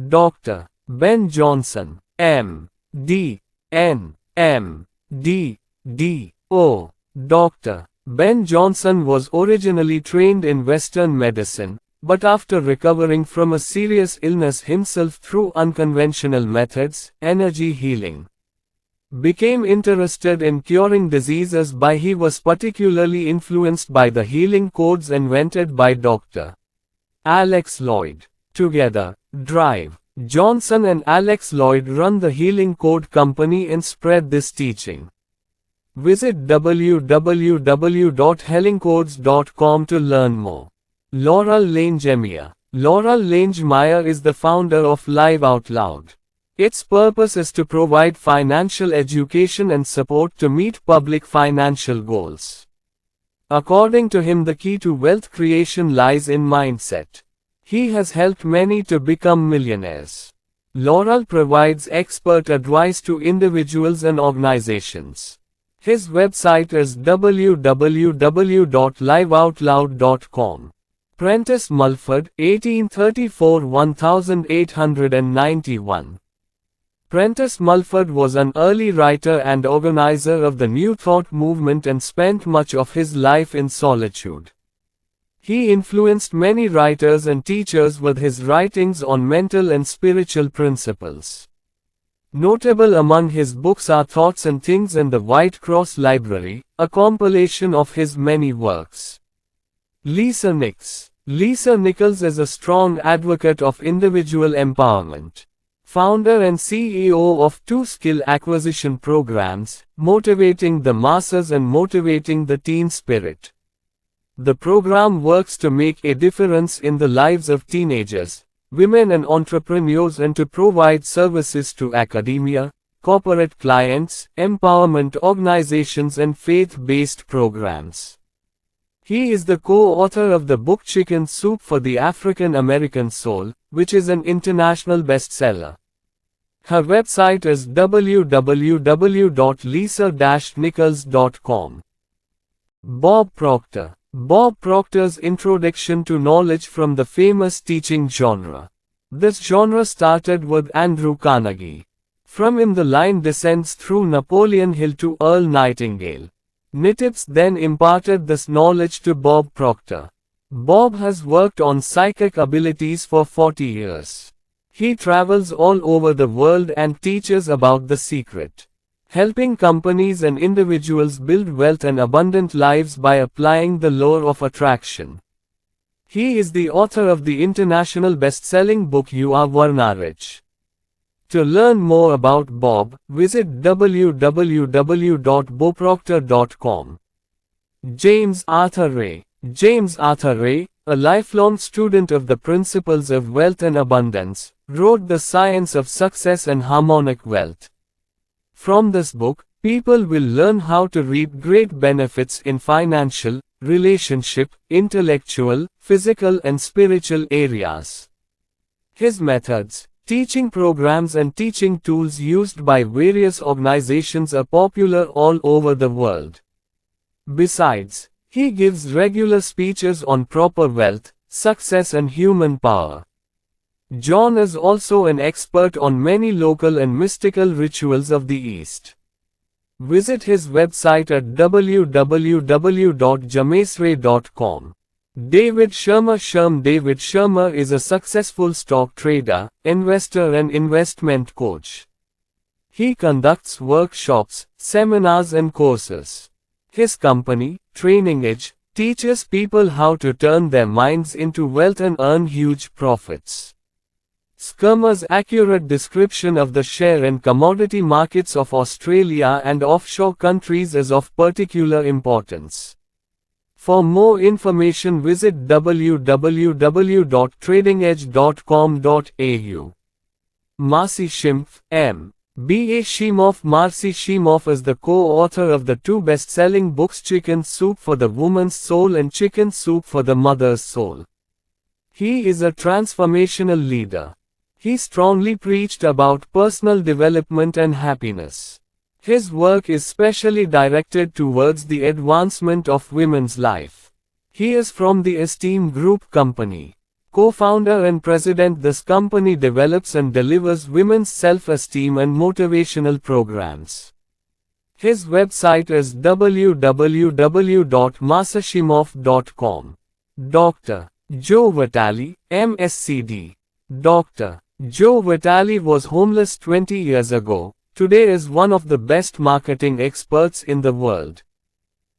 Dr. Ben Johnson, M.D., N.M.D., D.O. Dr. Ben Johnson was originally trained in Western medicine, but after recovering from a serious illness himself through unconventional methods, energy healing, became interested in curing diseases by he was particularly influenced by the healing codes invented by Dr. Alex Lloyd. Together, Drive. Johnson and Alex Lloyd run the Healing Code Company and spread this teaching. Visit www.healingcodes.com to learn more. Laurel Lange-Meyer. Laurel Lange-Meyer is the founder of Live Out Loud. Its purpose is to provide financial education and support to meet public financial goals. According to him, the key to wealth creation lies in mindset. He has helped many to become millionaires. Laurel provides expert advice to individuals and organizations. His website is www.liveoutloud.com. Prentice Mulford, 1834–1891. Prentice Mulford was an early writer and organizer of the New Thought movement and spent much of his life in solitude. He influenced many writers and teachers with his writings on mental and spiritual principles. Notable among his books are Thoughts and Things and the White Cross Library, a compilation of his many works. Lisa Nichols. Lisa Nichols is a strong advocate of individual empowerment. Founder and CEO of two skill acquisition programs, Motivating the Masses and Motivating the Teen Spirit. The program works to make a difference in the lives of teenagers, women and entrepreneurs and to provide services to academia, corporate clients, empowerment organizations and faith-based programs. He is the co-author of the book Chicken Soup for the African American Soul, which is an international bestseller. Her website is www.lisa-nichols.com. Bob Proctor. Bob Proctor's introduction to knowledge from the famous teaching genre. This genre started with Andrew Carnegie. From him the line descends through Napoleon Hill to Earl Nightingale. Nititz then imparted this knowledge to Bob Proctor. Bob has worked on psychic abilities for 40 years. He travels all over the world and teaches about the secret, helping companies and individuals build wealth and abundant lives by applying the law of attraction. He is the author of the international best-selling book You Are Varna Rich. To learn more about Bob, visit www.boproctor.com. James Arthur Ray. James Arthur Ray, a lifelong student of the principles of wealth and abundance, wrote The Science of Success and Harmonic Wealth. From this book, people will learn how to reap great benefits in financial, relationship, intellectual, physical and spiritual areas. His methods, teaching programs and teaching tools used by various organizations are popular all over the world. Besides, he gives regular speeches on proper wealth, success and human power. John is also an expert on many local and mystical rituals of the East. Visit his website at www.jamesray.com. David Shermer. David Shermer is a successful stock trader, investor and investment coach. He conducts workshops, seminars and courses. His company, Training Edge, teaches people how to turn their minds into wealth and earn huge profits. Shermer's accurate description of the share and commodity markets of Australia and offshore countries is of particular importance. For more information visit www.tradingedge.com.au. Marcy Shimoff, M. B. A. Shimoff. Marcy Shimoff is the co-author of the two best-selling books Chicken Soup for the Woman's Soul and Chicken Soup for the Mother's Soul. He is a transformational leader. He strongly preached about personal development and happiness. His work is specially directed towards the advancement of women's life. He is from the Esteem Group Company. Co-founder and president, this company develops and delivers women's self-esteem and motivational programs. His website is www.marcyshimoff.com. Dr. Joe Vitale, MSCD. Dr. Joe Vitale was homeless 20 years ago. Today is one of the best marketing experts in the world.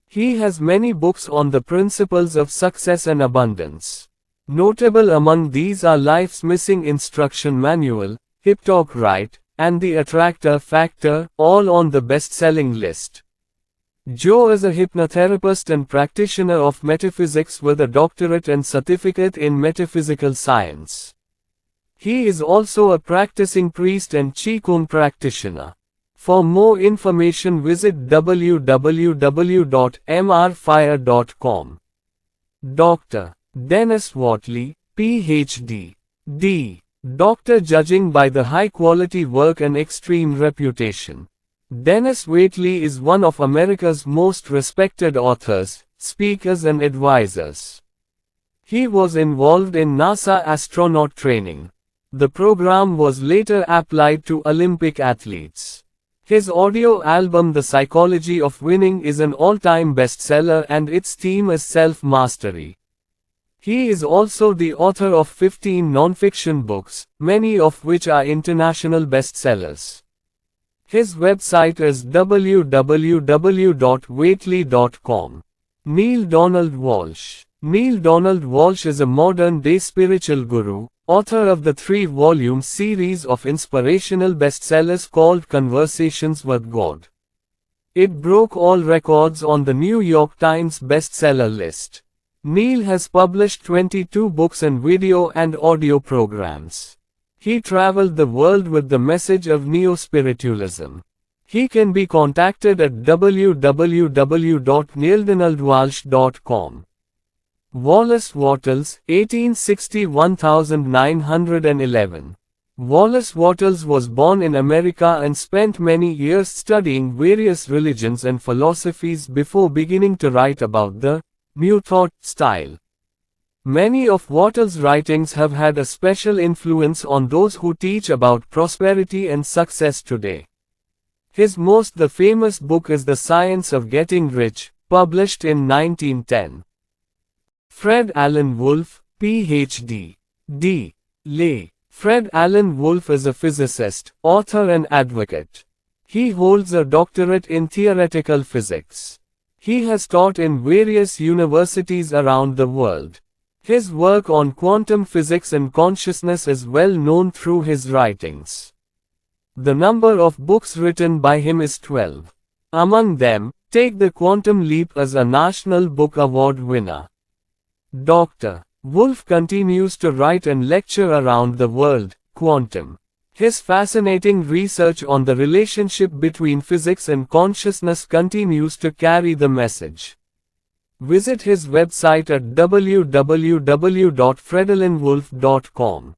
He has many books on the principles of success and abundance. Notable among these are Life's Missing Instruction Manual, Hip Talk Right, and The Attractor Factor, all on the best-selling list. Joe is a hypnotherapist and practitioner of metaphysics with a doctorate and certificate in metaphysical science. He is also a practicing priest and Qigong practitioner. For more information visit www.mrfire.com. Dr. Dennis Whatley, Ph.D. D. Doctor, judging by the high-quality work and extreme reputation. Dennis Whatley is one of America's most respected authors, speakers and advisors. He was involved in NASA astronaut training. The program was later applied to Olympic athletes. His audio album The Psychology of Winning is an all-time bestseller and its theme is self-mastery. He is also the author of 15 non-fiction books, many of which are international bestsellers. His website is www.whatley.com. Neil Donald Walsh. Neil Donald Walsh is a modern-day spiritual guru, author of the 3-volume series of inspirational bestsellers called Conversations with God. It broke all records on the New York Times bestseller list. Neil has published 22 books and video and audio programs. He traveled the world with the message of neo-spiritualism. He can be contacted at www.neildonaldwalsh.com. Wallace Wattles, 1860–1911. Wallace Wattles was born in America and spent many years studying various religions and philosophies before beginning to write about the New Thought style. Many of Wattles' writings have had a special influence on those who teach about prosperity and success today. His most famous book is The Science of Getting Rich, published in 1910. Fred Allen Wolfe, Ph.D. D. Lay. Fred Alan Wolf is a physicist, author and advocate. He holds a doctorate in theoretical physics. He has taught in various universities around the world. His work on quantum physics and consciousness is well known through his writings. The number of books written by him is 12. Among them, Take the Quantum Leap as a National Book Award winner. Dr. Wolf continues to write and lecture around the world. Quantum. His fascinating research on the relationship between physics and consciousness continues to carry the message. Visit his website at www.fredalinwolf.com.